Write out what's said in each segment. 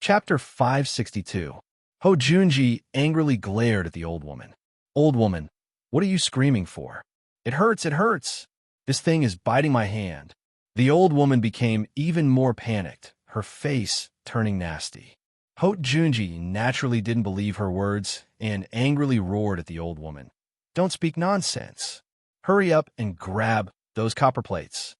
Chapter 562. Ho Junji angrily glared at the old woman. Old woman, what are you screaming for? It hurts, it hurts. This thing is biting my hand. The old woman became even more panicked, her face turning nasty. Ho Junji naturally didn't believe her words and angrily roared at the old woman. Don't speak nonsense. Hurry up and grab those copper plates.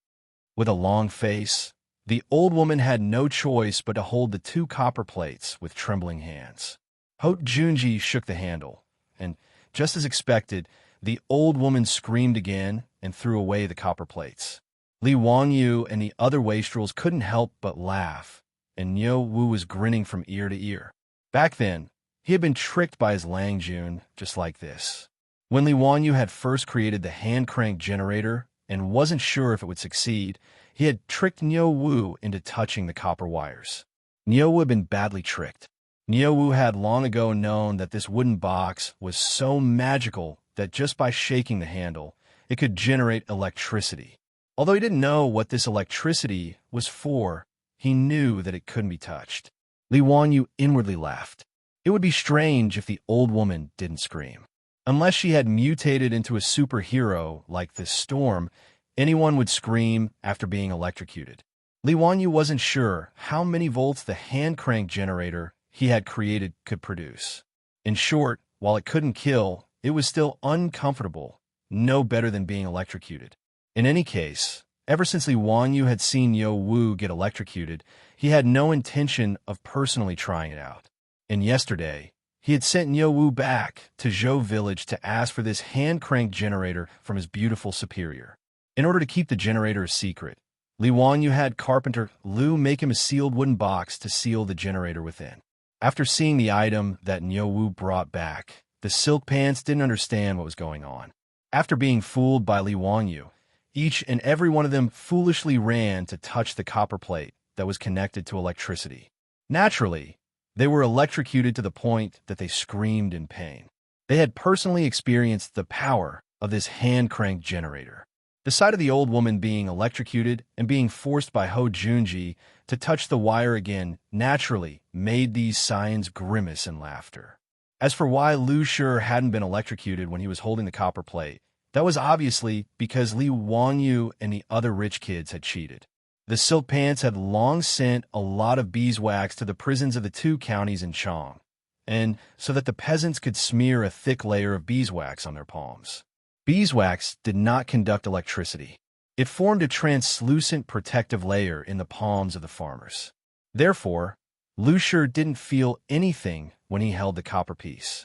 With a long face, the old woman had no choice but to hold the 2 copper plates with trembling hands. Ho Junji shook the handle, and, just as expected, the old woman screamed again and threw away the copper plates. Li Wangyu and the other wastrels couldn't help but laugh, and Niu Wu was grinning from ear to ear. Back then, he had been tricked by his Lang Jun just like this. When Li Wangyu had first created the hand-crank generator and wasn't sure if it would succeed, he had tricked Niu Wu into touching the copper wires. Niu Wu had been badly tricked. Niu Wu had long ago known that this wooden box was so magical that just by shaking the handle, it could generate electricity. Although he didn't know what this electricity was for, he knew that it couldn't be touched. Li Wangyu inwardly laughed. It would be strange if the old woman didn't scream. Unless she had mutated into a superhero like this storm, anyone would scream after being electrocuted. Li Wangyu wasn't sure how many volts the hand-crank generator he had created could produce. In short, while it couldn't kill, it was still uncomfortable, no better than being electrocuted. In any case, ever since Li Wangyu had seen Niu Wu get electrocuted, he had no intention of personally trying it out. And yesterday, he had sent Niu Wu back to Zhou village to ask for this hand-crank generator from his beautiful superior. In order to keep the generator a secret, Li Wangyu had carpenter Liu make him a sealed wooden box to seal the generator within. After seeing the item that Niu Wu brought back, the silk pants didn't understand what was going on. After being fooled by Li Wangyu, each and every one of them foolishly ran to touch the copper plate that was connected to electricity. Naturally, they were electrocuted to the point that they screamed in pain. They had personally experienced the power of this hand-crank generator. The sight of the old woman being electrocuted and being forced by Ho Junji to touch the wire again naturally made these Saiyans grimace in laughter. As for why Lu Shi hadn't been electrocuted when he was holding the copper plate, that was obviously because Li Wangyu and the other rich kids had cheated. The silk pants had long sent a lot of beeswax to the prisons of the 2 counties in Chang, and so that the peasants could smear a thick layer of beeswax on their palms. Beeswax did not conduct electricity. It formed a translucent protective layer in the palms of the farmers. Therefore, Lu Shi didn't feel anything when he held the copper piece.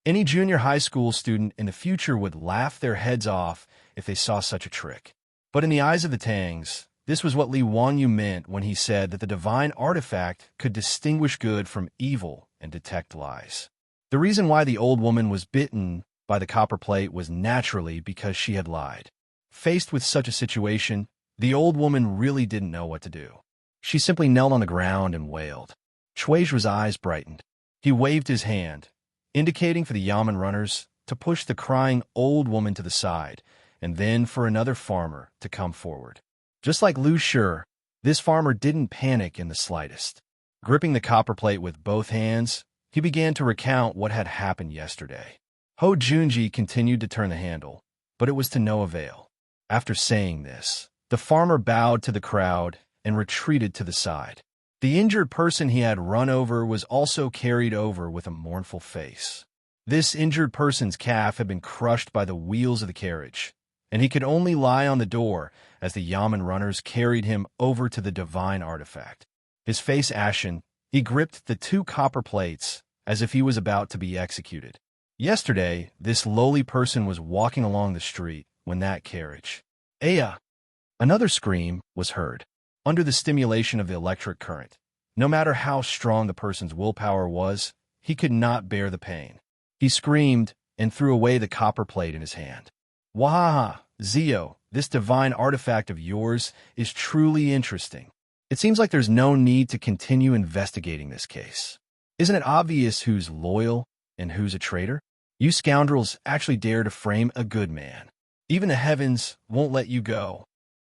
Any junior high school student in the future would laugh their heads off if they saw such a trick. But in the eyes of the Tangs, this was what Li Wangyu meant when he said that the divine artifact could distinguish good from evil and detect lies. The reason why the old woman was bitten by the copper plate was naturally because she had lied. Faced with such a situation, the old woman really didn't know what to do. She simply knelt on the ground and wailed. Chuizhu's eyes brightened. He waved his hand, indicating for the Yamen runners to push the crying old woman to the side, and then for another farmer to come forward. Just like Lu Shi, this farmer didn't panic in the slightest. Gripping the copper plate with both hands, he began to recount what had happened yesterday. Ho Junji continued to turn the handle, but it was to no avail. After saying this, the farmer bowed to the crowd and retreated to the side. The injured person he had run over was also carried over with a mournful face. This injured person's calf had been crushed by the wheels of the carriage, and he could only lie on the door as the Yamen runners carried him over to the divine artifact. His face ashen, he gripped the 2 copper plates as if he was about to be executed. Yesterday, this lowly person was walking along the street when that carriage. Aya! Another scream was heard. Under the stimulation of the electric current, no matter how strong the person's willpower was, he could not bear the pain. He screamed and threw away the copper plate in his hand. Wahaha, Zio, this divine artifact of yours is truly interesting. It seems like there's no need to continue investigating this case. Isn't it obvious who's loyal and who's a traitor? You scoundrels actually dare to frame a good man. Even the heavens won't let you go.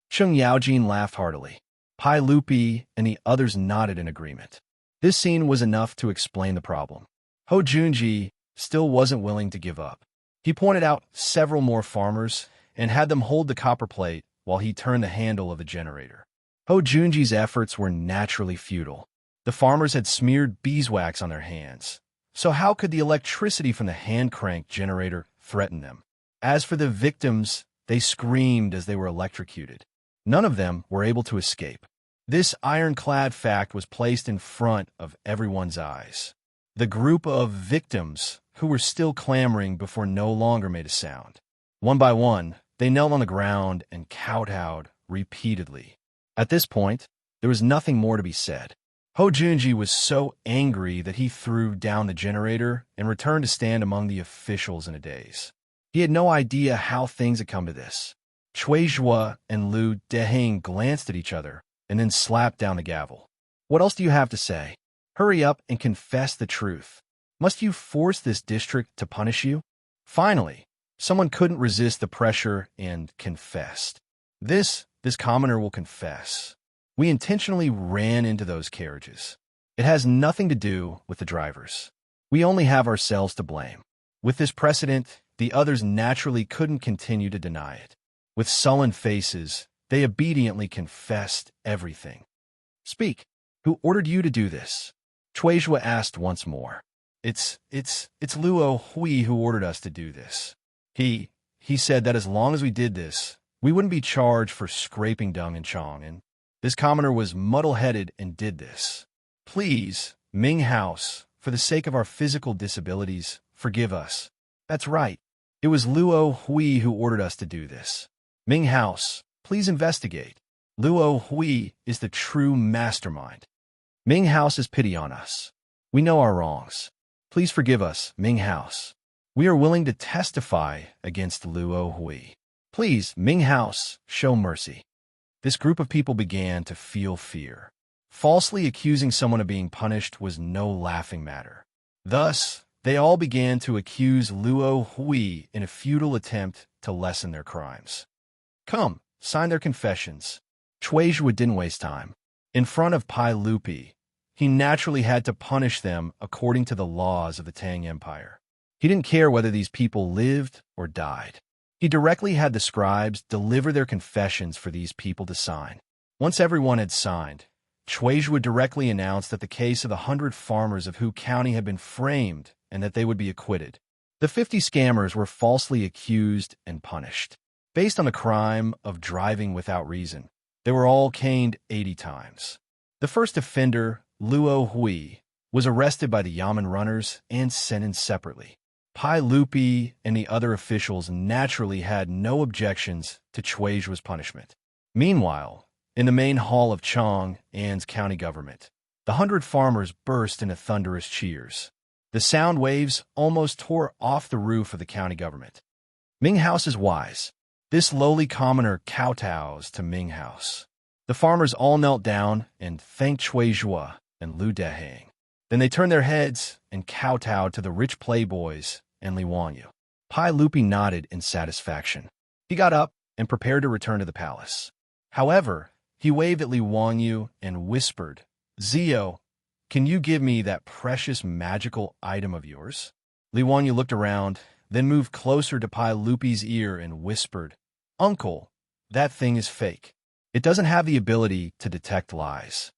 Cheng Yaojin laughed heartily. Pai Lupi and the others nodded in agreement. This scene was enough to explain the problem. Ho Junji still wasn't willing to give up. He pointed out several more farmers and had them hold the copper plate while he turned the handle of the generator. Ho Junji's efforts were naturally futile. The farmers had smeared beeswax on their hands, so how could the electricity from the hand-crank generator threaten them? As for the victims, they screamed as they were electrocuted. None of them were able to escape. This ironclad fact was placed in front of everyone's eyes. The group of victims, who were still clamoring before no longer made a sound. One by one, they knelt on the ground and kowtowed repeatedly. At this point, there was nothing more to be said. Ho Junji was so angry that he threw down the generator and returned to stand among the officials in a daze. He had no idea how things had come to this. Cui Zhuo and Lu Deheng glanced at each other and then slapped down the gavel. What else do you have to say? Hurry up and confess the truth. Must you force this district to punish you? Finally, someone couldn't resist the pressure and confessed. This commoner will confess. We intentionally ran into those carriages. It has nothing to do with the drivers. We only have ourselves to blame. With this precedent, the others naturally couldn't continue to deny it. With sullen faces, they obediently confessed everything. Speak. Who ordered you to do this? Cui Zhuo asked once more. It's Luo Hui who ordered us to do this. He said that as long as we did this, we wouldn't be charged for scraping dung in Chong, and this commoner was muddle-headed and did this. Please, Ming House, for the sake of our physical disabilities, forgive us. That's right. It was Luo Hui who ordered us to do this. Ming House, please investigate. Luo Hui is the true mastermind. Ming House has pity on us. We know our wrongs. Please forgive us, Ming House. We are willing to testify against Luo Hui. Please, Ming House, show mercy. This group of people began to feel fear. Falsely accusing someone of being punished was no laughing matter. Thus, they all began to accuse Luo Hui in a futile attempt to lessen their crimes. Come, sign their confessions. Cui Zhuo didn't waste time. In front of Pai Lupi, he naturally had to punish them according to the laws of the Tang Empire. He didn't care whether these people lived or died. He directly had the scribes deliver their confessions for these people to sign. Once everyone had signed, Cui Zhuo directly announced that the case of the 100 farmers of Hu County had been framed and that they would be acquitted. The 50 scammers were falsely accused and punished. Based on the crime of driving without reason, they were all caned 80 times. The first offender, Luo Hui, was arrested by the Yamen runners and sentenced separately. Pai Lupi and the other officials naturally had no objections to Cui Zhuo's punishment. Meanwhile, in the main hall of Chong An's county government, the 100 farmers burst into thunderous cheers. The sound waves almost tore off the roof of the county government. Ming House is wise. This lowly commoner kowtows to Ming House. The farmers all knelt down and thanked Cui Zhuo and Lu Deheng. Then they turned their heads and kowtowed to the rich playboys and Li Wanyu. Pai Lupi nodded in satisfaction. He got up and prepared to return to the palace. However, he waved at Li Wanyu and whispered, Zio, can you give me that precious magical item of yours? Li Wanyu looked around, then moved closer to Pai Lupi's ear and whispered, Uncle, that thing is fake. It doesn't have the ability to detect lies.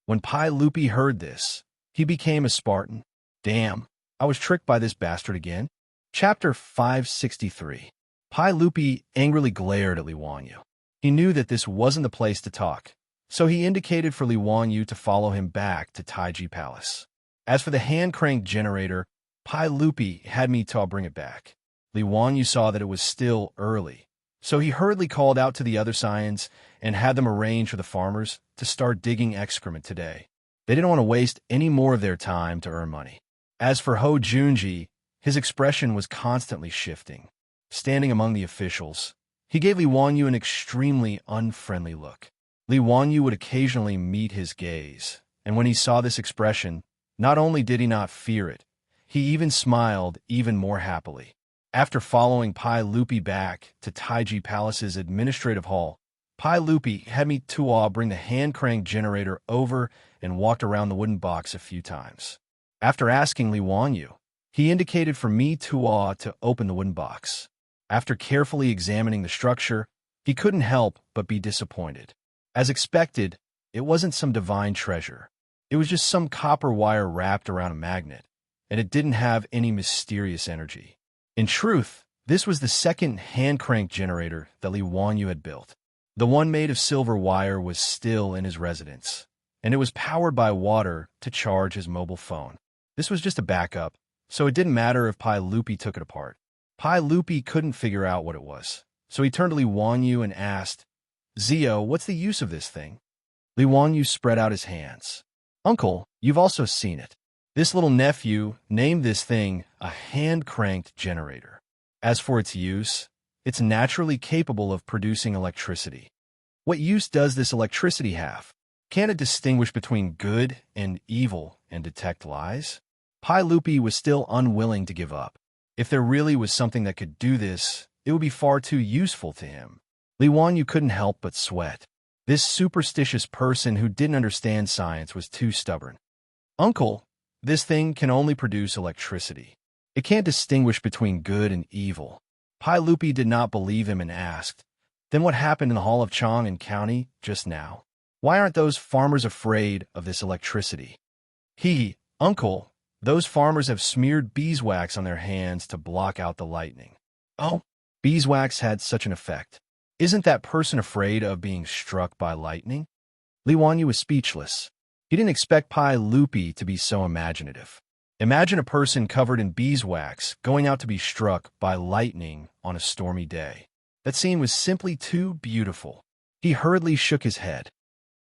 When Pai Lupi heard this, he became a Spartan. Damn, I was tricked by this bastard again. Chapter 563. Pai Lupi angrily glared at Li Wanyu. He knew that this wasn't the place to talk, so he indicated for Li Wanyu to follow him back to Taiji Palace. As for the hand-cranked generator, Pai Lupi had me to bring it back. Li Wanyu saw that it was still early, so he hurriedly called out to the other scions and had them arrange for the farmers to start digging excrement today. They didn't want to waste any more of their time to earn money. As for Ho Junji, his expression was constantly shifting. Standing among the officials, he gave Li Wanyu an extremely unfriendly look. Li Wanyu would occasionally meet his gaze, and when he saw this expression, not only did he not fear it, he even smiled even more happily. After following Pai Lupi back to Taiji Palace's administrative hall, Pai Lupi had me Tuo bring the hand-crank generator over and walked around the wooden box a few times. After asking Li Wanyu, he indicated for Mi Tuo to open the wooden box. After carefully examining the structure, he couldn't help but be disappointed. As expected, it wasn't some divine treasure. It was just some copper wire wrapped around a magnet, and it didn't have any mysterious energy. In truth, this was the second hand-crank generator that Li Wanyu had built. The one made of silver wire was still in his residence, and it was powered by water to charge his mobile phone. This was just a backup, so it didn't matter if Pai Lupi took it apart. Pai Lupi couldn't figure out what it was, so he turned to Li Wanyu and asked, "Zio, what's the use of this thing?" Li Wanyu spread out his hands. "Uncle, you've also seen it. This little nephew named this thing a hand-cranked generator. As for its use, it's naturally capable of producing electricity." "What use does this electricity have? Can it distinguish between good and evil and detect lies?" Pai Lupi was still unwilling to give up. If there really was something that could do this, it would be far too useful to him. Li Wanyu couldn't help but sweat. This superstitious person who didn't understand science was too stubborn. "Uncle, this thing can only produce electricity. It can't distinguish between good and evil." Pai Lupi did not believe him and asked, "Then what happened in the Hall of Chang and County just now? Why aren't those farmers afraid of this electricity?" "Uncle, those farmers have smeared beeswax on their hands to block out the lightning." "Oh, beeswax had such an effect. Isn't that person afraid of being struck by lightning?" Li Wanyu was speechless. He didn't expect Pai Lupi to be so imaginative. Imagine a person covered in beeswax going out to be struck by lightning on a stormy day. That scene was simply too beautiful. He hurriedly shook his head.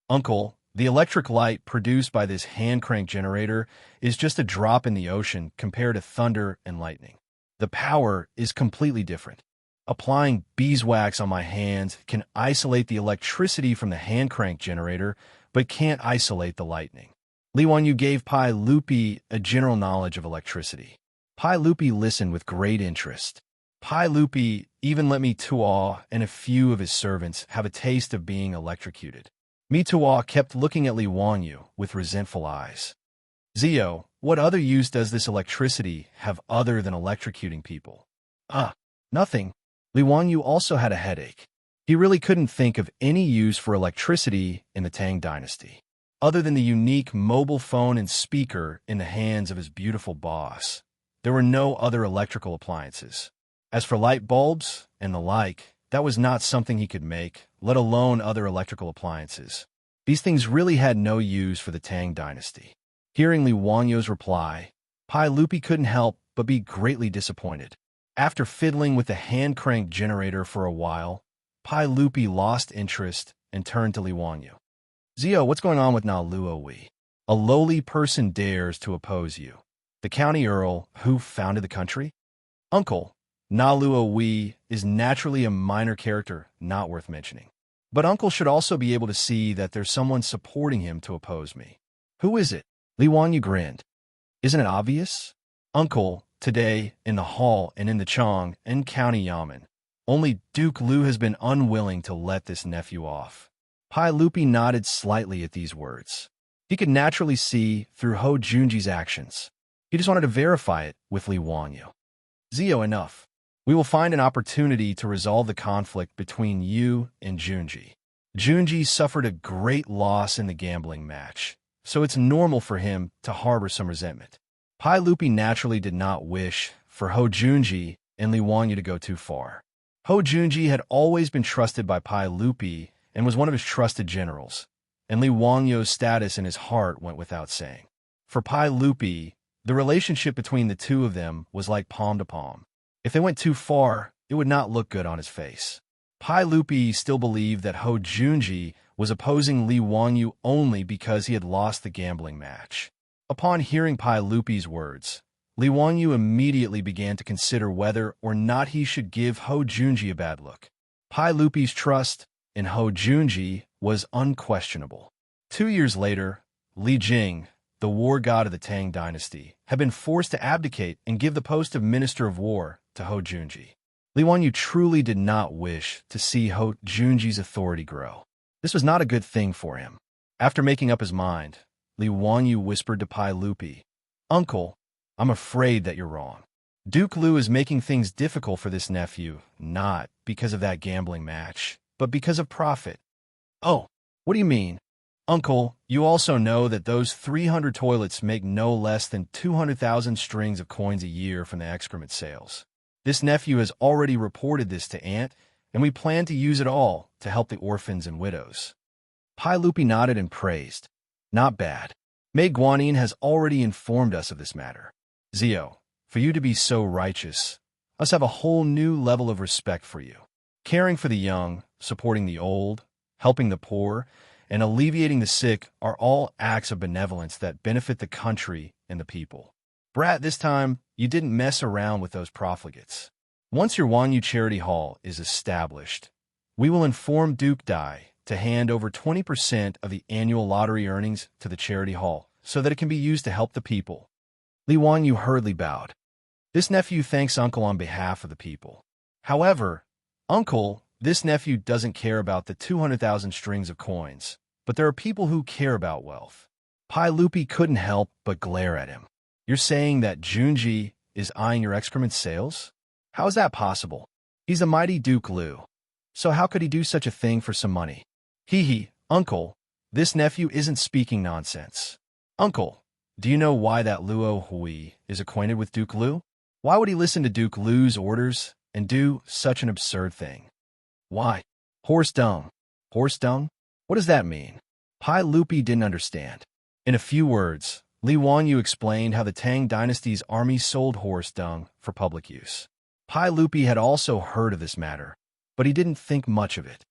"Uncle, the electric light produced by this hand-crank generator is just a drop in the ocean compared to thunder and lightning. The power is completely different. Applying beeswax on my hands can isolate the electricity from the hand-crank generator, but can't isolate the lightning." Li Wanyu gave Pai Lupi a general knowledge of electricity. Pai Lupi listened with great interest. Pai Lupi even let Mi Tuo and a few of his servants have a taste of being electrocuted. Mi Tuo kept looking at Li Wanyu with resentful eyes. "Zio, what other use does this electricity have other than electrocuting people?" Nothing." Li Wanyu also had a headache. He really couldn't think of any use for electricity in the Tang dynasty, other than the unique mobile phone and speaker in the hands of his beautiful boss. There were no other electrical appliances. As for light bulbs and the like, that was not something he could make, let alone other electrical appliances. These things really had no use for the Tang dynasty. Hearing Li Wanyu's reply, Pai Lupi couldn't help but be greatly disappointed. After fiddling with the hand-cranked generator for a while, Pai Lupi lost interest and turned to Li Wanyu. "Zio, what's going on with Na Luo Wei? A lowly person dares to oppose you, the county earl who founded the country?" "Uncle, Na Luo Wei is naturally a minor character not worth mentioning. But Uncle should also be able to see that there's someone supporting him to oppose me." "Who is it?" Li Wanyu grinned. "Isn't it obvious? Uncle, today, in the hall and in the Chang and County Yamen, only Duke Lu has been unwilling to let this nephew off." Pai Lupi nodded slightly at these words. He could naturally see through Ho Junji's actions. He just wanted to verify it with Li Wanyu. "Zio, enough. We will find an opportunity to resolve the conflict between you and Junji. Junji suffered a great loss in the gambling match, so it's normal for him to harbor some resentment." Pai Lupi naturally did not wish for Ho Junji and Li Wanyu to go too far. Ho Junji had always been trusted by Pai Lupi and was one of his trusted generals, and Li Wanyu's status in his heart went without saying. For Pai Lupi, the relationship between the two of them was like palm to palm. If they went too far, it would not look good on his face. Pai Lupi still believed that Ho Junji was opposing Li Wanyu only because he had lost the gambling match. Upon hearing Pai Lupi's words, Li Wanyu immediately began to consider whether or not he should give Ho Junji a bad look. Pai Lupi's trust in Ho Junji was unquestionable. 2 years later, Li Jing, the war god of the Tang dynasty, had been forced to abdicate and give the post of Minister of War to Ho Junji. Li Wanyu truly did not wish to see Ho Junji's authority grow. This was not a good thing for him. After making up his mind, Li Wanyu whispered to Pai Lupi. Uncle, I'm afraid that you're wrong. Duke Lu is making things difficult for this nephew, not because of that gambling match, but because of profit. Oh, what do you mean? Uncle, you also know that those 300 toilets make no less than 200,000 strings of coins a year from the excrement sales. This nephew has already reported this to Aunt, and we plan to use it all to help the orphans and widows. Pai Lupi nodded and praised. Not bad. Mei Guanyin has already informed us of this matter. Zio, for you to be so righteous, us have a whole new level of respect for you. Caring for the young, supporting the old, helping the poor, and alleviating the sick are all acts of benevolence that benefit the country and the people. Brat, this time, you didn't mess around with those profligates. Once your Wanyu Charity Hall is established, we will inform Duke Dai to hand over 20% of the annual lottery earnings to the charity hall so that it can be used to help the people. Li Wanyu hurriedly bowed. This nephew thanks Uncle on behalf of the people. However, Uncle, this nephew doesn't care about the 200,000 strings of coins, but there are people who care about wealth. Pai Lupi couldn't help but glare at him. You're saying that Junji is eyeing your excrement sales? How is that possible? He's a mighty Duke Lu. So how could he do such a thing for some money? Hee, Uncle, this nephew isn't speaking nonsense. Uncle, do you know why that Luo Hui is acquainted with Duke Lu? Why would he listen to Duke Lu's orders and do such an absurd thing? Why? Horse dung. Horse dung? What does that mean? Pai Lupi didn't understand. In a few words, Li Wanyu explained how the Tang dynasty's army sold horse dung for public use. Pai Lupi had also heard of this matter, but he didn't think much of it.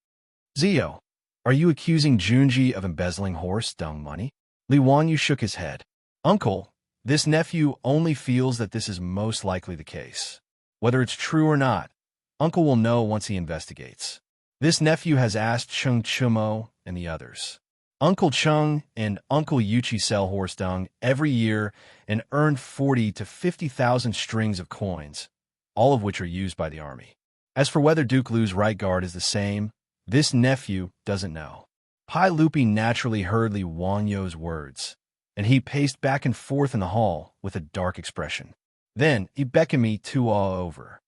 Zio, are you accusing Junji of embezzling horse dung money? Li Wanyu shook his head. Uncle, this nephew only feels that this is most likely the case. Whether it's true or not, Uncle will know once he investigates. This nephew has asked Chung Chumo and the others. Uncle Chung and Uncle Yuchi sell horse dung every year and earn 40 to 50,000 strings of coins, all of which are used by the army. As for whether Duke Lu's right guard is the same, this nephew doesn't know. Pai Lupi naturally heard Li Wanyu's words, and he paced back and forth in the hall with a dark expression. Then he beckoned me to all over.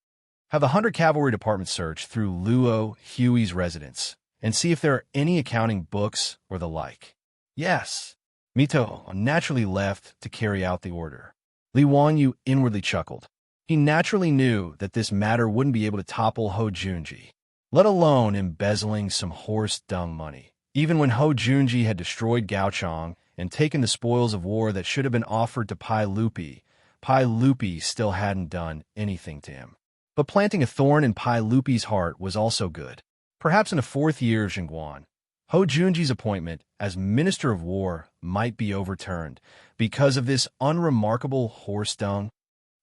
Have the 100 Cavalry Department search through Luo Huey's residence and see if there are any accounting books or the like. Yes. Mito naturally left to carry out the order. Li Wanyu inwardly chuckled. He naturally knew that this matter wouldn't be able to topple Ho Junji, let alone embezzling some horse dung money. Even when Ho Junji had destroyed Gaochang and taken the spoils of war that should have been offered to Pai Lupi still hadn't done anything to him. But planting a thorn in Pai Lupi's heart was also good. Perhaps in the 4th year of Xinguan, Ho Junji's appointment as Minister of War might be overturned because of this unremarkable horse dung.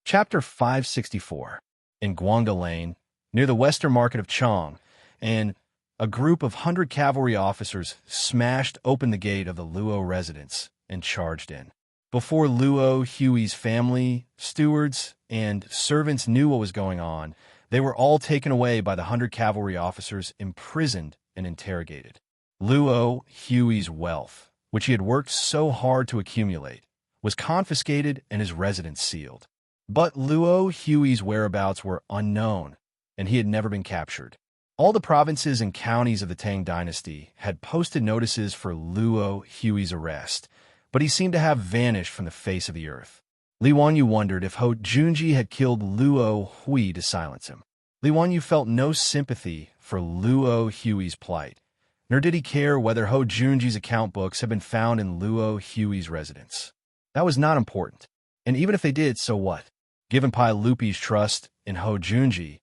Chapter 564. In Guangda Lane, near the western market of Chang, a group of 100 cavalry officers smashed open the gate of the Luo residence and charged in. Before Luo Huey's family, stewards, and servants knew what was going on, they were all taken away by the 100 cavalry officers, imprisoned and interrogated. Luo Huey's wealth, which he had worked so hard to accumulate, was confiscated and his residence sealed. But Luo Huey's whereabouts were unknown, and he had never been captured. All the provinces and counties of the Tang dynasty had posted notices for Luo Huey's arrest, but he seemed to have vanished from the face of the earth. Li Wanyu wondered if Ho Junji had killed Luo Hui to silence him. Li Wanyu felt no sympathy for Luo Huey's plight, nor did he care whether Ho Junji's account books had been found in Luo Huey's residence. That was not important, and even if they did, so what? Given Pai Lupi's trust in Ho Junji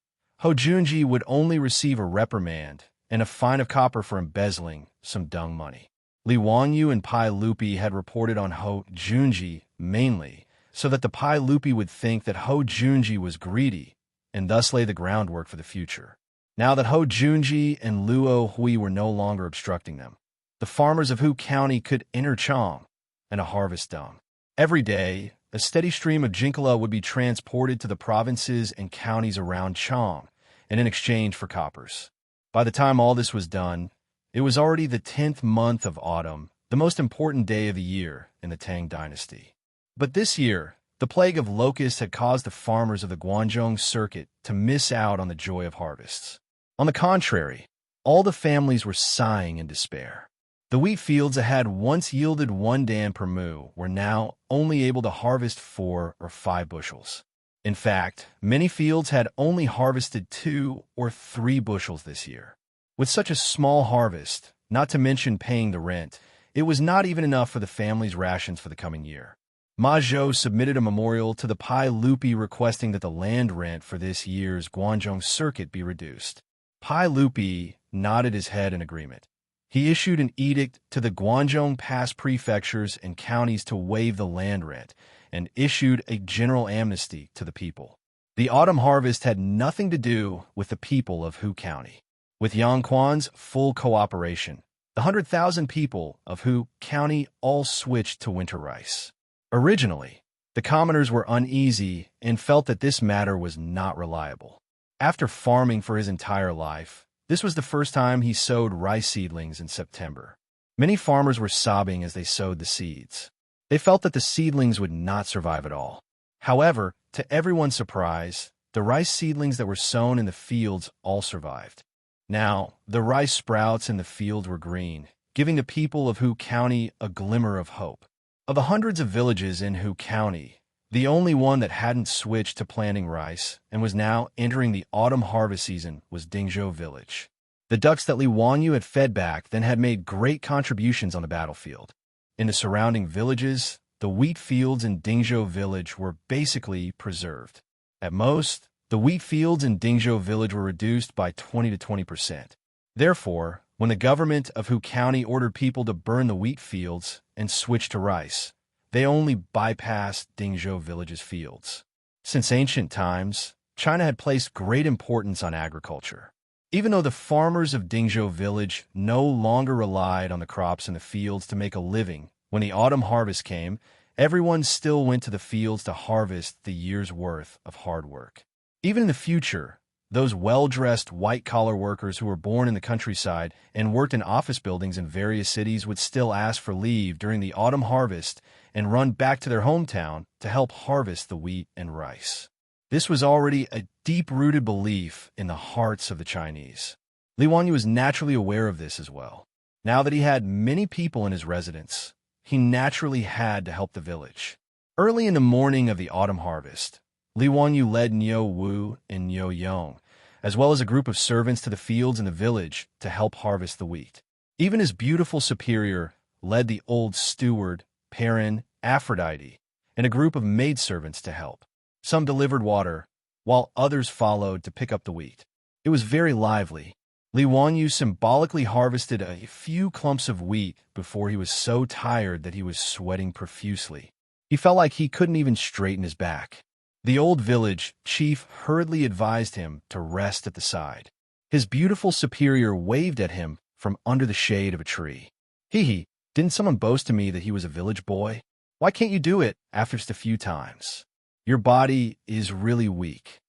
would only receive a reprimand and a fine of copper for embezzling some dung money. Li Wanyu and Pai Lupi had reported on Ho Junji mainly so that the Pai Lupi would think that Ho Junji was greedy and thus lay the groundwork for the future. Now that Ho Junji and Luo Hui were no longer obstructing them, the farmers of Hu County could enter Chang and harvest dung. Every day, a steady stream of jinkala would be transported to the provinces and counties around Chang, and in exchange for coppers. By the time all this was done, it was already the 10th month of autumn, the most important day of the year in the Tang dynasty. But this year, the plague of locusts had caused the farmers of the Guangzhou circuit to miss out on the joy of harvests. On the contrary, all the families were sighing in despair. The wheat fields that had once yielded 1 dan per mu were now only able to harvest 4 or 5 bushels. In fact, many fields had only harvested 2 or 3 bushels this year. With such a small harvest, not to mention paying the rent, it was not even enough for the family's rations for the coming year. Ma Zhou submitted a memorial to the Pai Lupi requesting that the land rent for this year's Guangzhou circuit be reduced. Pai Lupi nodded his head in agreement. He issued an edict to the Guangzhou past prefectures and counties to waive the land rent, and issued a general amnesty to the people. The autumn harvest had nothing to do with the people of Hu County. With Yangquan's full cooperation, the 100,000 people of Hu County all switched to winter rice. Originally, the commoners were uneasy and felt that this matter was not reliable. After farming for his entire life, this was the first time he sowed rice seedlings in September. Many farmers were sobbing as they sowed the seeds. They felt that the seedlings would not survive at all. However, to everyone's surprise, the rice seedlings that were sown in the fields all survived. Now, the rice sprouts in the field were green, giving the people of Hu County a glimmer of hope. Of the hundreds of villages in Hu County, the only one that hadn't switched to planting rice and was now entering the autumn harvest season was Dingzhou village. The ducks that Li Wanyu had fed back then had made great contributions on the battlefield. In the surrounding villages, the wheat fields in Dingzhou village were basically preserved. At most, the wheat fields in Dingzhou village were reduced by 20 to 20%. Therefore, when the government of Hu County ordered people to burn the wheat fields and switch to rice, they only bypassed Dingzhou village's fields. Since ancient times, China had placed great importance on agriculture. Even though the farmers of Dingzhou village no longer relied on the crops in the fields to make a living, when the autumn harvest came, everyone still went to the fields to harvest the year's worth of hard work. Even in the future, those well-dressed white-collar workers who were born in the countryside and worked in office buildings in various cities would still ask for leave during the autumn harvest and run back to their hometown to help harvest the wheat and rice. This was already a deep-rooted belief in the hearts of the Chinese. Li Wanyu was naturally aware of this as well. Now that he had many people in his residence, he naturally had to help the village. Early in the morning of the autumn harvest, Li Wanyu led Niu Wu and Niu Yong, as well as a group of servants to the fields in the village to help harvest the wheat. Even his beautiful superior led the old steward, Perrin, Aphrodite, and a group of maidservants to help. Some delivered water, while others followed to pick up the wheat. It was very lively. Li Wanyu symbolically harvested a few clumps of wheat before he was so tired that he was sweating profusely. He felt like he couldn't even straighten his back. The old village chief hurriedly advised him to rest at the side. His beautiful superior waved at him from under the shade of a tree. Hee, didn't someone boast to me that he was a village boy? Why can't you do it after just a few times? Your body is really weak.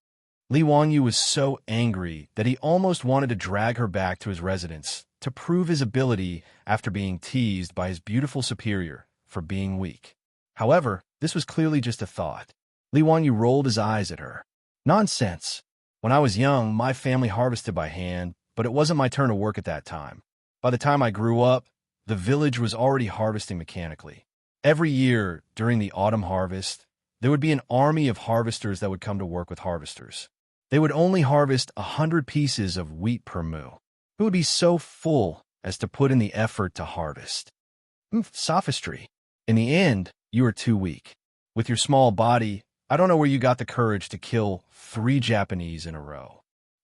Li Wanyu was so angry that he almost wanted to drag her back to his residence to prove his ability after being teased by his beautiful superior for being weak. However, this was clearly just a thought. Li Wanyu rolled his eyes at her. Nonsense. When I was young, my family harvested by hand, but it wasn't my turn to work at that time. By the time I grew up, the village was already harvesting mechanically. Every year, during the autumn harvest, there would be an army of harvesters that would come to work with harvesters. They would only harvest 100 pieces of wheat per mu. Who would be so full as to put in the effort to harvest? Sophistry. In the end, you are too weak. With your small body, I don't know where you got the courage to kill 3 Japanese in a row.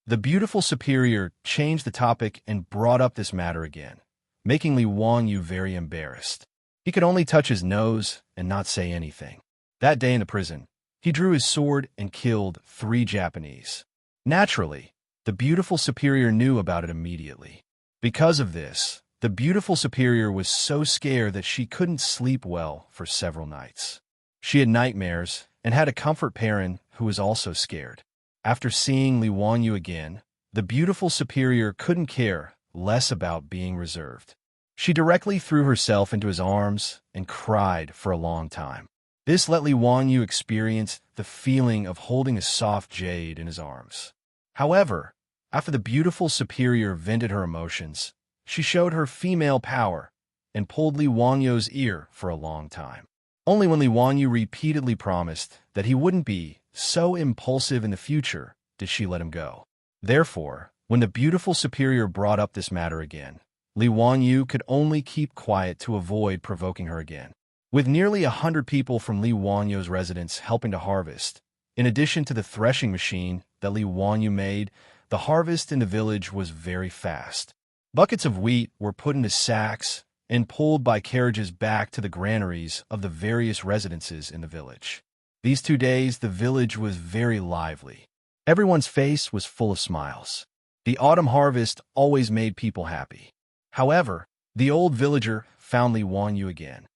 The beautiful superior changed the topic and brought up this matter again, making Li Wanyu very embarrassed. He could only touch his nose and not say anything. That day in the prison, he drew his sword and killed 3 Japanese. Naturally, the beautiful superior knew about it immediately. Because of this, the beautiful superior was so scared that she couldn't sleep well for several nights. She had nightmares and had to comfort Perrin, who was also scared. After seeing Li Wanyu again, the beautiful superior couldn't care less about being reserved. She directly threw herself into his arms and cried for a long time. This let Li Wanyu experience the feeling of holding a soft jade in his arms. However, after the beautiful superior vented her emotions, she showed her female power and pulled Li Wanyu's ear for a long time. Only when Li Wanyu repeatedly promised that he wouldn't be so impulsive in the future did she let him go. Therefore, when the beautiful superior brought up this matter again, Li Wanyu could only keep quiet to avoid provoking her again. With nearly 100 people from Li Wanyu's residence helping to harvest, in addition to the threshing machine that Li Wanyu made, the harvest in the village was very fast. Buckets of wheat were put into sacks and pulled by carriages back to the granaries of the various residences in the village. These 2 days, the village was very lively. Everyone's face was full of smiles. The autumn harvest always made people happy. However, the old villager found Li Wanyu again.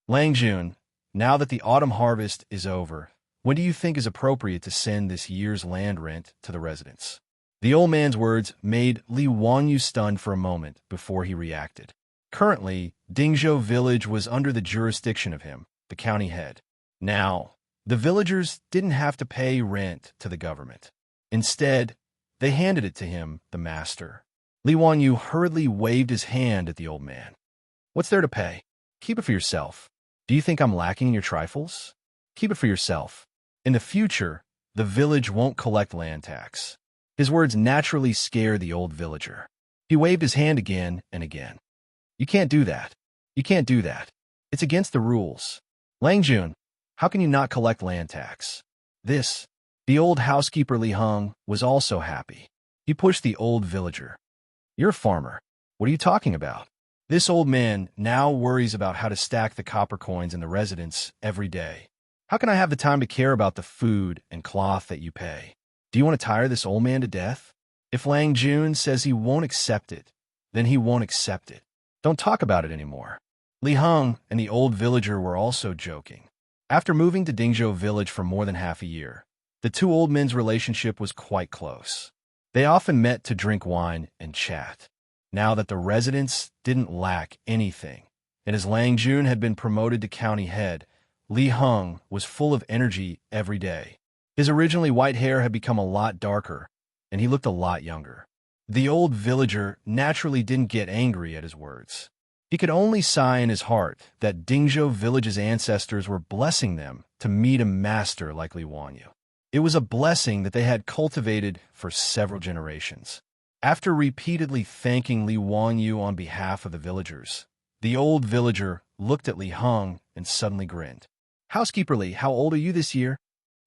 Lang Jun, now that the autumn harvest is over, when do you think is appropriate to send this year's land rent to the residents? The old man's words made Li Wanyu stunned for a moment before he reacted. Currently, Dingzhou village was under the jurisdiction of him, the county head. Now, the villagers didn't have to pay rent to the government. Instead, they handed it to him, the master. Li Wanyu hurriedly waved his hand at the old man. What's there to pay? Keep it for yourself. Do you think I'm lacking in your trifles? Keep it for yourself. In the future, the village won't collect land tax. His words naturally scared the old villager. He waved his hand again and again. You can't do that. You can't do that. It's against the rules. Lang Jun, how can you not collect land tax? The old housekeeper Li Heng was also happy. He pushed the old villager. You're a farmer. What are you talking about? This old man now worries about how to stack the copper coins in the residence every day. How can I have the time to care about the food and cloth that you pay? Do you want to tire this old man to death? If Lang Jun says he won't accept it, then he won't accept it. Don't talk about it anymore. Li Heng and the old villager were also joking. After moving to Dingzhou village for more than half a year, the two old men's relationship was quite close. They often met to drink wine and chat. Now that the residents didn't lack anything, and as Lang Jun had been promoted to county head, Li Heng was full of energy every day. His originally white hair had become a lot darker, and he looked a lot younger. The old villager naturally didn't get angry at his words. He could only sigh in his heart that Dingzhou village's ancestors were blessing them to meet a master like Li Wanyu. It was a blessing that they had cultivated for several generations. After repeatedly thanking Li Wanyu on behalf of the villagers, the old villager looked at Li Heng and suddenly grinned. Housekeeper Li, how old are you this year?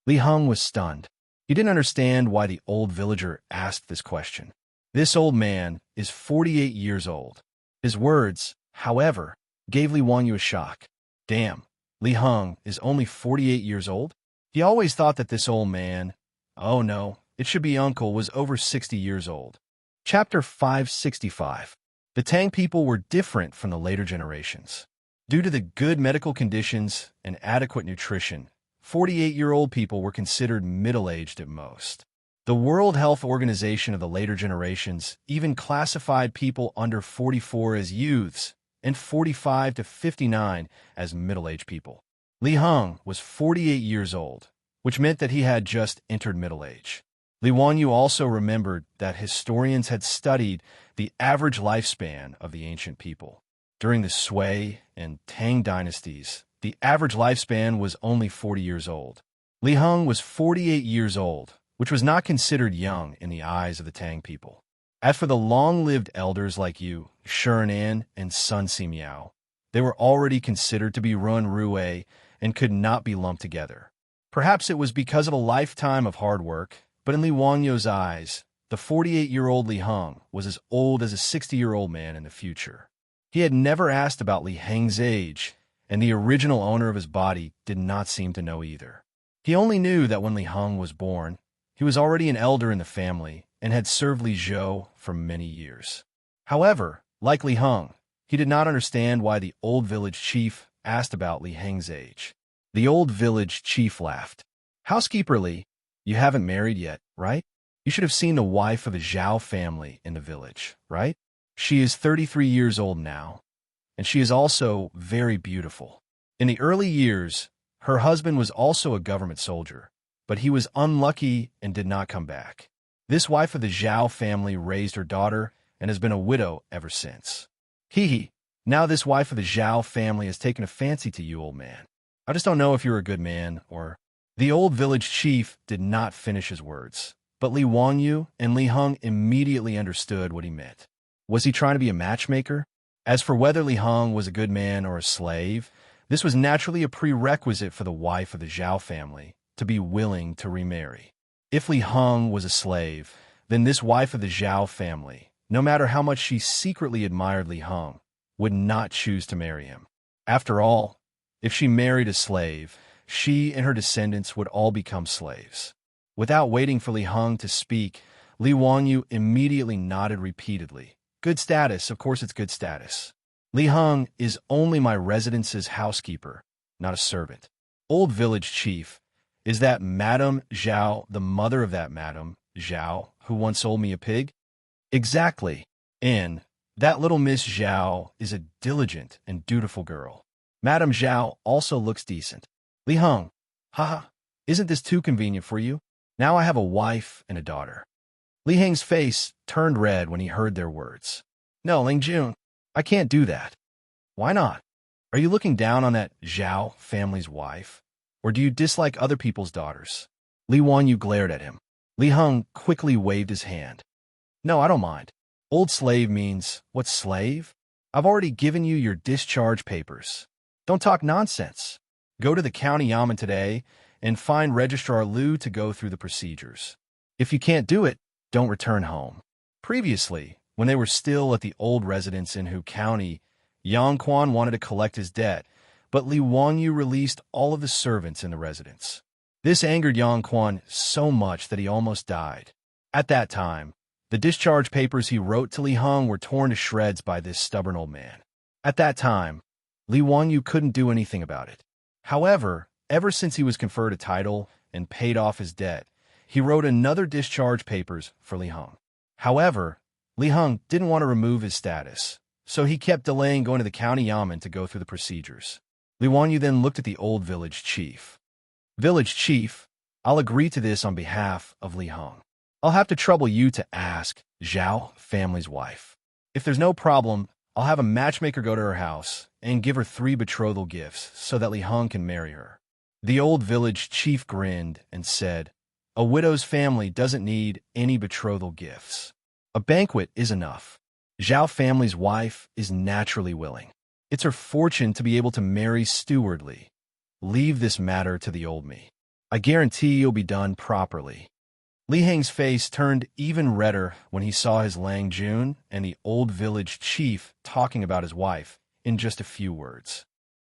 Li Heng was stunned. He didn't understand why the old villager asked this question. This old man is 48 years old. His words, however, gave Li Wanyu a shock. Damn, Li Heng is only 48 years old? He always thought that this old man, oh no, it should be uncle, was over 60 years old. Chapter 565. The Tang people were different from the later generations. Due to the good medical conditions and adequate nutrition, 48-year-old people were considered middle-aged at most. The World Health Organization of the later generations even classified people under 44 as youths and 45 to 59 as middle-aged people. Li Heng was 48 years old, which meant that he had just entered middle age. Li Wanyu also remembered that historians had studied the average lifespan of the ancient people. During the Sui and Tang dynasties, the average lifespan was only 40 years old. Li Heng was 48 years old, which was not considered young in the eyes of the Tang people. As for the long-lived elders like Yu, Shurinan, and Sun Simiao, they were already considered to be Run Rue and could not be lumped together. Perhaps it was because of a lifetime of hard work, but in Li Wanyu's eyes, the 48-year-old Li Heng was as old as a 60-year-old man in the future. He had never asked about Li Heng's age, and the original owner of his body did not seem to know either. He only knew that when Li Heng was born, he was already an elder in the family and had served Li Zhou for many years. However, like Li Heng, he did not understand why the old village chief asked about Li Heng's age. The old village chief laughed. Housekeeper Li, you haven't married yet, right? You should have seen the wife of the Zhao family in the village, right? She is 33 years old now. and she is also very beautiful. In the early years, her husband was also a government soldier, but he was unlucky and did not come back. This wife of the Zhao family raised her daughter and has been a widow ever since. Hee hee. Now this wife of the Zhao family has taken a fancy to you, old man. I just don't know if you're a good man or... The old village chief did not finish his words, but Li Wangyu and Li Heng immediately understood what he meant. Was he trying to be a matchmaker? As for whether Li Heng was a good man or a slave, this was naturally a prerequisite for the wife of the Zhao family to be willing to remarry. If Li Heng was a slave, then this wife of the Zhao family, no matter how much she secretly admired Li Heng, would not choose to marry him. After all, if she married a slave, she and her descendants would all become slaves. Without waiting for Li Heng to speak, Li Wangyu immediately nodded repeatedly. Good status, of course it's good status. Li Heng is only my residence's housekeeper, not a servant. Old village chief, is that Madame Zhao the mother of that Madame Zhao who once sold me a pig? Exactly. And that little Miss Zhao is a diligent and dutiful girl. Madame Zhao also looks decent. Li Heng, haha, isn't this too convenient for you? Now I have a wife and a daughter. Li Heng's face turned red when he heard their words. No, Ling Jun, I can't do that. Why not? Are you looking down on that Zhao family's wife? Or do you dislike other people's daughters? Li Wangyu glared at him. Li Heng quickly waved his hand. No, I don't mind. Old slave means, what slave? I've already given you your discharge papers. Don't talk nonsense. Go to the county yamen today and find Registrar Liu to go through the procedures. If you can't do it, don't return home. Previously, when they were still at the old residence in Hu County, Yang Quan wanted to collect his debt, but Li Wangyu released all of the servants in the residence. This angered Yang Quan so much that he almost died. At that time, the discharge papers he wrote to Li Heng were torn to shreds by this stubborn old man. At that time, Li Wangyu couldn't do anything about it. However, ever since he was conferred a title and paid off his debt, he wrote another discharge papers for Li Heng. However, Li Heng didn't want to remove his status, so he kept delaying going to the county yamen to go through the procedures. Li Wangyu then looked at the old village chief. Village chief, I'll agree to this on behalf of Li Heng. I'll have to trouble you to ask Zhao family's wife. If there's no problem, I'll have a matchmaker go to her house and give her 3 betrothal gifts so that Li Heng can marry her. The old village chief grinned and said, a widow's family doesn't need any betrothal gifts. A banquet is enough. Zhao family's wife is naturally willing. It's her fortune to be able to marry stewardly. Leave this matter to the old me. I guarantee you'll be done properly. Li Heng's face turned even redder when he saw his Lang Jun and the old village chief talking about his wife in just a few words.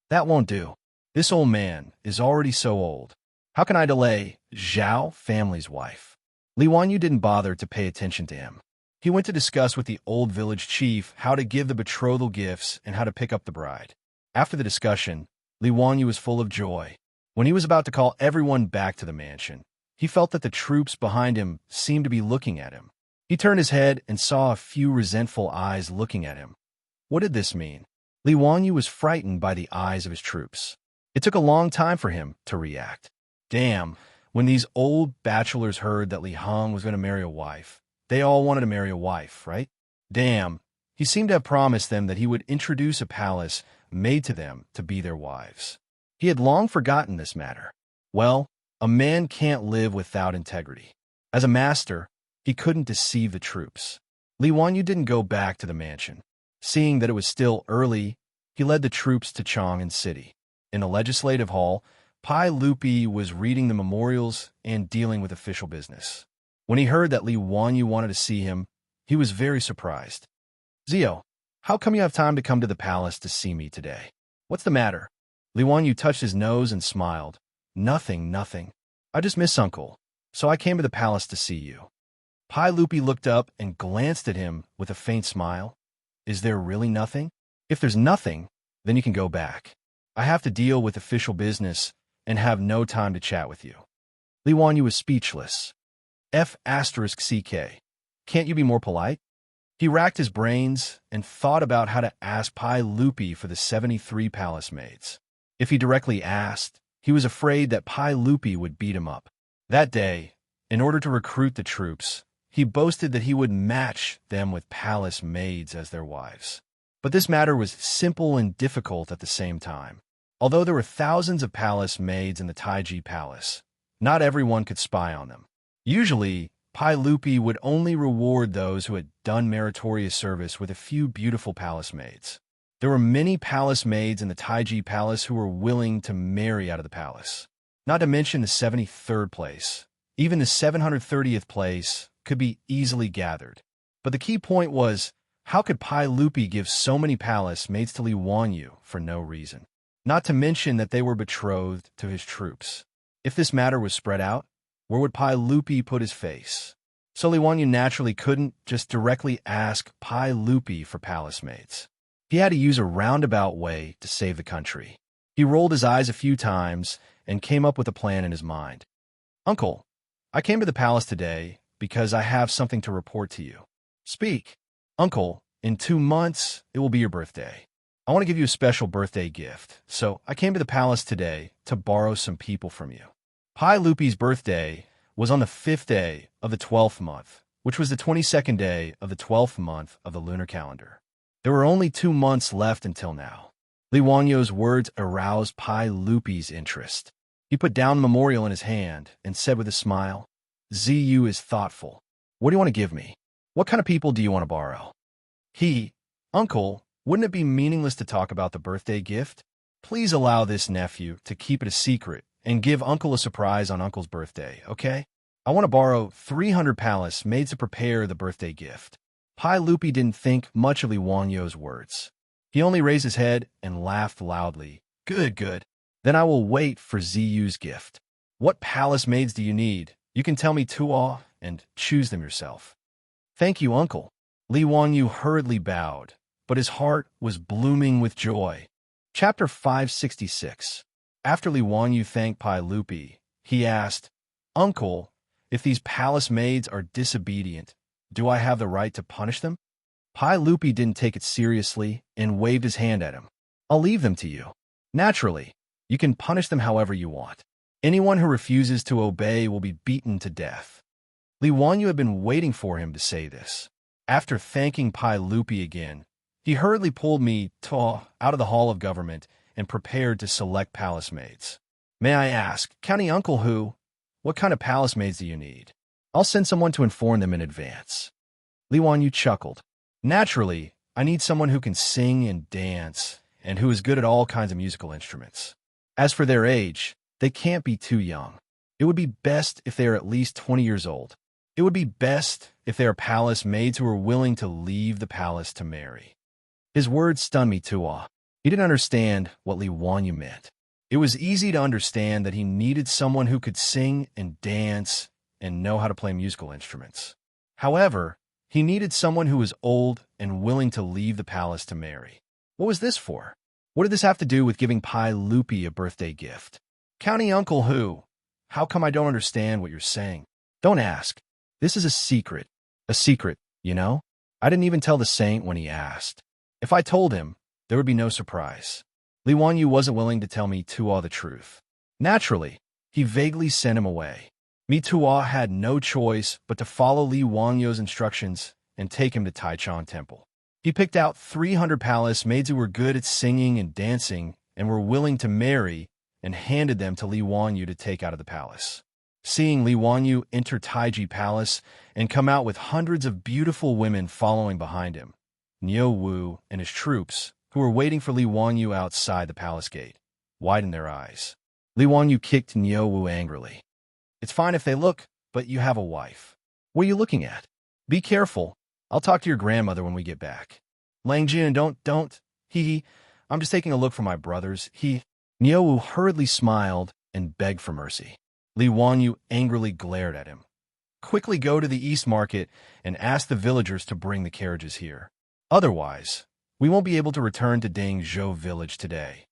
That won't do. This old man is already so old. How can I delay Zhao family's wife? Li Wangyu didn't bother to pay attention to him. He went to discuss with the old village chief how to give the betrothal gifts and how to pick up the bride. After the discussion, Li Wangyu was full of joy. When he was about to call everyone back to the mansion, he felt that the troops behind him seemed to be looking at him. He turned his head and saw a few resentful eyes looking at him. What did this mean? Li Wangyu was frightened by the eyes of his troops. It took a long time for him to react. Damn, when these old bachelors heard that Li Heng was going to marry a wife, they all wanted to marry a wife, right? Damn, he seemed to have promised them that he would introduce a palace made to them to be their wives. He had long forgotten this matter. Well, a man can't live without integrity. As a master, he couldn't deceive the troops. Li Wangyu didn't go back to the mansion. Seeing that it was still early, he led the troops to Chang'an City. In the legislative hall, Pai Lupi was reading the memorials and dealing with official business. When he heard that Li Wangyu wanted to see him, he was very surprised. Zio, how come you have time to come to the palace to see me today? What's the matter? Li Wangyu touched his nose and smiled. Nothing, nothing. I just miss Uncle, so I came to the palace to see you. Pai Lupi looked up and glanced at him with a faint smile. Is there really nothing? If there's nothing, then you can go back. I have to deal with official business and have no time to chat with you. Li Wangyu was speechless. F*CK. Can't you be more polite? He racked his brains and thought about how to ask Pai Lupi for the 73 palace maids. If he directly asked, he was afraid that Pai Lupi would beat him up. That day, in order to recruit the troops, he boasted that he would match them with palace maids as their wives. But this matter was simple and difficult at the same time. Although there were thousands of palace maids in the Taiji Palace, not everyone could spy on them. Usually, Pai Lupi would only reward those who had done meritorious service with a few beautiful palace maids. There were many palace maids in the Taiji Palace who were willing to marry out of the palace. Not to mention the 73rd place. Even the 730th place could be easily gathered. But the key point was, how could Pai Lupi give so many palace maids to Li Wanyu for no reason? Not to mention that they were betrothed to his troops. If this matter was spread out, where would Pai Lupi put his face? So Li Wanyu naturally couldn't just directly ask Pai Lupi for palace maids. He had to use a roundabout way to save the country. He rolled his eyes a few times and came up with a plan in his mind. Uncle, I came to the palace today because I have something to report to you. Speak. Uncle, in 2 months, it will be your birthday. I want to give you a special birthday gift, so I came to the palace today to borrow some people from you. Pai Lupi's birthday was on the 5th day of the 12th month, which was the 22nd day of the 12th month of the lunar calendar. There were only 2 months left until now. Li Wanyu's words aroused Pai Lupi's interest. He put down the memorial in his hand and said with a smile, "Ziyu is thoughtful. What do you want to give me? What kind of people do you want to borrow?" Uncle, wouldn't it be meaningless to talk about the birthday gift? Please allow this nephew to keep it a secret and give Uncle a surprise on Uncle's birthday, okay? I want to borrow 300 palace maids to prepare the birthday gift. Pai Lupi didn't think much of Li Wanyu's words. He only raised his head and laughed loudly. Good. Then I will wait for Ziyu's gift. What palace maids do you need? You can tell me Tuo and choose them yourself. Thank you, Uncle. Li Wanyu hurriedly bowed, but his heart was blooming with joy. Chapter 566. After Li Wanyu thanked Pai Lupi, he asked, Uncle, if these palace maids are disobedient, do I have the right to punish them? Pai Lupi didn't take it seriously and waved his hand at him. I'll leave them to you. Naturally, you can punish them however you want. Anyone who refuses to obey will be beaten to death. Li Wanyu had been waiting for him to say this. After thanking Pai Lupi again, he hurriedly pulled me out of the Hall of Government and prepared to select palace maids. May I ask, County Uncle what kind of palace maids do you need? I'll send someone to inform them in advance. Li Wanyu chuckled. Naturally, I need someone who can sing and dance and who is good at all kinds of musical instruments. As for their age, they can't be too young. It would be best if they are at least 20 years old. It would be best if they are palace maids who are willing to leave the palace to marry. His words stunned me too. He didn't understand what Li Wanyu meant. It was easy to understand that he needed someone who could sing and dance and know how to play musical instruments. However, he needed someone who was old and willing to leave the palace to marry. What was this for? What did this have to do with giving Pai Lupi a birthday gift? County Uncle how come I don't understand what you're saying? Don't ask. This is a secret. A secret, you know? I didn't even tell the saint when he asked. If I told him, there would be no surprise. Li Wanyu wasn't willing to tell me Tuo the truth. Naturally, he vaguely sent him away. Me Tuo had no choice but to follow Li Wanyu's instructions and take him to Taichung Temple. He picked out 300 palace maids who were good at singing and dancing and were willing to marry and handed them to Li Wanyu to take out of the palace. Seeing Li Wanyu enter Taiji Palace and come out with hundreds of beautiful women following behind him, Niu Wu and his troops, who were waiting for Li Wanyu outside the palace gate, widened their eyes. Li Wanyu kicked Niu Wu angrily. It's fine if they look, but you have a wife. What are you looking at? Be careful. I'll talk to your grandmother when we get back. Lang Jin, don't. I'm just taking a look for my brothers. Niu Wu hurriedly smiled and begged for mercy. Li Wanyu angrily glared at him. Quickly go to the East Market and ask the villagers to bring the carriages here. Otherwise, we won't be able to return to Dangzhou village today.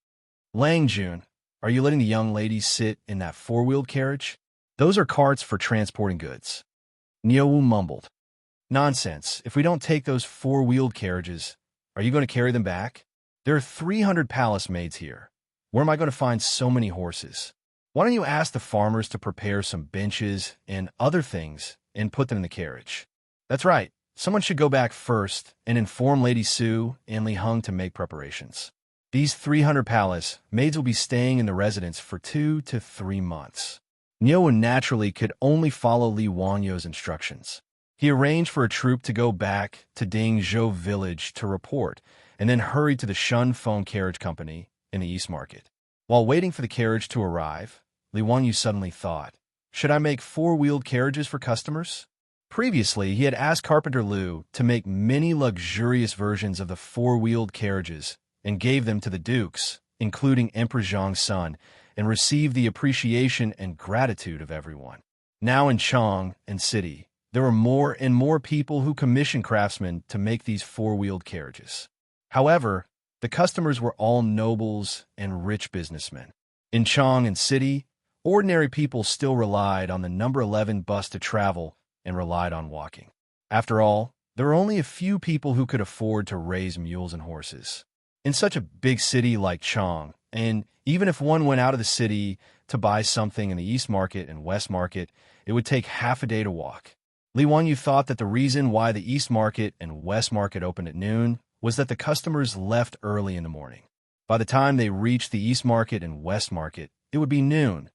Lang Jun, are you letting the young ladies sit in that four-wheeled carriage? Those are carts for transporting goods. Niu Wu mumbled. Nonsense. If we don't take those four-wheeled carriages, are you going to carry them back? There are 300 palace maids here. Where am I going to find so many horses? Why don't you ask the farmers to prepare some benches and other things and put them in the carriage? That's right. Someone should go back first and inform Lady Su and Li Heng to make preparations. These 300 palace maids will be staying in the residence for 2 to 3 months. Niu naturally could only follow Li Wanyo's instructions. He arranged for a troop to go back to Dingzhou village to report, and then hurried to the Shun Phone Carriage Company in the East Market. While waiting for the carriage to arrive, Li Wanyu suddenly thought, should I make four-wheeled carriages for customers? Previously, he had asked Carpenter Liu to make many luxurious versions of the four-wheeled carriages and gave them to the dukes, including Emperor Zhang's son, and received the appreciation and gratitude of everyone. Now in Chang and city, there were more and more people who commissioned craftsmen to make these four-wheeled carriages. However, the customers were all nobles and rich businessmen. In Chang and city, ordinary people still relied on the number 11 bus to travel and relied on walking. After all, there were only a few people who could afford to raise mules and horses. In such a big city like Chang, and even if one went out of the city to buy something in the East Market and West Market, it would take half a day to walk. Li Wanyu thought that the reason why the East Market and West Market opened at noon was that the customers left early in the morning. By the time they reached the East Market and West Market, it would be noon.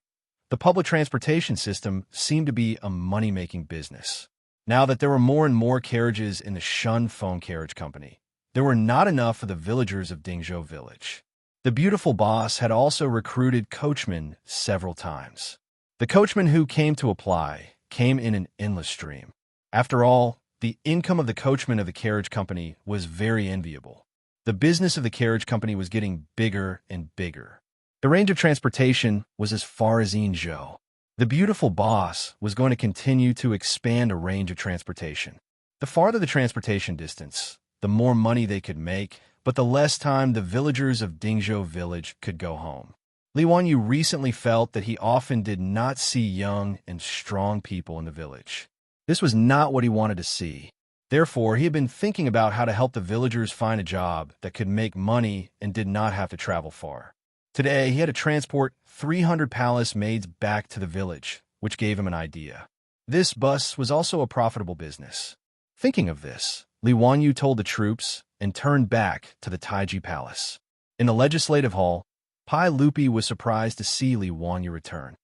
The public transportation system seemed to be a money-making business. Now that there were more and more carriages in the Shun Phone Carriage Company, there were not enough for the villagers of Dingzhou Village. The beautiful boss had also recruited coachmen several times. The coachmen who came to apply came in an endless stream. After all, the income of the coachmen of the carriage company was very enviable. The business of the carriage company was getting bigger and bigger. The range of transportation was as far as Yinzhou. The beautiful boss was going to continue to expand a range of transportation. The farther the transportation distance, the more money they could make, but the less time the villagers of Dingzhou Village could go home. Li Wanyu recently felt that he often did not see young and strong people in the village. This was not what he wanted to see. Therefore, he had been thinking about how to help the villagers find a job that could make money and did not have to travel far. Today, he had to transport 300 palace maids back to the village, which gave him an idea. This bus was also a profitable business. Thinking of this, Li Wanyu told the troops and turned back to the Taiji Palace. In the legislative hall, Pai Lupi was surprised to see Li Wanyu return.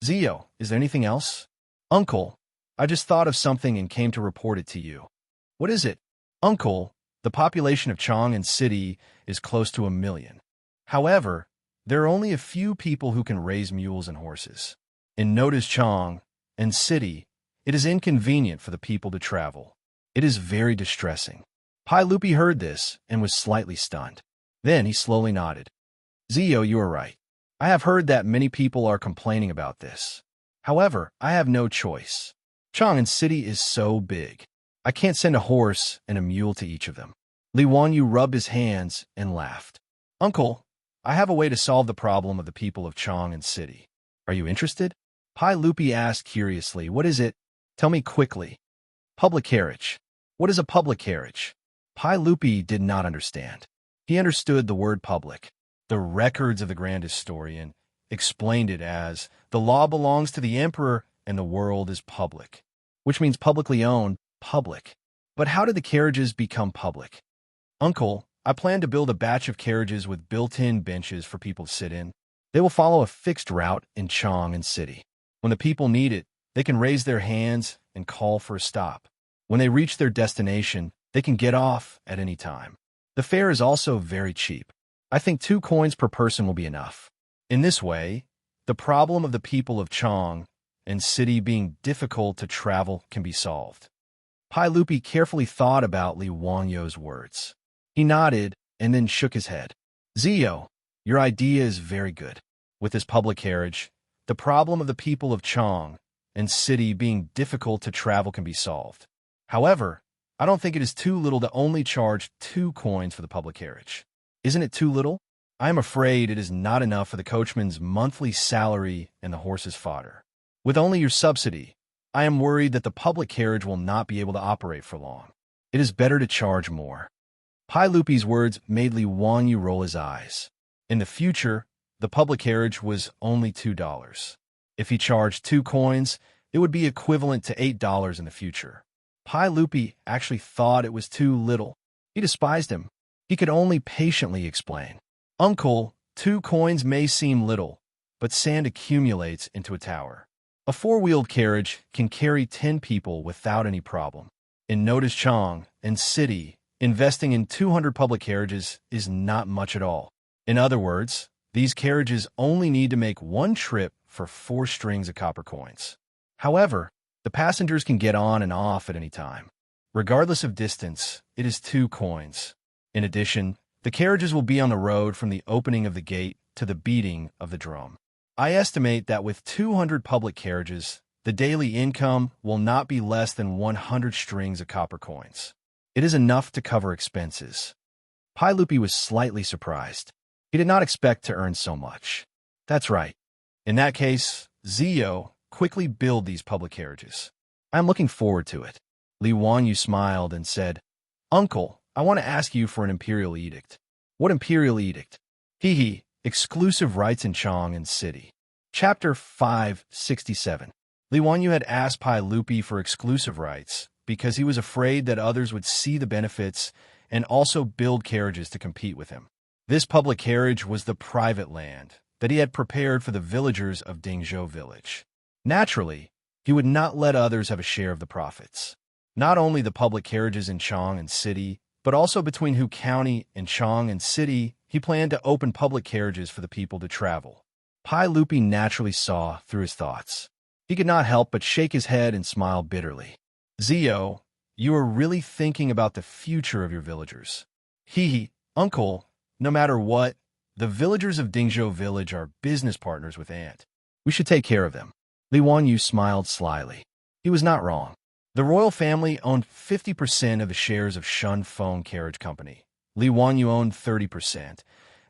Zio, is there anything else? Uncle, I just thought of something and came to report it to you. What is it? Uncle, the population of Chang and city is close to 1 million. However, there are only a few people who can raise mules and horses. In notice Chang and city, it is inconvenient for the people to travel. It is very distressing. Pai Lupi heard this and was slightly stunned. Then he slowly nodded. Zio, you are right. I have heard that many people are complaining about this. However, I have no choice. Chang'an City is so big. I can't send a horse and a mule to each of them. Li Wanyu rubbed his hands and laughed. Uncle, I have a way to solve the problem of the people of Chang'an City. Are you interested? Pai Lupi asked curiously. What is it? Tell me quickly. Public carriage. What is a public carriage? Pai Lupi did not understand. He understood the word public. The records of the grand historian explained it as, the law belongs to the emperor and the world is public, which means publicly owned, public. But how did the carriages become public? Uncle, I plan to build a batch of carriages with built-in benches for people to sit in. They will follow a fixed route in Chang'an City. When the people need it, they can raise their hands and call for a stop. When they reach their destination, they can get off at any time. The fare is also very cheap. I think 2 coins per person will be enough. In this way, the problem of the people of Chang and city being difficult to travel can be solved. Pai Lupi carefully thought about Li Wangyo's words. He nodded and then shook his head. Zio, your idea is very good. With this public carriage, the problem of the people of Chang and city being difficult to travel can be solved. However, I don't think it is too little to only charge 2 coins for the public carriage. Isn't it too little? I am afraid it is not enough for the coachman's monthly salary and the horse's fodder. With only your subsidy, I am worried that the public carriage will not be able to operate for long. It is better to charge more. Pai Lupi's words made Li Wanyu roll his eyes. In the future, the public carriage was only $2. If he charged 2 coins, it would be equivalent to $8 in the future. Pai Lupi actually thought it was too little. He despised him. He could only patiently explain. Uncle, 2 coins may seem little, but sand accumulates into a tower. A 4-wheeled carriage can carry 10 people without any problem. In Notice Chang and City, investing in 200 public carriages is not much at all. In other words, these carriages only need to make 1 trip for 4 strings of copper coins. However, the passengers can get on and off at any time. Regardless of distance, it is 2 coins. In addition, the carriages will be on the road from the opening of the gate to the beating of the drum. I estimate that with 200 public carriages, the daily income will not be less than 100 strings of copper coins. It is enough to cover expenses. Pai Lupi was slightly surprised. He did not expect to earn so much. That's right. In that case, Zio, quickly build these public carriages. I am looking forward to it. Li Wanyu smiled and said, Uncle, I want to ask you for an imperial edict. What imperial edict? Hee, exclusive rights in Chang and City. Chapter 567. Li Wanyu had asked Pai Lupi for exclusive rights because he was afraid that others would see the benefits and also build carriages to compete with him. This public carriage was the private land that he had prepared for the villagers of Dingzhou village. Naturally, he would not let others have a share of the profits. Not only the public carriages in Chang and City, but also between Hu County and Chang and City, he planned to open public carriages for the people to travel. Pai Lupi naturally saw through his thoughts. He could not help but shake his head and smile bitterly. Zio, you are really thinking about the future of your villagers. Uncle, no matter what, the villagers of Dingzhou village are business partners with Ant. We should take care of them. Li Wanyu smiled slyly. He was not wrong. The royal family owned 50% of the shares of Shun Feng Carriage Company. Li Wanyu owned 30%,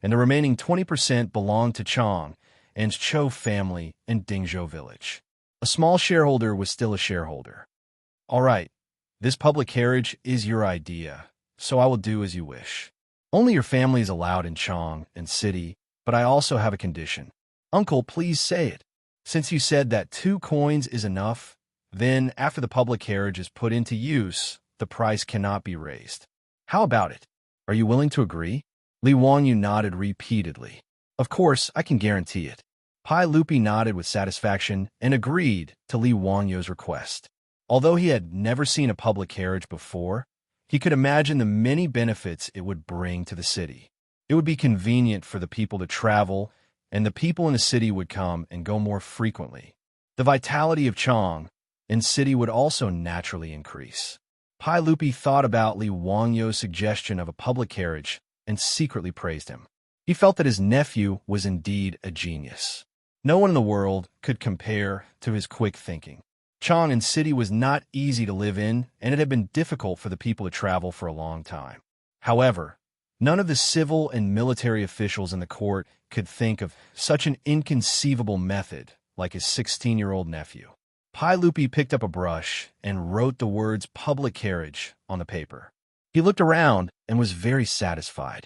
and the remaining 20% belonged to Chang and Chou family in Dingzhou village. A small shareholder was still a shareholder. All right, this public carriage is your idea, so I will do as you wish. Only your family is allowed in Chang and City, but I also have a condition. Uncle, please say it. Since you said that 2 coins is enough, then after the public carriage is put into use, the price cannot be raised. How about it? Are you willing to agree? Li Wanyu nodded repeatedly. Of course, I can guarantee it. Pai Lupi nodded with satisfaction and agreed to Li Wanyu's request. Although he had never seen a public carriage before, he could imagine the many benefits it would bring to the city. It would be convenient for the people to travel, and the people in the city would come and go more frequently. The vitality of Chang and City would also naturally increase. Pai Lupi thought about Li Wanyu's suggestion of a public carriage and secretly praised him. He felt that his nephew was indeed a genius. No one in the world could compare to his quick thinking. Chang and City was not easy to live in, and it had been difficult for the people to travel for a long time. However, none of the civil and military officials in the court could think of such an inconceivable method like his 16-year-old nephew. Pai Lupi picked up a brush and wrote the words public carriage on the paper. He looked around and was very satisfied.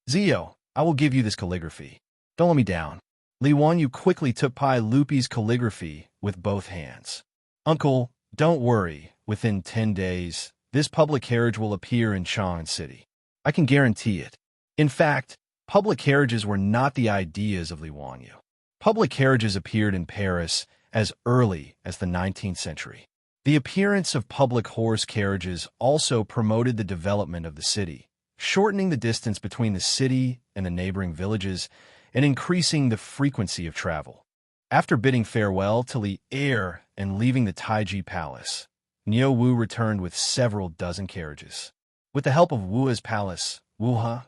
Zio, I will give you this calligraphy. Don't let me down. Li Wanyu quickly took Pai Lupi's calligraphy with both hands. Uncle, don't worry. Within 10 days, this public carriage will appear in Chang City. I can guarantee it. In fact, public carriages were not the ideas of Li Wanyu. Public carriages appeared in Paris as early as the 19th century. The appearance of public horse carriages also promoted the development of the city, shortening the distance between the city and the neighboring villages and increasing the frequency of travel. After bidding farewell to Li Er and leaving the Taiji Palace, Niu Wu returned with several dozen carriages. With the help of Wuha's palace, Wuha,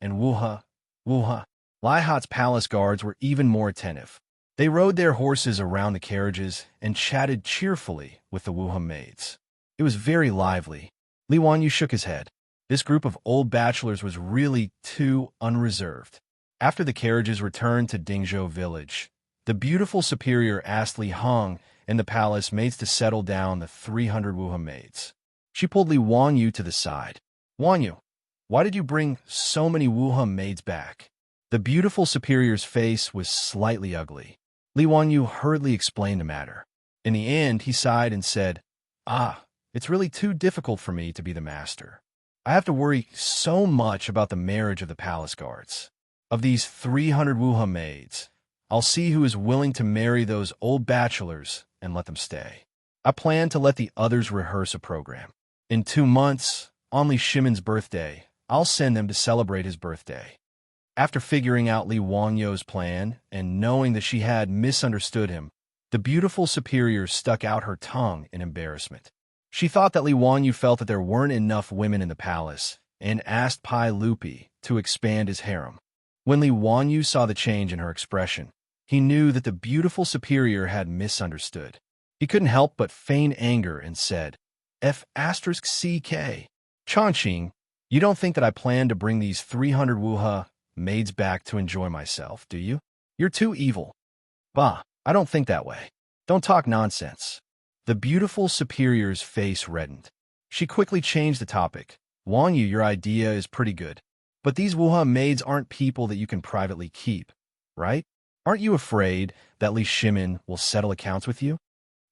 and Wuha, Lai Hat's palace guards were even more attentive. They rode their horses around the carriages and chatted cheerfully with the Wuha maids. It was very lively. Li Wanyu shook his head. This group of old bachelors was really too unreserved. After the carriages returned to Dingzhou village, the beautiful superior asked Li Hong and the palace maids to settle down the 300 Wuha maids. She pulled Li Wanyu to the side. Wanyu, why did you bring so many Wuha maids back? The beautiful superior's face was slightly ugly. Li Wanyu hurriedly explained the matter. In the end, he sighed and said, it's really too difficult for me to be the master. I have to worry so much about the marriage of the palace guards. Of these 300 Wuha maids, I'll see who is willing to marry those old bachelors and let them stay. I plan to let the others rehearse a program. In 2 months, on Li Shimon's birthday, I'll send them to celebrate his birthday. After figuring out Li Wanyu's plan and knowing that she had misunderstood him, the beautiful superior stuck out her tongue in embarrassment. She thought that Li Wanyu felt that there weren't enough women in the palace and asked Pai Lupi to expand his harem. When Li Wanyu saw the change in her expression, he knew that the beautiful superior had misunderstood. He couldn't help but feign anger and said, F***CK. Chongqing, you don't think that I plan to bring these 300 Wuha maids back to enjoy myself, do you? You're too evil. Bah, I don't think that way. Don't talk nonsense. The beautiful superior's face reddened. She quickly changed the topic. Wanyu, your idea is pretty good. But these Wuha maids aren't people that you can privately keep, right? Aren't you afraid that Li Shimin will settle accounts with you?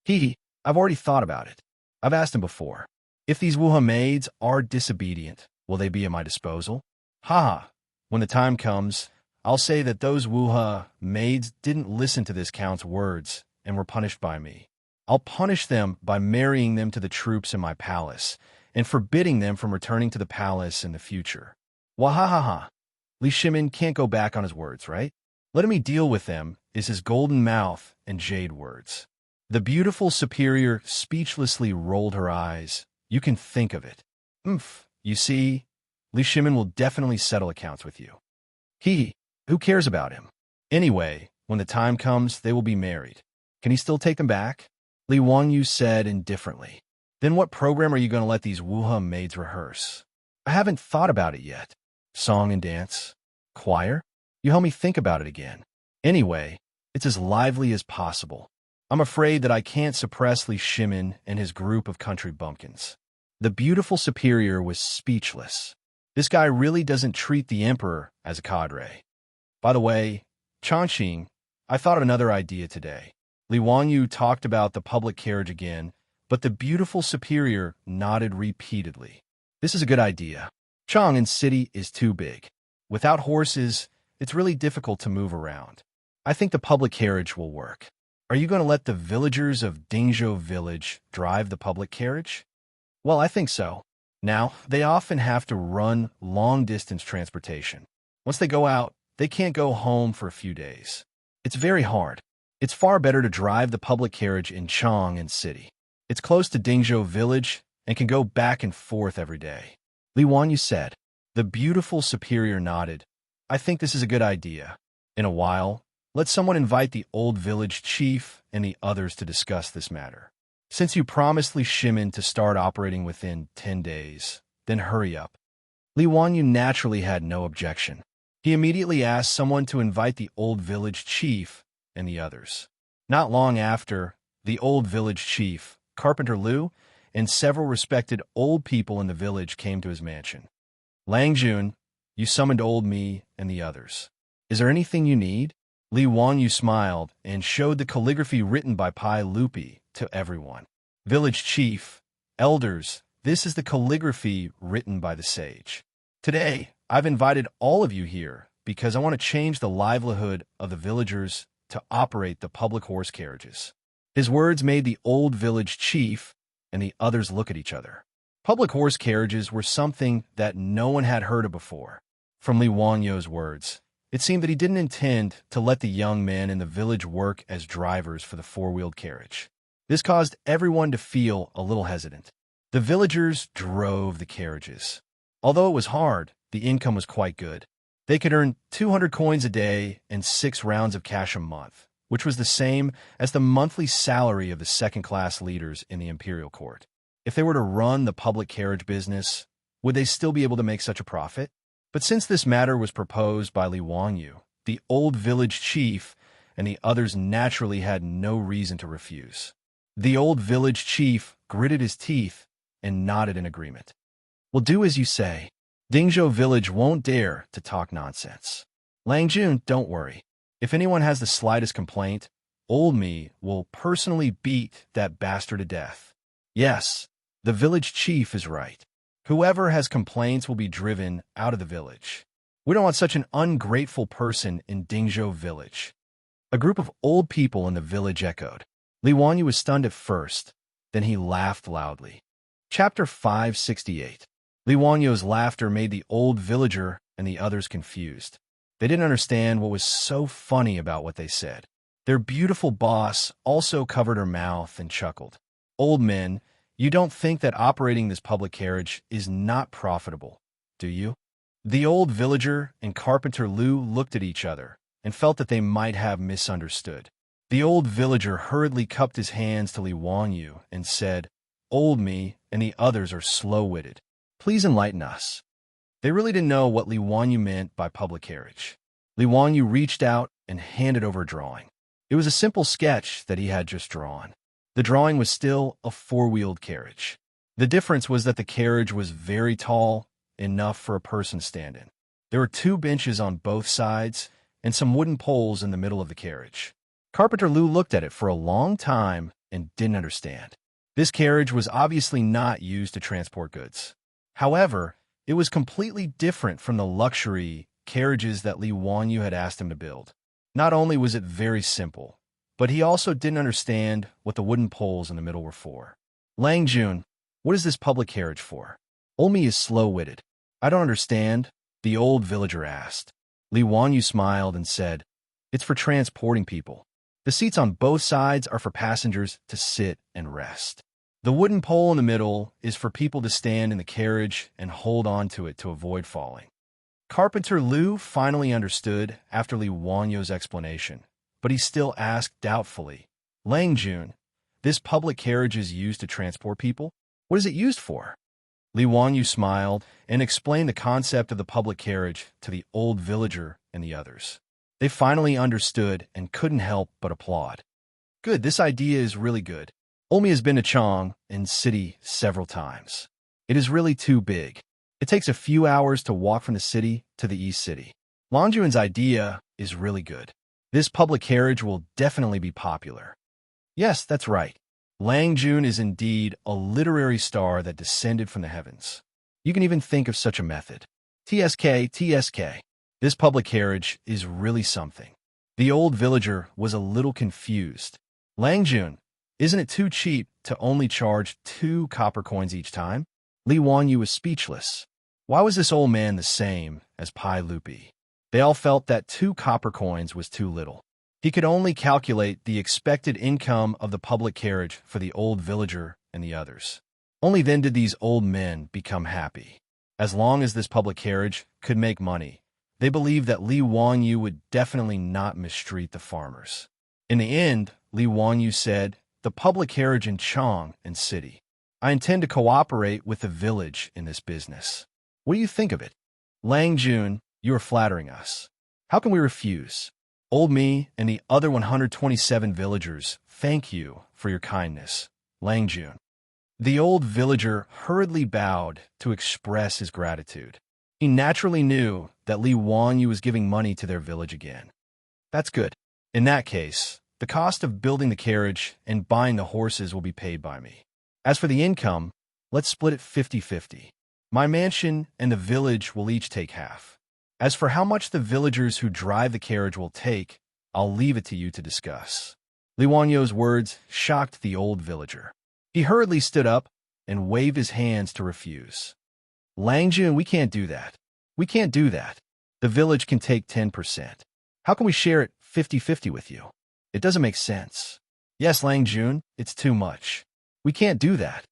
I've already thought about it. I've asked him before. If these Wuha maids are disobedient, will they be at my disposal? When the time comes, I'll say that those Wuha maids didn't listen to this count's words and were punished by me. I'll punish them by marrying them to the troops in my palace and forbidding them from returning to the palace in the future. Wahahaha. Li Shimin can't go back on his words, right? Letting me deal with them is his golden mouth and jade words. The beautiful superior speechlessly rolled her eyes. You can think of it. You see, Li Shimin will definitely settle accounts with you. Who cares about him? Anyway, when the time comes, they will be married. Can he still take them back? Li Wanyu said indifferently. Then what program are you going to let these Wuha maids rehearse? I haven't thought about it yet. Song and dance? Choir? You help me think about it again. Anyway, it's as lively as possible. I'm afraid that I can't suppress Li Shimin and his group of country bumpkins. The beautiful superior was speechless. This guy really doesn't treat the emperor as a cadre. By the way, Chongqing, I thought of another idea today. Li Wanyu talked about the public carriage again, but the beautiful superior nodded repeatedly. This is a good idea. Chang'an City is too big. Without horses, it's really difficult to move around. I think the public carriage will work. Are you going to let the villagers of Dingzhou village drive the public carriage? Well, I think so. Now, they often have to run long-distance transportation. Once they go out, they can't go home for a few days. It's very hard. It's far better to drive the public carriage in Chang'an City. It's close to Dingzhou village and can go back and forth every day. Li Wanyu said. The beautiful superior nodded. I think this is a good idea. In a while, let someone invite the old village chief and the others to discuss this matter. Since you promised Li Shimin to start operating within 10 days, then hurry up. Li Wanyu naturally had no objection. He immediately asked someone to invite the old village chief and the others. Not long after, the old village chief, Carpenter Liu, and several respected old people in the village came to his mansion. Lang Jun, you summoned old me and the others. Is there anything you need? Li Wanyu smiled and showed the calligraphy written by Pai Lupi to everyone. Village chief, elders, this is the calligraphy written by the sage. Today, I've invited all of you here because I want to change the livelihood of the villagers to operate the public horse carriages. His words made the old village chief and the others look at each other. Public horse carriages were something that no one had heard of before. From Li Wanyu's words, it seemed that he didn't intend to let the young men in the village work as drivers for the four-wheeled carriage. This caused everyone to feel a little hesitant. The villagers drove the carriages. Although it was hard, the income was quite good. They could earn 200 coins a day and 6 rounds of cash a month, which was the same as the monthly salary of the second-class leaders in the imperial court. If they were to run the public carriage business, would they still be able to make such a profit? But since this matter was proposed by Li Wanyu, the old village chief, and the others naturally had no reason to refuse. The old village chief gritted his teeth and nodded in agreement. "We'll do as you say. Dingzhou village won't dare to talk nonsense. Langjun, don't worry. If anyone has the slightest complaint, old me will personally beat that bastard to death. Yes, the village chief is right. Whoever has complaints will be driven out of the village. We don't want such an ungrateful person in Dingzhou village." A group of old people in the village echoed. Li Wanyu was stunned at first, then he laughed loudly. Chapter 568. Li Wanyu's laughter made the old villager and the others confused. They didn't understand what was so funny about what they said. Their beautiful boss also covered her mouth and chuckled. "Old men, you don't think that operating this public carriage is not profitable, do you?" The old villager and Carpenter Lu looked at each other and felt that they might have misunderstood. The old villager hurriedly cupped his hands to Li Wanyu and said, "Old me and the others are slow-witted. Please enlighten us." They really didn't know what Li Wanyu meant by public carriage. Li Wanyu reached out and handed over a drawing. It was a simple sketch that he had just drawn. The drawing was still a four-wheeled carriage. The difference was that the carriage was very tall, enough for a person to stand in. There were 2 benches on both sides and some wooden poles in the middle of the carriage. Carpenter Lu looked at it for a long time and didn't understand. This carriage was obviously not used to transport goods. However, it was completely different from the luxury carriages that Li Wanyu had asked him to build. Not only was it very simple, but he also didn't understand what the wooden poles in the middle were for. "Langjun, what is this public carriage for?" "Olmi is slow-witted. I don't understand," the old villager asked. Li Wanyu smiled and said, "It's for transporting people. The seats on both sides are for passengers to sit and rest. The wooden pole in the middle is for people to stand in the carriage and hold on to it to avoid falling." Carpenter Lu finally understood after Li Wanyu's explanation, but he still asked doubtfully, "Langjun, this public carriage is used to transport people? What is it used for?" Li Wanyu smiled and explained the concept of the public carriage to the old villager and the others. They finally understood and couldn't help but applaud. "Good, this idea is really good. Olmi has been to Chang and city several times. It is really too big. It takes a few hours to walk from the city to the East City. Langjun's idea is really good. This public carriage will definitely be popular." "Yes, that's right. Langjun is indeed a literary star that descended from the heavens. You can even think of such a method. TSK. This public carriage is really something." The old villager was a little confused. "Langjun, isn't it too cheap to only charge 2 copper coins each time?" Li Wanyu was speechless. Why was this old man the same as Pai Lupi? They all felt that 2 copper coins was too little. He could only calculate the expected income of the public carriage for the old villager and the others. Only then did these old men become happy. As long as this public carriage could make money, they believed that Li Wanyu would definitely not mistreat the farmers. In the end, Li Wanyu said, "The public carriage in Chang and city. I intend to cooperate with the village in this business. What do you think of it?" "Langjun, you are flattering us. How can we refuse? Old me and the other 127 villagers thank you for your kindness, Langjun." The old villager hurriedly bowed to express his gratitude. He naturally knew that Li Wanyu was giving money to their village again. "That's good. In that case, the cost of building the carriage and buying the horses will be paid by me. As for the income, let's split it 50-50. My mansion and the village will each take half. As for how much the villagers who drive the carriage will take, I'll leave it to you to discuss." Li Wanyu's words shocked the old villager. He hurriedly stood up and waved his hands to refuse. "Langjun, we can't do that. We can't do that. The village can take 10%. How can we share it 50-50 with you? It doesn't make sense." "Yes, Langjun, it's too much. We can't do that."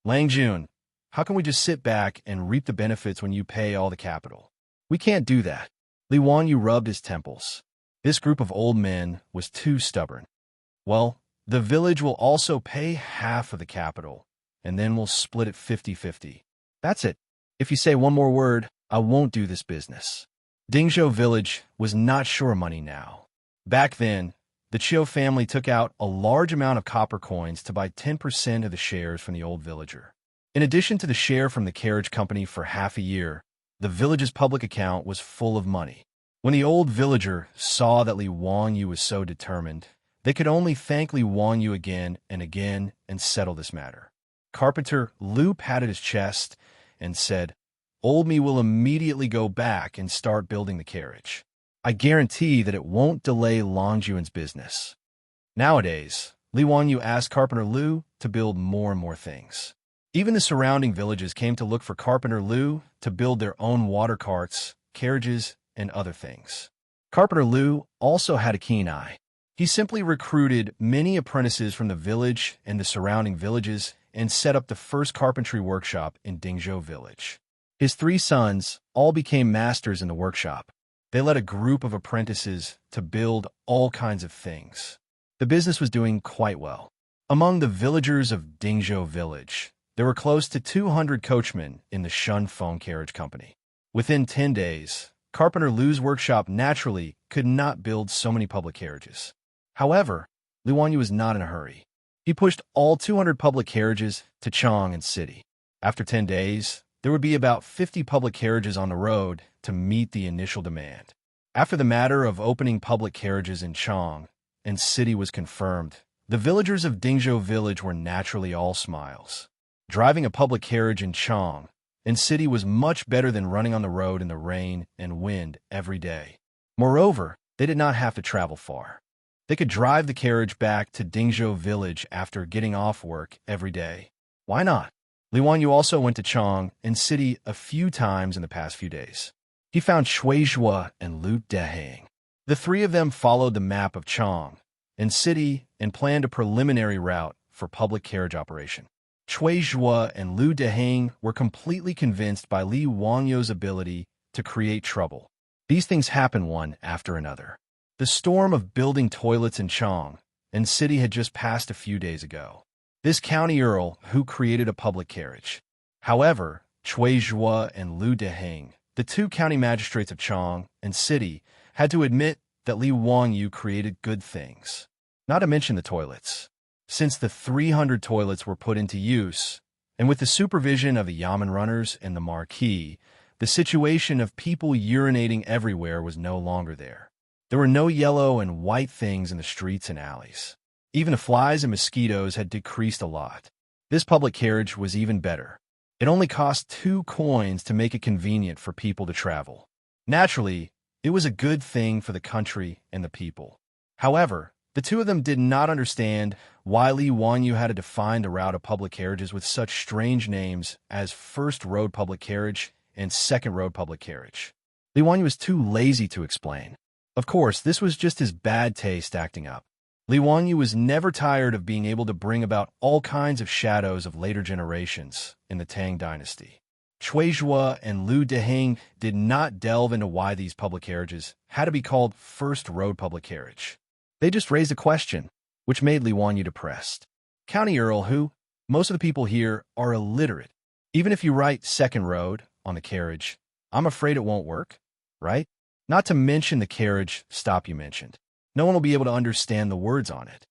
"Langjun, how can we just sit back and reap the benefits when you pay all the capital?" "We can't do that." Li Wanyu rubbed his temples. This group of old men was too stubborn. "Well, the village will also pay half of the capital, and then we'll split it 50-50. That's it. If you say one more word, I won't do this business. Dingzhou village was not sure of money now. Back then, the Chiu family took out a large amount of copper coins to buy 10% of the shares from the old villager. In addition to the share from the carriage company for half a year, the village's public account was full of money. When the old villager saw that Li Wangyu was so determined, they could only thank Li Wangyu again and settle this matter. Carpenter Liu patted his chest and said, "Old me will immediately go back and start building the carriage. I guarantee that it won't delay Longjuan's business." Nowadays, Li Wangyu asked Carpenter Liu to build more and more things. Even the surrounding villages came to look for Carpenter Liu to build their own water carts, carriages, and other things. Carpenter Liu also had a keen eye. He simply recruited many apprentices from the village and the surrounding villages and set up the first carpentry workshop in Dingzhou village. His 3 sons all became masters in the workshop. They led a group of apprentices to build all kinds of things. The business was doing quite well. Among the villagers of Dingzhou village, there were close to 200 coachmen in the Shunfeng carriage company. Within 10 days, Carpenter Liu's workshop naturally could not build so many public carriages. However, Li Wangyu was not in a hurry. He pushed all 200 public carriages to Chang and city. After 10 days, there would be about 50 public carriages on the road to meet the initial demand. After the matter of opening public carriages in Chang and city was confirmed, the villagers of Dingzhou village were naturally all smiles. Driving a public carriage in Chang and city was much better than running on the road in the rain and wind every day. Moreover, they did not have to travel far. They could drive the carriage back to Dingzhou village after getting off work every day. Why not? Li Wangyu also went to Chang and city a few times in the past few days. He found Shuizhua and Lu Dehang. The 3 of them followed the map of Chang and city and planned a preliminary route for public carriage operation. Shuizhua and Lu Dehang were completely convinced by Li Wangyu's ability to create trouble. These things happen one after another. The storm of building toilets in Chang and city had just passed a few days ago. This county earl who created a public carriage. However, Shuizhua and Lu Dehang, the 2 county magistrates of Chang and city, had to admit that Li Wangyu created good things. Not to mention the toilets. Since the 300 toilets were put into use, and with the supervision of the yamen runners and the marquis, the situation of people urinating everywhere was no longer there. There were no yellow and white things in the streets and alleys. Even the flies and mosquitoes had decreased a lot. This public carriage was even better. It only cost 2 coins to make it convenient for people to travel. Naturally, it was a good thing for the country and the people. However, the 2 of them did not understand why Li Wangyu had to define the route of public carriages with such strange names as First Road Public Carriage and Second Road Public Carriage. Li Wangyu was too lazy to explain. Of course, this was just his bad taste acting up. Li Wangyu was never tired of being able to bring about all kinds of shadows of later generations in the Tang dynasty. Shuizhua and Lu Dehang did not delve into why these public carriages had to be called First Road Public Carriage. They just raised a question, which made Li Wangyu depressed. County Earl, who, most of the people here are illiterate. Even if you write Second Road on the carriage, I'm afraid it won't work, right? Not to mention the carriage stop you mentioned. No one will be able to understand the words on it.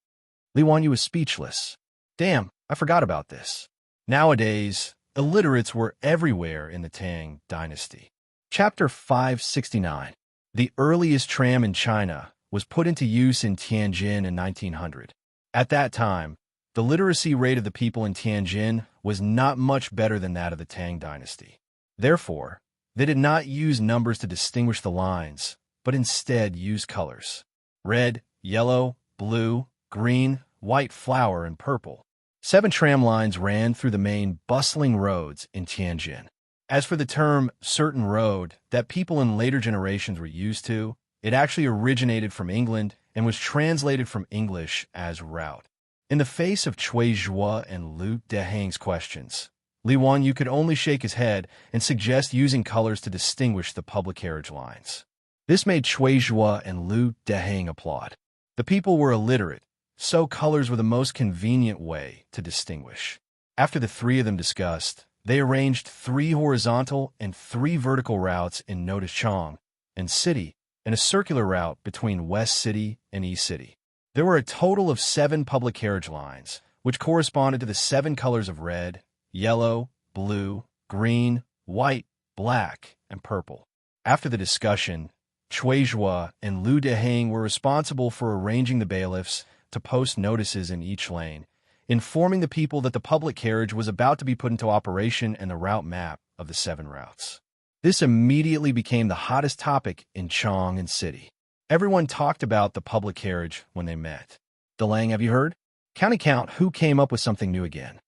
Li Wangyu was speechless. Damn, I forgot about this. Nowadays, illiterates were everywhere in the Tang dynasty. Chapter 569. The earliest tram in China was put into use in Tianjin in 1900. At that time, the literacy rate of the people in Tianjin was not much better than that of the Tang dynasty. Therefore, they did not use numbers to distinguish the lines, but instead used colors. Red, yellow, blue, green, white flower, and purple. 7 tram lines ran through the main bustling roads in Tianjin. As for the term certain road that people in later generations were used to, it actually originated from England and was translated from English as route. In the face of Shuizhua and Lu Dehang's questions, Li Wangyu could only shake his head and suggest using colors to distinguish the public carriage lines. This made Shuizhua and Lu Dehang applaud. The people were illiterate, so colors were the most convenient way to distinguish. After the 3 of them discussed, They arranged 3 horizontal and 3 vertical routes in Notice Chong and City, and a circular route between West City and East City. There were a total of 7 public carriage lines, which corresponded to the 7 colors of red, yellow, blue, green, white, black, and purple. After the discussion, Cui Zhua and Liu Deheng were responsible for arranging the bailiffs to post notices in each lane, informing the people that the public carriage was about to be put into operation and the route map of the 7 routes. This immediately became the hottest topic in Chong and City. Everyone talked about the public carriage when they met. Delang, have you heard? County Count who came up with something new again.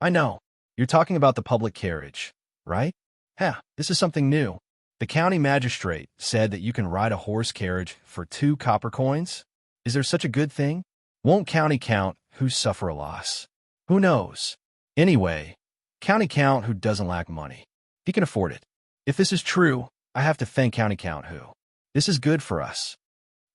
I know. You're talking about the public carriage, right? This is something new. The county magistrate said that you can ride a horse carriage for 2 copper coins. Is there such a good thing? Won't County Count who suffer a loss? Who knows? Anyway, County Count who doesn't lack money. He can afford it. If this is true, I have to thank County Count who. This is good for us.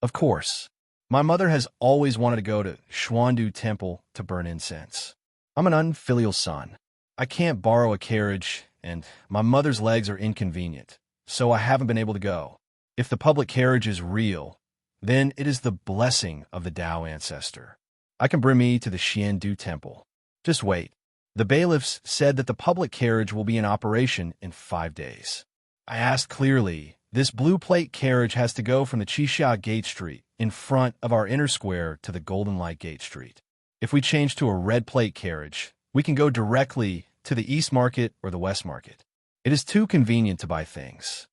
Of course. My mother has always wanted to go to Xuandu Temple to burn incense. I'm an unfilial son. I can't borrow a carriage, and my mother's legs are inconvenient, so I haven't been able to go. If the public carriage is real, then it is the blessing of the Tao ancestor. I can bring me to the Xiandu Temple. Just wait. The bailiffs said that the public carriage will be in operation in 5 days. I asked clearly, this blue plate carriage has to go from the Xianxia Gate Street in front of our inner square to the Golden Light Gate Street. If we change to a red plate carriage, we can go directly to the East Market or the West Market. It is too convenient to buy things.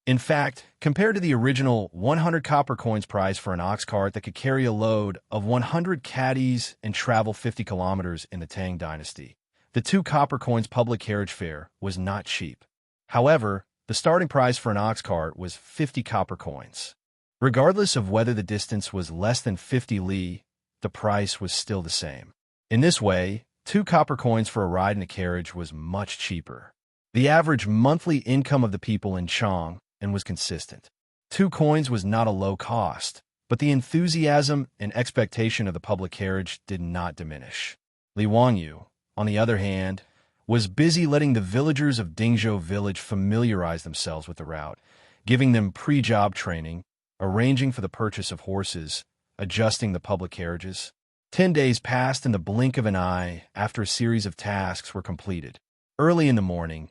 In fact, compared to the original 100 copper coins price for an ox cart that could carry a load of 100 caddies and travel 50 kilometers in the Tang dynasty, the 2 copper coins public carriage fare was not cheap. However, the starting price for an ox cart was 50 copper coins. Regardless of whether the distance was less than 50 li, the price was still the same. In this way, 2 copper coins for a ride in a carriage was much cheaper. The average monthly income of the people in Chong and was consistent. 2 coins was not a low cost, but the enthusiasm and expectation of the public carriage did not diminish. Li Wangyu, on the other hand, was busy letting the villagers of Dingzhou village familiarize themselves with the route, giving them pre-job training, arranging for the purchase of horses, adjusting the public carriages. 10 days passed in the blink of an eye after a series of tasks were completed. Early in the morning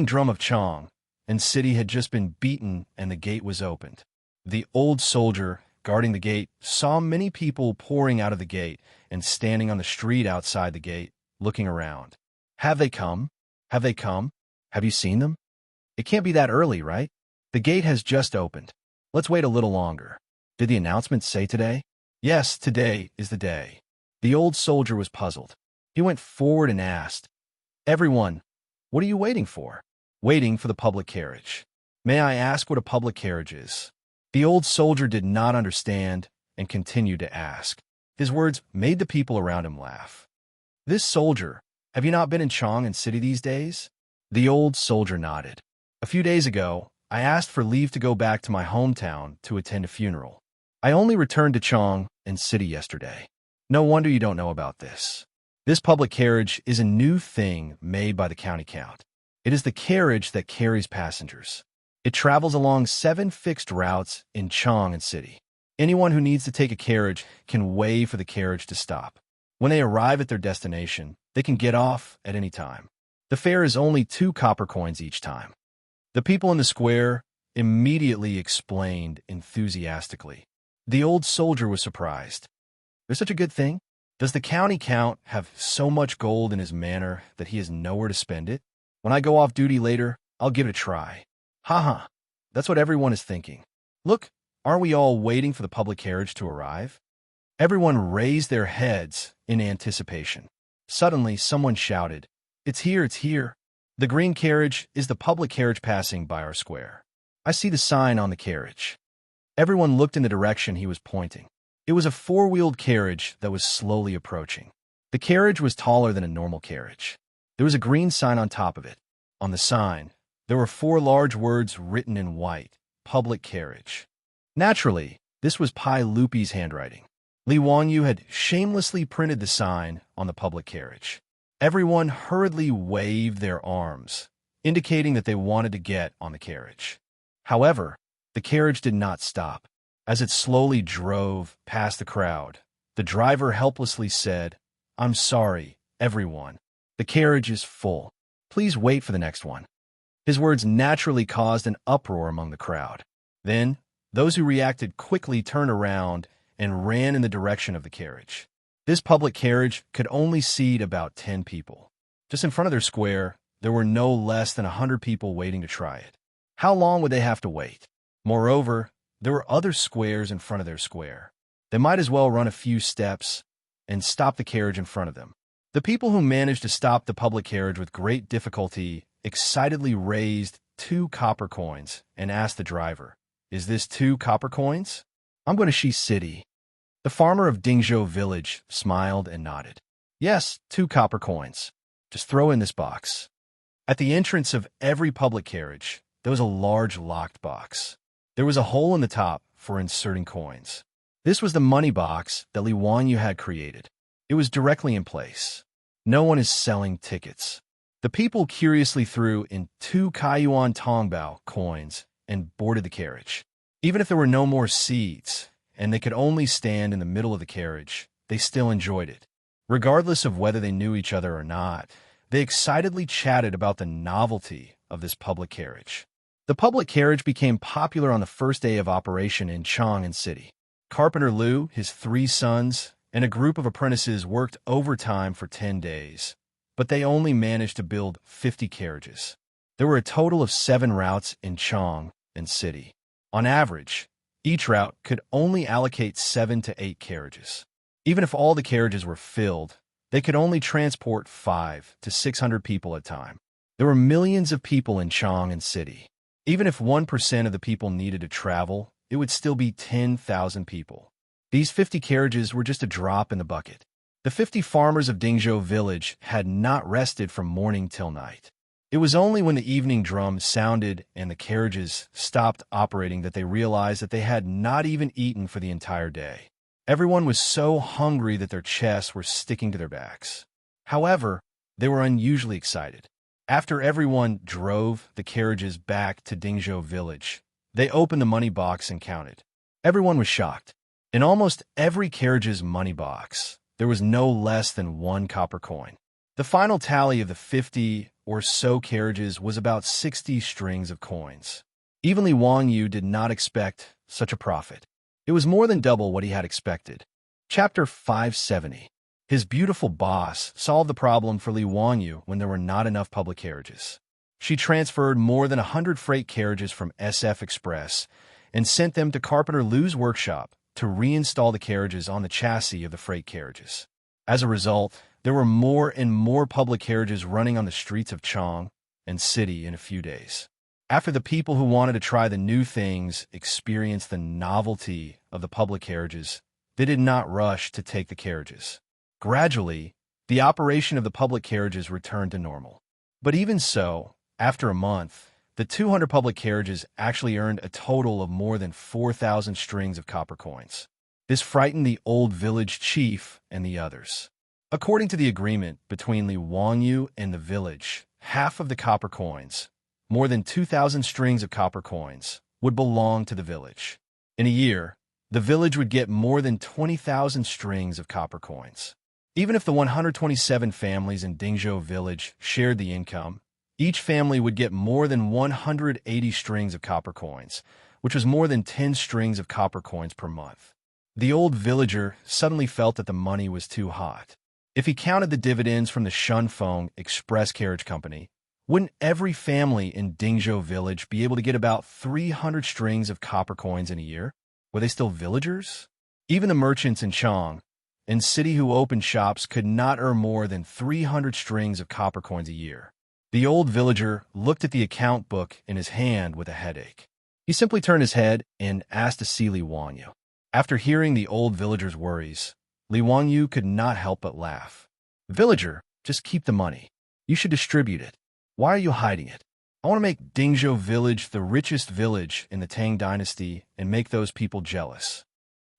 drum of Chong and City had just been beaten and the gate was opened. The old soldier guarding the gate saw many people pouring out of the gate and standing on the street outside the gate, looking around. Have they come? Have they come? Have you seen them? It can't be that early, right? The gate has just opened. Let's wait a little longer. Did the announcement say today? Yes, today is the day. The old soldier was puzzled. He went forward and asked, Everyone, what are you waiting for? Waiting for the public carriage. May I ask what a public carriage is? The old soldier did not understand and continued to ask. His words made the people around him laugh. This soldier, have you not been in Chong and City these days? The old soldier nodded. A few days ago, I asked for leave to go back to my hometown to attend a funeral. I only returned to Chong and City yesterday. No wonder you don't know about this. This public carriage is a new thing made by the county count. It is the carriage that carries passengers. It travels along 7 fixed routes in Chong and City. Anyone who needs to take a carriage can wait for the carriage to stop. When they arrive at their destination, they can get off at any time. The fare is only 2 copper coins each time. The people in the square immediately explained enthusiastically. The old soldier was surprised. There's such a good thing? Does the county count have so much gold in his manor that he has nowhere to spend it? When I go off duty later, I'll give it a try. Haha, that's what everyone is thinking. Look, aren't we all waiting for the public carriage to arrive? Everyone raised their heads in anticipation. Suddenly, someone shouted, It's here, it's here. The green carriage is the public carriage passing by our square. I see the sign on the carriage. Everyone looked in the direction he was pointing. It was a 4-wheeled carriage that was slowly approaching. The carriage was taller than a normal carriage. There was a green sign on top of it. On the sign, there were 4 large words written in white, public carriage. Naturally, this was Pai Lupi's handwriting. Li Wangyu had shamelessly printed the sign on the public carriage. Everyone hurriedly waved their arms, indicating that they wanted to get on the carriage. However, the carriage did not stop. As it slowly drove past the crowd, the driver helplessly said, "I'm sorry, everyone. The carriage is full. Please wait for the next one." His words naturally caused an uproar among the crowd. Then, those who reacted quickly turned around and ran in the direction of the carriage. This public carriage could only seat about 10 people. Just in front of their square, there were no less than 100 people waiting to try it. How long would they have to wait? Moreover, there were other squares in front of their square. They might as well run a few steps and stop the carriage in front of them. The people who managed to stop the public carriage with great difficulty excitedly raised 2 copper coins and asked the driver, "Is this 2 copper coins? I'm going to Shi City." The farmer of Dingzhou village smiled and nodded. "Yes, 2 copper coins. Just throw in this box." At the entrance of every public carriage, there was a large locked box. There was a hole in the top for inserting coins. This was the money box that Li Wanyu had created. It was directly in place. No one is selling tickets. The people curiously threw in 2 Kaiyuan Tongbao coins and boarded the carriage. Even if there were no more seats, and they could only stand in the middle of the carriage, they still enjoyed it. Regardless of whether they knew each other or not, they excitedly chatted about the novelty of this public carriage. The public carriage became popular on the first day of operation in Chang'an City. Carpenter Liu, his 3 sons, and a group of apprentices worked overtime for 10 days, but they only managed to build 50 carriages. There were a total of 7 routes in Chang'an City. On average, each route could only allocate 7 to 8 carriages. Even if all the carriages were filled, they could only transport 500 to 600 people at a time. There were millions of people in Chang'an City. Even if 1% of the people needed to travel, it would still be 10,000 people. These 50 carriages were just a drop in the bucket. The 50 farmers of Dingzhou village had not rested from morning till night. It was only when the evening drum sounded and the carriages stopped operating that they realized that they had not even eaten for the entire day. Everyone was so hungry that their chests were sticking to their backs. However, they were unusually excited. After everyone drove the carriages back to Dingzhou village, they opened the money box and counted. Everyone was shocked. In almost every carriage's money box, there was no less than 1 copper coin. The final tally of the 50 or so carriages was about 60 strings of coins. Even Li Wanyu did not expect such a profit. It was more than double what he had expected. Chapter 570. His beautiful boss solved the problem for Li Wanyu when there were not enough public carriages. She transferred more than 100 freight carriages from SF Express and sent them to Carpenter Liu's workshop to reinstall the carriages on the chassis of the freight carriages. As a result, there were more and more public carriages running on the streets of Chang'an City in a few days. After the people who wanted to try the new things experienced the novelty of the public carriages, they did not rush to take the carriages. Gradually, the operation of the public carriages returned to normal. But even so, after a month, the 200 public carriages actually earned a total of more than 4,000 strings of copper coins. This frightened the old village chief and the others. According to the agreement between Li Wanyu and the village, half of the copper coins, more than 2,000 strings of copper coins, would belong to the village. In a year, the village would get more than 20,000 strings of copper coins. Even if the 127 families in Dingzhou village shared the income, each family would get more than 180 strings of copper coins, which was more than 10 strings of copper coins per month. The old villager suddenly felt that the money was too hot. If he counted the dividends from the Shunfeng Express Carriage Company, wouldn't every family in Dingzhou village be able to get about 300 strings of copper coins in a year? Were they still villagers? Even the merchants in Chang'an City who opened shops could not earn more than 300 strings of copper coins a year. The old villager looked at the account book in his hand with a headache. He simply turned his head and asked to see Li Wanyu. After hearing the old villager's worries, Li Wanyu could not help but laugh. "Villager, just keep the money. You should distribute it. Why are you hiding it? I want to make Dingzhou village the richest village in the Tang dynasty and make those people jealous."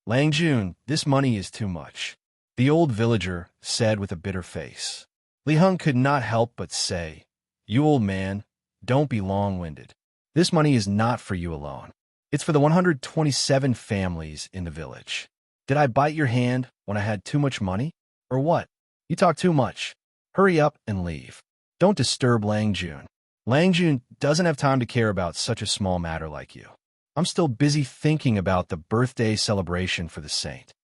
"Lang Jun, this money is too much," the old villager said with a bitter face. Li Heng could not help but say, "You old man, don't be long-winded. This money is not for you alone. It's for the 127 families in the village. Did I bite your hand when I had too much money? Or what? You talk too much. Hurry up and leave. Don't disturb Lang Jun. Lang Jun doesn't have time to care about such a small matter like you. I'm still busy thinking about the birthday celebration for the saint."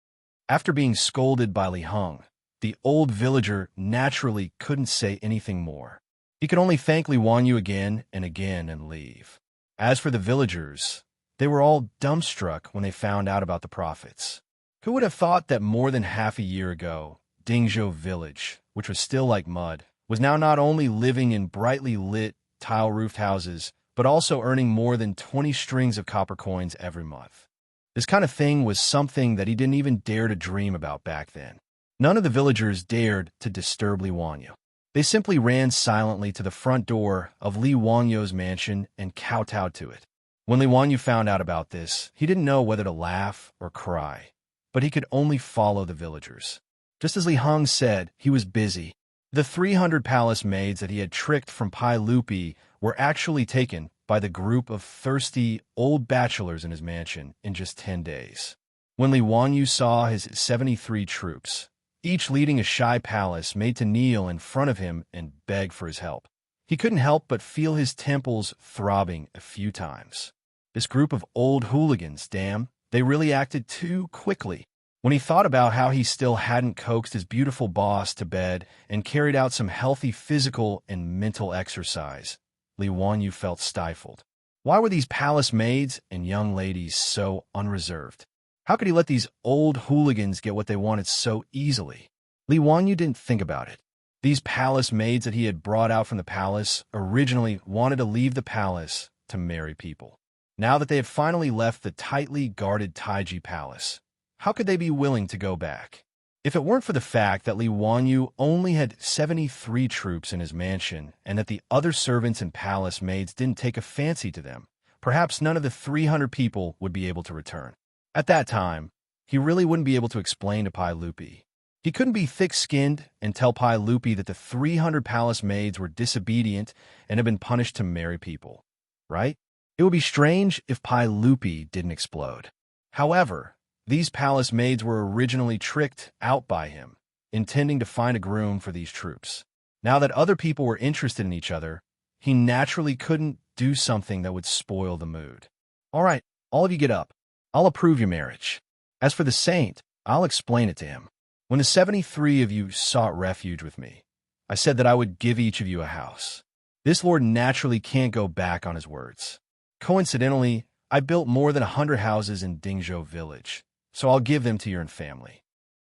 After being scolded by Li Heng, the old villager naturally couldn't say anything more. He could only thank Li Wanyu again and leave. As for the villagers, they were all dumbstruck when they found out about the prophets. Who would have thought that more than half a year ago, Dingzhou village, which was still like mud, was now not only living in brightly lit, tile-roofed houses, but also earning more than 20 strings of copper coins every month. This kind of thing was something that he didn't even dare to dream about back then. None of the villagers dared to disturb Li Wanyu. They simply ran silently to the front door of Li Wanyu's mansion and kowtowed to it. When Li Wanyu found out about this, he didn't know whether to laugh or cry, but he could only follow the villagers. Just as Li Heng said, he was busy. The 300 palace maids that he had tricked from Pai Lupi were actually taken by the group of thirsty old bachelors in his mansion in just 10 days. When Li Wanyu saw his 73 troops, each leading a shy palace made to kneel in front of him and beg for his help, he couldn't help but feel his temples throbbing a few times. This group of old hooligans, damn, they really acted too quickly. When he thought about how he still hadn't coaxed his beautiful boss to bed and carried out some healthy physical and mental exercise, Li Wanyu felt stifled. Why were these palace maids and young ladies so unreserved? How could he let these old hooligans get what they wanted so easily? Li Wanyu didn't think about it. These palace maids that he had brought out from the palace originally wanted to leave the palace to marry people. Now that they had finally left the tightly guarded Taiji Palace, how could they be willing to go back? If it weren't for the fact that Li Wanyu only had 73 troops in his mansion and that the other servants and palace maids didn't take a fancy to them, perhaps none of the 300 people would be able to return. At that time, he really wouldn't be able to explain to Pai Lupi. He couldn't be thick-skinned and tell Pai Lupi that the 300 palace maids were disobedient and had been punished to marry people, right? It would be strange if Pai Lupi didn't explode. However, these palace maids were originally tricked out by him, intending to find a groom for these troops. Now that other people were interested in each other, he naturally couldn't do something that would spoil the mood. All right, all of you get up. I'll approve your marriage. As for the saint, I'll explain it to him. When the 73 of you sought refuge with me, I said that I would give each of you a house. This lord naturally can't go back on his words. Coincidentally, I built more than 100 houses in Dingzhou village, so I'll give them to your family.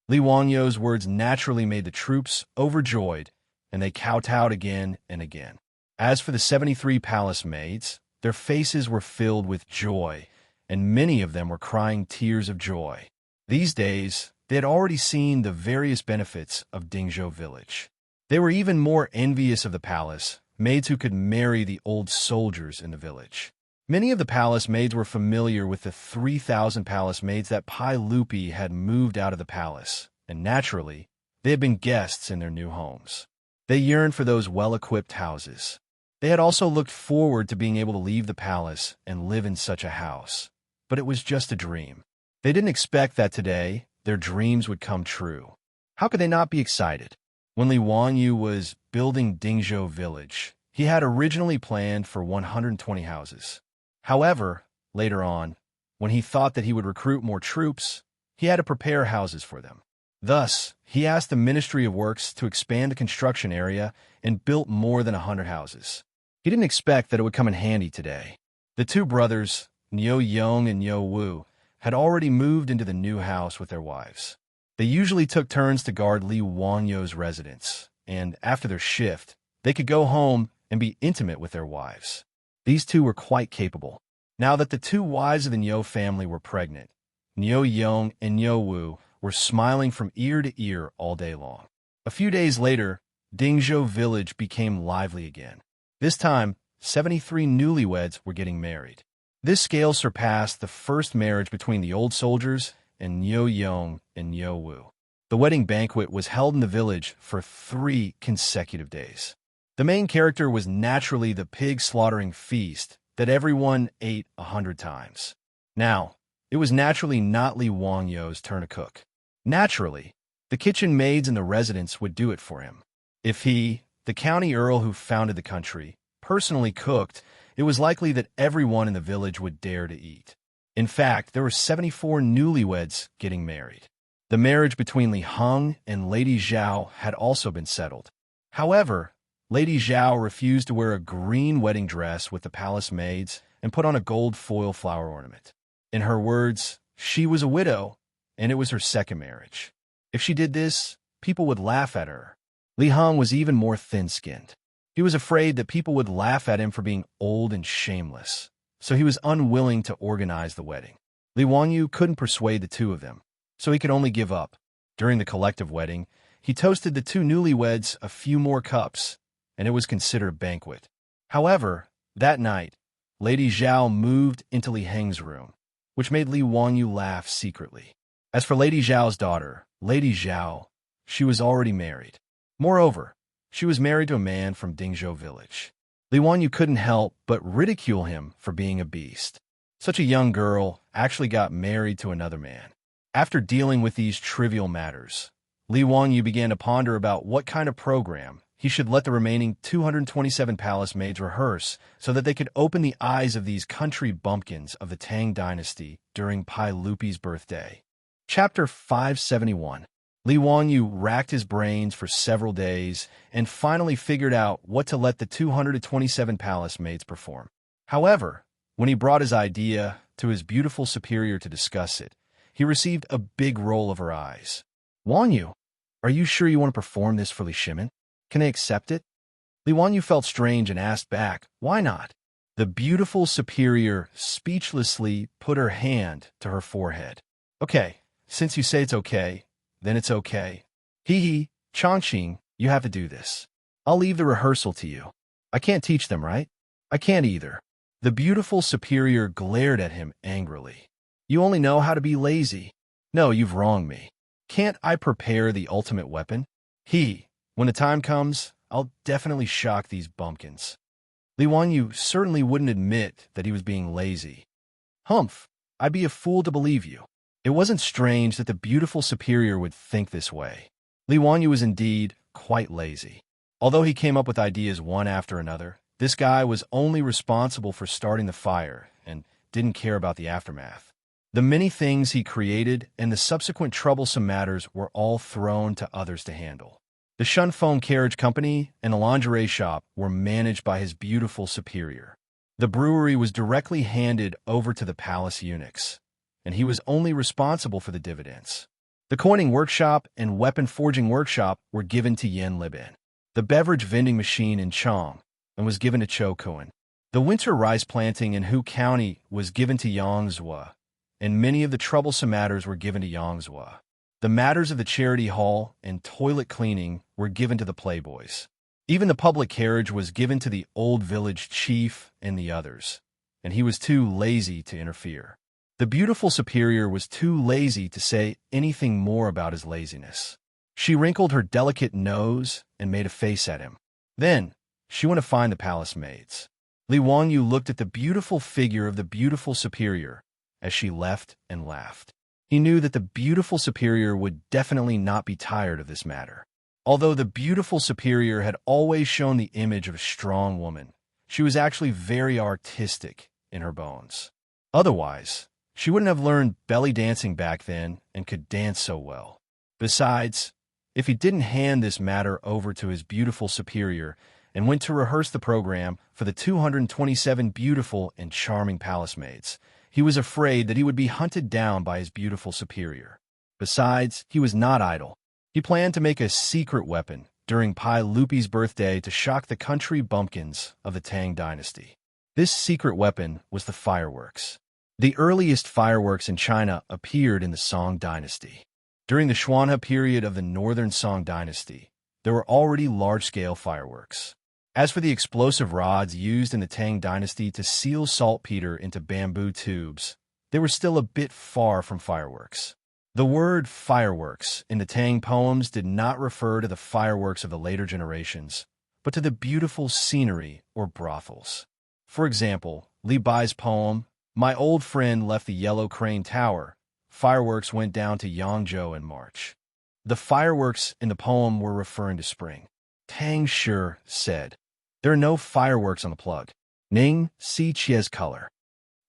Li Wangyu's words naturally made the troops overjoyed, and they kowtowed again and again. As for the 73 palace maids, their faces were filled with joy, and many of them were crying tears of joy. These days, they had already seen the various benefits of Dingzhou village. They were even more envious of the palace maids who could marry the old soldiers in the village. Many of the palace maids were familiar with the 3,000 palace maids that Pai Lupi had moved out of the palace, and naturally, they had been guests in their new homes. They yearned for those well-equipped houses. They had also looked forward to being able to leave the palace and live in such a house. But it was just a dream. They didn't expect that today their dreams would come true. How could they not be excited? When Li Wanyu was building Dingzhou village, he had originally planned for 120 houses. However, later on, when he thought that he would recruit more troops, he had to prepare houses for them. Thus, he asked the Ministry of Works to expand the construction area and built more than 100 houses. He didn't expect that it would come in handy today. The two brothers, Niu Yong and Niu Wu, had already moved into the new house with their wives. They usually took turns to guard Li Wanyu's residence, and after their shift, they could go home and be intimate with their wives. These two were quite capable. Now that the two wives of the Niu family were pregnant, Niu Yong and Niu Wu were smiling from ear to ear all day long. A few days later, Dingzhou village became lively again. This time, 73 newlyweds were getting married. This scale surpassed the first marriage between the old soldiers and Niu Yong and Niu Wu. The wedding banquet was held in the village for 3 consecutive days. The main character was naturally the pig-slaughtering feast that everyone ate 100 times. Now, it was naturally not Li Wangyou's turn to cook. Naturally, the kitchen maids in the residence would do it for him. If he, the county earl who founded the country, personally cooked, it was likely that everyone in the village would dare to eat. In fact, there were 74 newlyweds getting married. The marriage between Li Heng and Lady Zhao had also been settled. However, Lady Zhao refused to wear a green wedding dress with the palace maids and put on a gold foil flower ornament. In her words, she was a widow, and it was her second marriage. If she did this, people would laugh at her. Li Heng was even more thin-skinned. He was afraid that people would laugh at him for being old and shameless, so he was unwilling to organize the wedding. Li Wangyou couldn't persuade the two of them, so he could only give up. During the collective wedding, he toasted the two newlyweds a few more cups, and it was considered a banquet. However, that night, Lady Zhao moved into Li Heng's room, which made Li Wangyou laugh secretly. As for Lady Zhao's daughter, Lady Zhao, she was already married. Moreover, she was married to a man from Dingzhou village. Li Wangyou couldn't help but ridicule him for being a beast. Such a young girl actually got married to another man. After dealing with these trivial matters, Li Wangyou began to ponder about what kind of program he should let the remaining 227 palace maids rehearse so that they could open the eyes of these country bumpkins of the Tang dynasty during Pai Lupi's birthday. Chapter 571. Li Wangyou racked his brains for several days and finally figured out what to let the 227 palace maids perform. However, when he brought his idea to his beautiful superior to discuss it, he received a big roll of her eyes. "Wanyu, are you sure you want to perform this for Li Shimin? Can I accept it?" Li Wanyu felt strange and asked back, "Why not?" The beautiful superior speechlessly put her hand to her forehead. "Okay, since you say it's okay, then it's okay. Hee, Chongqing, you have to do this. I'll leave the rehearsal to you. I can't teach them, right?" "I can't either." The beautiful superior glared at him angrily. "You only know how to be lazy. No, you've wronged me. Can't I prepare the ultimate weapon? When the time comes, I'll definitely shock these bumpkins." Li Wanyu certainly wouldn't admit that he was being lazy. "Humph, I'd be a fool to believe you." It wasn't strange that the beautiful superior would think this way. Li Wanyu was indeed quite lazy. Although he came up with ideas one after another, this guy was only responsible for starting the fire and didn't care about the aftermath. The many things he created and the subsequent troublesome matters were all thrown to others to handle. The Shunfeng Carriage Company and the lingerie shop were managed by his beautiful superior. The brewery was directly handed over to the palace eunuchs, and he was only responsible for the dividends. The coining workshop and weapon forging workshop were given to Yan Liban. The beverage vending machine in Chong and was given to Cho Kuan. The winter rice planting in Hu County was given to Yangzhou, and many of the troublesome matters were given to Yangzhou. The matters of the charity hall and toilet cleaning were given to the playboys. Even the public carriage was given to the old village chief and the others, and he was too lazy to interfere. The beautiful superior was too lazy to say anything more about his laziness. She wrinkled her delicate nose and made a face at him. Then, she went to find the palace maids. Li Wanyu looked at the beautiful figure of the beautiful superior as she left and laughed. He knew that the beautiful superior would definitely not be tired of this matter. Although the beautiful superior had always shown the image of a strong woman, she was actually very artistic in her bones. Otherwise, she wouldn't have learned belly dancing back then and could dance so well. Besides, if he didn't hand this matter over to his beautiful superior and went to rehearse the program for the 227 beautiful and charming palace maids, he was afraid that he would be hunted down by his beautiful superior. Besides, he was not idle. He planned to make a secret weapon during Pai Lupi's birthday to shock the country bumpkins of the Tang dynasty. This secret weapon was the fireworks. The earliest fireworks in China appeared in the Song dynasty. During the Xuanhe period of the northern Song dynasty, there were already large-scale fireworks. As for the explosive rods used in the Tang dynasty to seal saltpeter into bamboo tubes, they were still a bit far from fireworks. The word fireworks in the Tang poems did not refer to the fireworks of the later generations, but to the beautiful scenery or brothels. For example, Li Bai's poem, My Old Friend Left the Yellow Crane Tower, fireworks went down to Yangzhou in March. The fireworks in the poem were referring to spring. Tang Shi said, there are no fireworks on the plug. Ning Si Chie's color.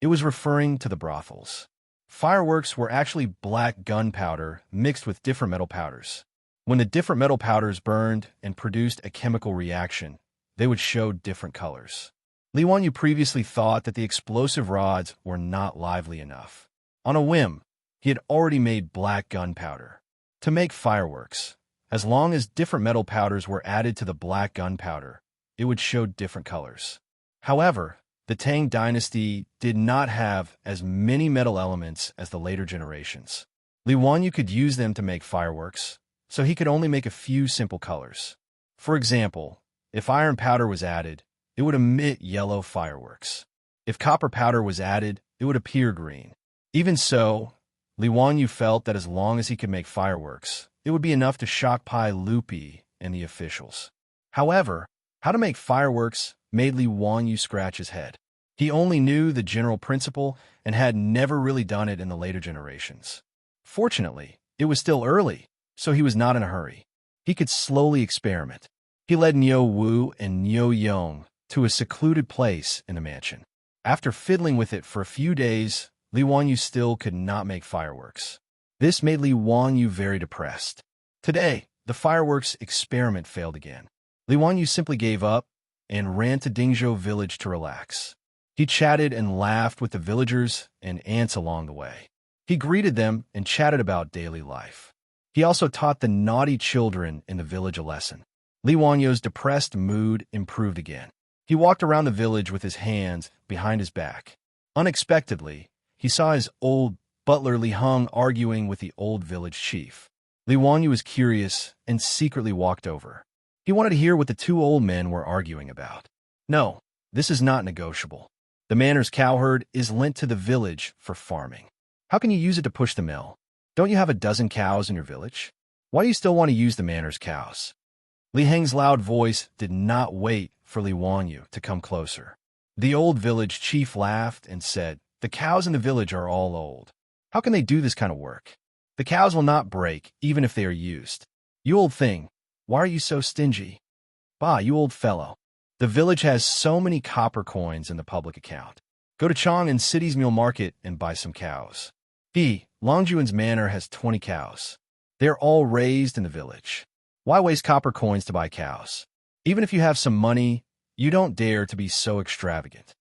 It was referring to the brothels. Fireworks were actually black gunpowder mixed with different metal powders. When the different metal powders burned and produced a chemical reaction, they would show different colors. Li Wanyu previously thought that the explosive rods were not lively enough. On a whim, he had already made black gunpowder. To make fireworks, as long as different metal powders were added to the black gunpowder, it would show different colors. However, the Tang dynasty did not have as many metal elements as the later generations. Li Wanyu could use them to make fireworks, so he could only make a few simple colors. For example, if iron powder was added, it would emit yellow fireworks. If copper powder was added, it would appear green. Even so, Li Wanyu felt that as long as he could make fireworks, it would be enough to shock Pai Lupi and the officials. However, how to make fireworks made Li Wanyu scratch his head. He only knew the general principle and had never really done it in the later generations. Fortunately, it was still early, so he was not in a hurry. He could slowly experiment. He led Niu Wu and Niu Yong to a secluded place in the mansion. After fiddling with it for a few days, Li Wanyu still could not make fireworks. This made Li Wanyu very depressed. Today, the fireworks experiment failed again. Li Wanyu simply gave up and ran to Dingzhou village to relax. He chatted and laughed with the villagers and ants along the way. He greeted them and chatted about daily life. He also taught the naughty children in the village a lesson. Li Wanyu's depressed mood improved again. He walked around the village with his hands behind his back. Unexpectedly, he saw his old butler Li Heng arguing with the old village chief. Li Wanyu was curious and secretly walked over. He wanted to hear what the two old men were arguing about. No, this is not negotiable. The manor's cowherd is lent to the village for farming. How can you use it to push the mill? Don't you have a dozen cows in your village? Why do you still want to use the manor's cows? Li Heng's loud voice did not wait for Li Wanyu to come closer. The old village chief laughed and said, the cows in the village are all old. How can they do this kind of work? The cows will not break, even if they are used. You old thing, why are you so stingy? Bah, you old fellow. The village has so many copper coins in the public account. Go to Chang and City's meal market and buy some cows. Longjuan's manor has 20 cows. They are all raised in the village. Why waste copper coins to buy cows? Even if you have some money, you don't dare to be so extravagant.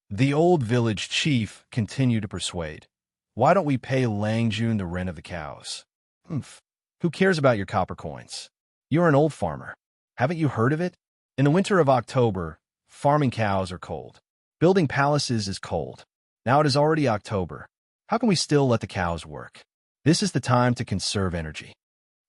The old village chief continued to persuade. Why don't we pay Langjun the rent of the cows? Who cares about your copper coins? You're an old farmer. Haven't you heard of it? In the winter of October, farming cows are cold. Building palaces is cold. Now it is already October. How can we still let the cows work? This is the time to conserve energy.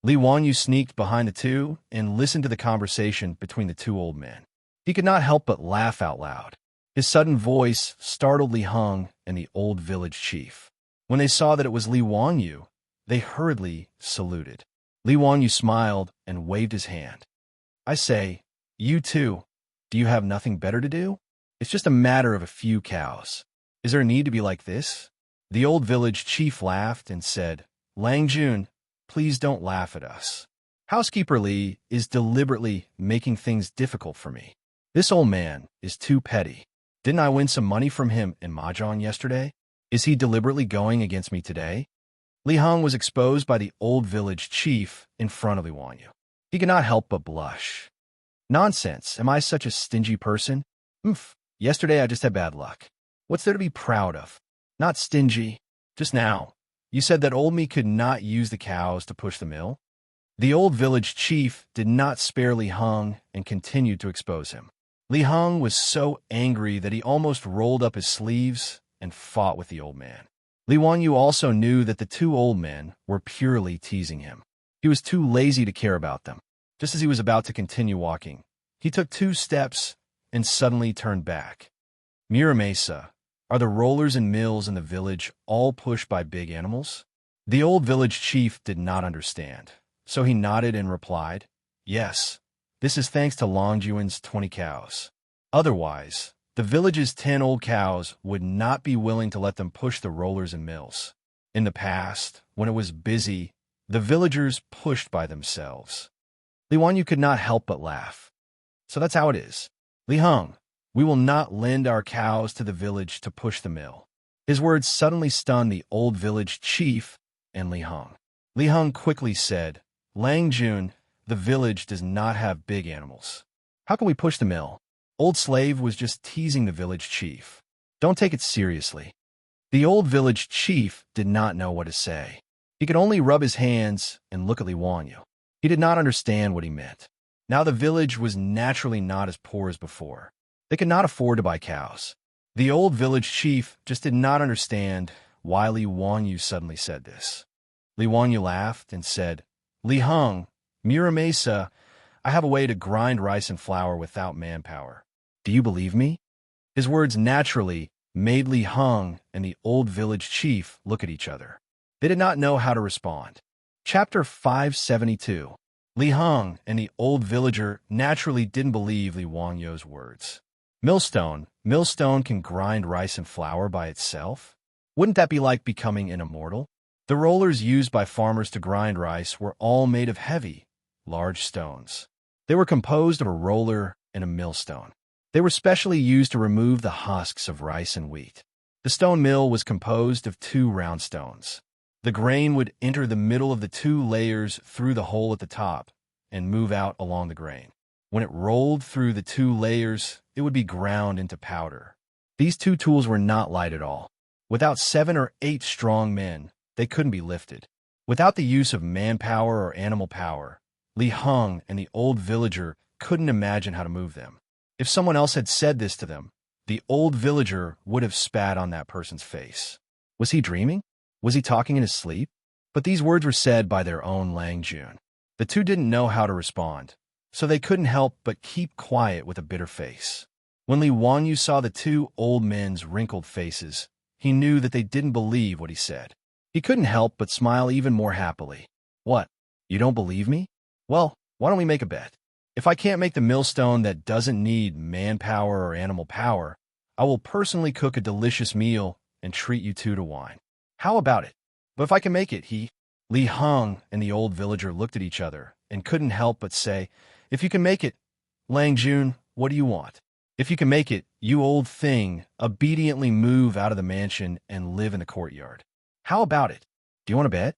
Li Wanyu sneaked behind the two and listened to the conversation between the two old men. He could not help but laugh out loud. His sudden voice startled Li Heng and the old village chief. When they saw that it was Li Wanyu, they hurriedly saluted. Li Wanyu smiled and waved his hand. I say, you two, do you have nothing better to do? It's just a matter of a few cows. Is there a need to be like this? The old village chief laughed and said, Langjun, please don't laugh at us. Housekeeper Li is deliberately making things difficult for me. This old man is too petty. Didn't I win some money from him in Mahjong yesterday? Is he deliberately going against me today? Li Heng was exposed by the old village chief in front of Li Wanyu. He could not help but blush. Nonsense, am I such a stingy person? Yesterday I just had bad luck. What's there to be proud of? Not stingy. Just now, you said that old me could not use the cows to push the mill? The old village chief did not spare Li Heng and continued to expose him. Li Heng was so angry that he almost rolled up his sleeves and fought with the old man. Li Wanyu also knew that the two old men were purely teasing him. He was too lazy to care about them. Just as he was about to continue walking, he took 2 steps and suddenly turned back. Muramesa, are the rollers and mills in the village all pushed by big animals? The old village chief did not understand, so he nodded and replied, "Yes, this is thanks to Longjuan's 20 cows. Otherwise, the village's 10 old cows would not be willing to let them push the rollers and mills. In the past, when it was busy, the villagers pushed by themselves." Li Wanyu could not help but laugh. "So that's how it is. Li Heng, we will not lend our cows to the village to push the mill." His words suddenly stunned the old village chief and Li Heng. Li Heng quickly said, "Lang Jun, the village does not have big animals. How can we push the mill?" Old slave was just teasing the village chief. "Don't take it seriously." The old village chief did not know what to say. He could only rub his hands and look at Li Wanyu. He did not understand what he meant. Now the village was naturally not as poor as before. They could not afford to buy cows. The old village chief just did not understand why Li Wanyu suddenly said this. Li Wanyu laughed and said, "Li Heng, Muramesa, I have a way to grind rice and flour without manpower. Do you believe me?" His words naturally made Li Heng and the old village chief look at each other. They did not know how to respond. Chapter 572. Li Heng and the old villager naturally didn't believe Li Wanyu's words. Millstone can grind rice and flour by itself? Wouldn't that be like becoming an immortal? The rollers used by farmers to grind rice were all made of heavy, large stones. They were composed of a roller and a millstone. They were specially used to remove the husks of rice and wheat. The stone mill was composed of 2 round stones. The grain would enter the middle of the 2 layers through the hole at the top and move out along the grain. When it rolled through the 2 layers, it would be ground into powder. These 2 tools were not light at all. Without 7 or 8 strong men, they couldn't be lifted. Without the use of manpower or animal power, Li Heng and the old villager couldn't imagine how to move them. If someone else had said this to them, the old villager would have spat on that person's face. Was he dreaming? Was he talking in his sleep? But these words were said by their own Lang Jun. The 2 didn't know how to respond, so they couldn't help but keep quiet with a bitter face. When Li Wanyu saw the 2 old men's wrinkled faces, he knew that they didn't believe what he said. He couldn't help but smile even more happily. "What? You don't believe me? Well, why don't we make a bet? If I can't make the millstone that doesn't need manpower or animal power, I will personally cook a delicious meal and treat you 2 to wine. How about it?" "But if I can make it, Li Heng and the old villager looked at each other and couldn't help but say, "If you can make it, Lang Jun, what do you want? If you can make it, you old thing, obediently move out of the mansion and live in the courtyard. How about it? Do you want to bet?"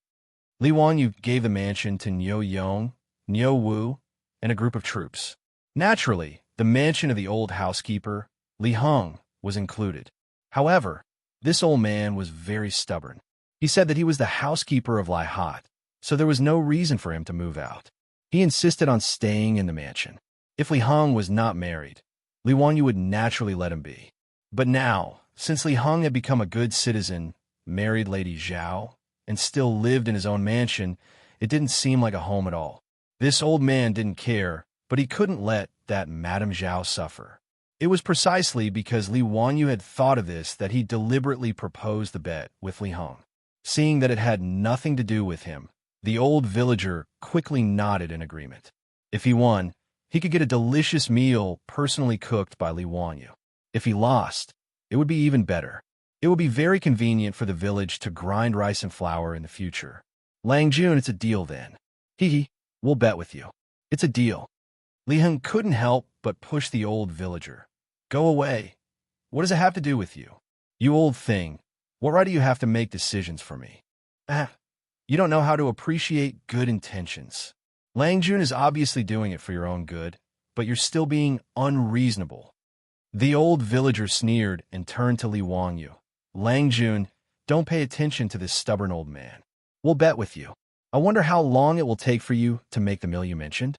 Li Wanyu gave the mansion to Niu Yong, Niu Wu, and a group of troops. Naturally, the mansion of the old housekeeper, Li Heng, was included. However, this old man was very stubborn. He said that he was the housekeeper of Lai Hat, so there was no reason for him to move out. He insisted on staying in the mansion. If Li Heng was not married, Li Wanyu would naturally let him be. But now, since Li Heng had become a good citizen, married Lady Zhao, and still lived in his own mansion, it didn't seem like a home at all. This old man didn't care, but he couldn't let that Madame Zhao suffer. It was precisely because Li Wanyu had thought of this that he deliberately proposed the bet with Li Heng. Seeing that it had nothing to do with him, the old villager quickly nodded in agreement. If he won, he could get a delicious meal personally cooked by Li Wanyu. If he lost, it would be even better. It would be very convenient for the village to grind rice and flour in the future. Lang Jun, it's a deal then. We'll bet with you. It's a deal. Li Heng couldn't help but push the old villager. Go away. What does it have to do with you? You old thing. What right do you have to make decisions for me? You don't know how to appreciate good intentions. Lang Jun is obviously doing it for your own good, but you're still being unreasonable. The old villager sneered and turned to Li Wanyu. Lang Jun, don't pay attention to this stubborn old man. We'll bet with you. I wonder how long it will take for you to make the meal you mentioned.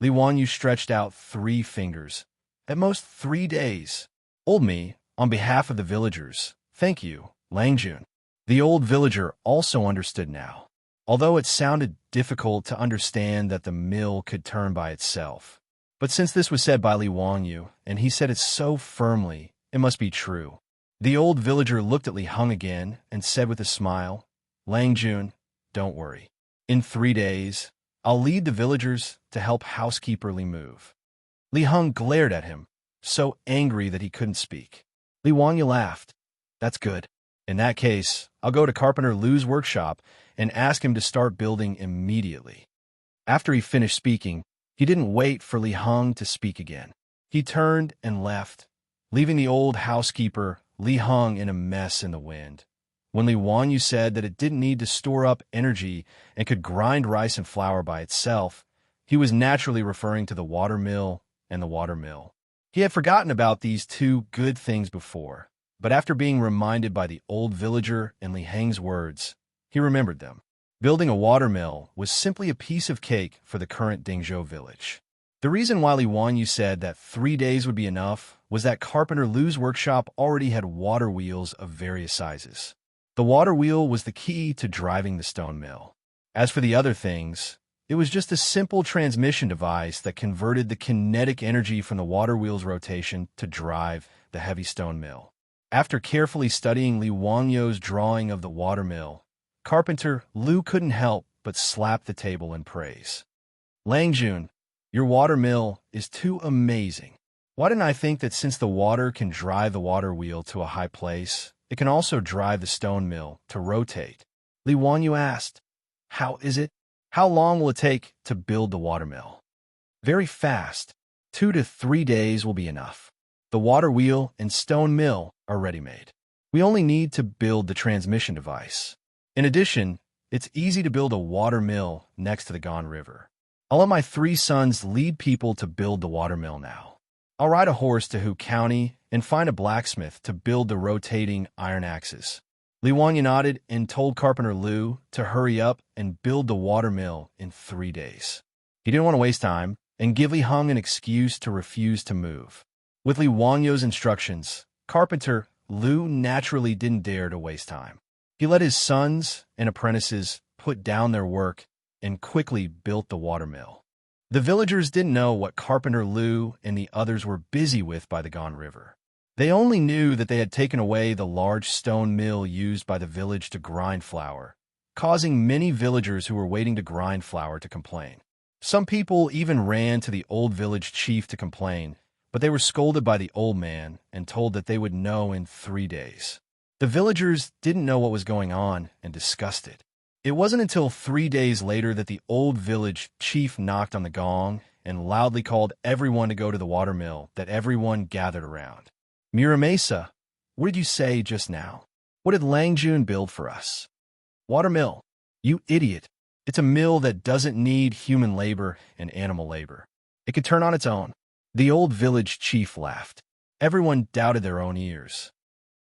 Li Wanyu stretched out 3 fingers. At most 3 days. Old me, on behalf of the villagers, thank you, Lang Jun. The old villager also understood now, although it sounded difficult to understand that the mill could turn by itself. But since this was said by Li Wanyu, and he said it so firmly, it must be true. The old villager looked at Li Heng again and said with a smile, Lang Jun, don't worry. In 3 days, I'll lead the villagers to help housekeeper Li move." Li Heng glared at him, so angry that he couldn't speak. Li Wanya laughed. "That's good. In that case, I'll go to Carpenter Lu's workshop and ask him to start building immediately." After he finished speaking, he didn't wait for Li Heng to speak again. He turned and left, leaving the old housekeeper, Li Heng, in a mess in the wind. When Li Wanyu said that it didn't need to store up energy and could grind rice and flour by itself, he was naturally referring to the water mill and the water mill. He had forgotten about these two good things before, but after being reminded by the old villager and Li Heng's words, he remembered them. Building a water mill was simply a piece of cake for the current Dingzhou village. The reason why Li Wanyu said that 3 days would be enough was that Carpenter Lu's workshop already had water wheels of various sizes. The water wheel was the key to driving the stone mill. As for the other things, it was just a simple transmission device that converted the kinetic energy from the water wheel's rotation to drive the heavy stone mill. After carefully studying Li Wangyu's drawing of the water mill, Carpenter Lu couldn't help but slap the table in praise. "Lang Jun, your water mill is too amazing. Why didn't I think that since the water can drive the water wheel to a high place, it can also drive the stone mill to rotate?" Li Wanyu asked. "How is it? How long will it take to build the water mill?" "Very fast. 2 to 3 days will be enough. The water wheel and stone mill are ready-made. We only need to build the transmission device. In addition, it's easy to build a water mill next to the Gan River. I'll let my 3 sons lead people to build the water mill now. I'll ride a horse to Hu County and find a blacksmith to build the rotating iron axes." Li Wanyu nodded and told Carpenter Lu to hurry up and build the water mill in 3 days. He didn't want to waste time and give Li Heng an excuse to refuse to move. With Li Wanyu's instructions, Carpenter Lu naturally didn't dare to waste time. He let his sons and apprentices put down their work and quickly built the water mill. The villagers didn't know what Carpenter Lu and the others were busy with by the Gan River. They only knew that they had taken away the large stone mill used by the village to grind flour, causing many villagers who were waiting to grind flour to complain. Some people even ran to the old village chief to complain, but they were scolded by the old man and told that they would know in 3 days. The villagers didn't know what was going on and disgusted. It wasn't until 3 days later that the old village chief knocked on the gong and loudly called everyone to go to the water mill that everyone gathered around. "Miramesa, what did you say just now? What did Lang Jun build for us?" "Water mill. You idiot. It's a mill that doesn't need human labor and animal labor. It could turn on its own." The old village chief laughed. Everyone doubted their own ears.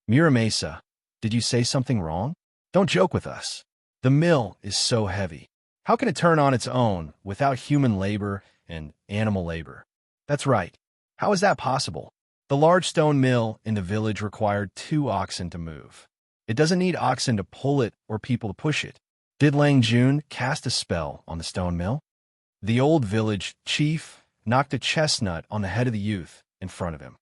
"Miramesa, did you say something wrong? Don't joke with us. The mill is so heavy. How can it turn on its own without human labor and animal labor?" "That's right. How is that possible? The large stone mill in the village required 2 oxen to move. It doesn't need oxen to pull it or people to push it. Did Lang Jun cast a spell on the stone mill?" The old village chief knocked a chestnut on the head of the youth in front of him.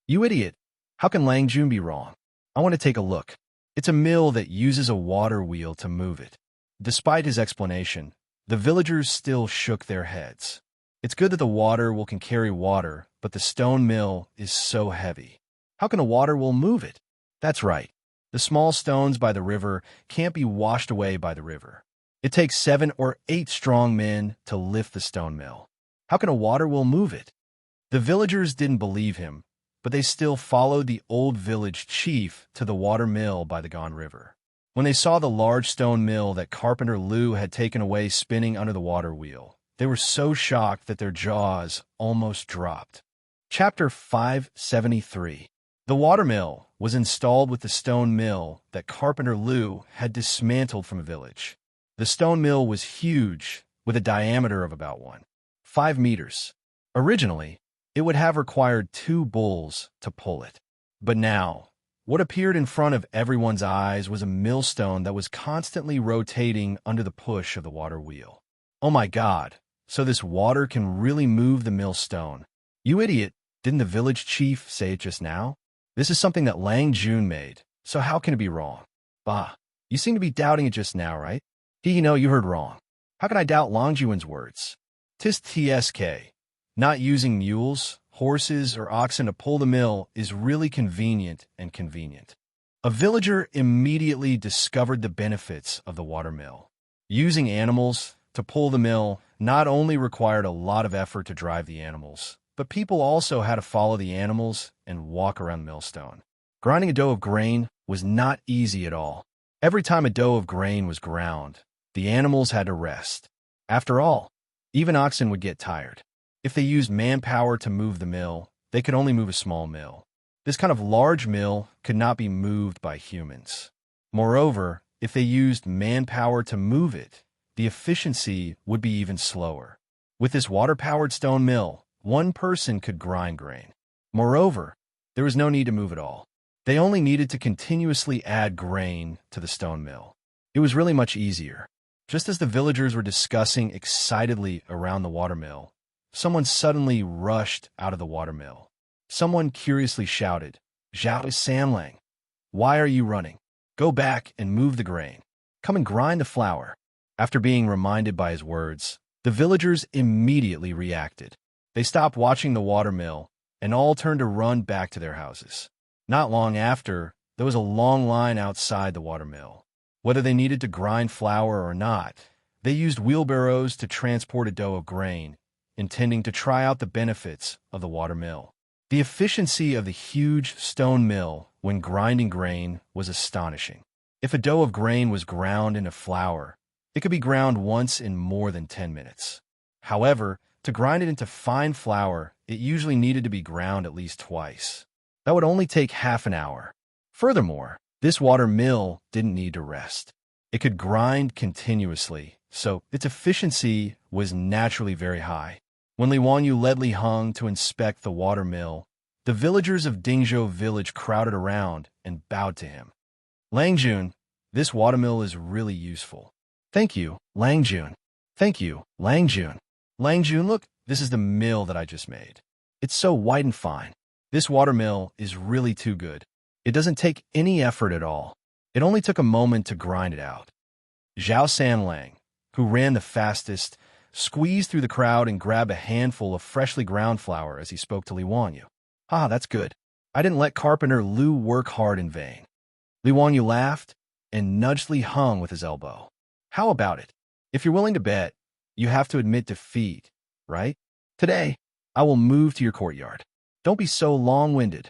"You idiot! How can Lang Jun be wrong? I want to take a look. It's a mill that uses a water wheel to move it." Despite his explanation, the villagers still shook their heads. It's good that the water wheel can carry water, but the stone mill is so heavy. How can a water wheel move it? That's right. The small stones by the river can't be washed away by the river. It takes 7 or 8 strong men to lift the stone mill. How can a water wheel move it? The villagers didn't believe him, but they still followed the old village chief to the water mill by the Gan River. When they saw the large stone mill that Carpenter Lu had taken away spinning under the water wheel, they were so shocked that their jaws almost dropped. Chapter 573. The water mill was installed with the stone mill that Carpenter Lu had dismantled from a village. The stone mill was huge, with a diameter of about 5 meters. Originally, it would have required 2 bulls to pull it. But now, what appeared in front of everyone's eyes was a millstone that was constantly rotating under the push of the water wheel. "Oh my God, so this water can really move the millstone. You idiot, didn't the village chief say it just now? This is something that Lang Jun made, so how can it be wrong? Bah, you seem to be doubting it just now, right? No, you heard wrong. How can I doubt Longjuan's words? Tis TSK. Not using mules, horses, or oxen to pull the mill is really convenient and convenient. A villager immediately discovered the benefits of the water mill. Using animals to pull the mill not only required a lot of effort to drive the animals, but people also had to follow the animals and walk around the millstone. Grinding a dough of grain was not easy at all. Every time a dough of grain was ground, the animals had to rest. After all, even oxen would get tired. If they used manpower to move the mill, they could only move a small mill. This kind of large mill could not be moved by humans. Moreover, if they used manpower to move it, the efficiency would be even slower. With this water-powered stone mill, one person could grind grain. Moreover, there was no need to move at all. They only needed to continuously add grain to the stone mill. It was really much easier. Just as the villagers were discussing excitedly around the watermill, someone suddenly rushed out of the watermill. Someone curiously shouted, Xianxia, why are you running? Go back and move the grain. Come and grind the flour. After being reminded by his words, the villagers immediately reacted. They stopped watching the watermill and all turned to run back to their houses. Not long after, there was a long line outside the watermill. Whether they needed to grind flour or not, they used wheelbarrows to transport a dough of grain, intending to try out the benefits of the watermill. The efficiency of the huge stone mill when grinding grain was astonishing. If a dough of grain was ground into flour, it could be ground once in more than 10 minutes. However, to grind it into fine flour, it usually needed to be ground at least twice. That would only take half an hour. Furthermore, this water mill didn't need to rest. It could grind continuously, so its efficiency was naturally very high. When Li Wanyu led Li Heng to inspect the water mill, the villagers of Dingzhou village crowded around and bowed to him. Langjun, this watermill is really useful. Thank you, Langjun. Thank you, Langjun. Langjun, look, this is the mill that I just made. It's so white and fine. This watermill is really too good. It doesn't take any effort at all. It only took a moment to grind it out. Zhao Sanlang, who ran the fastest, squeezed through the crowd and grabbed a handful of freshly ground flour as he spoke to Li Wanyu. Ah, that's good. I didn't let Carpenter Lu work hard in vain. Li Wanyu laughed and nudged Li Heng with his elbow. How about it? If you're willing to bet, you have to admit defeat, right? Today, I will move to your courtyard. Don't be so long-winded.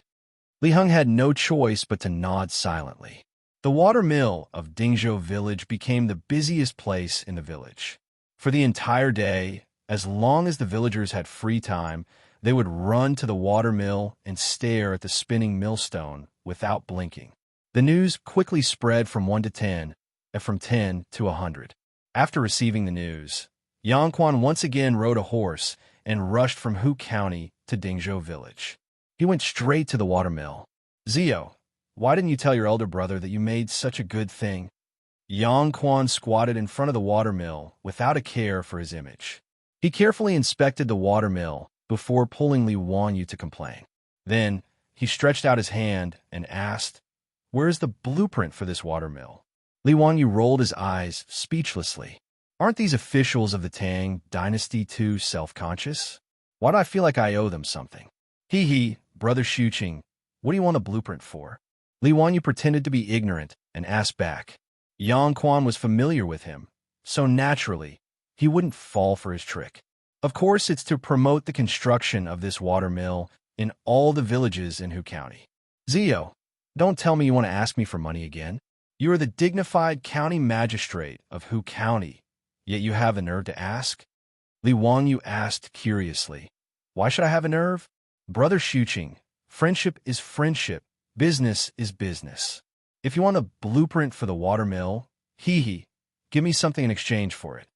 Li Heng had no choice but to nod silently. The water mill of Dingzhou village became the busiest place in the village. For the entire day, as long as the villagers had free time, they would run to the water mill and stare at the spinning millstone without blinking. The news quickly spread from 1 to 10, and from 10 to 100. After receiving the news, Yangquan once again rode a horse and rushed from Hu County to Dingzhou village. He went straight to the watermill. Zio, why didn't you tell your elder brother that you made such a good thing? Yangquan squatted in front of the watermill without a care for his image. He carefully inspected the watermill before pulling Li Wanyu to complain. Then, he stretched out his hand and asked, Where's the blueprint for this watermill? Li Wanyu rolled his eyes speechlessly. Aren't these officials of the Tang dynasty too self-conscious? Why do I feel like I owe them something? Brother Xianxia, what do you want a blueprint for? Li Wanyu pretended to be ignorant and asked back. Yangquan was familiar with him, so naturally, he wouldn't fall for his trick. Of course, it's to promote the construction of this water mill in all the villages in Hu County. Zio, don't tell me you want to ask me for money again. You are the dignified county magistrate of Hu County, yet you have the nerve to ask? Li Wanyu asked curiously. Why should I have a nerve? Brother Xianxia, friendship is friendship, business is business. If you want a blueprint for the water mill, give me something in exchange for it.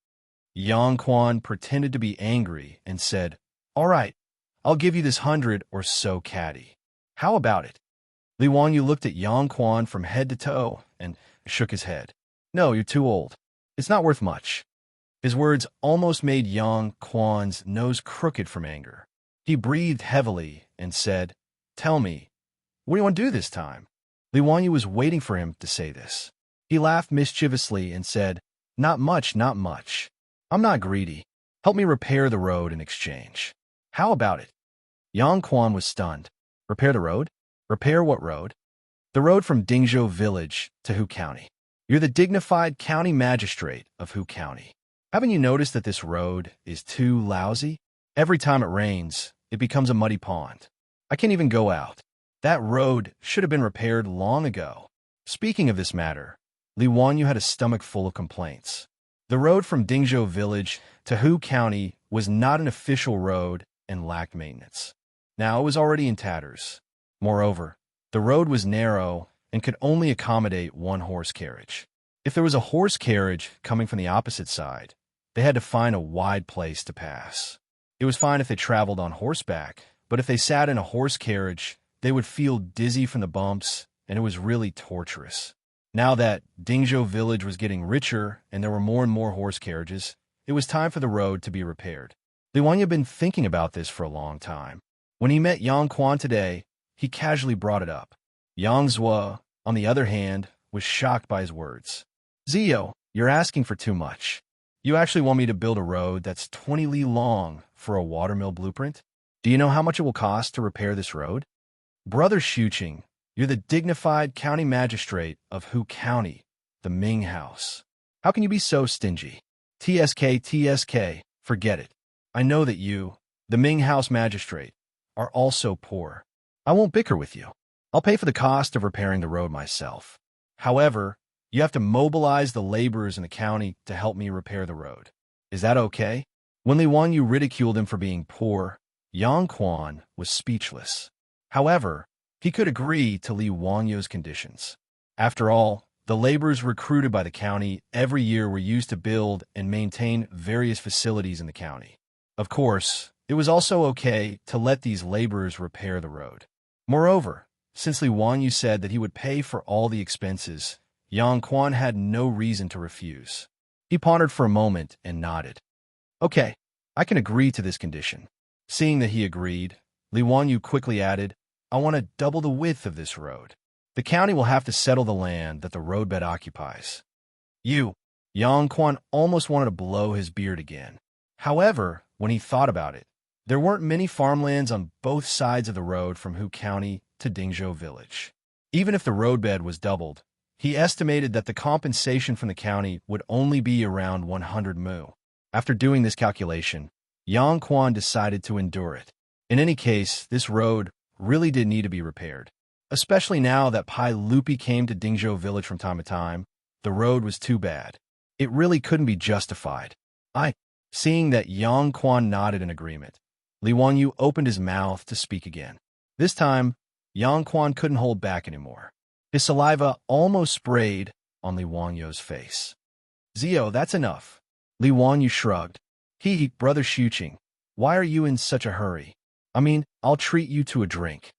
Yangquan pretended to be angry and said, All right, I'll give you this 100 or so caddy. How about it? Li Wanyu looked at Yangquan from head to toe and shook his head. No, you're too old. It's not worth much. His words almost made Yangquan's nose crooked from anger. He breathed heavily and said, Tell me, what do you want to do this time? Li Wanyu was waiting for him to say this. He laughed mischievously and said, Not much, not much. I'm not greedy. Help me repair the road in exchange. How about it? Yang Quan was stunned. Repair the road? Repair what road? The road from Dingzhou Village to Hu County. You're the dignified county magistrate of Hu County. Haven't you noticed that this road is too lousy? Every time it rains, it becomes a muddy pond. I can't even go out. That road should have been repaired long ago. Speaking of this matter, Li Wanyu had a stomach full of complaints. The road from Dingzhou Village to Hu County was not an official road and lacked maintenance. Now it was already in tatters. Moreover, the road was narrow and could only accommodate one horse carriage. If there was a horse carriage coming from the opposite side, they had to find a wide place to pass. It was fine if they traveled on horseback, but if they sat in a horse carriage, they would feel dizzy from the bumps, and it was really torturous. Now that Dingzhou Village was getting richer and there were more and more horse carriages, it was time for the road to be repaired. Li Wanyu had been thinking about this for a long time. When he met Yang Quan today, he casually brought it up. Yang Zhuo, on the other hand, was shocked by his words. Zio, you're asking for too much. You actually want me to build a road that's 20 li long for a watermill blueprint? Do you know how much it will cost to repair this road? Brother Xianxia, you're the dignified county magistrate of Hu County, the Ming House. How can you be so stingy? TSK, forget it. I know that you, the Ming House magistrate, are also poor. I won't bicker with you. I'll pay for the cost of repairing the road myself. However, you have to mobilize the laborers in the county to help me repair the road. Is that okay? When Li Wanyu ridiculed him for being poor, Yang Quan was speechless. However, he could agree to Li Wanyu's conditions. After all, the laborers recruited by the county every year were used to build and maintain various facilities in the county. Of course, it was also okay to let these laborers repair the road. Moreover, since Li Wanyu said that he would pay for all the expenses, Yang Quan had no reason to refuse. He pondered for a moment and nodded. Okay, I can agree to this condition. Seeing that he agreed, Li Wanyu quickly added, I want to double the width of this road. The county will have to settle the land that the roadbed occupies. Yang Quan almost wanted to blow his beard again. However, when he thought about it, there weren't many farmlands on both sides of the road from Hu County to Dingzhou Village. Even if the roadbed was doubled, he estimated that the compensation from the county would only be around 100 mu. After doing this calculation, Yang Quan decided to endure it. In any case, this road really did need to be repaired. Especially now that Pai Lupi came to Dingzhou Village from time to time, the road was too bad. It really couldn't be justified. Seeing that Yang Quan nodded in agreement, Li Wanyu opened his mouth to speak again. This time, Yang Quan couldn't hold back anymore. His saliva almost sprayed on Li Wanyu's face. Zio, that's enough. Li Wanyu shrugged. Brother Xianxia, why are you in such a hurry? I'll treat you to a drink.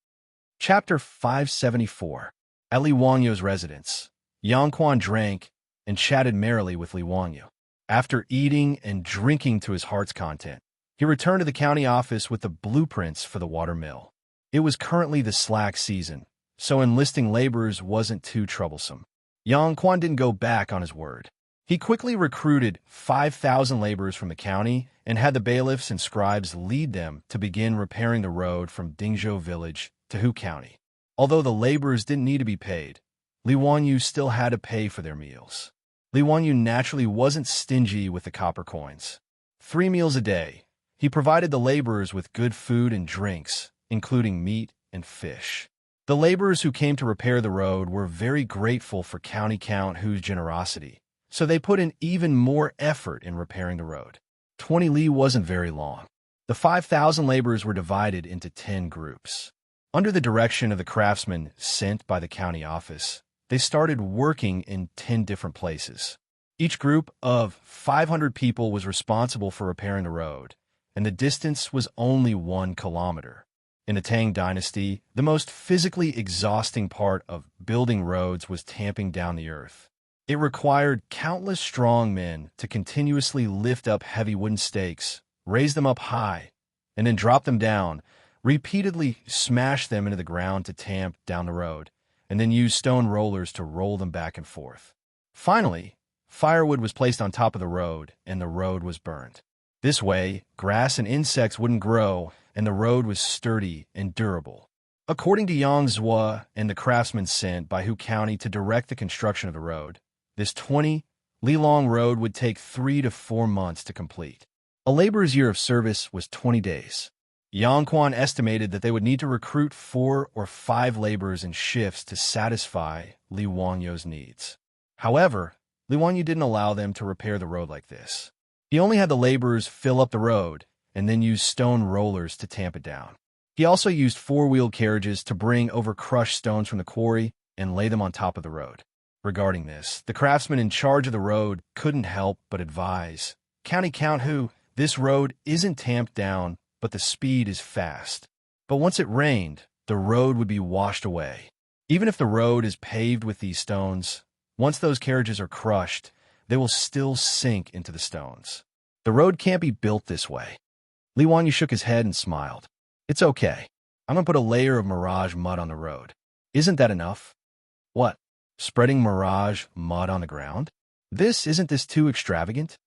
Chapter 574. At Li Wanyu's residence, Yang Quan drank and chatted merrily with Li Wanyu. After eating and drinking to his heart's content, he returned to the county office with the blueprints for the water mill. It was currently the slack season, so enlisting laborers wasn't too troublesome. Yang Quan didn't go back on his word. He quickly recruited 5,000 laborers from the county and had the bailiffs and scribes lead them to begin repairing the road from Dingzhou Village to Hu County. Although the laborers didn't need to be paid, Li Wanyu still had to pay for their meals. Li Wanyu naturally wasn't stingy with the copper coins. 3 meals a day, he provided the laborers with good food and drinks, including meat and fish. The laborers who came to repair the road were very grateful for County Count Hu's generosity, so they put in even more effort in repairing the road. 20 li wasn't very long. The 5,000 laborers were divided into 10 groups. Under the direction of the craftsmen sent by the county office, they started working in 10 different places. Each group of 500 people was responsible for repairing the road, and the distance was only 1 kilometer. In the Tang dynasty, the most physically exhausting part of building roads was tamping down the earth. It required countless strong men to continuously lift up heavy wooden stakes, raise them up high, and then drop them down, repeatedly smash them into the ground to tamp down the road, and then use stone rollers to roll them back and forth. Finally, Firewood was placed on top of the road, and the road was burned. This way, grass and insects wouldn't grow, and the road was sturdy and durable. According to Xianxia and the craftsmen sent by Hu County to direct the construction of the road, this 20-li-long road would take 3 to 4 months to complete. A laborer's year of service was 20 days. Yangquan estimated that they would need to recruit 4 or 5 laborers in shifts to satisfy Li Wangyu's needs. However, Li Wangyu didn't allow them to repair the road like this. He only had the laborers fill up the road and then use stone rollers to tamp it down. He also used 4-wheeled carriages to bring over crushed stones from the quarry and lay them on top of the road. Regarding this, the craftsman in charge of the road couldn't help but advise, "County Count Hu, this road isn't tamped down, but the speed is fast. But once it rained, the road would be washed away. Even if the road is paved with these stones, once those carriages are crushed, they will still sink into the stones. The road can't be built this way." Li Wanyu shook his head and smiled. "It's okay. I'm going to put a layer of mirage mud on the road. Isn't that enough?" "What? Spreading mirage mud on the ground? Isn't this too extravagant?"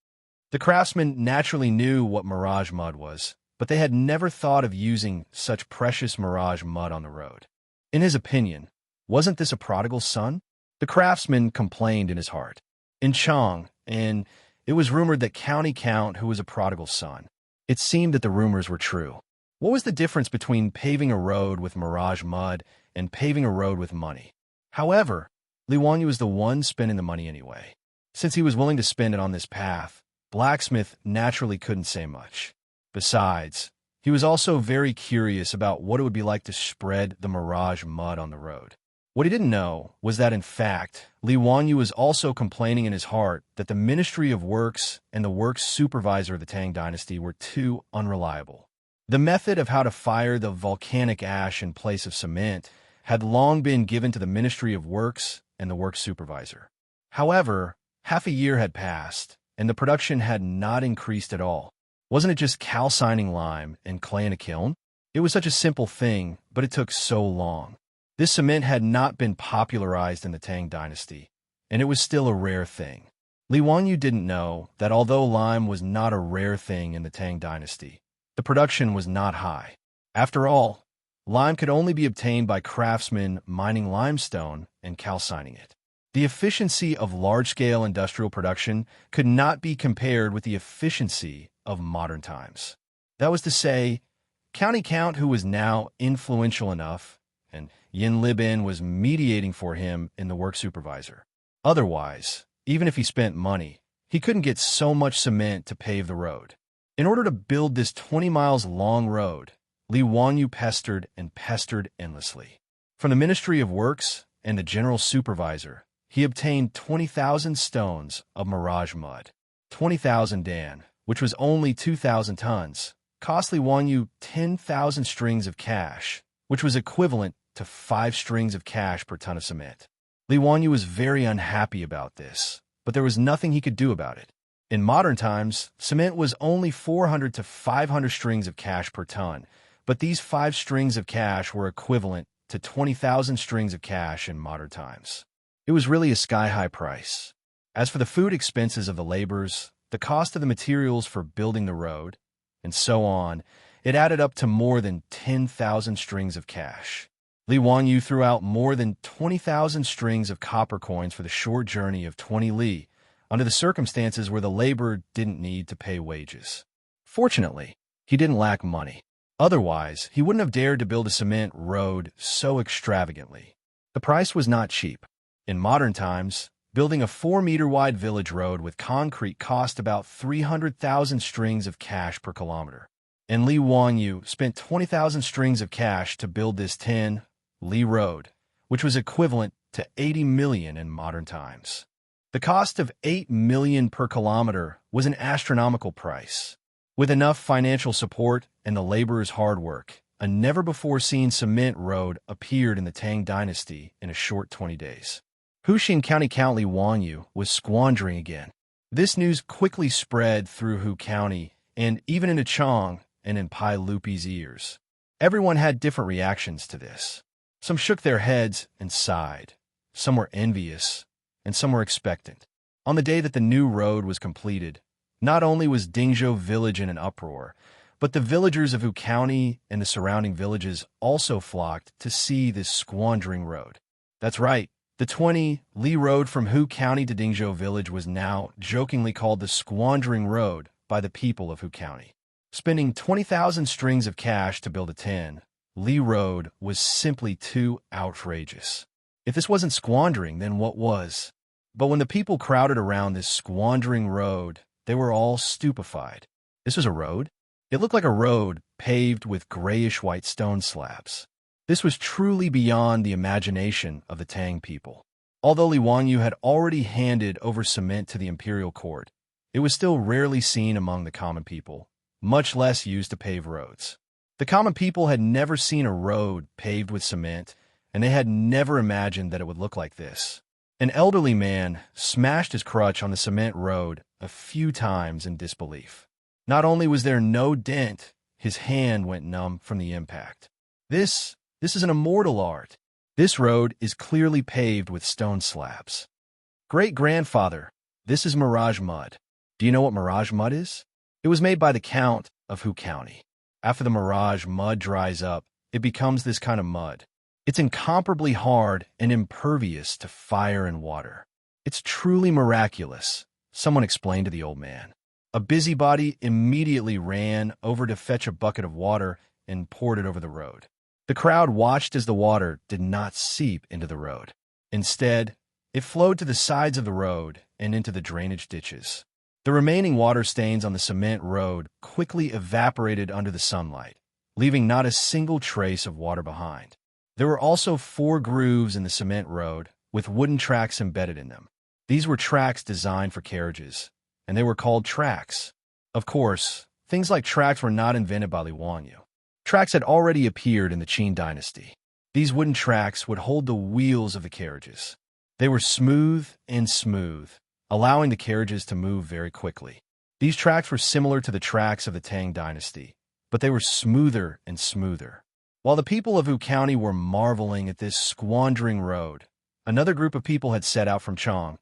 The craftsmen naturally knew what mirage mud was, but they had never thought of using such precious mirage mud on the road. In his opinion, wasn't this a prodigal son? The craftsman complained in his heart. In Chang, and it was rumored that County Count Hu was a prodigal son. It seemed that the rumors were true. What was the difference between paving a road with mirage mud and paving a road with money? However, Li Wanyu was the one spending the money anyway. Since he was willing to spend it on this path, Blacksmith naturally couldn't say much. Besides, he was also very curious about what it would be like to spread the mirage mud on the road. What he didn't know was that, in fact, Li Wanyu was also complaining in his heart that the Ministry of Works and the works supervisor of the Tang dynasty were too unreliable. The method of how to fire the volcanic ash in place of cement had long been given to the Ministry of Works and the works supervisor. However, half a year had passed, and the production had not increased at all. Wasn't it just calcining lime and clay in a kiln? It was such a simple thing, but it took so long. This cement had not been popularized in the Tang dynasty, and it was still a rare thing. Li Wanyu didn't know that although lime was not a rare thing in the Tang dynasty, the production was not high. After all, lime could only be obtained by craftsmen mining limestone and calcining it. The efficiency of large-scale industrial production could not be compared with the efficiency of modern times. That was to say, County Count, who was now influential enough, and Yin Libin was mediating for him in the work supervisor. Otherwise, even if he spent money, he couldn't get so much cement to pave the road. In order to build this 20 miles long road, Li Wanyu pestered and pestered endlessly. From the Ministry of Works and the General Supervisor, he obtained 20,000 stones of mirage mud. 20,000 dan, which was only 2,000 tons, cost Li Wanyu 10,000 strings of cash, which was equivalent to 5 strings of cash per ton of cement. Li Wanyu was very unhappy about this, but there was nothing he could do about it. In modern times, cement was only 400 to 500 strings of cash per ton, but these 5 strings of cash were equivalent to 20,000 strings of cash in modern times. It was really a sky-high price. As for the food expenses of the laborers, the cost of the materials for building the road, and so on, it added up to more than 10,000 strings of cash. Li Wanyu threw out more than 20,000 strings of copper coins for the short journey of 20 li, under the circumstances where the laborer didn't need to pay wages. Fortunately, he didn't lack money. Otherwise, he wouldn't have dared to build a cement road so extravagantly. The price was not cheap. In modern times, building a 4-meter-wide village road with concrete cost about 300,000 strings of cash per kilometer. And Li Wanyu spent 20,000 strings of cash to build this 10-li road, which was equivalent to 80 million in modern times. The cost of 8 million per kilometer was an astronomical price. With enough financial support and the laborers' hard work, a never-before-seen cement road appeared in the Tang dynasty in a short 20 days. Huxin County Count Li Wanyu was squandering again. This news quickly spread through Hu County and even into Chang and in Pai Lupi's ears. Everyone had different reactions to this. Some shook their heads and sighed. Some were envious, and some were expectant. On the day that the new road was completed, not only was Dingzhou village in an uproar, but the villagers of Hu County and the surrounding villages also flocked to see this squandering road. That's right, the 20-li road from Hu County to Dingzhou village was now jokingly called the Squandering Road by the people of Hu County. Spending 20,000 strings of cash to build a 10-li road was simply too outrageous. If this wasn't squandering, then what was? But when the people crowded around this squandering road, they were all stupefied. This was a road? It looked like a road paved with grayish-white stone slabs. This was truly beyond the imagination of the Tang people. Although Li Wangyu had already handed over cement to the imperial court, it was still rarely seen among the common people, much less used to pave roads. The common people had never seen a road paved with cement, and they had never imagined that it would look like this. An elderly man smashed his crutch on the cement road a few times in disbelief. Not only was there no dent, his hand went numb from the impact. This is an immortal art. This road is clearly paved with stone slabs. Great-grandfather, this is mirage mud. Do you know what mirage mud is? It was made by the Count of Hu County. After the mirage mud dries up, it becomes this kind of mud. It's incomparably hard and impervious to fire and water. It's truly miraculous, someone explained to the old man. A busybody immediately ran over to fetch a bucket of water and poured it over the road. The crowd watched as the water did not seep into the road. Instead, it flowed to the sides of the road and into the drainage ditches. The remaining water stains on the cement road quickly evaporated under the sunlight, leaving not a single trace of water behind. There were also 4 grooves in the cement road with wooden tracks embedded in them. These were tracks designed for carriages, and they were called tracks. Of course, things like tracks were not invented by Li Wangyu. Tracks had already appeared in the Qin dynasty. These wooden tracks would hold the wheels of the carriages. They were smooth, allowing the carriages to move very quickly. These tracks were similar to the tracks of the Tang dynasty, but they were smoother and smoother. While the people of Hu County were marveling at this squandering road, another group of people had set out from Chang,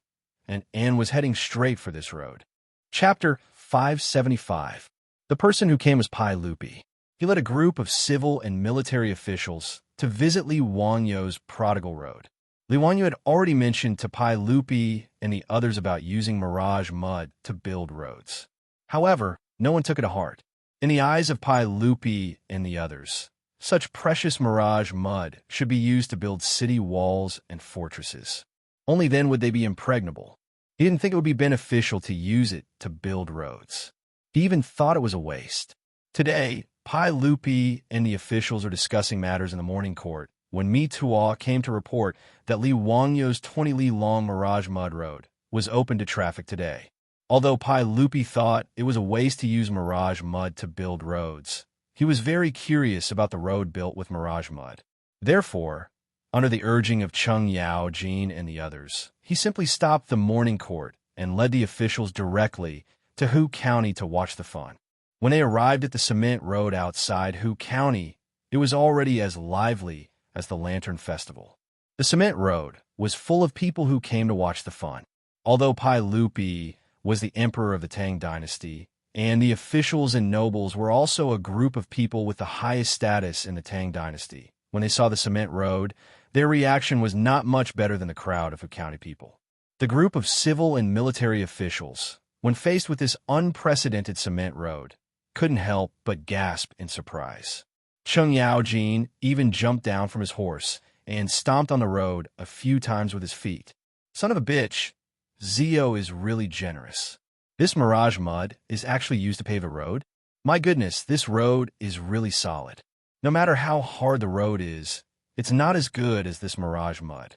and was heading straight for this road. Chapter 575. The person who came was Pai Lupi. He led a group of civil and military officials to visit Li Wangyu's prodigal road. Li Wangyu had already mentioned to Pai Lupi and the others about using mirage mud to build roads. However, no one took it to heart. In the eyes of Pai Lupi and the others, such precious mirage mud should be used to build city walls and fortresses. Only then would they be impregnable. He didn't think it would be beneficial to use it to build roads. He even thought it was a waste. Today, Pai Lupi and the officials are discussing matters in the morning court when Mi Tuo came to report that Li Wangyu's 20-li long mirage mud road was open to traffic today. Although Pai Lupi thought it was a waste to use mirage mud to build roads, he was very curious about the road built with mirage mud. Therefore, under the urging of Cheng Yao, Jin, and the others, he simply stopped the morning court and led the officials directly to Hu County to watch the fun. When they arrived at the cement road outside Hu County, it was already as lively as the Lantern Festival. The cement road was full of people who came to watch the fun. Although Pai Lupi was the emperor of the Tang dynasty, and the officials and nobles were also a group of people with the highest status in the Tang dynasty, when they saw the cement road, their reaction was not much better than the crowd of Hu County people. The group of civil and military officials, when faced with this unprecedented cement road, couldn't help but gasp in surprise. Cheng Yao Jin even jumped down from his horse and stomped on the road a few times with his feet. Son of a bitch, Zio is really generous. This mirage mud is actually used to pave a road? My goodness, this road is really solid. No matter how hard the road is, it's not as good as this mirage mud.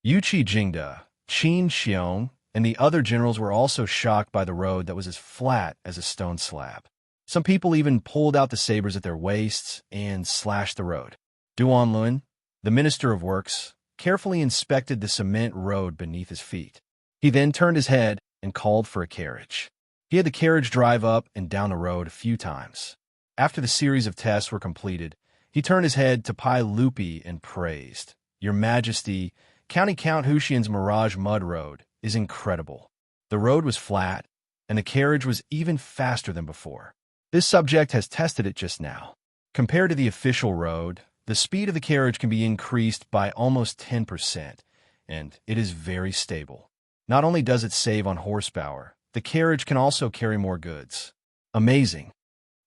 Yuqi Jingda, Qin Xiong, and the other generals were also shocked by the road that was as flat as a stone slab. Some people even pulled out the sabers at their waists and slashed the road. Duan Lun, the Minister of Works, carefully inspected the cement road beneath his feet. He then turned his head and called for a carriage. He had the carriage drive up and down the road a few times. After the series of tests were completed, he turned his head to Pai Lupi and praised, "Your Majesty, County Count Huxian's Mirage Mud Road is incredible. The road was flat, and the carriage was even faster than before. This subject has tested it just now. Compared to the official road, the speed of the carriage can be increased by almost 10%, and it is very stable. Not only does it save on horsepower, the carriage can also carry more goods. Amazing.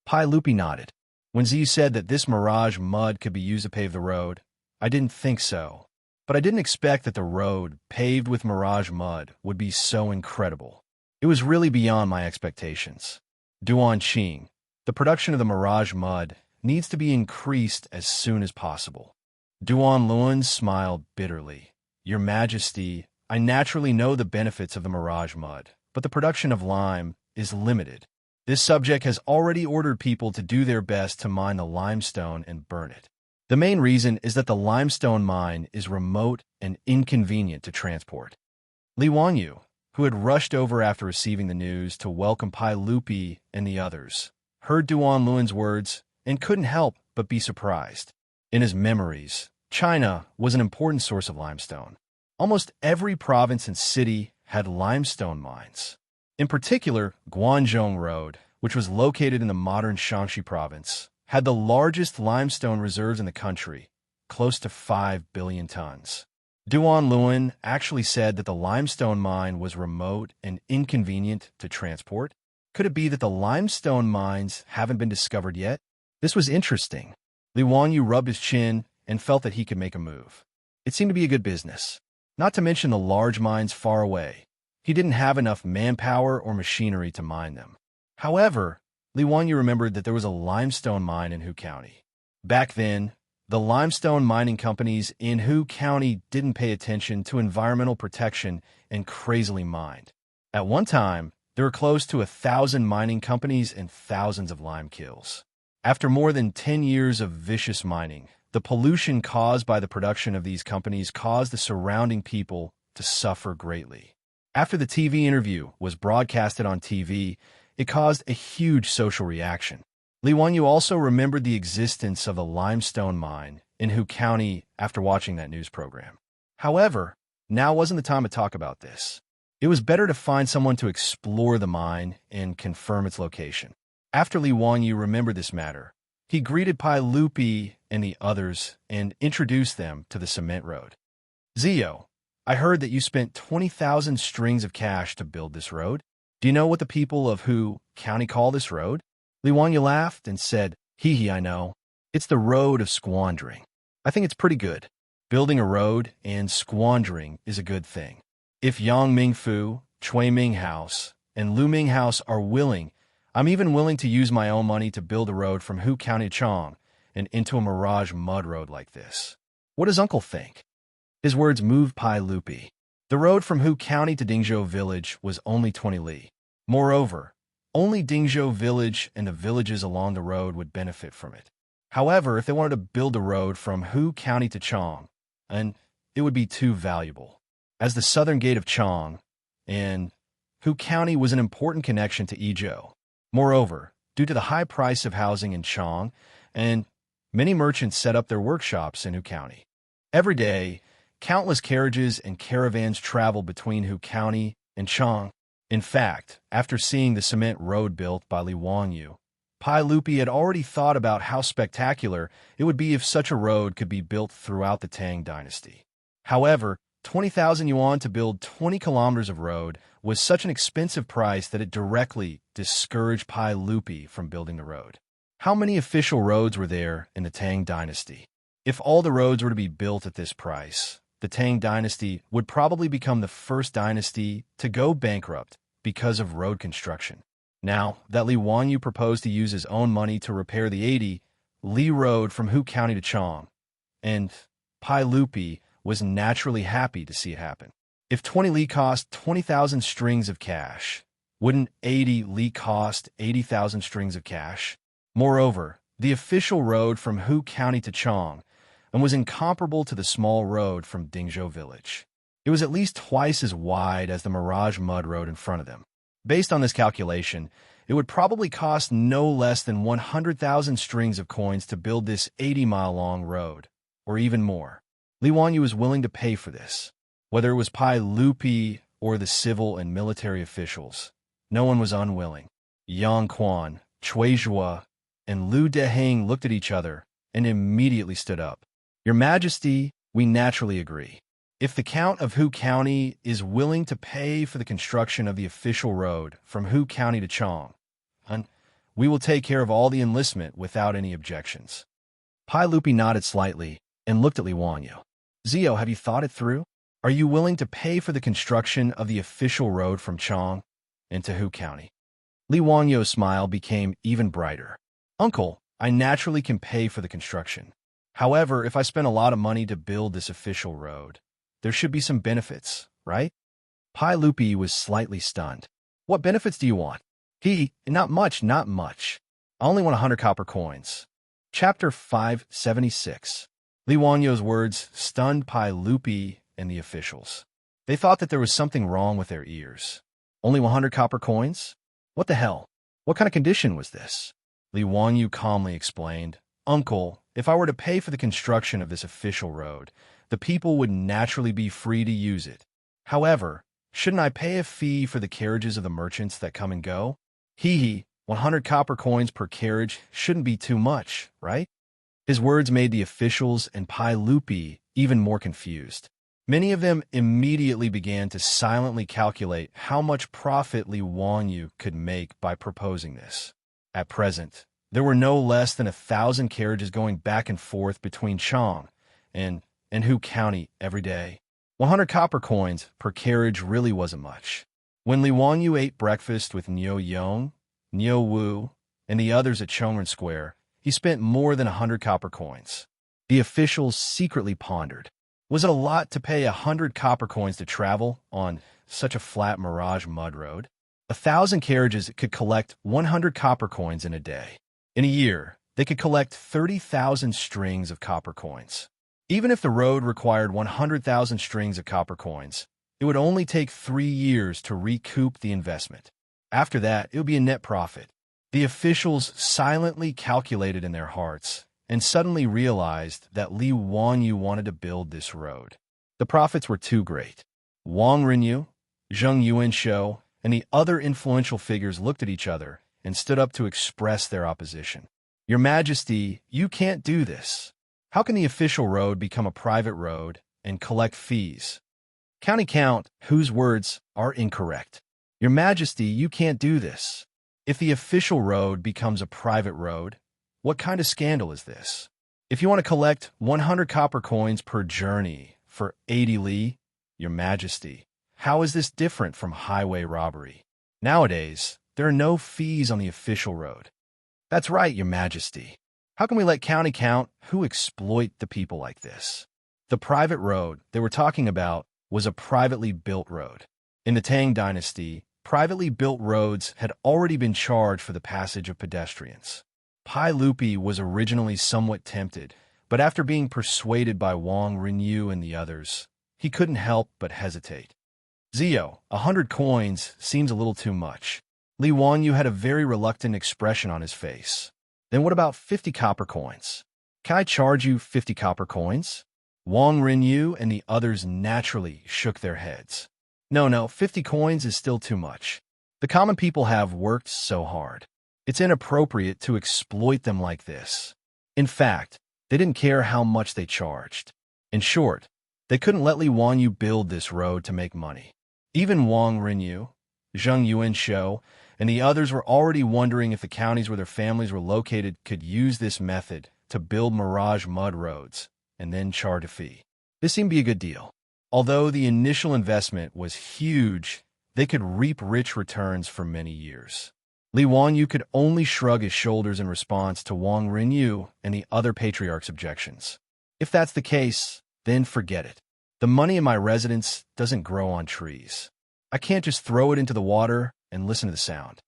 Pai Lupi nodded. When Ziyu said that this mirage mud could be used to pave the road, I didn't think so. But I didn't expect that the road, paved with mirage mud, would be so incredible. It was really beyond my expectations. Duan Qing, the production of the mirage mud needs to be increased as soon as possible. Duan Luan smiled bitterly. Your Majesty, I naturally know the benefits of the mirage mud, but the production of lime is limited. This subject has already ordered people to do their best to mine the limestone and burn it. The main reason is that the limestone mine is remote and inconvenient to transport. Li Wanyu, who had rushed over after receiving the news to welcome Pai Lupi and the others, heard Duan Luan's words and couldn't help but be surprised. In his memories, China was an important source of limestone. Almost every province and city had limestone mines. In particular, Guangzhou Road, which was located in the modern Xianxia province, had the largest limestone reserves in the country, close to 5 billion tons. Duan Luan actually said that the limestone mine was remote and inconvenient to transport. Could it be that the limestone mines haven't been discovered yet? This was interesting. Li Wanyu rubbed his chin and felt that he could make a move. It seemed to be a good business. Not to mention the large mines far away. He didn't have enough manpower or machinery to mine them. However, Li Wanyu remembered that there was a limestone mine in Hu County. Back then, the limestone mining companies in Hu County didn't pay attention to environmental protection and crazily mined. At one time, there were close to 1,000 mining companies and thousands of lime kilns. After more than 10 years of vicious mining, the pollution caused by the production of these companies caused the surrounding people to suffer greatly. After the TV interview was broadcasted on TV, it caused a huge social reaction. Li Wanyu also remembered the existence of the limestone mine in Hu County after watching that news program. However, now wasn't the time to talk about this. It was better to find someone to explore the mine and confirm its location. After Li Wanyu remembered this matter, he greeted Pai Lupi and the others and introduced them to the cement road. Zio, I heard that you spent 20,000 strings of cash to build this road. Do you know what the people of Hu County call this road? Li Wanyu laughed and said, Hee, I know. It's the road of squandering. I think it's pretty good. Building a road and squandering is a good thing. If Yang Mingfu, Chui Ming House, and Lu Ming House are willing, I'm even willing to use my own money to build a road from Hu County to Chong and into a mirage mud road like this. What does Uncle think? His words moved Pai Lupi. The road from Hu County to Dingzhou Village was only 20 li. Moreover, only Dingzhou Village and the villages along the road would benefit from it. However, if they wanted to build a road from Hu County to Chong, and it would be too valuable. As the southern gate of Chong, and Hu County was an important connection to Yizhou. Moreover, due to the high price of housing in Chong, and many merchants set up their workshops in Hu County. Every day, countless carriages and caravans traveled between Hu County and Chong. In fact, after seeing the cement road built by Li Wanyu, Pai Lupi had already thought about how spectacular it would be if such a road could be built throughout the Tang dynasty. However, 20,000 yuan to build 20 kilometers of road was such an expensive price that it directly discouraged Pai Lupi from building the road. How many official roads were there in the Tang dynasty? If all the roads were to be built at this price, the Tang dynasty would probably become the first dynasty to go bankrupt because of road construction. Now that Li Wanyu proposed to use his own money to repair the 80 li road from Hu County to Chong, and Pai Lupi was naturally happy to see it happen. If 20 li cost 20,000 strings of cash, wouldn't 80 li cost 80,000 strings of cash? Moreover, the official road from Hu County to Chong and was incomparable to the small road from Dingzhou Village. It was at least twice as wide as the Mirage Mud Road in front of them. Based on this calculation, it would probably cost no less than 100,000 strings of coins to build this 80-mile-long road, or even more. Li Wanyu was willing to pay for this. Whether it was Pai Lupi or the civil and military officials. No one was unwilling. Yang Quan, Cui Zhua, and Liu Deheng looked at each other and immediately stood up. Your Majesty, we naturally agree. If the Count of Hu County is willing to pay for the construction of the official road from Hu County to Chang, we will take care of all the enlistment without any objections. Pai Lupi nodded slightly and looked at Li Wanyu. Zio, have you thought it through? Are you willing to pay for the construction of the official road from Chang into Hu County? Li Wanyu's smile became even brighter. Uncle, I naturally can pay for the construction. However, if I spend a lot of money to build this official road, there should be some benefits, right? Pai Lupi was slightly stunned. What benefits do you want? Not much. I only want 100 copper coins. Chapter 576. Li Wanyu's words stunned Pai Lupi and the officials. They thought that there was something wrong with their ears. Only 100 copper coins? What the hell? What kind of condition was this? Li Wanyu calmly explained, Uncle, if I were to pay for the construction of this official road, the people would naturally be free to use it. However, shouldn't I pay a fee for the carriages of the merchants that come and go? 100 copper coins per carriage shouldn't be too much, right? His words made the officials and Pai Lupi even more confused. Many of them immediately began to silently calculate how much profit Li Wanyu could make by proposing this. At present, there were no less than 1,000 carriages going back and forth between Chang and Hu County every day. 100 copper coins per carriage really wasn't much. When Li Wanyu ate breakfast with Niu Yong, Niu Wu, and the others at Chongren Square, he spent more than 100 copper coins. The officials secretly pondered. Was it a lot to pay 100 copper coins to travel on such a flat mirage mud road? 1,000 carriages could collect 100 copper coins in a day. In a year, they could collect 30,000 strings of copper coins. Even if the road required 100,000 strings of copper coins, it would only take 3 years to recoup the investment. After that, it would be a net profit. The officials silently calculated in their hearts and suddenly realized that Li Wanyu wanted to build this road. The profits were too great. Wang Rinyu, Zheng Yuanshou, and the other influential figures looked at each other and stood up to express their opposition. Your Majesty, you can't do this. How can the official road become a private road and collect fees? County Count, whose words are incorrect. Your Majesty, you can't do this. If the official road becomes a private road, what kind of scandal is this? If you want to collect 100 copper coins per journey for 80 li, Your Majesty, how is this different from highway robbery? Nowadays, there are no fees on the official road. That's right, Your Majesty. How can we let County Count who exploit the people like this? The private road they were talking about was a privately built road. In the Tang dynasty, privately built roads had already been charged for the passage of pedestrians. Pai Lupi was originally somewhat tempted, but after being persuaded by Wang Rinyu and the others, he couldn't help but hesitate. Zio, 100 coins seems a little too much. Li Wanyu had a very reluctant expression on his face. Then what about 50 copper coins? Can I charge you 50 copper coins? Wang Rinyu and the others naturally shook their heads. No, 50 coins is still too much. The common people have worked so hard. It's inappropriate to exploit them like this. In fact, they didn't care how much they charged. In short, they couldn't let Li Wanyu build this road to make money. Even Wang Rinyu, Zheng Yuanshou, and the others were already wondering if the counties where their families were located could use this method to build mirage mud roads and then charge a fee. This seemed to be a good deal. Although the initial investment was huge, they could reap rich returns for many years. Li Wanyu could only shrug his shoulders in response to Wang Rinyu and the other patriarch's objections. If that's the case, then forget it. The money in my residence doesn't grow on trees. I can't just throw it into the water and listen to the sound.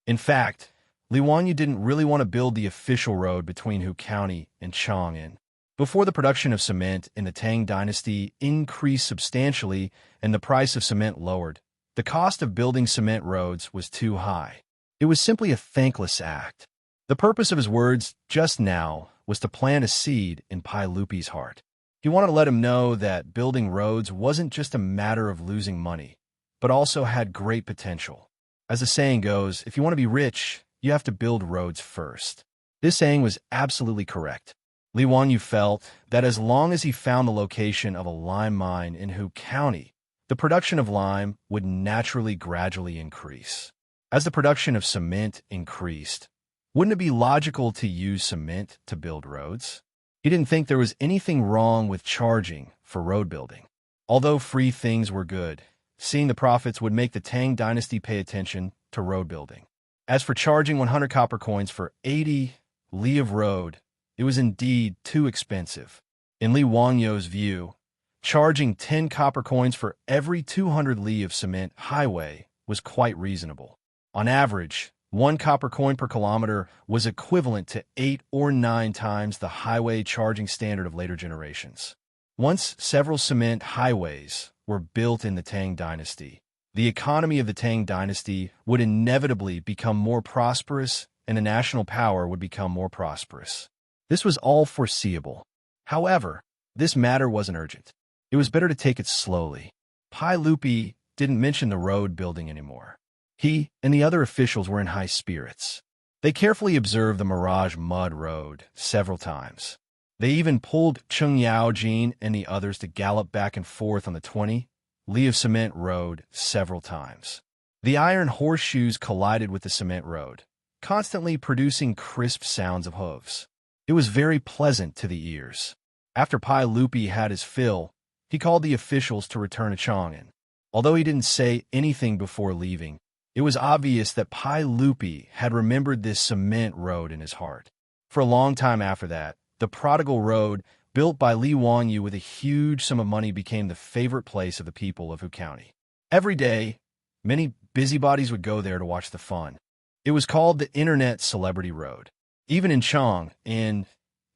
In fact, Li Wanyu didn't really want to build the official road between Hu County and Chang'an. Before the production of cement in the Tang dynasty increased substantially and the price of cement lowered, the cost of building cement roads was too high. It was simply a thankless act. The purpose of his words just now was to plant a seed in Pai Lupi's heart. He wanted to let him know that building roads wasn't just a matter of losing money, but also had great potential. As the saying goes, if you want to be rich, you have to build roads first. This saying was absolutely correct. Li Wanyu felt that as long as he found the location of a lime mine in Hu County, the production of lime would naturally gradually increase. As the production of cement increased, wouldn't it be logical to use cement to build roads? He didn't think there was anything wrong with charging for road building. Although free things were good, seeing the profits would make the Tang dynasty pay attention to road building. As for charging 100 copper coins for 80 li of road, it was indeed too expensive. In Li Wangyu's view, charging 10 copper coins for every 200 li of cement highway was quite reasonable. On average, 1 copper coin per kilometer was equivalent to 8 or 9 times the highway charging standard of later generations. Once several cement highways were built in the Tang dynasty, the economy of the Tang dynasty would inevitably become more prosperous and the national power would become more prosperous. This was all foreseeable. However, this matter wasn't urgent. It was better to take it slowly. Pai Lupi didn't mention the road building anymore. He and the other officials were in high spirits. They carefully observed the Mirage Mud Road several times. They even pulled Cheng Yaojin and the others to gallop back and forth on the 20 li of cement road several times. The iron horseshoes collided with the cement road, constantly producing crisp sounds of hooves. It was very pleasant to the ears. After Pai Lupi had his fill, he called the officials to return to Chang'an. Although he didn't say anything before leaving, it was obvious that Pai Lupi had remembered this cement road in his heart. For a long time after that, the Prodigal Road, built by Li Wanyu with a huge sum of money, became the favorite place of the people of Hu County. Every day, many busybodies would go there to watch the fun. It was called the Internet Celebrity Road. Even in Chang'an,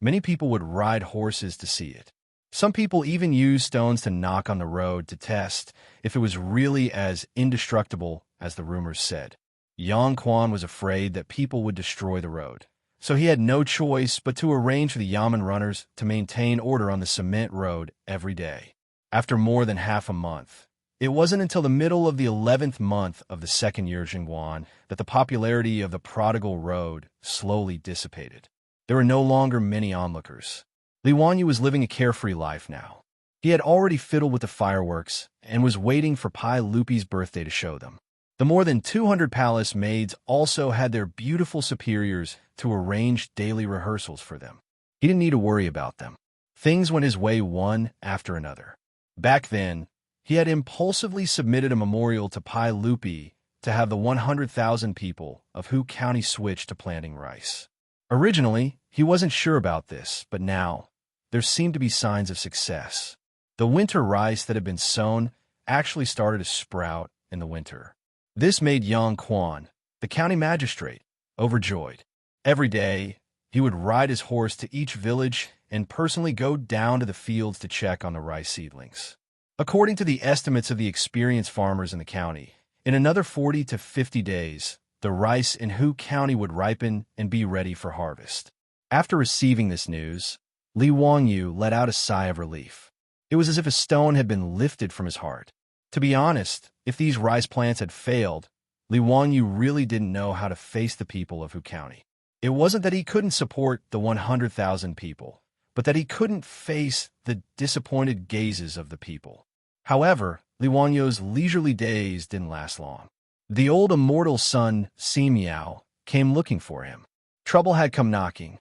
many people would ride horses to see it. Some people even used stones to knock on the road to test if it was really as indestructible as the rumors said. Yang Quan was afraid that people would destroy the road, so he had no choice but to arrange for the Yamen runners to maintain order on the cement road every day. After more than half a month, it wasn't until the middle of the 11th month of the second year Jingguan that the popularity of the Prodigal Road slowly dissipated. There were no longer many onlookers. Li Wanyu was living a carefree life now. He had already fiddled with the fireworks and was waiting for Pai Lupi's birthday to show them. The more than 200 palace maids also had their beautiful superiors to arrange daily rehearsals for them. He didn't need to worry about them. Things went his way one after another. Back then, he had impulsively submitted a memorial to Pai Lupi to have the 100,000 people of Hu County switch to planting rice. Originally, he wasn't sure about this, but now, there seemed to be signs of success. The winter rice that had been sown actually started to sprout in the winter. This made Yang Quan, the county magistrate, overjoyed. Every day, he would ride his horse to each village and personally go down to the fields to check on the rice seedlings. According to the estimates of the experienced farmers in the county, in another 40 to 50 days, the rice in Hu County would ripen and be ready for harvest. After receiving this news, Li Wanyu let out a sigh of relief. It was as if a stone had been lifted from his heart. To be honest, if these rice plants had failed, Li Wanyu really didn't know how to face the people of Hu County. It wasn't that he couldn't support the 100,000 people, but that he couldn't face the disappointed gazes of the people. However, Li Wanyu's leisurely days didn't last long. The old immortal son, Xianxia, came looking for him. Trouble had come knocking.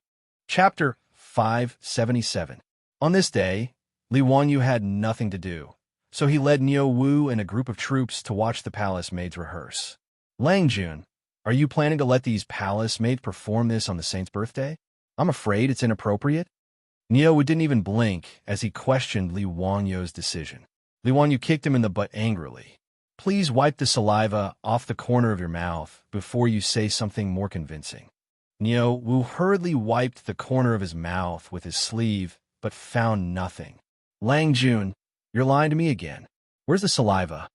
Chapter 577. On this day, Li Wanyu had nothing to do, so he led Niu Wu and a group of troops to watch the palace maids rehearse. Lang Jun, are you planning to let these palace maids perform this on the saint's birthday? I'm afraid it's inappropriate. Niu Wu didn't even blink as he questioned Li Wanyu's decision. Li Wanyu kicked him in the butt angrily. Please wipe the saliva off the corner of your mouth before you say something more convincing. Niu Wu hurriedly wiped the corner of his mouth with his sleeve, but found nothing. Lang Jun, you're lying to me again. Where's the saliva?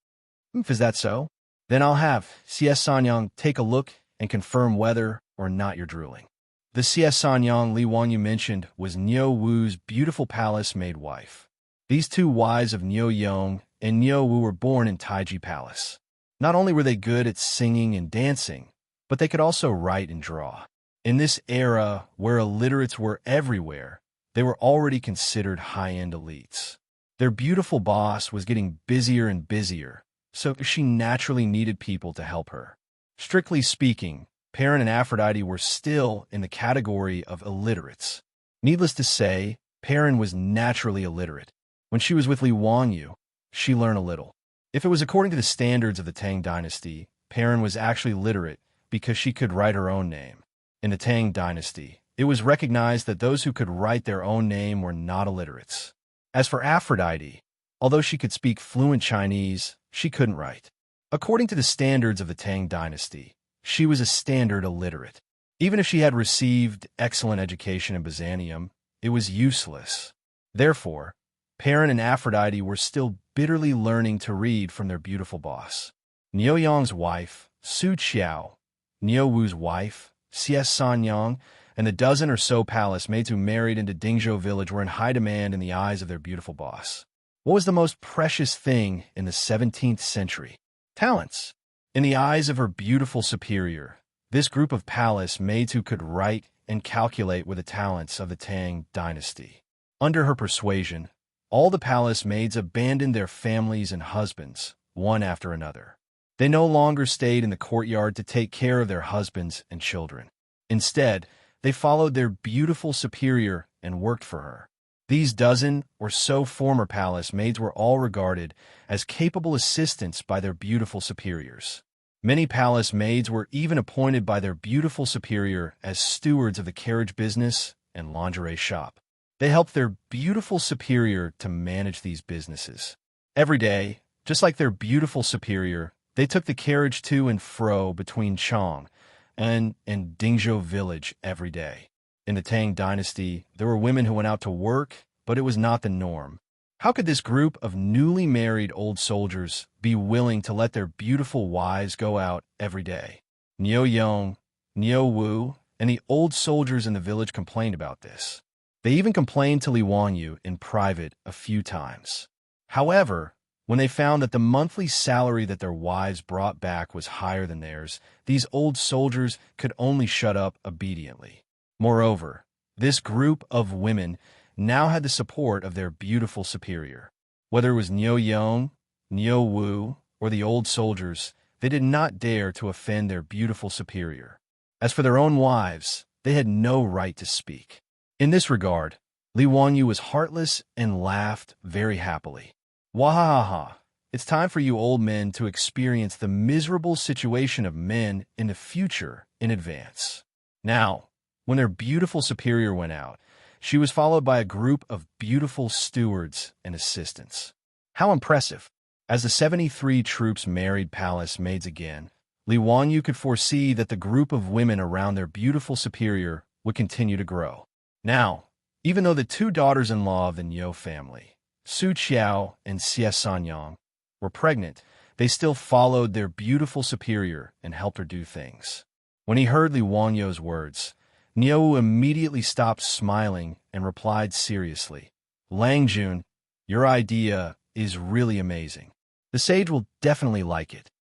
Is that so? Then I'll have CS Sanyang take a look and confirm whether or not you're drooling. The CS Sanyang Li Wanyu mentioned was Niu Wu's beautiful palace maid wife. These two wives of Niu Yong and Niu Wu were born in Taiji Palace. Not only were they good at singing and dancing, but they could also write and draw. In this era where illiterates were everywhere, they were already considered high-end elites. Their beautiful boss was getting busier and busier, so she naturally needed people to help her. Strictly speaking, Perrin and Aphrodite were still in the category of illiterates. Needless to say, Perrin was naturally illiterate. When she was with Li Wangyu, she learned a little. If it was according to the standards of the Tang dynasty, Perrin was actually literate because she could write her own name. In the Tang dynasty, it was recognized that those who could write their own name were not illiterates. As for Aphrodite, although she could speak fluent Chinese, she couldn't write. According to the standards of the Tang dynasty, she was a standard illiterate. Even if she had received excellent education in Byzantium, it was useless. Therefore, Perrin and Aphrodite were still bitterly learning to read from their beautiful boss. Niu Yang's wife, Su Qiao, Niu Wu's wife, Xianxia, and the dozen or so palace maids who married into Dingzhou village were in high demand in the eyes of their beautiful boss. What was the most precious thing in the 17th century? Talents. In the eyes of her beautiful superior, this group of palace maids who could write and calculate were the talents of the Tang dynasty. Under her persuasion, all the palace maids abandoned their families and husbands, one after another. They no longer stayed in the courtyard to take care of their husbands and children. Instead, they followed their beautiful superior and worked for her. These dozen or so former palace maids were all regarded as capable assistants by their beautiful superiors. Many palace maids were even appointed by their beautiful superior as stewards of the carriage business and lingerie shop. They helped their beautiful superior to manage these businesses. Every day, just like their beautiful superior, they took the carriage to and fro between Chang and Dingzhou village every day. In the Tang dynasty, there were women who went out to work, but it was not the norm. How could this group of newly married old soldiers be willing to let their beautiful wives go out every day? Niu Yong, Niu Wu, and the old soldiers in the village complained about this. They even complained to Li Wangyu in private a few times. However, when they found that the monthly salary that their wives brought back was higher than theirs, these old soldiers could only shut up obediently. Moreover, this group of women now had the support of their beautiful superior. Whether it was Niu Yong, Niu Wu, or the old soldiers, they did not dare to offend their beautiful superior. As for their own wives, they had no right to speak. In this regard, Li Wangyu was heartless and laughed very happily. Wahahaha, it's time for you old men to experience the miserable situation of men in the future in advance. Now, when their beautiful superior went out, she was followed by a group of beautiful stewards and assistants. How impressive! As the 73 troops married palace maids again, Li Wangyu could foresee that the group of women around their beautiful superior would continue to grow. Now, even though the two daughters-in-law of the Niu family, Su Qiao and Xianxia, were pregnant, they still followed their beautiful superior and helped her do things. When he heard Li Wangyu's words, Niu immediately stopped smiling and replied seriously, "Lang Jun, your idea is really amazing. The sage will definitely like it.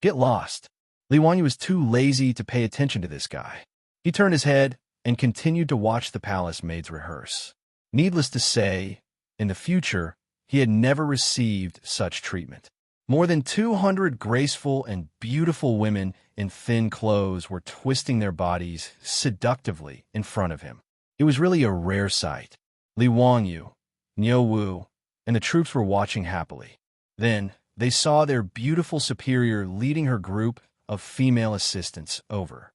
Get lost." Li Wangyu was too lazy to pay attention to this guy. He turned his head and continued to watch the palace maids rehearse. Needless to say, in the future, he had never received such treatment. More than 200 graceful and beautiful women in thin clothes were twisting their bodies seductively in front of him. It was really a rare sight. Li Wangyu, Niu Wu, and the troops were watching happily. Then, they saw their beautiful superior leading her group of female assistants over.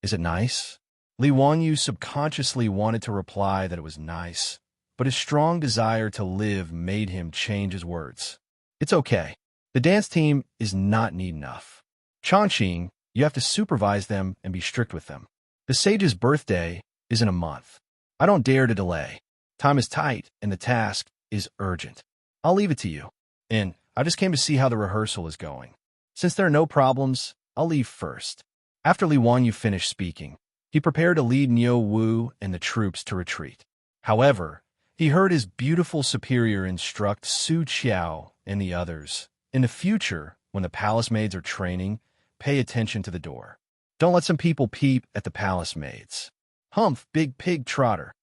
"Is it nice?" Li Wangyu subconsciously wanted to reply that it was nice, but his strong desire to live made him change his words. "It's okay. The dance team is not neat enough. Chongqing, you have to supervise them and be strict with them. The sage's birthday is in a month. I don't dare to delay. Time is tight, and the task is urgent. I'll leave it to you. And I just came to see how the rehearsal is going. Since there are no problems, I'll leave first." After Li Wangyu finished speaking, he prepared to lead Niu Wu and the troops to retreat. However, he heard his beautiful superior instruct Su Qiao and the others. In the future, when the palace maids are training, pay attention to the door. Don't let some people peep at the palace maids. Humph, big pig trotter.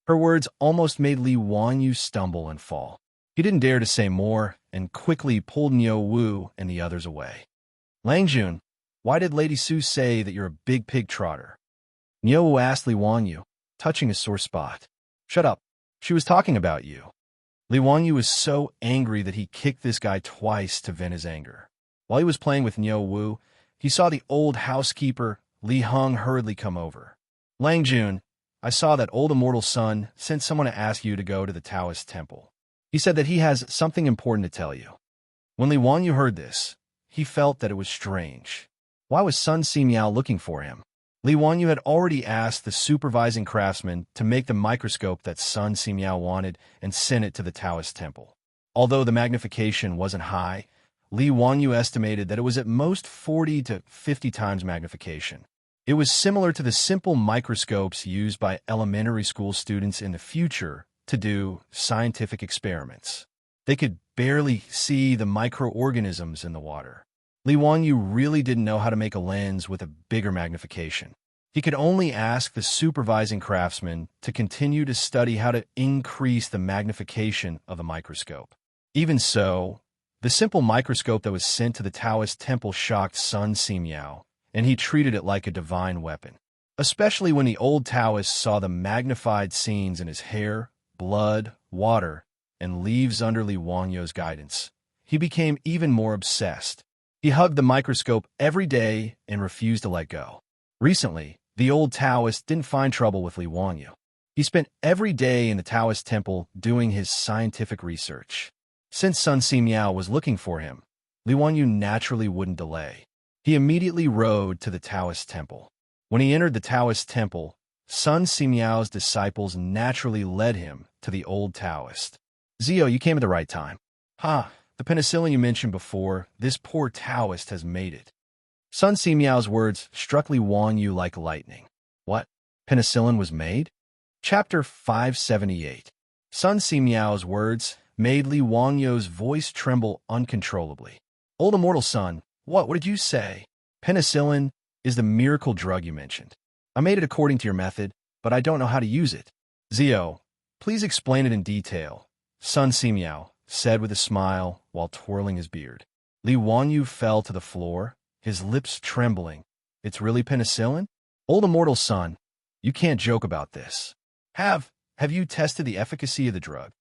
Her words almost made Li Wanyu stumble and fall. He didn't dare to say more and quickly pulled Niu Wu and the others away. Langjun, why did Lady Su say that you're a big pig trotter? Niu Wu asked Li Wanyu, touching a sore spot. Shut up. She was talking about you. Li Wanyu was so angry that he kicked this guy twice to vent his anger. While he was playing with Niu Wu, he saw the old housekeeper, Li Heng, hurriedly come over. Langjun, I saw that old immortal son sent someone to ask you to go to the Taoist temple. He said that he has something important to tell you. When Li Wanyu heard this, he felt that it was strange. Why was Sun Simiao looking for him? Li Wanyu had already asked the supervising craftsman to make the microscope that Sun Simiao wanted and sent it to the Taoist temple. Although the magnification wasn't high, Li Wanyu estimated that it was at most 40 to 50 times magnification. It was similar to the simple microscopes used by elementary school students in the future to do scientific experiments. They could barely see the microorganisms in the water. Li Wanyu really didn't know how to make a lens with a bigger magnification. He could only ask the supervising craftsman to continue to study how to increase the magnification of the microscope. Even so, the simple microscope that was sent to the Taoist temple shocked Sun Simiao, and he treated it like a divine weapon. Especially when the old Taoist saw the magnified scenes in his hair, blood, water, and leaves under Li Wanyu's guidance. He became even more obsessed. He hugged the microscope every day and refused to let go. Recently, the old Taoist didn't find trouble with Li Wanyu. He spent every day in the Taoist temple doing his scientific research. Since Sun Simiao was looking for him, Li Wanyu naturally wouldn't delay. He immediately rode to the Taoist temple. When he entered the Taoist temple, Sun Simiao's disciples naturally led him to the old Taoist. Zio, you came at the right time. The penicillin you mentioned before, this poor Taoist has made it. Sun Simiao's words struck Li Wanyu like lightning. What? Penicillin was made? Chapter 578. Sun Simiao's words made Li Wanyu's voice tremble uncontrollably. Old immortal son, what did you say? Penicillin is the miracle drug you mentioned. I made it according to your method, but I don't know how to use it. Zio, please explain it in detail, Sun Simiao said with a smile while twirling his beard. Li Wanyu fell to the floor, his lips trembling. It's really penicillin? Old immortal son, you can't joke about this. Have you tested the efficacy of the drug?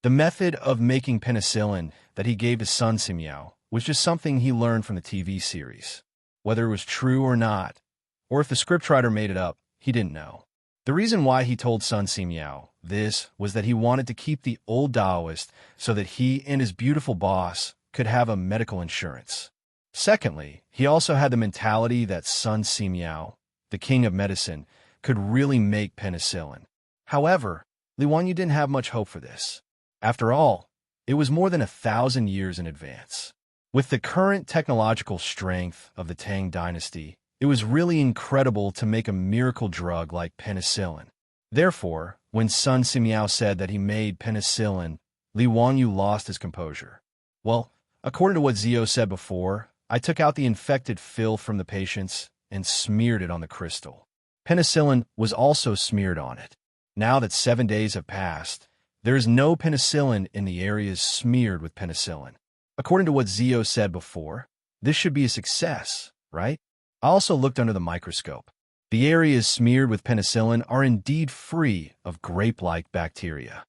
The method of making penicillin that he gave to Sun Simiao was just something he learned from the TV series. Whether it was true or not, or if the scriptwriter made it up, he didn't know. The reason why he told Sun Simiao this was that he wanted to keep the old Taoist so that he and his beautiful boss could have a medical insurance. Secondly, he also had the mentality that Sun Simiao, the king of medicine, could really make penicillin. However, Li Wanyu didn't have much hope for this. After all, it was more than 1,000 years in advance. With the current technological strength of the Tang dynasty, it was really incredible to make a miracle drug like penicillin. Therefore, when Sun Simiao said that he made penicillin, Li Wanyu lost his composure. Well, according to what Zio said before, I took out the infected filth from the patients and smeared it on the crystal. Penicillin was also smeared on it. Now that 7 days have passed, there is no penicillin in the areas smeared with penicillin. According to what Zio said before, this should be a success, right? I also looked under the microscope. The areas smeared with penicillin are indeed free of grape-like bacteria.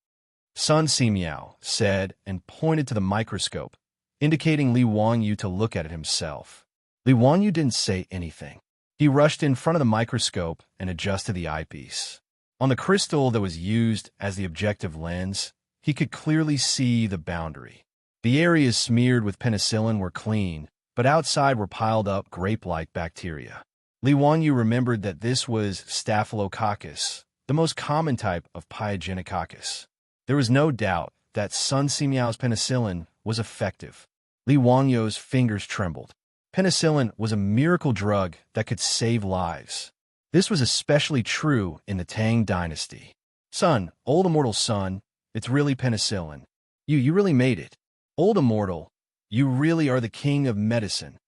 Sun Simiao said and pointed to the microscope, indicating Li Wanyu to look at it himself. Li Wanyu didn't say anything. He rushed in front of the microscope and adjusted the eyepiece. On the crystal that was used as the objective lens, he could clearly see the boundary. The areas smeared with penicillin were clean, but outside were piled up grape-like bacteria. Li Wanyu remembered that this was Staphylococcus, the most common type of Pyogenococcus. There was no doubt that Sun Simiao's penicillin was effective. Li Wanyu's fingers trembled. Penicillin was a miracle drug that could save lives. This was especially true in the Tang dynasty. Son, old immortal son, it's really penicillin. You really made it. Old Immortal, you really are the king of medicine.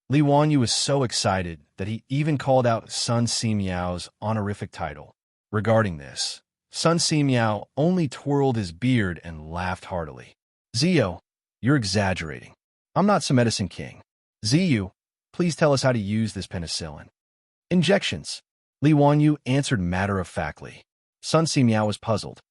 Li Wanyu was so excited that he even called out Sun Simiao's honorific title. Regarding this, Sun Simiao only twirled his beard and laughed heartily. Zio, you're exaggerating. I'm not some medicine king. Ziyu, please tell us how to use this penicillin. Injections. Li Wanyu answered matter-of-factly. Sun Simiao was puzzled.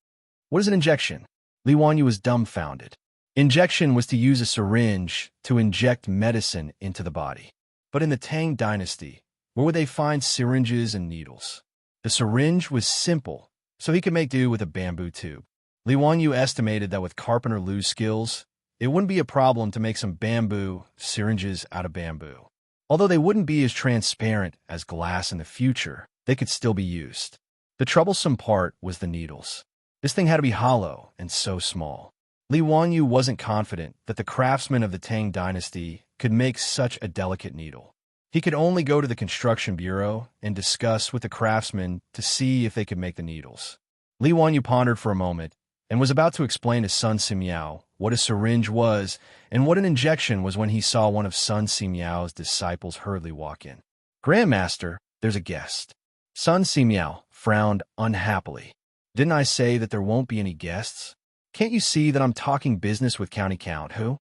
What is an injection? Li Wanyu was dumbfounded. Injection was to use a syringe to inject medicine into the body. But in the Tang dynasty, where would they find syringes and needles? The syringe was simple, so he could make do with a bamboo tube. Li Wanyu estimated that with Carpenter Lu's skills, it wouldn't be a problem to make some bamboo syringes out of bamboo. Although they wouldn't be as transparent as glass in the future, they could still be used. The troublesome part was the needles. This thing had to be hollow and so small. Li Wanyu wasn't confident that the craftsmen of the Tang dynasty could make such a delicate needle. He could only go to the construction bureau and discuss with the craftsmen to see if they could make the needles. Li Wanyu pondered for a moment and was about to explain to Sun Simiao what a syringe was and what an injection was when he saw one of Sun Simiao's disciples hurriedly walk in. Grandmaster, there's a guest. Sun Simiao frowned unhappily. Didn't I say that there won't be any guests? Can't you see that I'm talking business with County Count, who?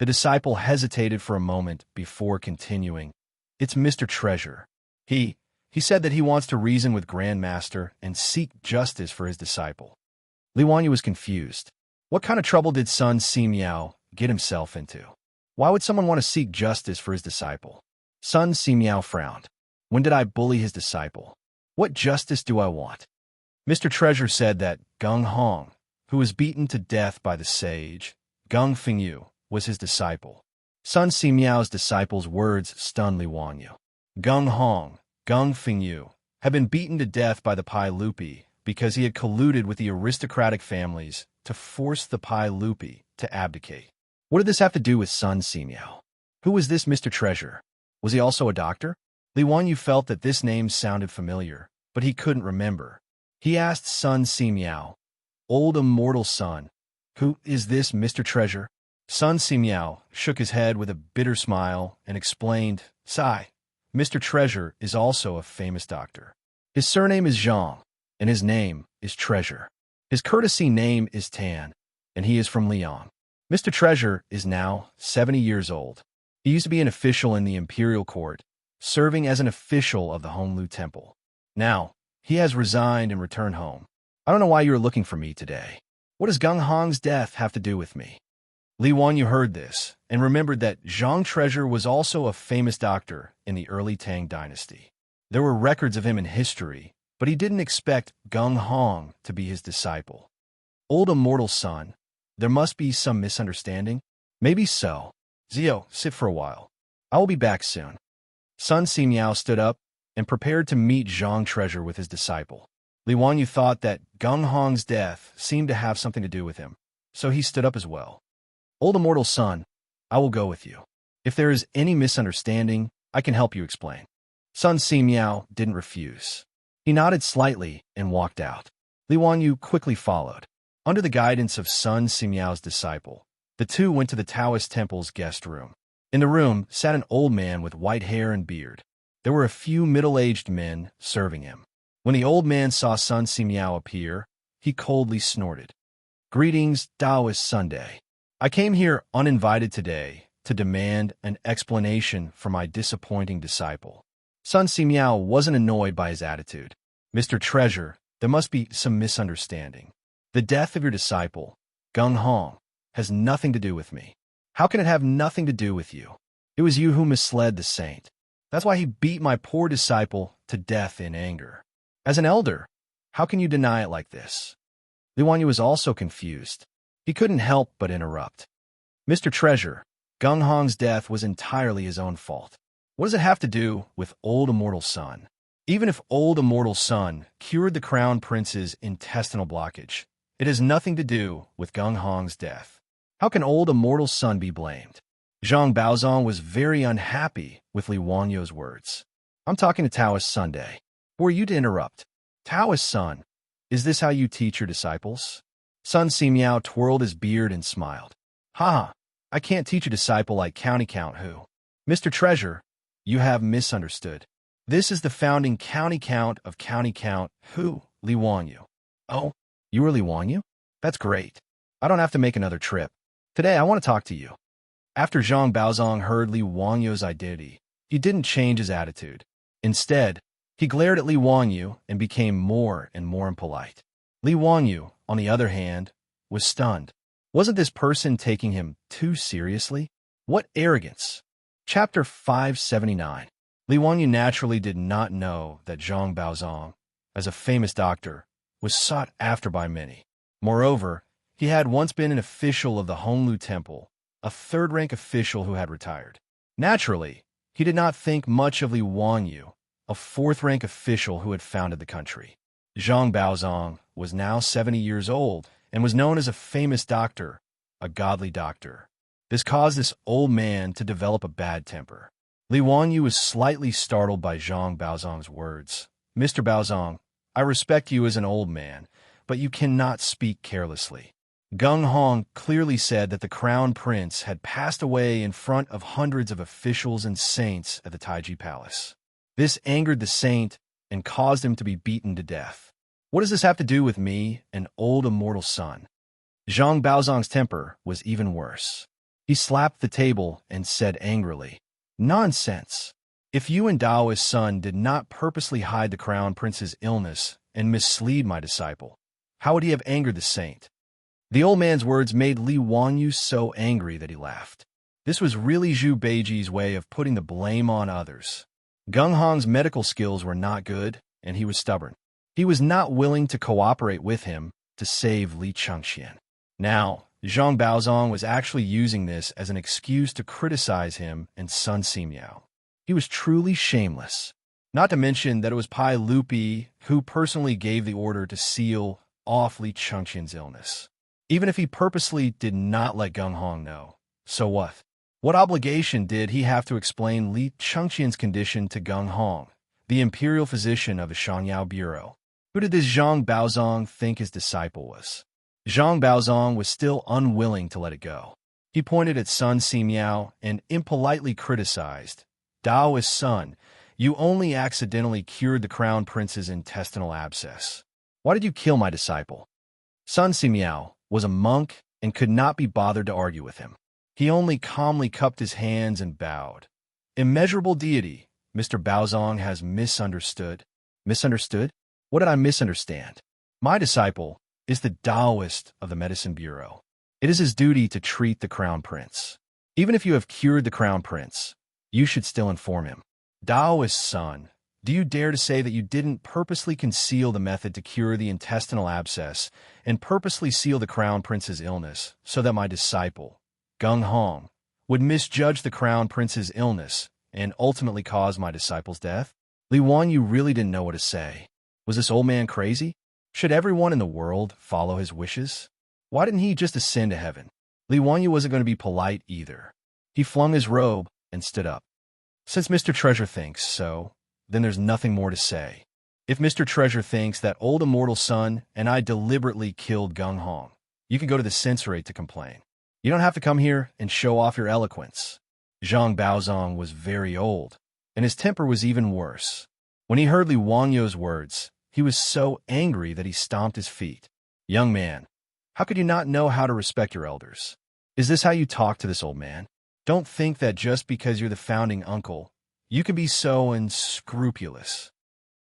The disciple hesitated for a moment before continuing. It's Mr. Treasure. He said that he wants to reason with Grandmaster and seek justice for his disciple. Li Wanyu was confused. What kind of trouble did Sun Simiao get himself into? Why would someone want to seek justice for his disciple? Sun Simiao frowned. When did I bully his disciple? What justice do I want? Mr. Treasure said that Gung Hong, who was beaten to death by the sage, Gung Fengyu, was his disciple. Sun Simiao's disciple's words stunned Li Wanyu. Gung Hong, Gung Fengyu, had been beaten to death by the Pai Lupi because he had colluded with the aristocratic families to force the Pai Lupi to abdicate. What did this have to do with Sun Simiao? Who was this Mr. Treasure? Was he also a doctor? Li Wanyu felt that this name sounded familiar, but he couldn't remember. He asked Sun Simiao, Old Immortal Sun, who is this Mr. Treasure? Sun Simiao shook his head with a bitter smile and explained, Sigh, Mr. Treasure is also a famous doctor. His surname is Zhang, and his name is Treasure. His courtesy name is Tan, and he is from Liang. Mr. Treasure is now 70 years old. He used to be an official in the imperial court, serving as an official of the Honlu Temple. Now, he has resigned and returned home. I don't know why you are looking for me today. What does Gung Hong's death have to do with me? Li Wanyu heard this and remembered that Zhang Treasure was also a famous doctor in the early Tang dynasty. There were records of him in history, but he didn't expect Gung Hong to be his disciple. Old Immortal Sun, there must be some misunderstanding? Maybe so. Zio, sit for a while. I will be back soon. Sun Simiao stood up and prepared to meet Zhang Treasure with his disciple. Li Wanyu thought that Gung Hong's death seemed to have something to do with him, so he stood up as well. Old Immortal Sun, I will go with you. If there is any misunderstanding, I can help you explain. Sun Simiao didn't refuse. He nodded slightly and walked out. Li Wanyu quickly followed. Under the guidance of Sun Simiao's disciple, the two went to the Taoist temple's guest room. In the room sat an old man with white hair and beard. There were a few middle-aged men serving him. When the old man saw Sun Simiao appear, he coldly snorted. Greetings, Taoist Sunday. I came here uninvited today to demand an explanation for my disappointing disciple. Sun Simiao wasn't annoyed by his attitude. Mr. Treasure, there must be some misunderstanding. The death of your disciple, Gung Hong, has nothing to do with me. How can it have nothing to do with you? It was you who misled the saint. That's why he beat my poor disciple to death in anger. As an elder, how can you deny it like this? Li Wanyu was also confused. He couldn't help but interrupt. Mr. Treasure, Gung Hong's death was entirely his own fault. What does it have to do with Old Immortal Sun? Even if Old Immortal Sun cured the Crown Prince's intestinal blockage, it has nothing to do with Gung Hong's death. How can Old Immortal Sun be blamed? Zhang Baozong was very unhappy with Li Wanyu's words. I'm talking to Taoist Sunday. Who are you to interrupt? Taoist Sun, is this how you teach your disciples? Sun Simiao twirled his beard and smiled. Ha! I can't teach a disciple like County Count who. Mr. Treasure, you have misunderstood. This is the founding County Count of County Count who, Li Wanyu. Oh, you are Li Wanyu? That's great. I don't have to make another trip. Today I want to talk to you. After Zhang Baozong heard Li Wanyu's identity, he didn't change his attitude. Instead, he glared at Li Wanyu and became more and more impolite. Li Wanyu, on the other hand, was stunned. Wasn't this person taking him too seriously? What arrogance! Chapter 579. Li Wanyu naturally did not know that Zhang Baozong, as a famous doctor, was sought after by many. Moreover, he had once been an official of the Honglu Temple, a third-rank official who had retired. Naturally, he did not think much of Li Wanyu, a fourth-rank official who had founded the country. Zhang Baozong was now 70 years old and was known as a famous doctor, a godly doctor. This caused this old man to develop a bad temper. Li Wanyu was slightly startled by Zhang Baozong's words. Mr. Baozong, I respect you as an old man, but you cannot speak carelessly. Gung Hong clearly said that the crown prince had passed away in front of hundreds of officials and saints at the Taiji Palace. This angered the saint and caused him to be beaten to death. What does this have to do with me, an old immortal son? Zhang Baozong's temper was even worse. He slapped the table and said angrily, Nonsense! If you and Dao's son did not purposely hide the crown prince's illness and mislead my disciple, how would he have angered the saint? The old man's words made Li Wanyu so angry that he laughed. This was really Zhu Beiji's way of putting the blame on others. Gung Hong's medical skills were not good, and he was stubborn. He was not willing to cooperate with him to save Li Chengxian. Now, Zhang Baozong was actually using this as an excuse to criticize him and Sun Simiao. He was truly shameless. Not to mention that it was Pai Lupi who personally gave the order to seal off Li Chengxian's illness. Even if he purposely did not let Gung Hong know, so what? What obligation did he have to explain Li Chengxian's condition to Gung Hong, the imperial physician of the Shangyao Bureau? Who did this Zhang Baozong think his disciple was? Zhang Baozong was still unwilling to let it go. He pointed at Sun Simiao and impolitely criticized, Daoist son, you only accidentally cured the crown prince's intestinal abscess. Why did you kill my disciple? Sun Simiao was a monk and could not be bothered to argue with him. He only calmly cupped his hands and bowed. Immeasurable deity, Mr. Baozong has misunderstood. Misunderstood? What did I misunderstand? My disciple is the Taoist of the Medicine Bureau. It is his duty to treat the crown prince. Even if you have cured the crown prince, you should still inform him. Taoist son, do you dare to say that you didn't purposely conceal the method to cure the intestinal abscess and purposely seal the crown prince's illness so that my disciple, Gung Hong, would misjudge the crown prince's illness and ultimately cause my disciple's death? Li Wanyu really didn't know what to say. Was this old man crazy? Should everyone in the world follow his wishes? Why didn't he just ascend to heaven? Li Wanyu wasn't going to be polite either. He flung his robe and stood up. Since Mr. Treasure thinks so, then there's nothing more to say. If Mr. Treasure thinks that old immortal son and I deliberately killed Gung Hong, you can go to the censorate to complain. You don't have to come here and show off your eloquence. Zhang Baozong was very old, and his temper was even worse. When he heard Li Wanyu's words, he was so angry that he stomped his feet. Young man, how could you not know how to respect your elders? Is this how you talk to this old man? Don't think that just because you're the founding uncle, you can be so unscrupulous.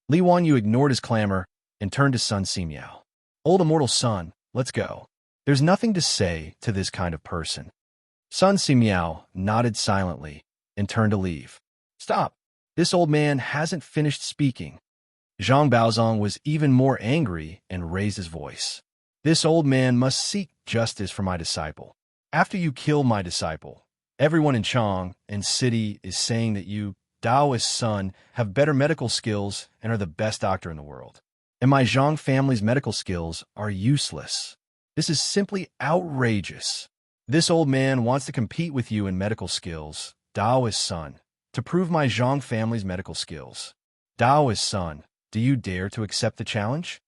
Li Wanyu ignored his clamor and turned to Sun Simiao. Old immortal son, let's go. There's nothing to say to this kind of person. Sun Simiao nodded silently and turned to leave. Stop. This old man hasn't finished speaking. Zhang Baozong was even more angry and raised his voice. This old man must seek justice for my disciple. After you kill my disciple, everyone in Chang and city is saying that you, Taoist son, have better medical skills and are the best doctor in the world. And my Zhang family's medical skills are useless. This is simply outrageous. This old man wants to compete with you in medical skills, Taoist son, to prove my Zhang family's medical skills. Taoist son, do you dare to accept the challenge?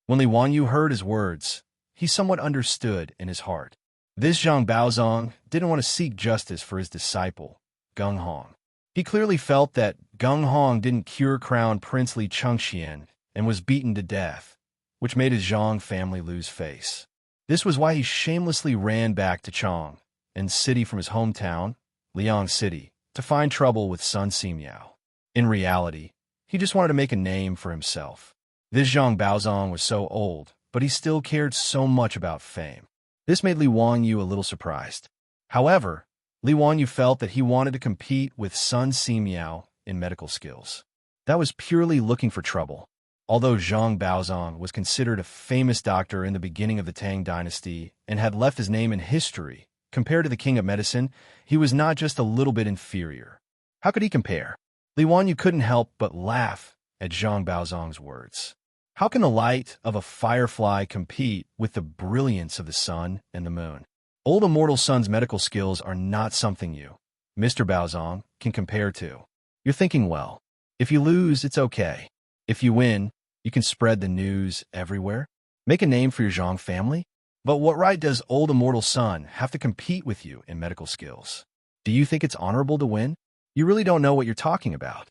When Li Wanyu heard his words, he somewhat understood in his heart. This Zhang Baozong didn't want to seek justice for his disciple, Gung Hong. He clearly felt that Gung Hong didn't cure Crown Prince Li Chengxian and was beaten to death, which made his Zhang family lose face. This was why he shamelessly ran back to Chang and city from his hometown, Liang City, to find trouble with Sun Simiao. In reality, he just wanted to make a name for himself. This Zhang Baozong was so old, but he still cared so much about fame. This made Li Wanyu a little surprised. However, Li Wanyu felt that he wanted to compete with Sun Simiao in medical skills. That was purely looking for trouble. Although Zhang Baozong was considered a famous doctor in the beginning of the Tang dynasty and had left his name in history, compared to the king of medicine, he was not just a little bit inferior. How could he compare? Li Wanyu couldn't help but laugh at Zhang Baozong's words. How can the light of a firefly compete with the brilliance of the sun and the moon? Old Immortal Sun's medical skills are not something you, Mr. Baozong, can compare to. You're thinking well. If you lose, it's okay. If you win, you can spread the news everywhere. Make a name for your Zhang family. But what right does Old Immortal Sun have to compete with you in medical skills? Do you think it's honorable to win? You really don't know what you're talking about.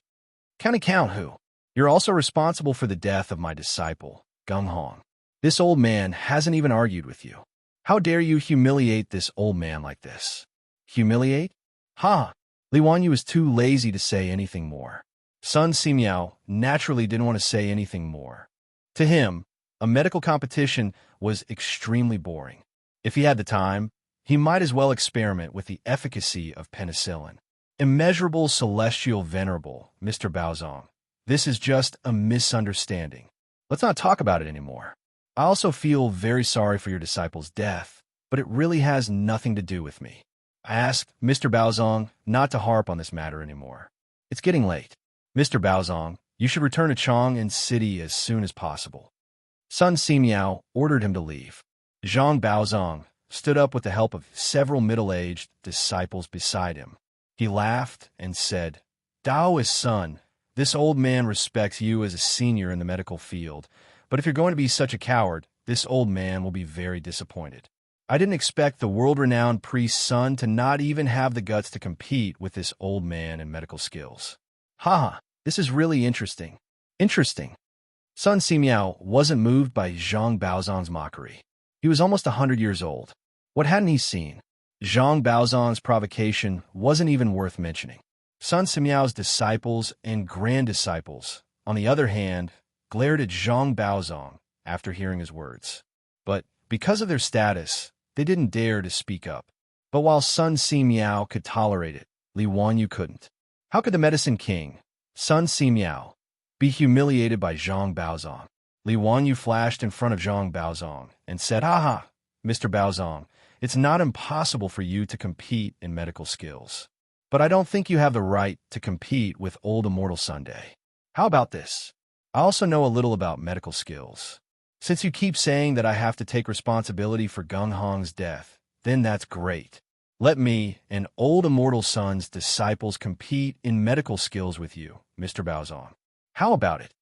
Count who? You're also responsible for the death of my disciple, Gung Hong. This old man hasn't even argued with you. How dare you humiliate this old man like this? Humiliate? Ha! Li Wanyu was too lazy to say anything more. Sun Simiao naturally didn't want to say anything more. To him, a medical competition was extremely boring. If he had the time, he might as well experiment with the efficacy of penicillin. Immeasurable celestial venerable, Mr. Baozong. This is just a misunderstanding. Let's not talk about it anymore. I also feel very sorry for your disciple's death, but it really has nothing to do with me. I asked Mr. Baozong not to harp on this matter anymore. It's getting late. Mr. Baozong, you should return to Chang and city as soon as possible. Sun Simiao ordered him to leave. Zhang Baozong stood up with the help of several middle-aged disciples beside him. He laughed and said, Daoist son, this old man respects you as a senior in the medical field, but if you're going to be such a coward, this old man will be very disappointed. I didn't expect the world-renowned priest's son to not even have the guts to compete with this old man in medical skills. Haha, this is really interesting. Interesting. Sun Simiao wasn't moved by Zhang Baozong's mockery. He was almost 100 years old. What hadn't he seen? Zhang Baozong's provocation wasn't even worth mentioning. Sun Simiao's disciples and grand-disciples, on the other hand, glared at Zhang Baozong after hearing his words. But because of their status, they didn't dare to speak up. But while Sun Simiao could tolerate it, Li Wanyu couldn't. How could the medicine king, Sun Simiao, be humiliated by Zhang Baozong? Li Wanyu flashed in front of Zhang Baozong and said, Haha, Mr. Baozong, it's not impossible for you to compete in medical skills. But I don't think you have the right to compete with Old Immortal Sunday. How about this? I also know a little about medical skills. Since you keep saying that I have to take responsibility for Gung Hong's death, then that's great. Let me and Old Immortal Sun's disciples compete in medical skills with you, Mr. Baozong. How about it?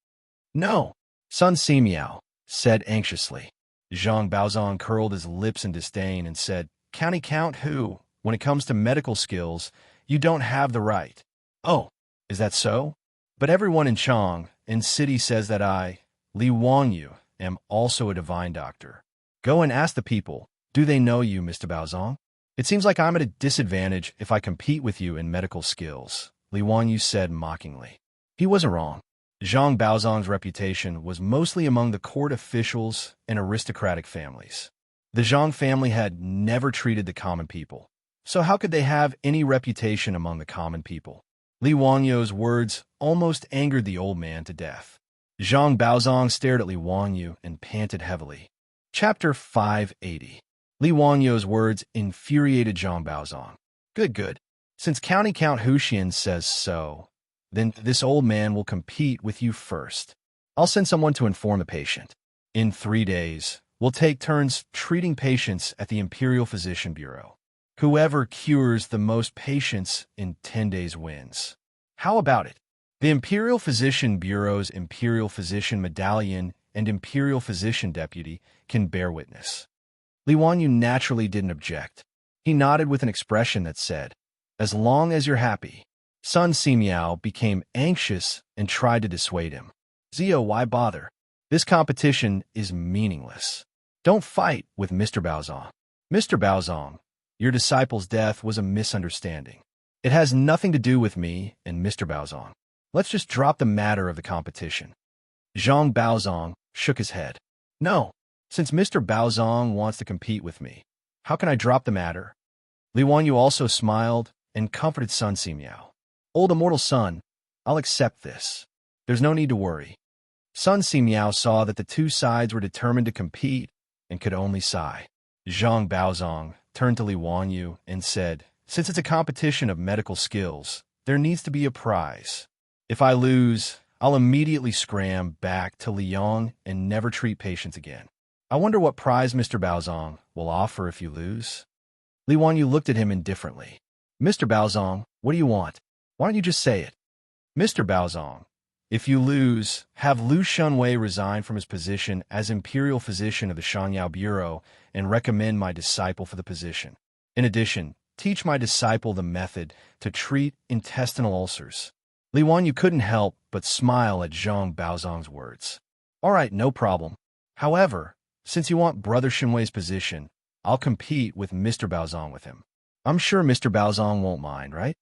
No, Sun Simiao said anxiously. Zhang Baozong curled his lips in disdain and said, Count who? When it comes to medical skills, you don't have the right. Oh, is that so? But everyone in Chang and city says that I, Li Wanyu, am also a divine doctor. Go and ask the people, do they know you, Mr. Baozong? It seems like I'm at a disadvantage if I compete with you in medical skills, Li Wanyu said mockingly. He wasn't wrong. Zhang Baozong's reputation was mostly among the court officials and aristocratic families. The Zhang family had never treated the common people. So how could they have any reputation among the common people? Li Wanyu's words almost angered the old man to death. Zhang Baozong stared at Li Wanyu and panted heavily. Chapter 580. Li Wanyu's words infuriated Zhang Baozong. Good. Since Count Huxian says so, then this old man will compete with you first. I'll send someone to inform the patient. In 3 days, we'll take turns treating patients at the Imperial Physician Bureau. Whoever cures the most patients in 10 days wins. How about it? The Imperial Physician Bureau's Imperial Physician Medallion and Imperial Physician Deputy can bear witness. Li Wanyu naturally didn't object. He nodded with an expression that said, "As long as you're happy." Sun Simiao became anxious and tried to dissuade him. "Zio, why bother? This competition is meaningless. Don't fight with Mr. Baozong." "Mr. Baozong, your disciple's death was a misunderstanding. It has nothing to do with me and Mr. Baozong. Let's just drop the matter of the competition." Zhang Baozong shook his head. "No, since Mr. Baozong wants to compete with me, how can I drop the matter?" Li Wanyu also smiled and comforted Sun Simiao. "Old immortal son, I'll accept this. There's no need to worry." Sun Simiao saw that the two sides were determined to compete and could only sigh. Zhang Baozong turned to Li Wanyu and said, "Since it's a competition of medical skills, there needs to be a prize. If I lose, I'll immediately scram back to Liyang and never treat patients again. I wonder what prize Mr. Baozong will offer if you lose." Li Wanyu looked at him indifferently. "Mr. Baozong, what do you want? Why don't you just say it?" "Mr. Baozong, if you lose, have Lu Shunwei resign from his position as Imperial Physician of the Shangyao Bureau and recommend my disciple for the position. In addition, teach my disciple the method to treat intestinal ulcers." Li Wanyu couldn't help but smile at Zhang Baozong's words. "All right, no problem. However, since you want Brother Shenwei's position, I'll compete with Mr. Baozong with him. I'm sure Mr. Baozong won't mind, right?"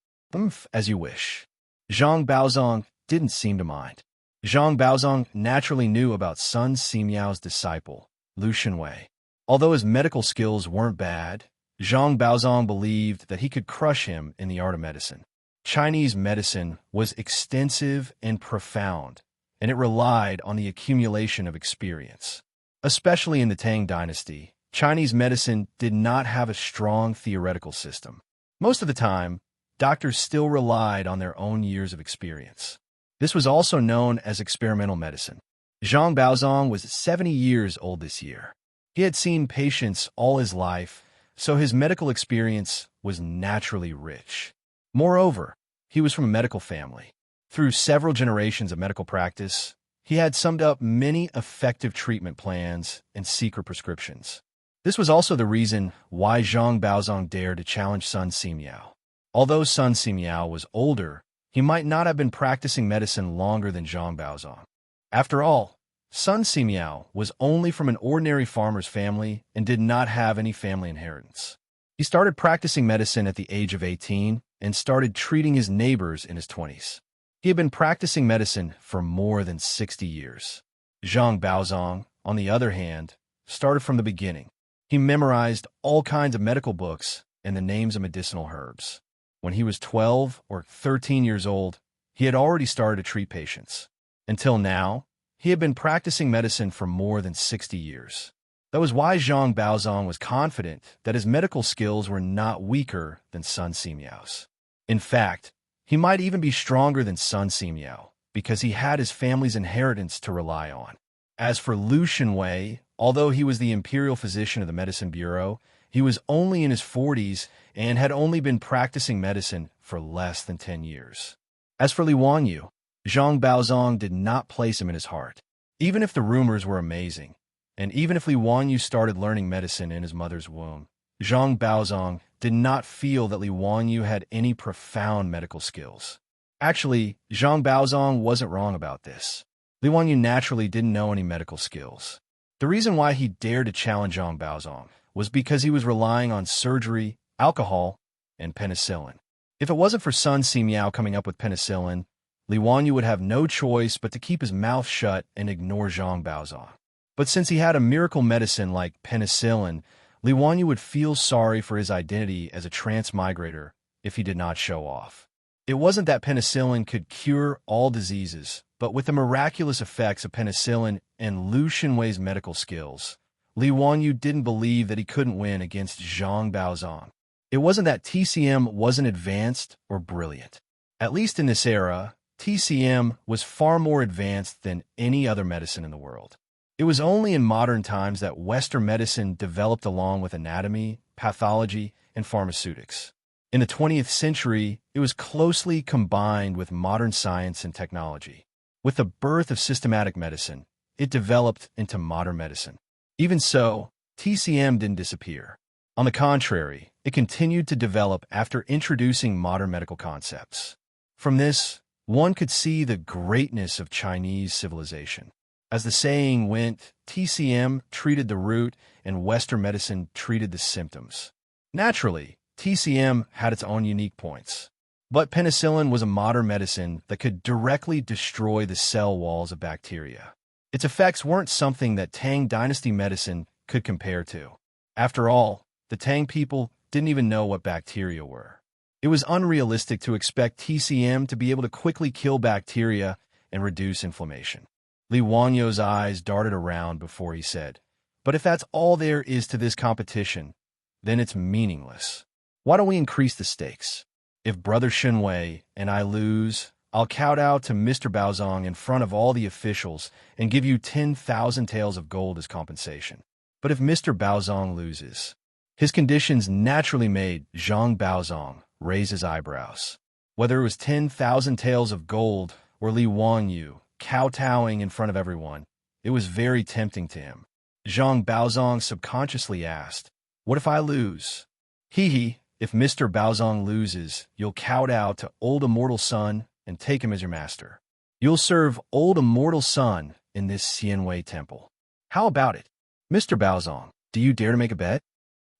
As you wish." Zhang Baozong didn't seem to mind. Zhang Baozong naturally knew about Sun Simiao's disciple, Lu Shenwei. Although his medical skills weren't bad, Zhang Baozong believed that he could crush him in the art of medicine. Chinese medicine was extensive and profound, and it relied on the accumulation of experience. Especially in the Tang dynasty, Chinese medicine did not have a strong theoretical system. Most of the time, doctors still relied on their own years of experience. This was also known as experimental medicine. Zhang Baozong was 70 years old this year. He had seen patients all his life, so his medical experience was naturally rich. Moreover, he was from a medical family. Through several generations of medical practice, he had summed up many effective treatment plans and secret prescriptions. This was also the reason why Zhang Baozong dared to challenge Sun Simiao. Although Sun Simiao was older, he might not have been practicing medicine longer than Zhang Baozong. After all, Sun Simiao was only from an ordinary farmer's family and did not have any family inheritance. He started practicing medicine at the age of 18 and started treating his neighbors in his 20s. He had been practicing medicine for more than 60 years. Zhang Baozong, on the other hand, started from the beginning. He memorized all kinds of medical books and the names of medicinal herbs. When he was 12 or 13 years old, he had already started to treat patients. Until now, he had been practicing medicine for more than 60 years. That was why Zhang Baozong was confident that his medical skills were not weaker than Sun Simiao's. In fact, he might even be stronger than Sun Simiao because he had his family's inheritance to rely on. As for Lu Shenwei, although he was the Imperial Physician of the Medicine Bureau, he was only in his 40s and had only been practicing medicine for less than 10 years. As for Li Wanyu, Zhang Baozong did not place him in his heart. Even if the rumors were amazing, and even if Li Wanyu started learning medicine in his mother's womb, Zhang Baozong did not feel that Li Wanyu had any profound medical skills. Actually, Zhang Baozong wasn't wrong about this. Li Wanyu naturally didn't know any medical skills. The reason why he dared to challenge Zhang Baozong was because he was relying on surgery, alcohol, and penicillin. If it wasn't for Sun Simiao coming up with penicillin, Li Wanyu would have no choice but to keep his mouth shut and ignore Zhang Baozong. But since he had a miracle medicine like penicillin, Li Wanyu would feel sorry for his identity as a transmigrator if he did not show off. It wasn't that penicillin could cure all diseases, but with the miraculous effects of penicillin and Lu Shenwei's medical skills, Li Wanyu didn't believe that he couldn't win against Zhang Baozong. It wasn't that TCM wasn't advanced or brilliant. At least in this era, TCM was far more advanced than any other medicine in the world. It was only in modern times that Western medicine developed along with anatomy, pathology, and pharmaceutics. In the 20th century, it was closely combined with modern science and technology. With the birth of systematic medicine, it developed into modern medicine. Even so, TCM didn't disappear. On the contrary, it continued to develop after introducing modern medical concepts. From this, one could see the greatness of Chinese civilization. As the saying went, TCM treated the root and Western medicine treated the symptoms. Naturally, TCM had its own unique points. But penicillin was a modern medicine that could directly destroy the cell walls of bacteria. Its effects weren't something that Tang dynasty medicine could compare to. After all, the Tang people didn't even know what bacteria were. It was unrealistic to expect TCM to be able to quickly kill bacteria and reduce inflammation. Li Wanyo's eyes darted around before he said, "But if that's all there is to this competition, then it's meaningless. Why don't we increase the stakes? If Brother Shenwei and I lose, I'll kowtow to Mr. Baozong in front of all the officials and give you 10,000 taels of gold as compensation. But if Mr. Baozong loses..." His conditions naturally made Zhang Baozong raise his eyebrows. Whether it was 10,000 taels of gold or Li Wanyu kowtowing in front of everyone, it was very tempting to him. Zhang Baozong subconsciously asked, "What if I lose?" "Hee, if Mr. Baozong loses, you'll kowtow to Old Immortal Sun and take him as your master. You'll serve Old Immortal Sun in this Xianwei temple. How about it? Mr. Baozong, do you dare to make a bet?"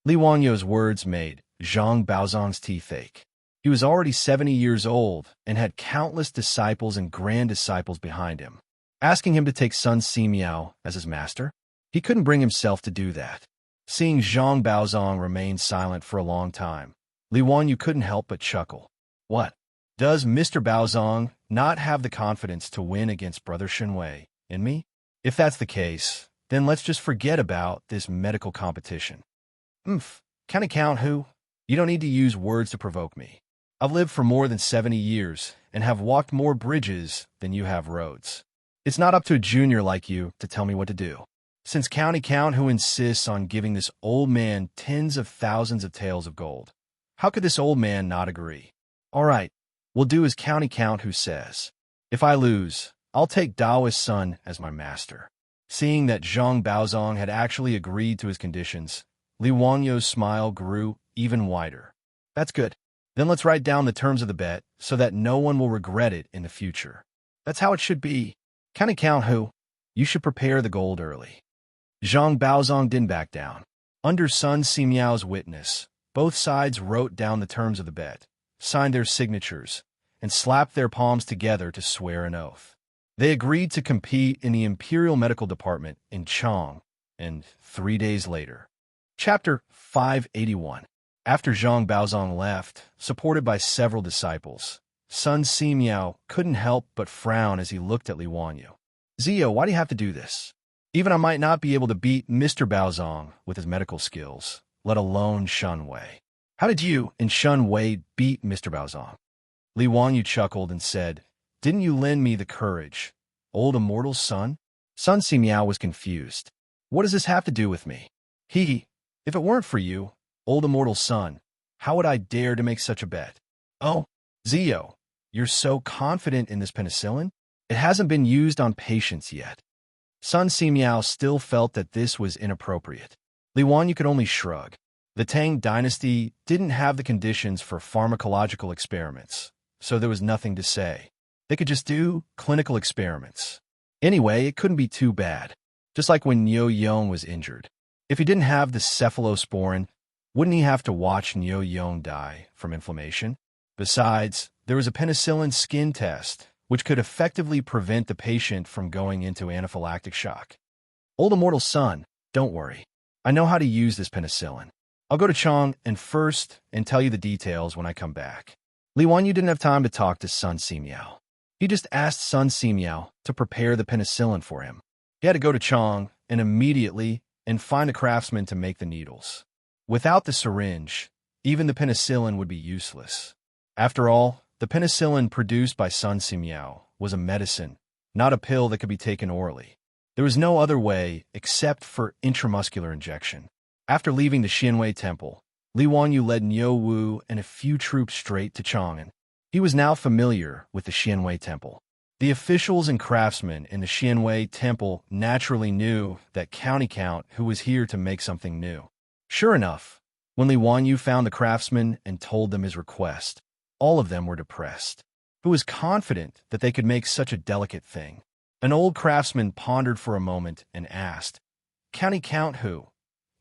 Li Wanyo's words made Zhang Baozong's teeth ache. He was already 70 years old and had countless disciples and grand disciples behind him. Asking him to take Sun Simiao as his master? He couldn't bring himself to do that. Seeing Zhang Baozong remain silent for a long time, Li Wanyu couldn't help but chuckle. "What? Does Mr. Baozong not have the confidence to win against Brother Shenwei and me? If that's the case, then let's just forget about this medical competition." Can I count who? You don't need to use words to provoke me. I've lived for more than 70 years and have walked more bridges than you have roads. It's not up to a junior like you to tell me what to do. Since County Count who insists on giving this old man tens of thousands of taels of gold, how could this old man not agree? All right, we'll do as County Count who says. If I lose, I'll take Daoist Sun as my master. Seeing that Zhang Baozong had actually agreed to his conditions, Li Wanyo's smile grew even wider. "That's good. Then let's write down the terms of the bet so that no one will regret it in the future. That's how it should be. County Count who? You should prepare the gold early." Zhang Baozong didn't back down. Under Sun Simiao's witness, both sides wrote down the terms of the bet, signed their signatures, and slapped their palms together to swear an oath. They agreed to compete in the Imperial Medical Department in Chang, and 3 days later. Chapter 581. After Zhang Baozong left, supported by several disciples, Sun Simiao couldn't help but frown as he looked at Li Wanyu. "Zio, why do you have to do this? Even I might not be able to beat Mr. Baozong with his medical skills, let alone Shun Wei. How did you and Shun Wei beat Mr. Baozong?" Li Wanyu chuckled and said, "Didn't you lend me the courage, Old Immortal Sun?" Sun Simiao was confused. "What does this have to do with me?" If it weren't for you, Old Immortal Sun, how would I dare to make such a bet?" "Oh, Zio, you're so confident in this penicillin? It hasn't been used on patients yet." Sun Simiao still felt that this was inappropriate. Li Wanyu could only shrug. The Tang dynasty didn't have the conditions for pharmacological experiments, so there was nothing to say. They could just do clinical experiments. Anyway, it couldn't be too bad. Just like when Niu Yong was injured. If he didn't have the cephalosporin, wouldn't he have to watch Niu Yong die from inflammation? Besides, there was a penicillin skin test, which could effectively prevent the patient from going into anaphylactic shock. "Old Immortal Sun, don't worry. I know how to use this penicillin. I'll go to Chang and tell you the details when I come back." Li Wanyu didn't have time to talk to Sun Simiao. He just asked Sun Simiao to prepare the penicillin for him. He had to go to Chang and immediately find a craftsman to make the needles. Without the syringe, even the penicillin would be useless. After all, the penicillin produced by Sun Simiao was a medicine, not a pill that could be taken orally. There was no other way except for intramuscular injection. After leaving the Xianwei temple, Li Wanyu led Niu Wu and a few troops straight to Chang'an. He was now familiar with the Xianwei temple. The officials and craftsmen in the Xianxia temple naturally knew that Count who was here to make something new. Sure enough, when Li Wanyu found the craftsmen and told them his request, all of them were depressed. Who was confident that they could make such a delicate thing? An old craftsman pondered for a moment and asked, Count who?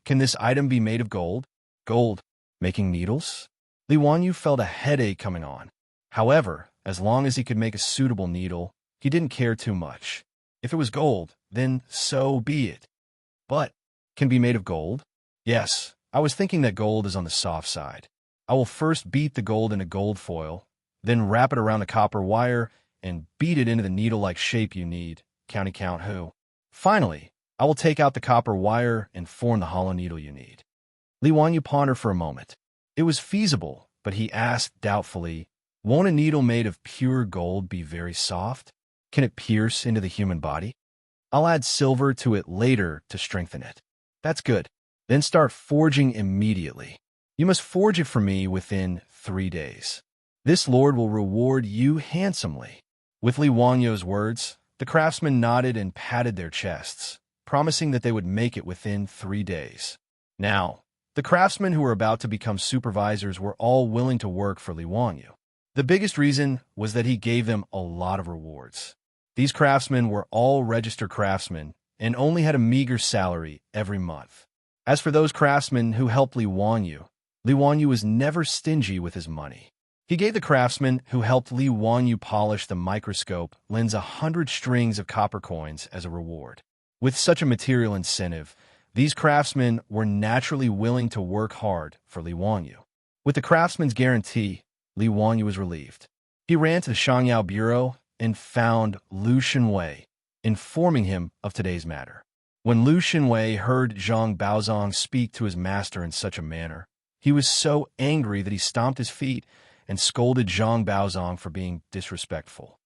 Can this item be made of gold? Gold? Making needles? Li Wanyu felt a headache coming on. However, as long as he could make a suitable needle, he didn't care too much. If it was gold, then so be it. But, can be made of gold? Yes, I was thinking that gold is on the soft side. I will first beat the gold into gold foil, then wrap it around the copper wire and beat it into the needle-like shape you need, Count who. Finally, I will take out the copper wire and form the hollow needle you need. Li Wanyu pondered for a moment. It was feasible, but he asked doubtfully, won't a needle made of pure gold be very soft? Can it pierce into the human body? I'll add silver to it later to strengthen it. That's good. Then start forging immediately. You must forge it for me within 3 days. This lord will reward you handsomely. With Li Wanyu's words, the craftsmen nodded and patted their chests, promising that they would make it within 3 days. Now, the craftsmen who were about to become supervisors were all willing to work for Li Wanyu. The biggest reason was that he gave them a lot of rewards. These craftsmen were all registered craftsmen and only had a meager salary every month. As for those craftsmen who helped Li Wanyu was never stingy with his money. He gave the craftsman who helped Li Wanyu polish the microscope lens 100 strings of copper coins as a reward. With such a material incentive, these craftsmen were naturally willing to work hard for Li Wanyu. With the craftsman's guarantee, Li Wanyu was relieved. He ran to the Xianxia bureau and found Lu Xinwei, informing him of today's matter. When Lu Xinwei heard Zhang Baozong speak to his master in such a manner, he was so angry that he stomped his feet and scolded Zhang Baozong for being disrespectful.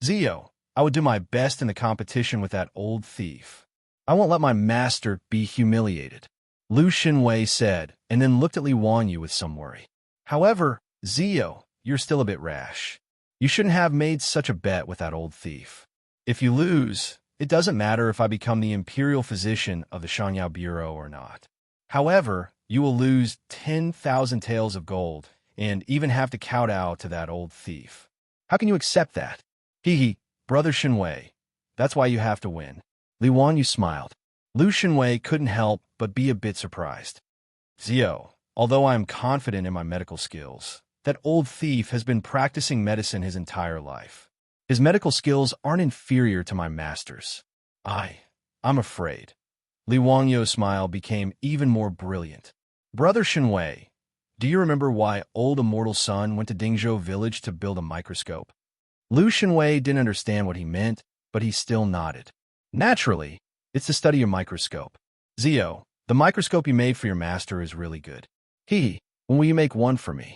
Zio, I would do my best in the competition with that old thief. I won't let my master be humiliated, Lu Xinwei said, and then looked at Li Wanyu with some worry. However, Zio, you're still a bit rash. You shouldn't have made such a bet with that old thief. If you lose, it doesn't matter if I become the imperial physician of the Xianxia Bureau or not. However, you will lose 10,000 taels of gold and even have to kowtow to that old thief. How can you accept that? Hee, Brother Xinwei. That's why you have to win. Li Wanyu smiled. Lu Xinwei couldn't help but be a bit surprised. Zio, although I am confident in my medical skills, that old thief has been practicing medicine his entire life. His medical skills aren't inferior to my master's. I'm afraid. Li Wanyu's smile became even more brilliant. Brother Xinwei, do you remember why old immortal son went to Dingzhou village to build a microscope? Lu Xinwei didn't understand what he meant, but he still nodded. Naturally, it's to study your microscope. Zio, the microscope you made for your master is really good. When will you make one for me?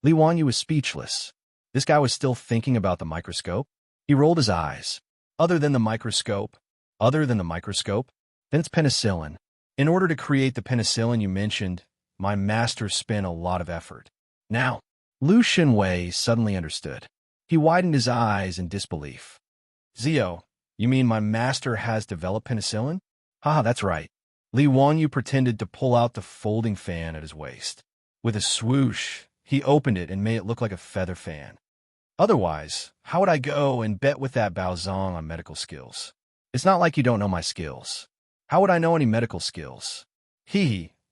Li Wanyu was speechless. This guy was still thinking about the microscope. He rolled his eyes. Other than the microscope? Then it's penicillin. In order to create the penicillin you mentioned, my master spent a lot of effort. Now, Lu Xinwei suddenly understood. He widened his eyes in disbelief. Zio, you mean my master has developed penicillin? That's right. Li Wanyu pretended to pull out the folding fan at his waist. With a swoosh, he opened it and made it look like a feather fan. Otherwise, how would I go and bet with that Baozong on medical skills? It's not like you don't know my skills. How would I know any medical skills?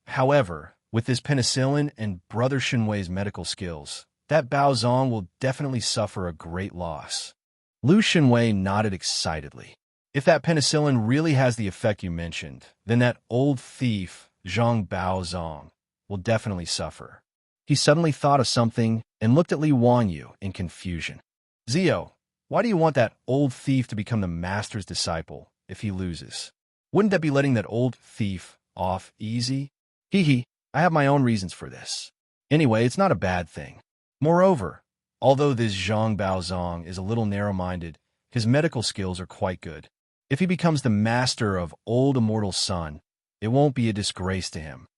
However, with this penicillin and Brother Xinwei's medical skills, that Baozong will definitely suffer a great loss. Lu Xinwei nodded excitedly. If that penicillin really has the effect you mentioned, then that old thief, Zhang Baozong, will definitely suffer. He suddenly thought of something and looked at Li Wanyu in confusion. Zio, why do you want that old thief to become the master's disciple if he loses? Wouldn't that be letting that old thief off easy? I have my own reasons for this. Anyway, it's not a bad thing. Moreover, although this Zhang Baozong is a little narrow-minded, his medical skills are quite good. If he becomes the master of old immortal sun, it won't be a disgrace to him.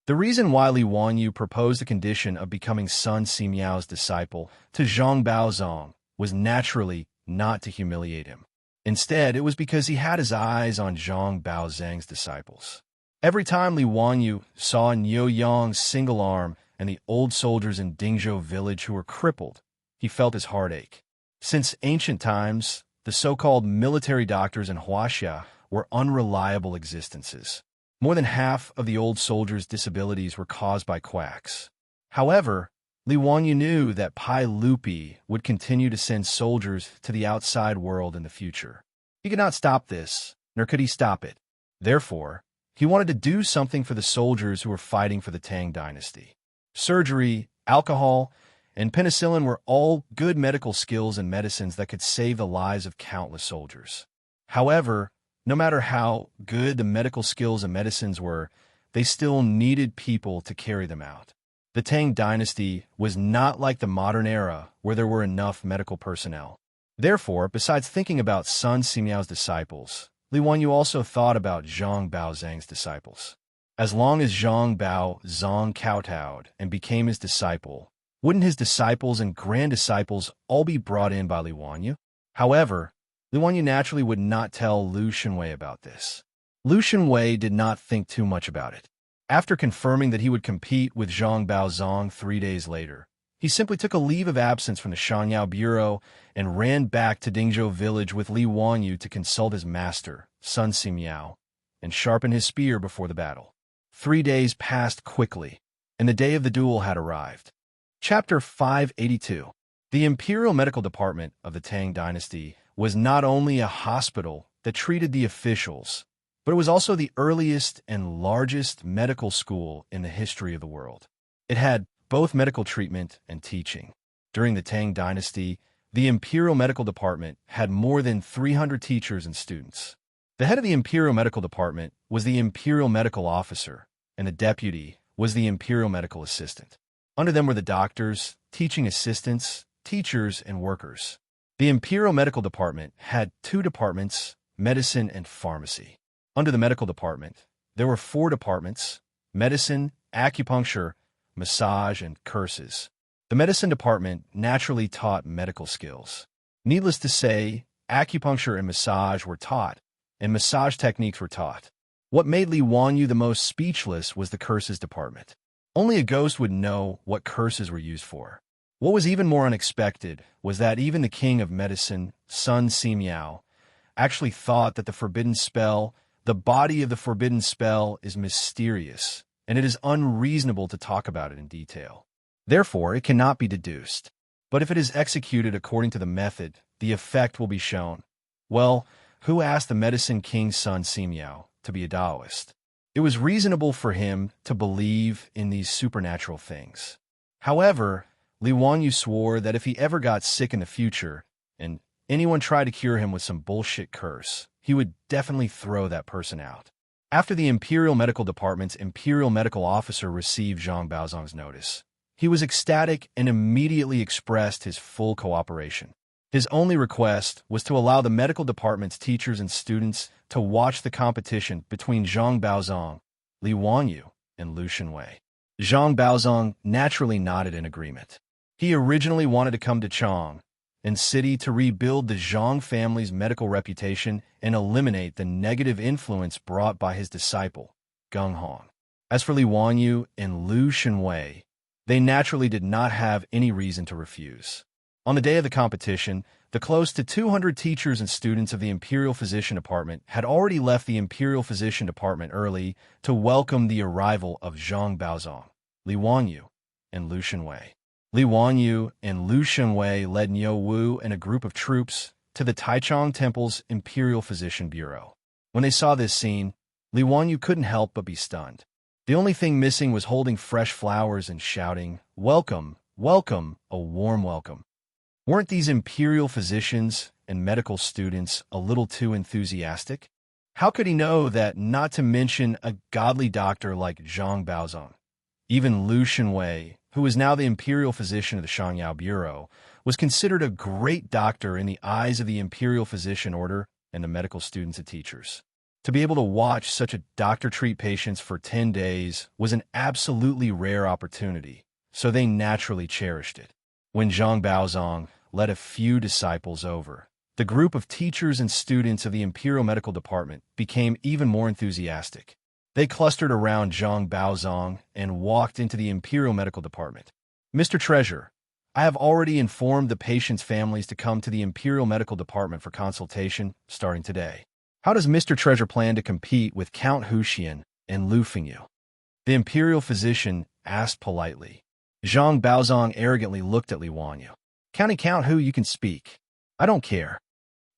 The reason why Li Wanyu proposed the condition of becoming Sun Simiao's disciple to Zhang Baozong was naturally not to humiliate him. Instead, it was because he had his eyes on Zhang Baozhang's disciples. Every time Li Wanyu saw Niu Yang's single arm and the old soldiers in Dingzhou village who were crippled, he felt his heart ache. Since ancient times, the so-called military doctors in Wuxia were unreliable existences. More than half of the old soldiers' disabilities were caused by quacks. However, Li Wanyu knew that Pai Lupi would continue to send soldiers to the outside world in the future. He could not stop this, nor could he stop it. Therefore, he wanted to do something for the soldiers who were fighting for the Tang dynasty. Surgery, alcohol, and penicillin were all good medical skills and medicines that could save the lives of countless soldiers. However, no matter how good the medical skills and medicines were, they still needed people to carry them out. The Tang dynasty was not like the modern era where there were enough medical personnel. Therefore, besides thinking about Sun Simiao's disciples, Li Wanyu also thought about Zhang Baozhang's disciples. As long as Zhang Baozhang kowtowed and became his disciple, wouldn't his disciples and grand-disciples all be brought in by Li Wanyu? However, Li Wanyu naturally would not tell Lu Shenwei about this. Lu Shenwei did not think too much about it. After confirming that he would compete with Zhang Baozhang 3 days later, he simply took a leave of absence from the Xianxia bureau and ran back to Dingzhou village with Li Wanyu to consult his master, Sun Simiao, and sharpen his spear before the battle. 3 days passed quickly, and the day of the duel had arrived. Chapter 582. The Imperial Medical Department of the Tang Dynasty was not only a hospital that treated the officials, but it was also the earliest and largest medical school in the history of the world. It had both medical treatment and teaching. During the Tang Dynasty, the Imperial Medical Department had more than 300 teachers and students. The head of the Imperial Medical Department was the Imperial Medical Officer, and the deputy was the Imperial Medical Assistant. Under them were the doctors, teaching assistants, teachers, and workers. The Imperial Medical Department had 2 departments, medicine and pharmacy. Under the medical department, there were 4 departments: medicine, acupuncture, massage, and curses. The medicine department naturally taught medical skills. Needless to say, acupuncture and massage were taught, and massage techniques were taught. What made Li Wanyu the most speechless was the curses department. Only a ghost would know what curses were used for. What was even more unexpected was that even the king of medicine, Sun Simiao, actually thought that the forbidden spell, the body of the forbidden spell, is mysterious, and it is unreasonable to talk about it in detail. Therefore, it cannot be deduced. But if it is executed according to the method, the effect will be shown. Well, who asked the medicine king Sun Simiao to be a Taoist? It was reasonable for him to believe in these supernatural things. However, Li Wanyu swore that if he ever got sick in the future, and anyone tried to cure him with some bullshit curse, he would definitely throw that person out. After the Imperial Medical Department's Imperial Medical Officer received Zhang Baozhang's notice, he was ecstatic and immediately expressed his full cooperation. His only request was to allow the medical department's teachers and students to watch the competition between Zhang Baozhang, Li Wanyu, and Lu Shenwei. Zhang Baozhang naturally nodded in agreement. He originally wanted to come to Chang and city to rebuild the Zhang family's medical reputation and eliminate the negative influence brought by his disciple, Geng Hong. As for Li Wanyu and Lu Shenwei, they naturally did not have any reason to refuse. On the day of the competition, the close to 200 teachers and students of the Imperial Physician Department had already left the Imperial Physician Department early to welcome the arrival of Zhang Baozhang, Li Wanyu, and Lu Shenwei. Li Wanyu and Lu Shenwei led Niu Wu and a group of troops to the Taichung Temple's Imperial Physician Bureau. When they saw this scene, Li Wanyu couldn't help but be stunned. The only thing missing was holding fresh flowers and shouting, "Welcome, welcome, a warm welcome." Weren't these imperial physicians and medical students a little too enthusiastic? How could he know that not to mention a godly doctor like Zhang Baozhang? Even Lu Shenwei, who was now the imperial physician of the Xiangyao Bureau, was considered a great doctor in the eyes of the imperial physician order and the medical students and teachers. To be able to watch such a doctor treat patients for 10 days was an absolutely rare opportunity, so they naturally cherished it. When Zhang Baozhang led a few disciples over, The group of teachers and students of the Imperial Medical Department became even more enthusiastic. They clustered around Zhang Baozong and walked into the Imperial Medical Department. Mr. Treasurer, I have already informed the patients' families to come to the Imperial Medical Department for consultation starting today. How does Mr. Treasurer plan to compete with Count Huxian and Lu Fengyu? The Imperial physician asked politely. Zhang Baozong arrogantly looked at Li Wanyu. Count Hu, you can speak. I don't care.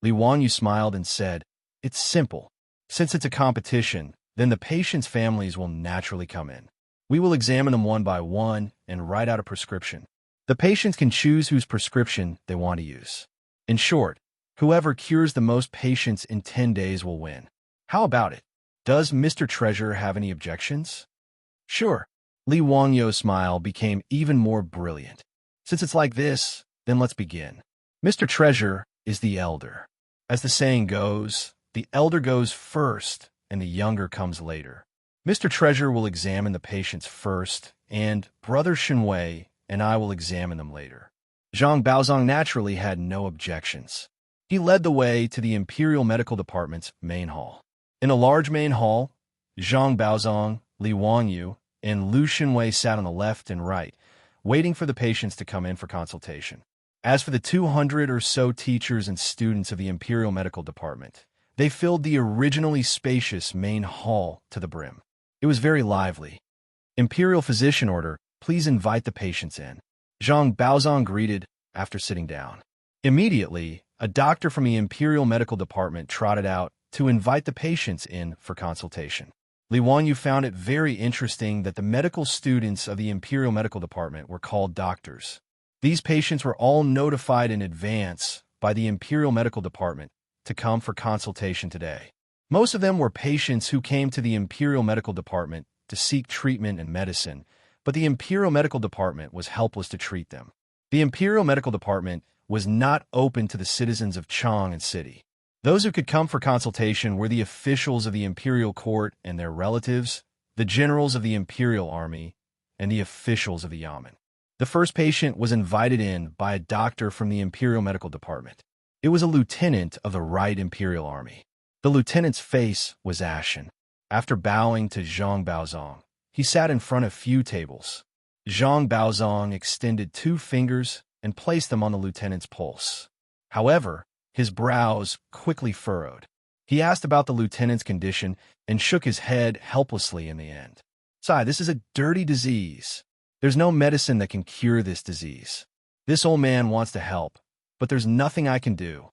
Li Wanyu smiled and said, It's simple. Since it's a competition, then the patients' families will naturally come in. We will examine them one by one and write out a prescription. The patients can choose whose prescription they want to use. In short, whoever cures the most patients in 10 days will win. How about it? Does Mr. Treasurer have any objections? Sure. Li Wangyu's smile became even more brilliant. Since it's like this, then let's begin. Mr. Treasurer is the elder. As the saying goes, the elder goes first and the younger comes later. Mr. Treasurer will examine the patients first, and Brother Shenwei and I will examine them later. Zhang Baozong naturally had no objections. He led the way to the Imperial Medical Department's main hall. In a large main hall, Zhang Baozong, Li Wanyu, and Lu Shenwei sat on the left and right, waiting for the patients to come in for consultation. As for the 200 or so teachers and students of the Imperial Medical Department, they filled the originally spacious main hall to the brim. It was very lively. Imperial physician order, please invite the patients in. Zhang Baozong greeted after sitting down. Immediately, a doctor from the Imperial Medical Department trotted out to invite the patients in for consultation. Li Wanyu found it very interesting that the medical students of the Imperial Medical Department were called doctors. These patients were all notified in advance by the Imperial Medical Department to come for consultation today. Most of them were patients who came to the Imperial Medical Department to seek treatment and medicine, but the Imperial Medical Department was helpless to treat them. The Imperial Medical Department was not open to the citizens of Chang'an City. Those who could come for consultation were the officials of the Imperial Court and their relatives, the generals of the Imperial Army, and the officials of the Yamen. The first patient was invited in by a doctor from the Imperial Medical Department. It was a lieutenant of the Right Imperial Army. The lieutenant's face was ashen. After bowing to Zhang Baozong, he sat in front of few tables. Zhang Baozong extended 2 fingers and placed them on the lieutenant's pulse. However, his brows quickly furrowed. He asked about the lieutenant's condition and shook his head helplessly in the end. "Sai, this is a dirty disease. There's no medicine that can cure this disease. This old man wants to help, but there's nothing I can do."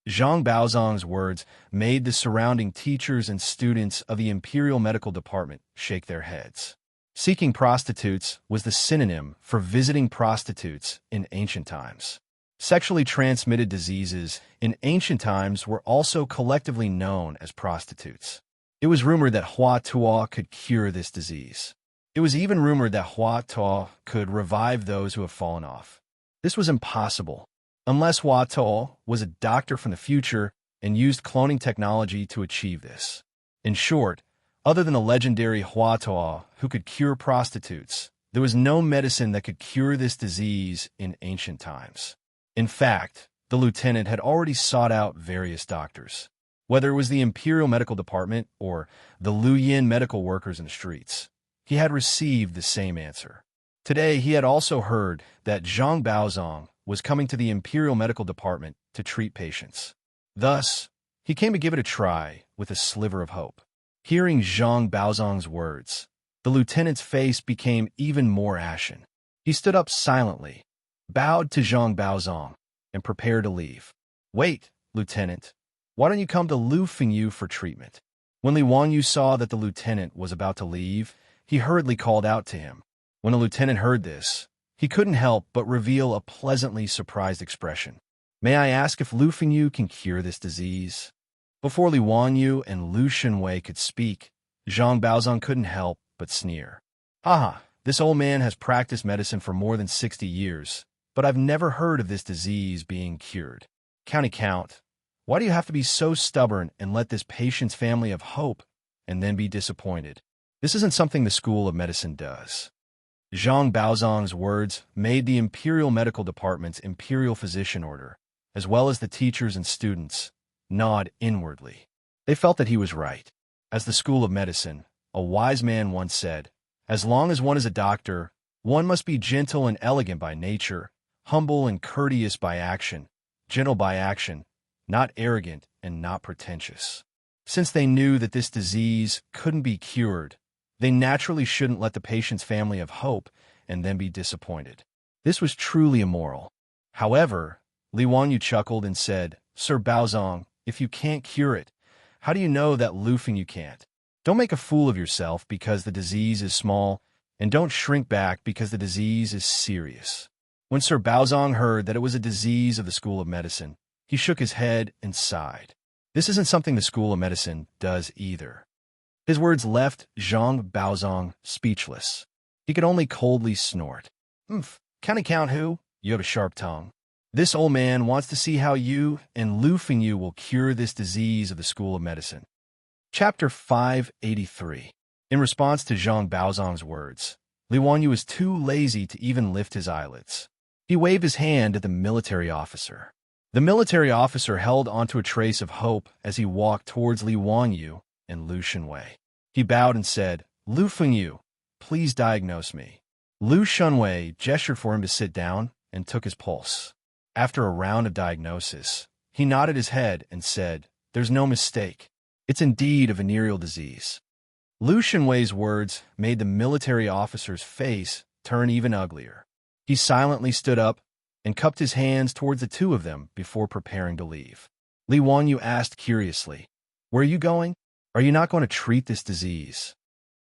Zhang Baozong's words made the surrounding teachers and students of the Imperial Medical Department shake their heads. Seeking prostitutes was the synonym for visiting prostitutes in ancient times. Sexually transmitted diseases in ancient times were also collectively known as prostitutes. It was rumored that Hua Tuo could cure this disease. It was even rumored that Hua Tuo could revive those who have fallen off. This was impossible, unless Hua Tuo was a doctor from the future and used cloning technology to achieve this. In short, other than the legendary Hua Tuo who could cure prostitutes, there was no medicine that could cure this disease in ancient times. In fact, the lieutenant had already sought out various doctors. Whether it was the Imperial Medical Department or the Luyin medical workers in the streets, he had received the same answer. Today, he had also heard that Zhang Baozong was coming to the Imperial Medical Department to treat patients. Thus, he came to give it a try with a sliver of hope. Hearing Zhang Baozong's words, the lieutenant's face became even more ashen. He stood up silently, bowed to Zhang Baozong, and prepared to leave. "Wait, Lieutenant. Why don't you come to Lu Fengyu for treatment?" When Li Wanyu saw that the lieutenant was about to leave, he hurriedly called out to him. When the lieutenant heard this, he couldn't help but reveal a pleasantly surprised expression. "May I ask if Lu Fengyu can cure this disease?" Before Li Wanyu and Lu Shenwei could speak, Zhang Baozong couldn't help but sneer. "Haha, this old man has practiced medicine for more than 60 years, but I've never heard of this disease being cured. Count, why do you have to be so stubborn and let this patient's family have hope and then be disappointed? This isn't something the School of Medicine does." Zhang Baozong's words made the Imperial Medical Department's Imperial Physician Order as well as the teachers and students, nod inwardly. They felt that he was right. As the School of Medicine, a wise man once said, as long as one is a doctor, one must be gentle and elegant by nature, humble and courteous by action, gentle by action, not arrogant and not pretentious. Since they knew that this disease couldn't be cured, they naturally shouldn't let the patient's family have hope and then be disappointed. This was truly immoral. However, Li Wanyu chuckled and said, Sir Baozong, if you can't cure it, how do you know that Lu Fengyu can't? Don't make a fool of yourself because the disease is small, and don't shrink back because the disease is serious. When Sir Baozong heard that it was a disease of the School of Medicine, he shook his head and sighed. This isn't something the School of Medicine does either. His words left Zhang Baozong speechless. He could only coldly snort. Count who? You have a sharp tongue. This old man wants to see how you and Lu Fengyu will cure this disease of the School of Medicine. Chapter 583. In response to Zhang Baozong's words, Li Wanyu was too lazy to even lift his eyelids. He waved his hand at the military officer. The military officer held onto a trace of hope as he walked towards Li Wanyu and Lu Shunwei. He bowed and said, Lu Fengyu, please diagnose me. Lu Shunwei gestured for him to sit down and took his pulse. After a round of diagnosis, he nodded his head and said, There's no mistake. It's indeed a venereal disease. Lu Shunwei's words made the military officer's face turn even uglier. He silently stood up and cupped his hands towards the two of them before preparing to leave. Li Wanyu asked curiously, Where are you going? Are you not going to treat this disease?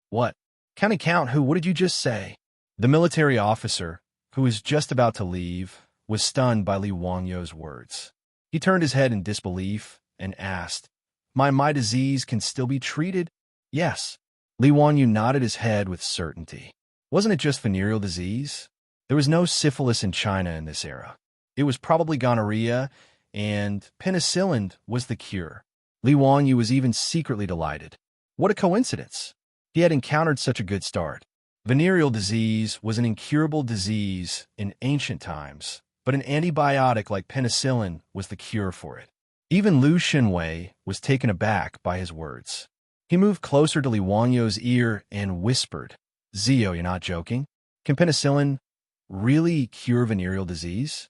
What? Count who? What did you just say? The military officer, who was just about to leave, was stunned by Li Wanyu's words. He turned his head in disbelief and asked, My disease can still be treated? Yes. Li Wanyu nodded his head with certainty. Wasn't it just venereal disease? There was no syphilis in China in this era. It was probably gonorrhea, and penicillin was the cure. Li Wanyu was even secretly delighted. What a coincidence! He had encountered such a good start. Venereal disease was an incurable disease in ancient times, but an antibiotic like penicillin was the cure for it. Even Lu Shunwei was taken aback by his words. He moved closer to Li Wanyu's ear and whispered, Zio, you're not joking? Can penicillin really cure venereal disease?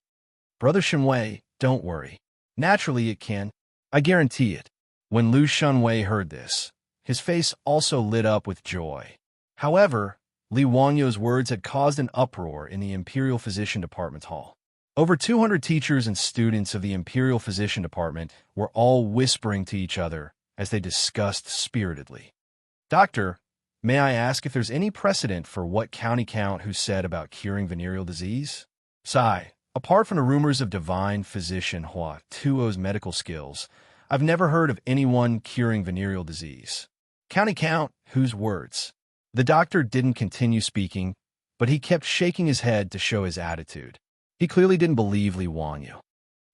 Brother Shunwei, don't worry. Naturally it can. I guarantee it. When Lu Shunwei heard this, his face also lit up with joy. However, Li Wanyu's words had caused an uproar in the Imperial Physician Department's hall. Over 200 teachers and students of the Imperial Physician Department were all whispering to each other as they discussed spiritedly. Doctor, may I ask if there's any precedent for what Count who said about curing venereal disease? Sigh, apart from the rumors of divine physician Hua Tuo's medical skills, I've never heard of anyone curing venereal disease. Count whose words? The doctor didn't continue speaking, but he kept shaking his head to show his attitude. He clearly didn't believe Li Wanyu.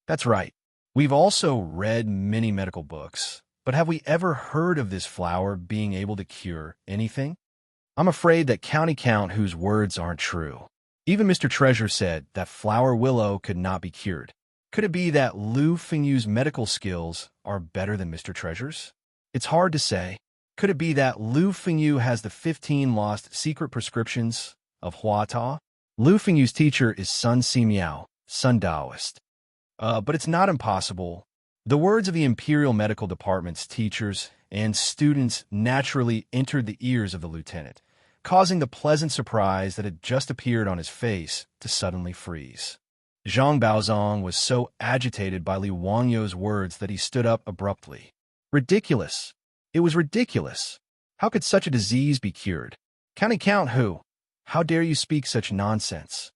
That's right. We've also read many medical books, but have we ever heard of this flower being able to cure anything? I'm afraid that Count whose words aren't true. Even Mr. Treasure said that flower willow could not be cured. Could it be that Lu Fengyu's medical skills are better than Mr. Treasure's? It's hard to say. Could it be that Lu Fengyu has the 15 lost secret prescriptions of Hua Ta? Lu Fengyu's teacher is Sun Simiao, Sun Daoist. But it's not impossible. The words of the Imperial Medical Department's teachers and students naturally entered the ears of the lieutenant, causing the pleasant surprise that had just appeared on his face to suddenly freeze. Zhang Baozong was so agitated by Li Wangyu's words that he stood up abruptly. Ridiculous! It was ridiculous! How could such a disease be cured? Count who? How dare you speak such nonsense?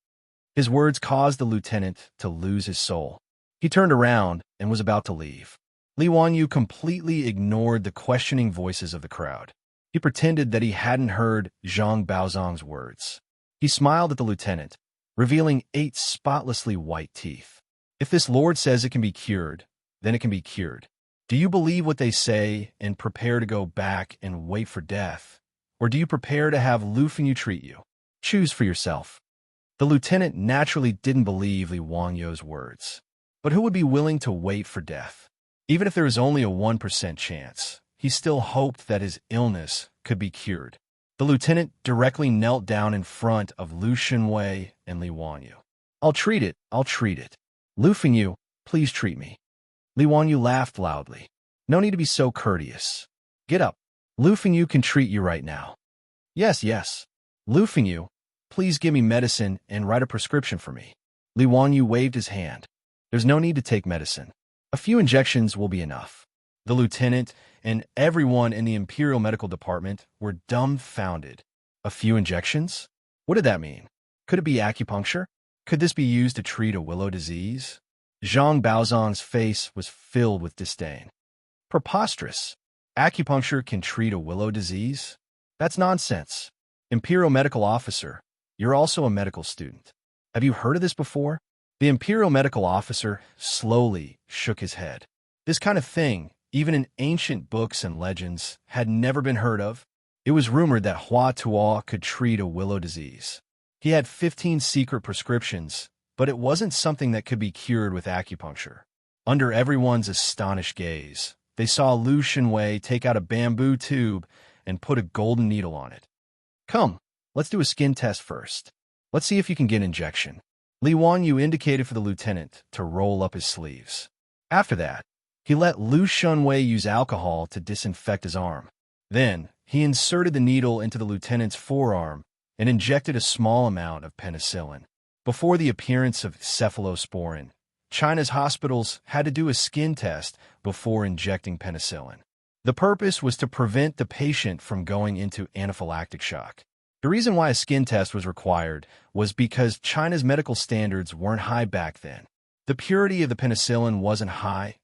His words caused the lieutenant to lose his soul. He turned around and was about to leave. Li Wanyu completely ignored the questioning voices of the crowd. He pretended that he hadn't heard Zhang Baozong's words. He smiled at the lieutenant, revealing 8 spotlessly white teeth. If this lord says it can be cured, then it can be cured. Do you believe what they say and prepare to go back and wait for death? Or do you prepare to have Lu Fengyu treat you? Choose for yourself. The lieutenant naturally didn't believe Li Wangyu's words. But who would be willing to wait for death? Even if there was only a 1% chance, he still hoped that his illness could be cured. The lieutenant directly knelt down in front of Lu Shenwei and Li Wanyu. I'll treat it. Lu Fengyu, please treat me. Li Wanyu laughed loudly. No need to be so courteous. Get up. Lu Fengyu can treat you right now. Yes. Lu Fengyu, please give me medicine and write a prescription for me. Li Wanyu waved his hand. There's no need to take medicine. A few injections will be enough. The lieutenant and everyone in the Imperial Medical Department were dumbfounded. A few injections? What did that mean? Could it be acupuncture? Could this be used to treat a willow disease? Zhang Baozong's face was filled with disdain. Preposterous. Acupuncture can treat a willow disease? That's nonsense. Imperial Medical Officer, you're also a medical student. Have you heard of this before? The Imperial Medical Officer slowly shook his head. This kind of thing, even in ancient books and legends, had never been heard of. It was rumored that Hua Tuo could treat a willow disease. He had 15 secret prescriptions, but it wasn't something that could be cured with acupuncture. Under everyone's astonished gaze, they saw Lu Shenwei take out a bamboo tube and put a golden needle on it. Come, let's do a skin test first. Let's see if you can get an injection. Li Wanyu indicated for the lieutenant to roll up his sleeves. After that, he let Lu Shenwei use alcohol to disinfect his arm. Then, he inserted the needle into the lieutenant's forearm and injected a small amount of penicillin. Before the appearance of cephalosporin, China's hospitals had to do a skin test before injecting penicillin. The purpose was to prevent the patient from going into anaphylactic shock. The reason why a skin test was required was because China's medical standards weren't high back then. The purity of the penicillin wasn't high,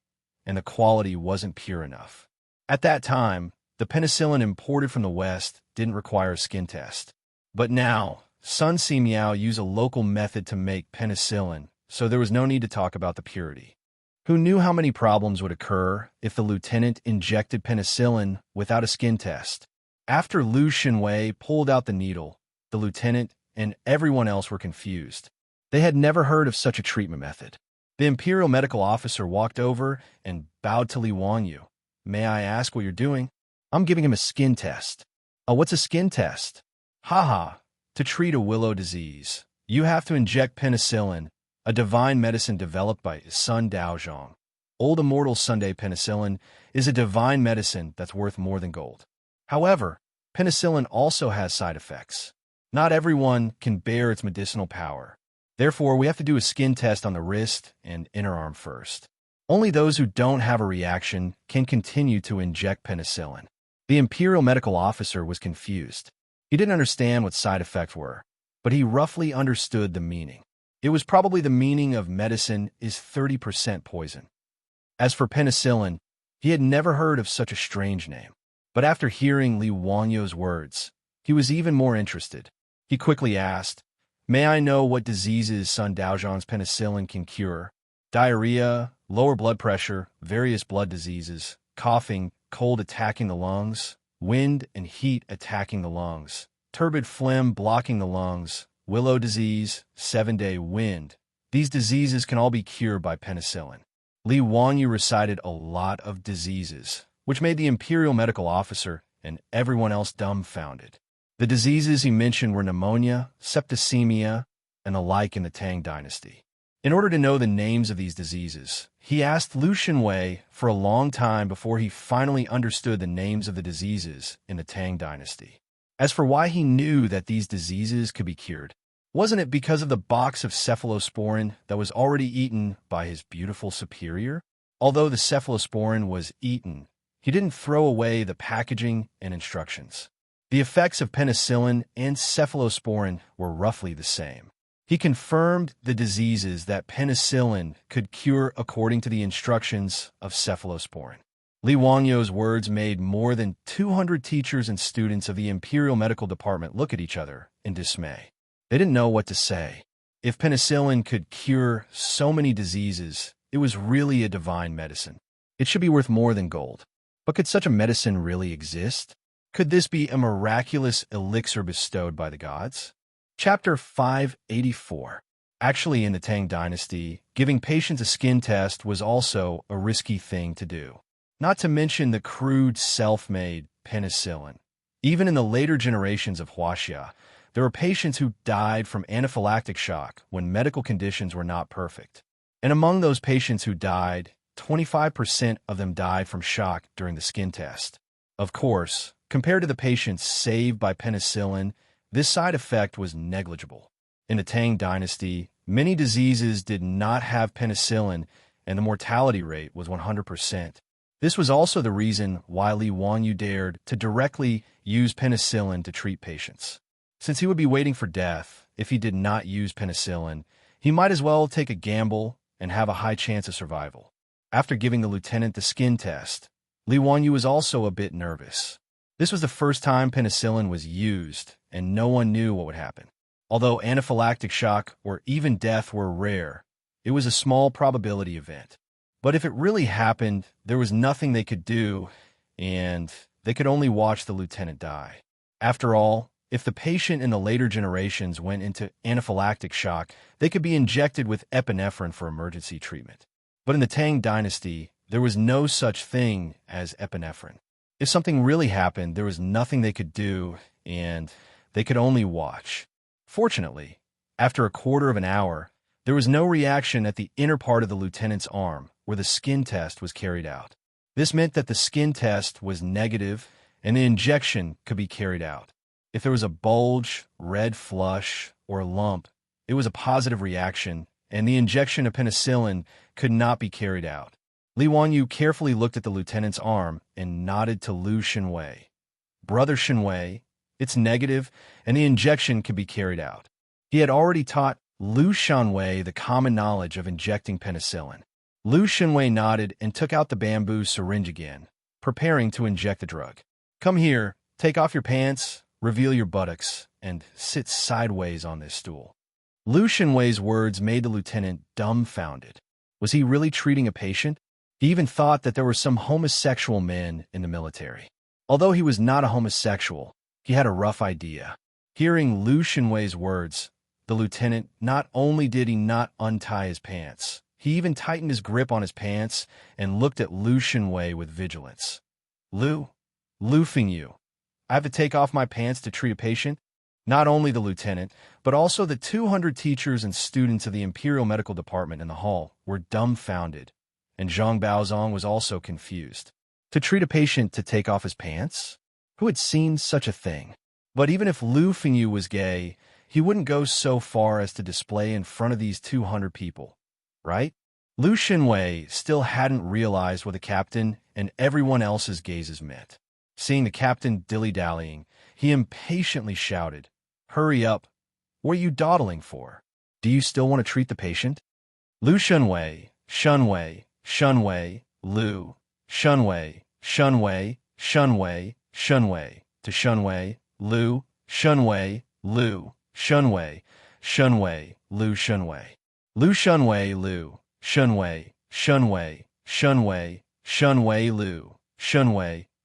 and the quality wasn't pure enough. At that time, the penicillin imported from the West didn't require a skin test. But now, Sun Simiao used a local method to make penicillin, so there was no need to talk about the purity. Who knew how many problems would occur if the lieutenant injected penicillin without a skin test? After Lu Shenwei pulled out the needle, the lieutenant and everyone else were confused. They had never heard of such a treatment method. The Imperial Medical Officer walked over and bowed to Li Wanyu. May I ask what you're doing? I'm giving him a skin test. Oh, what's a skin test? Haha, to treat a willow disease, you have to inject penicillin, a divine medicine developed by Sun Daozhong. Old Immortal Sunday penicillin is a divine medicine that's worth more than gold. However, penicillin also has side effects. Not everyone can bear its medicinal power. Therefore, we have to do a skin test on the wrist and inner arm first. Only those who don't have a reaction can continue to inject penicillin. The Imperial Medical Officer was confused. He didn't understand what side effects were, but he roughly understood the meaning. It was probably the meaning of medicine is 30% poison. As for penicillin, he had never heard of such a strange name. But after hearing Li Wanyu's words, he was even more interested. He quickly asked, May I know what diseases Sun Daozhong's penicillin can cure? Diarrhea, lower blood pressure, various blood diseases, coughing, cold attacking the lungs, wind and heat attacking the lungs, turbid phlegm blocking the lungs, willow disease, 7-day wind. These diseases can all be cured by penicillin. Li Wanyu recited a lot of diseases, which made the Imperial Medical Officer and everyone else dumbfounded. The diseases he mentioned were pneumonia, septicemia, and the like in the Tang dynasty. In order to know the names of these diseases, he asked Lu Shenwei for a long time before he finally understood the names of the diseases in the Tang dynasty. As for why he knew that these diseases could be cured, wasn't it because of the box of cephalosporin that was already eaten by his beautiful superior? Although the cephalosporin was eaten, he didn't throw away the packaging and instructions. The effects of penicillin and cephalosporin were roughly the same. He confirmed the diseases that penicillin could cure according to the instructions of cephalosporin. Li Wanyu's words made more than 200 teachers and students of the Imperial Medical Department look at each other in dismay. They didn't know what to say. If penicillin could cure so many diseases, it was really a divine medicine. It should be worth more than gold. But could such a medicine really exist? Could this be a miraculous elixir bestowed by the gods? Chapter 584. Actually, in the Tang dynasty, giving patients a skin test was also a risky thing to do. Not to mention the crude self-made penicillin. Even in the later generations of Wuxia, there were patients who died from anaphylactic shock when medical conditions were not perfect. And among those patients who died, 25% of them died from shock during the skin test. Of course, compared to the patients saved by penicillin, this side effect was negligible. In the Tang dynasty, many diseases did not have penicillin, and the mortality rate was 100%. This was also the reason why Li Wanyu dared to directly use penicillin to treat patients. Since he would be waiting for death if he did not use penicillin, he might as well take a gamble and have a high chance of survival. After giving the lieutenant the skin test, Li Wanyu was also a bit nervous. This was the first time penicillin was used, and no one knew what would happen. Although anaphylactic shock or even death were rare, it was a small probability event. But if it really happened, there was nothing they could do, and they could only watch the lieutenant die. After all, if the patient in the later generations went into anaphylactic shock, they could be injected with epinephrine for emergency treatment. But in the Tang dynasty, there was no such thing as epinephrine. If something really happened, there was nothing they could do, and they could only watch. Fortunately, after a quarter of an hour, there was no reaction at the inner part of the lieutenant's arm where the skin test was carried out. This meant that the skin test was negative and the injection could be carried out. If there was a bulge, red flush, or lump, it was a positive reaction, and the injection of penicillin could not be carried out. Li Wanyu carefully looked at the lieutenant's arm and nodded to Lu Shenwei. Brother Shenwei, it's negative, and the injection can be carried out. He had already taught Lu Shenwei the common knowledge of injecting penicillin. Lu Shenwei nodded and took out the bamboo syringe again, preparing to inject the drug. Come here, take off your pants, reveal your buttocks, and sit sideways on this stool. Lu Shenwei's words made the lieutenant dumbfounded. Was he really treating a patient? He even thought that there were some homosexual men in the military. Although he was not a homosexual, he had a rough idea. Hearing Lu Shenwei's words, the lieutenant not only did he not untie his pants, he even tightened his grip on his pants and looked at Lu Shenwei with vigilance. Lu Fingyu, I have to take off my pants to treat a patient? Not only the lieutenant, but also the 200 teachers and students of the Imperial Medical Department in the hall were dumbfounded, and Zhang Baozong was also confused. To treat a patient to take off his pants? Who had seen such a thing? But even if Lu Fingyu was gay, he wouldn't go so far as to display in front of these 200 people, right? Lu Shenwei still hadn't realized what the captain and everyone else's gazes meant. Seeing the captain dilly-dallying, he impatiently shouted, "Hurry up! What are you dawdling for? Do you still want to treat the patient?" Lu Shenwei, Lu, Shenwei, to Shenwei, Lu, Shenwei, Lu, Shenwei, Lu Shenwei. Lu Shenwei, Lu, Shenwei, Lu,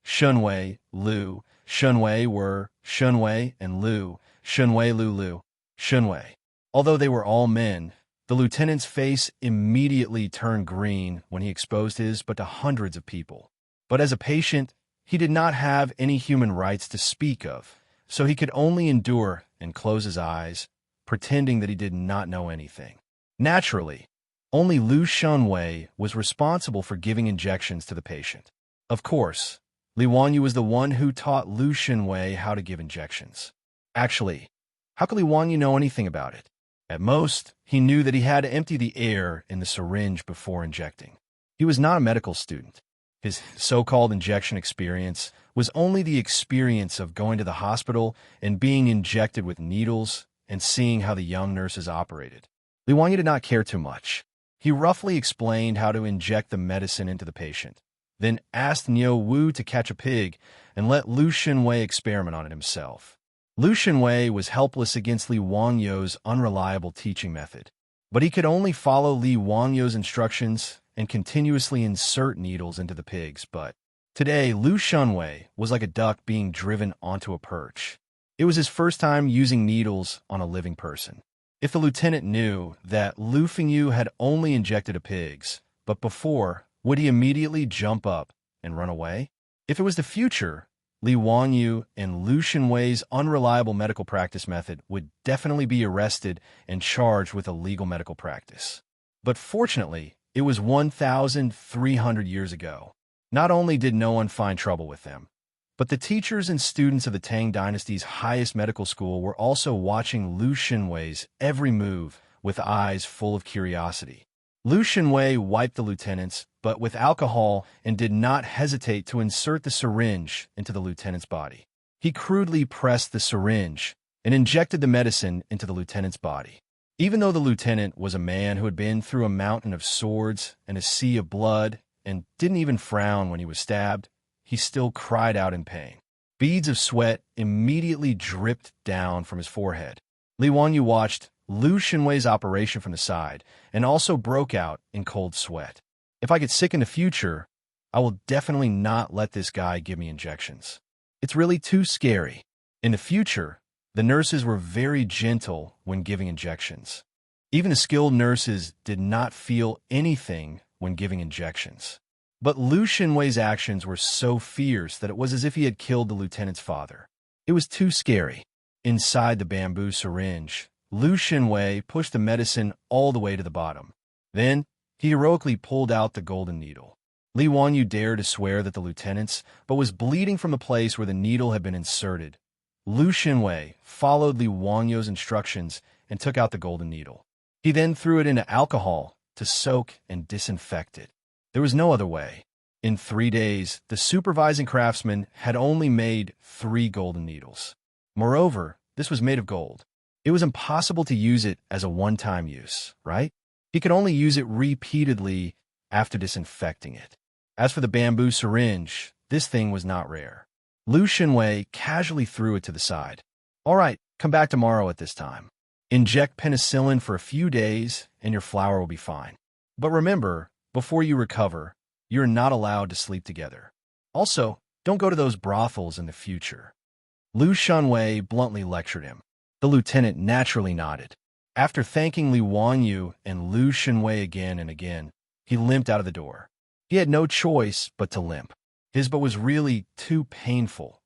Shenwei, Lu, Shenwei were Shenwei and Lu, Lu, Shenwei. Although they were all men, the lieutenant's face immediately turned green when he exposed his but to hundreds of people. But as a patient, he did not have any human rights to speak of, so he could only endure and close his eyes, pretending that he did not know anything. Naturally, only Lu Shenwei was responsible for giving injections to the patient. Of course, Li Wanyu was the one who taught Lu Shenwei how to give injections. Actually, how could Li Wanyu know anything about it? At most, he knew that he had to empty the air in the syringe before injecting. He was not a medical student. His so-called injection experience was only the experience of going to the hospital and being injected with needles and seeing how the young nurses operated. Li Wanyu did not care too much. He roughly explained how to inject the medicine into the patient, then asked Niu Wu to catch a pig and let Lu Shenwei experiment on it himself. Lu Shenwei was helpless against Li Wangyu's unreliable teaching method, but he could only follow Li Wangyu's instructions and continuously insert needles into the pigs. But today, Lu Shenwei was like a duck being driven onto a perch. It was his first time using needles on a living person. If the lieutenant knew that Lu Fengyu had only injected a pig's, but before, would he immediately jump up and run away? If it was the future, Li Wanyu and Lu Shenwei's unreliable medical practice method would definitely be arrested and charged with illegal medical practice. But fortunately, it was 1,300 years ago. Not only did no one find trouble with them, but the teachers and students of the Tang dynasty's highest medical school were also watching Lu Shenwei's every move with eyes full of curiosity. Lu Shenwei wiped the lieutenants, but with alcohol, and did not hesitate to insert the syringe into the lieutenant's body. He crudely pressed the syringe and injected the medicine into the lieutenant's body. Even though the lieutenant was a man who had been through a mountain of swords and a sea of blood and didn't even frown when he was stabbed, he still cried out in pain. Beads of sweat immediately dripped down from his forehead. Li Wanyu watched Lu Shenwei's operation from the side and also broke out in cold sweat. If I get sick in the future, I will definitely not let this guy give me injections. It's really too scary. In the future, the nurses were very gentle when giving injections. Even the skilled nurses did not feel anything when giving injections. But Lu Shenwei's actions were so fierce that it was as if he had killed the lieutenant's father. It was too scary. Inside the bamboo syringe, Lu Shenwei pushed the medicine all the way to the bottom. Then, he heroically pulled out the golden needle. Li Wanyu dared to swear that the lieutenant's, but was bleeding from the place where the needle had been inserted. Lu Shenwei followed Li Wanyu's instructions and took out the golden needle. He then threw it into alcohol to soak and disinfect it. There was no other way. In 3 days, the supervising craftsman had only made 3 golden needles. Moreover, this was made of gold. It was impossible to use it as a one-time use, right? He could only use it repeatedly after disinfecting it. As for the bamboo syringe, this thing was not rare. Lu Shenwei casually threw it to the side. All right, come back tomorrow at this time. Inject penicillin for a few days and your flower will be fine. But remember, before you recover, you're not allowed to sleep together. Also, don't go to those brothels in the future. Lu Shenwei bluntly lectured him. The lieutenant naturally nodded. After thanking Li Wanyu and Lu Shenwei again and again, he limped out of the door. He had no choice but to limp. His but was really too painful.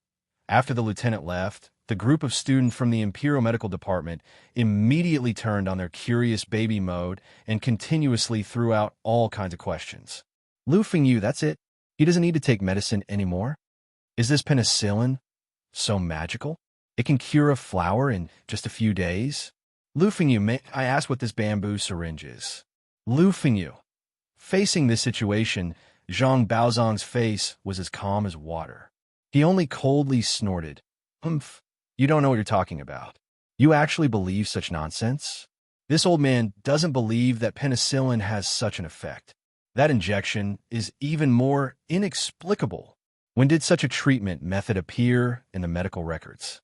After the lieutenant left, the group of students from the Imperial Medical Department immediately turned on their curious baby mode and continuously threw out all kinds of questions. Lu Fengyu, that's it? He doesn't need to take medicine anymore? Is this penicillin so magical? It can cure a flower in just a few days? Lu Fengyu, may I ask what this bamboo syringe is? Lu Fengyu. Facing this situation, Zhang Baozong's face was as calm as water. He only coldly snorted. Humph, you don't know what you're talking about. You actually believe such nonsense? This old man doesn't believe that penicillin has such an effect. That injection is even more inexplicable. When did such a treatment method appear in the medical records?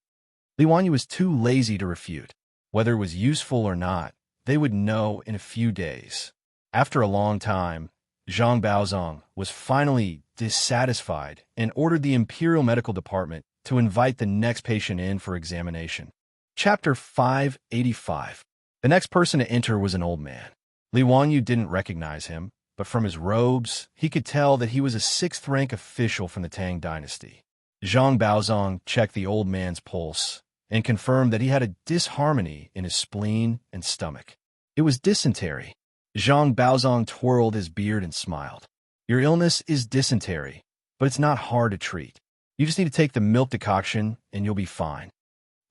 Li Wanyu was too lazy to refute. Whether it was useful or not, they would know in a few days. After a long time, Zhang Baozong was finally dissatisfied and ordered the Imperial Medical Department to invite the next patient in for examination. Chapter 585. The next person to enter was an old man. Li Wanyu didn't recognize him, but from his robes, he could tell that he was a 6th-rank official from the Tang dynasty. Zhang Baozong checked the old man's pulse and confirmed that he had a disharmony in his spleen and stomach. It was dysentery. Zhang Baozong twirled his beard and smiled. Your illness is dysentery, but it's not hard to treat. You just need to take the milk decoction and you'll be fine.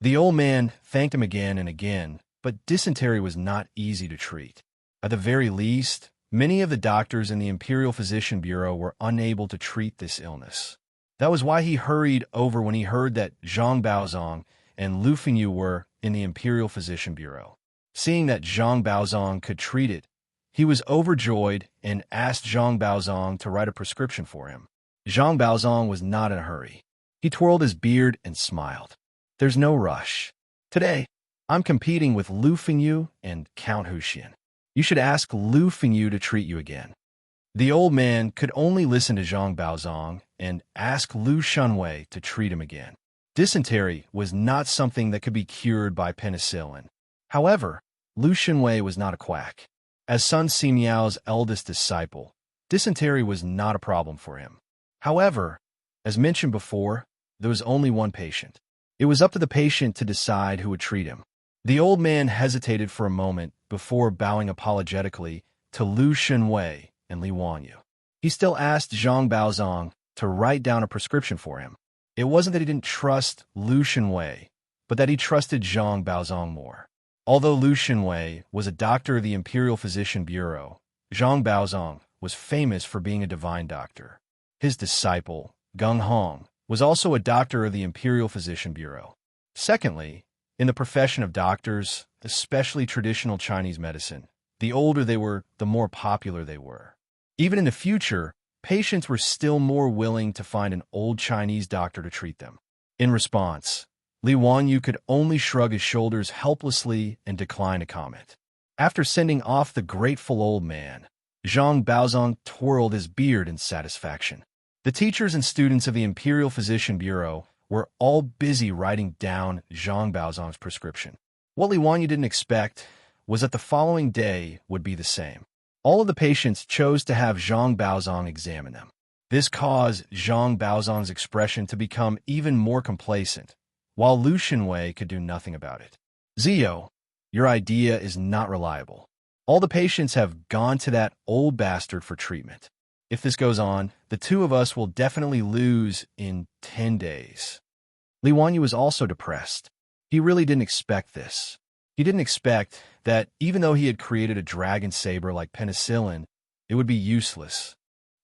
The old man thanked him again and again, but dysentery was not easy to treat. At the very least, many of the doctors in the Imperial Physician Bureau were unable to treat this illness. That was why he hurried over when he heard that Zhang Baozong and Lu Fengyu were in the Imperial Physician Bureau. Seeing that Zhang Baozong could treat it, he was overjoyed and asked Zhang Baozong to write a prescription for him. Zhang Baozong was not in a hurry. He twirled his beard and smiled. There's no rush. Today, I'm competing with Lu Fengyu and Count Huxian. You should ask Lu Fengyu to treat you again. The old man could only listen to Zhang Baozong and ask Lu Shenwei to treat him again. Dysentery was not something that could be cured by penicillin. However, Lu Xunwei was not a quack. As Sun Simiao's eldest disciple, dysentery was not a problem for him. However, as mentioned before, there was only one patient. It was up to the patient to decide who would treat him. The old man hesitated for a moment before bowing apologetically to Lu Xunwei and Li Wanyu. He still asked Zhang Baozong to write down a prescription for him. It wasn't that he didn't trust Lu Xunwei, but that he trusted Zhang Baozong more. Although Lu Xunwei was a doctor of the Imperial Physician Bureau, Zhang Baozong was famous for being a divine doctor. His disciple, Gung Hong, was also a doctor of the Imperial Physician Bureau. Secondly, in the profession of doctors, especially traditional Chinese medicine, the older they were, the more popular they were. Even in the future, patients were still more willing to find an old Chinese doctor to treat them. In response, Li Wanyu could only shrug his shoulders helplessly and decline to comment. After sending off the grateful old man, Zhang Baozong twirled his beard in satisfaction. The teachers and students of the Imperial Physician Bureau were all busy writing down Zhang Baozong's prescription. What Li Wanyu didn't expect was that the following day would be the same. All of the patients chose to have Zhang Baozong examine them. This caused Zhang Baozong's expression to become even more complacent, while Lu Xunwei could do nothing about it. Zio, your idea is not reliable. All the patients have gone to that old bastard for treatment. If this goes on, the two of us will definitely lose in 10 days. Li Wanyu was also depressed. He really didn't expect this. He didn't expect that even though he had created a dragon saber like penicillin, it would be useless.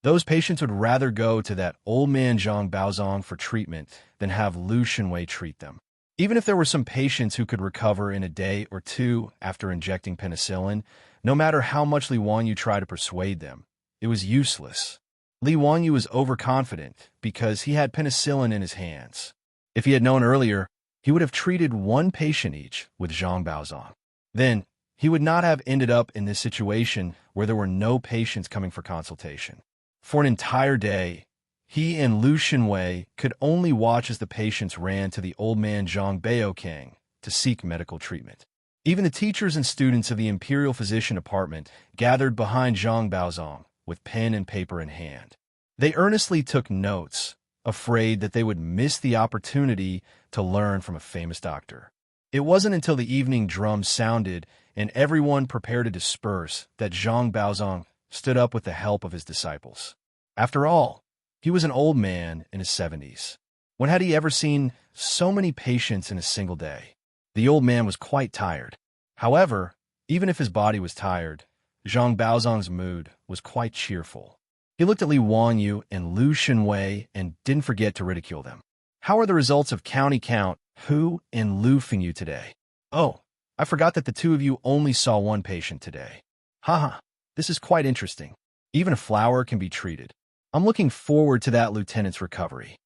Those patients would rather go to that old man Zhang Baozong for treatment than have Lu Xunwei treat them. Even if there were some patients who could recover in a day or two after injecting penicillin, no matter how much Li Wanyu tried to persuade them, it was useless. Li Wanyu was overconfident because he had penicillin in his hands. If he had known earlier, he would have treated one patient each with Zhang Baozong. Then, he would not have ended up in this situation where there were no patients coming for consultation. For an entire day, he and Lu Xunwei could only watch as the patients ran to the old man Zhang Baokeng to seek medical treatment. Even the teachers and students of the Imperial Physician Department gathered behind Zhang Baozong with pen and paper in hand. They earnestly took notes, afraid that they would miss the opportunity to learn from a famous doctor. It wasn't until the evening drums sounded and everyone prepared to disperse that Zhang Baozong stood up with the help of his disciples. After all, he was an old man in his 70s. When had he ever seen so many patients in a single day? The old man was quite tired. However, even if his body was tired, Zhang Baozong's mood was quite cheerful. He looked at Li Wanyu and Lu Xunwei and didn't forget to ridicule them. How are the results of County Count Hu and Lu Fingyu today? Oh, I forgot that the two of you only saw one patient today. Haha, this is quite interesting. Even a flower can be treated. I'm looking forward to that lieutenant's recovery.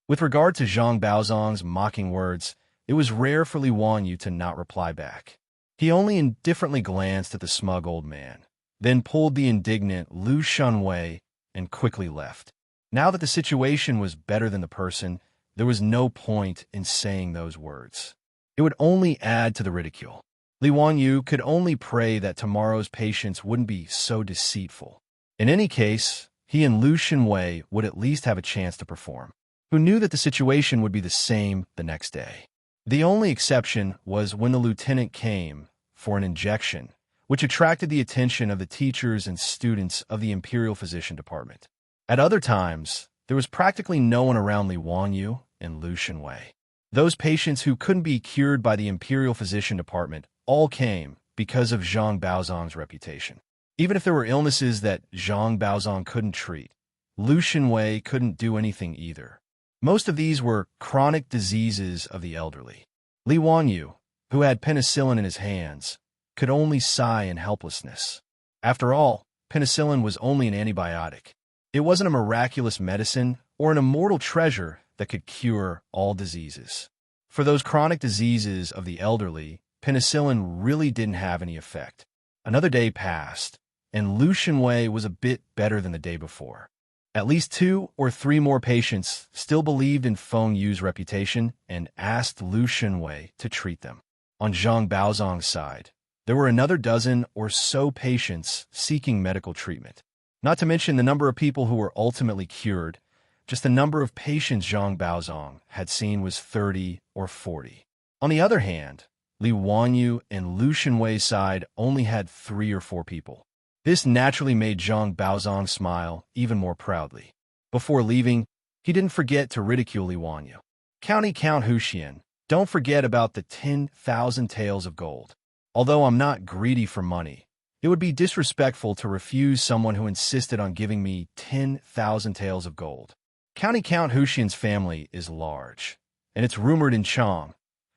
With regard to Zhang Baozong's mocking words, it was rare for Li Wanyu to not reply back. He only indifferently glanced at the smug old man, then pulled the indignant Lu Xunwei and quickly left. Now that the situation was better than the person, there was no point in saying those words. It would only add to the ridicule. Li Wanyu could only pray that tomorrow's patients wouldn't be so deceitful. In any case, he and Lu Xunwei would at least have a chance to perform. Who knew that the situation would be the same the next day? The only exception was when the lieutenant came for an injection, which attracted the attention of the teachers and students of the Imperial Physician Department. At other times, there was practically no one around Li Wanyu and Lu Xunwei. Those patients who couldn't be cured by the Imperial Physician Department all came because of Zhang Baozong's reputation. Even if there were illnesses that Zhang Baozong couldn't treat, Lu Xunwei couldn't do anything either. Most of these were chronic diseases of the elderly. Li Wanyu, who had penicillin in his hands, could only sigh in helplessness. After all, penicillin was only an antibiotic. It wasn't a miraculous medicine or an immortal treasure that could cure all diseases. For those chronic diseases of the elderly, penicillin really didn't have any effect. Another day passed, and Lu Xunwei was a bit better than the day before. At least 2 or 3 more patients still believed in Feng Yu's reputation and asked Lu Xunwei to treat them. On Zhang Baozong's side, There were another dozen or so patients seeking medical treatment. Not to mention the number of people who were ultimately cured. Just the number of patients Zhang Baozong had seen was 30 or 40. On the other hand, Li Wanyu and Lu Shenwei's side only had 3 or 4 people. This naturally made Zhang Baozong smile even more proudly. Before leaving, he didn't forget to ridicule Li Wanyu. Count Huxian, don't forget about the 10,000 taels of gold. Although I'm not greedy for money, it would be disrespectful to refuse someone who insisted on giving me 10,000 taels of gold. Count Huxian's family is large, and it's rumored in Chang,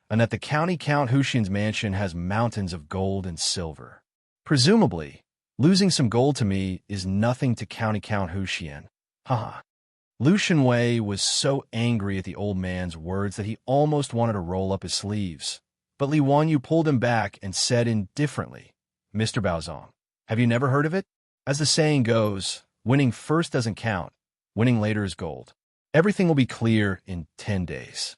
and that the Count Huxian's mansion has mountains of gold and silver. Presumably, losing some gold to me is nothing to Count Huxian. Haha. Lu Shenwei was so angry at the old man's words that he almost wanted to roll up his sleeves. But Li Wanyu pulled him back and said indifferently, Mr. Baozong, have you never heard of it? As the saying goes, winning first doesn't count. Winning later is gold. Everything will be clear in 10 days.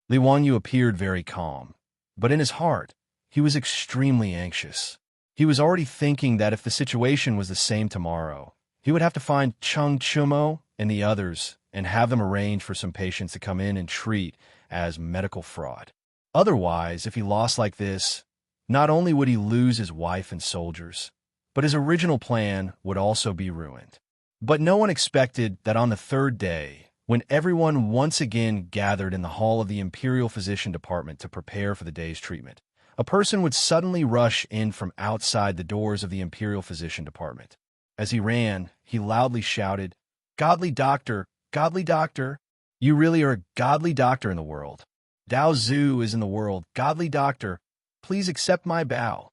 Li Wanyu appeared very calm, but in his heart, he was extremely anxious. He was already thinking that if the situation was the same tomorrow, he would have to find Cheng Chumo and the others and have them arrange for some patients to come in and treat as medical fraud. Otherwise, if he lost like this, not only would he lose his wife and soldiers, but his original plan would also be ruined. But no one expected that on the 3rd day, when everyone once again gathered in the hall of the Imperial Physician Department to prepare for the day's treatment, a person would suddenly rush in from outside the doors of the Imperial Physician Department. As he ran, he loudly shouted, Godly doctor, you really are a godly doctor in the world. Dao Zhu is in the world, godly doctor, please accept my bow.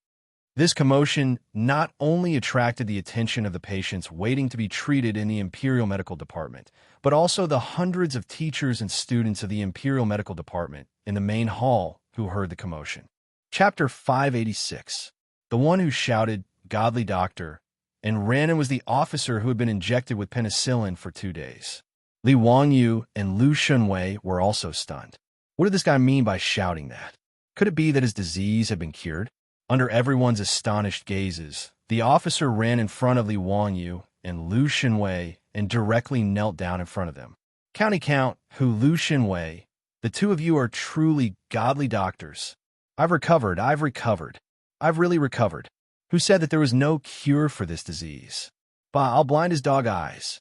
This commotion not only attracted the attention of the patients waiting to be treated in the Imperial Medical Department, but also the hundreds of teachers and students of the Imperial Medical Department in the main hall who heard the commotion. Chapter 586. The one who shouted, Godly doctor, and ran in was the officer who had been injected with penicillin for 2 days. Li Wanyu and Lu Shenwei were also stunned. What did this guy mean by shouting that? Could it be that his disease had been cured? Under everyone's astonished gazes, the officer ran in front of Li Wanyu and Lu Shenwei and directly knelt down in front of them. Count, Lu Shenwei, the two of you are truly godly doctors. I've recovered. I've really recovered. Who said that there was no cure for this disease? Bah, I'll blind his dog eyes.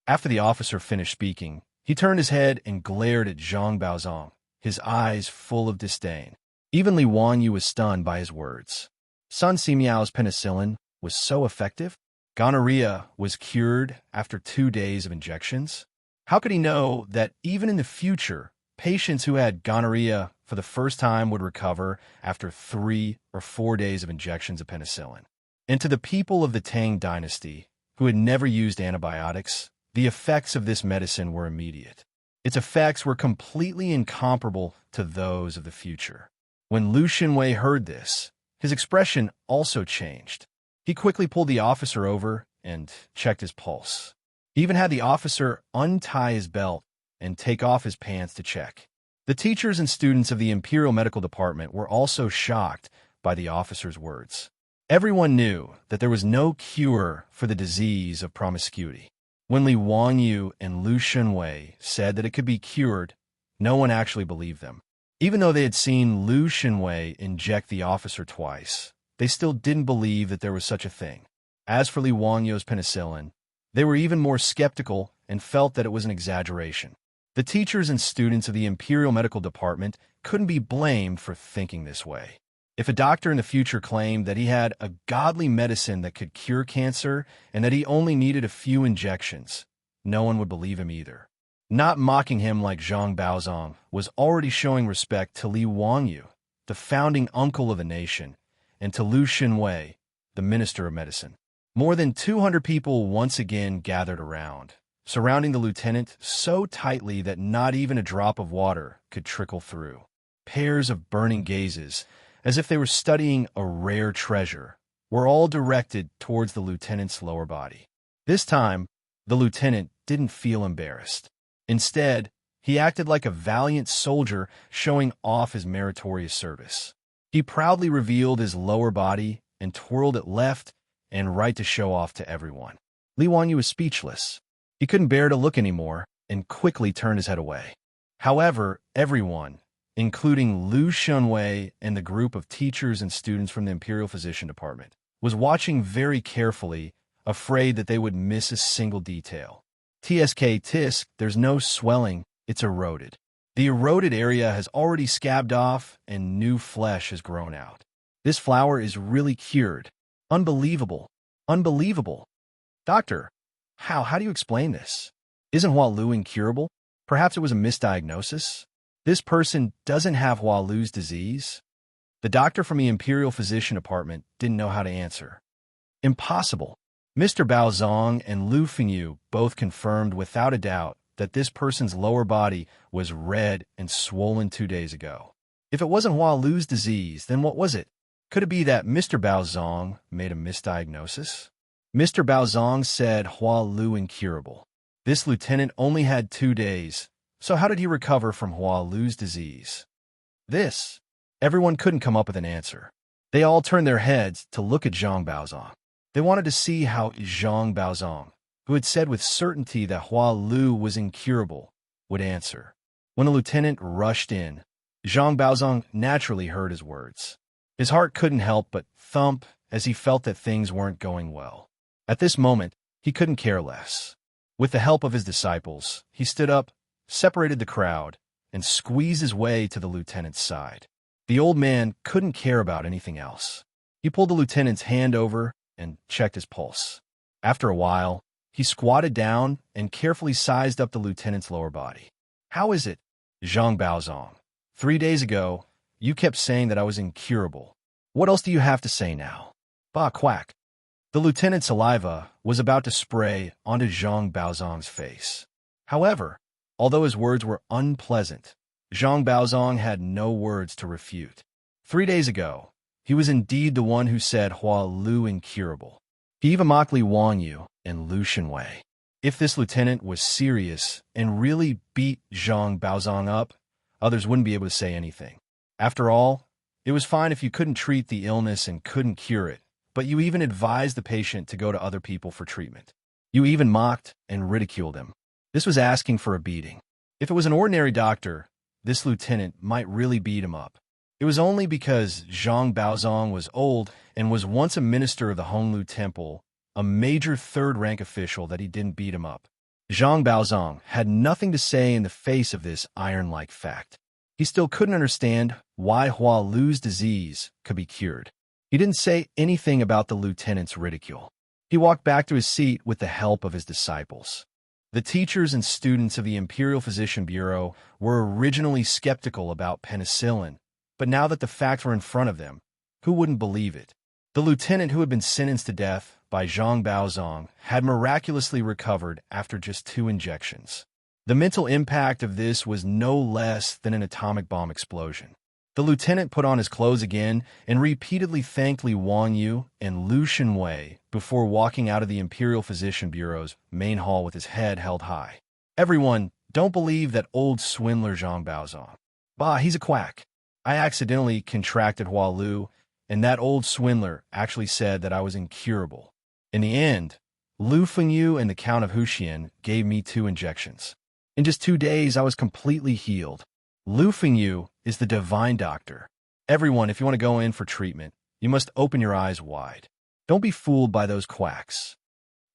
After the officer finished speaking, he turned his head and glared at Zhang Baozong, his eyes full of disdain. Even Li Wanyu was stunned by his words. Sun Simiao's penicillin was so effective? Gonorrhea was cured after 2 days of injections? How could he know that even in the future, patients who had gonorrhea for the first time would recover after 3 or 4 days of injections of penicillin? And to the people of the Tang dynasty, who had never used antibiotics, the effects of this medicine were immediate. Its effects were completely incomparable to those of the future. When Lu Shenwei heard this, his expression also changed. He quickly pulled the officer over and checked his pulse. He even had the officer untie his belt and take off his pants to check. The teachers and students of the Imperial Medical Department were also shocked by the officer's words. Everyone knew that there was no cure for the disease of promiscuity. When Li Wanyu and Lu Shenwei said that it could be cured, no one actually believed them. Even though they had seen Lu Shenwei inject the officer twice, they still didn't believe that there was such a thing. As for Li Wanyu's penicillin, they were even more skeptical and felt that it was an exaggeration. The teachers and students of the Imperial Medical Department couldn't be blamed for thinking this way. If a doctor in the future claimed that he had a godly medicine that could cure cancer and that he only needed a few injections, no one would believe him either. Not mocking him like Zhang Baozong was already showing respect to Li Wanyu, the founding uncle of the nation, and to Lu Shenwei, the minister of medicine. More than 200 people once again gathered around, surrounding the lieutenant so tightly that not even a drop of water could trickle through. Pairs of burning gazes, as if they were studying a rare treasure, were all directed towards the lieutenant's lower body. This time, the lieutenant didn't feel embarrassed. Instead, he acted like a valiant soldier showing off his meritorious service. He proudly revealed his lower body and twirled it left and right to show off to everyone. Li Wanyu was speechless. He couldn't bear to look anymore and quickly turned his head away. However, everyone, including Lu Shunwei and the group of teachers and students from the Imperial Physician Department, was watching very carefully, afraid that they would miss a single detail. Tisk, there's no swelling, it's eroded. The eroded area has already scabbed off and new flesh has grown out. This flower is really cured. Unbelievable. Unbelievable. Doctor, how do you explain this? Isn't Hua Lu incurable? Perhaps it was a misdiagnosis? This person doesn't have Hua Lu's disease? The doctor from the Imperial Physician Department didn't know how to answer. Impossible. Mr. Bao Zong and Lu Fengyu both confirmed without a doubt that this person's lower body was red and swollen 2 days ago. If it wasn't Hua Lu's disease, then what was it? Could it be that Mr. Bao Zong made a misdiagnosis? Mr. Bao Zong said Hua Lu incurable. This lieutenant only had 2 days, so how did he recover from Hua Lu's disease? Everyone couldn't come up with an answer. They all turned their heads to look at Zhang Baozong. They wanted to see how Zhang Baozong, who had said with certainty that Hua Lu was incurable, would answer. When the lieutenant rushed in, Zhang Baozong naturally heard his words. His heart couldn't help but thump as he felt that things weren't going well. At this moment, he couldn't care less. With the help of his disciples, he stood up, separated the crowd, and squeezed his way to the lieutenant's side. The old man couldn't care about anything else. He pulled the lieutenant's hand over and checked his pulse. After a while, he squatted down and carefully sized up the lieutenant's lower body. How is it, Zhang Baozong? 3 days ago, you kept saying that I was incurable. What else do you have to say now? Bah quack. The lieutenant's saliva was about to spray onto Zhang Baozong's face. However, although his words were unpleasant, Zhang Baozong had no words to refute. 3 days ago, he was indeed the one who said Hua Lu incurable. He even mocked Li Wanyu and Lu Shenwei. If this lieutenant was serious and really beat Zhang Baozong up, others wouldn't be able to say anything. After all, it was fine if you couldn't treat the illness and couldn't cure it, but you even advised the patient to go to other people for treatment. You even mocked and ridiculed him. This was asking for a beating. If it was an ordinary doctor, this lieutenant might really beat him up. It was only because Zhang Baozong was old and was once a minister of the Honglu Temple, a major third-rank official, that he didn't beat him up. Zhang Baozong had nothing to say in the face of this iron-like fact. He still couldn't understand why Hua Lu's disease could be cured. He didn't say anything about the lieutenant's ridicule. He walked back to his seat with the help of his disciples. The teachers and students of the Imperial Physician Bureau were originally skeptical about penicillin, but now that the facts were in front of them, who wouldn't believe it? The lieutenant who had been sentenced to death by Zhang Baozong had miraculously recovered after just 2 injections. The mental impact of this was no less than an atomic bomb explosion. The lieutenant put on his clothes again and repeatedly thanked Li Wanyu and Lu Shenwei before walking out of the Imperial Physician Bureau's main hall with his head held high. Everyone, don't believe that old swindler Zhang Baozong. Bah, he's a quack. I accidentally contracted Hua Lu, and that old swindler actually said that I was incurable. In the end, Lu Fengyu and the Count of Huxian gave me 2 injections. In just 2 days, I was completely healed. Lu Fengyu is the divine doctor. Everyone, if you want to go in for treatment, you must open your eyes wide. Don't be fooled by those quacks.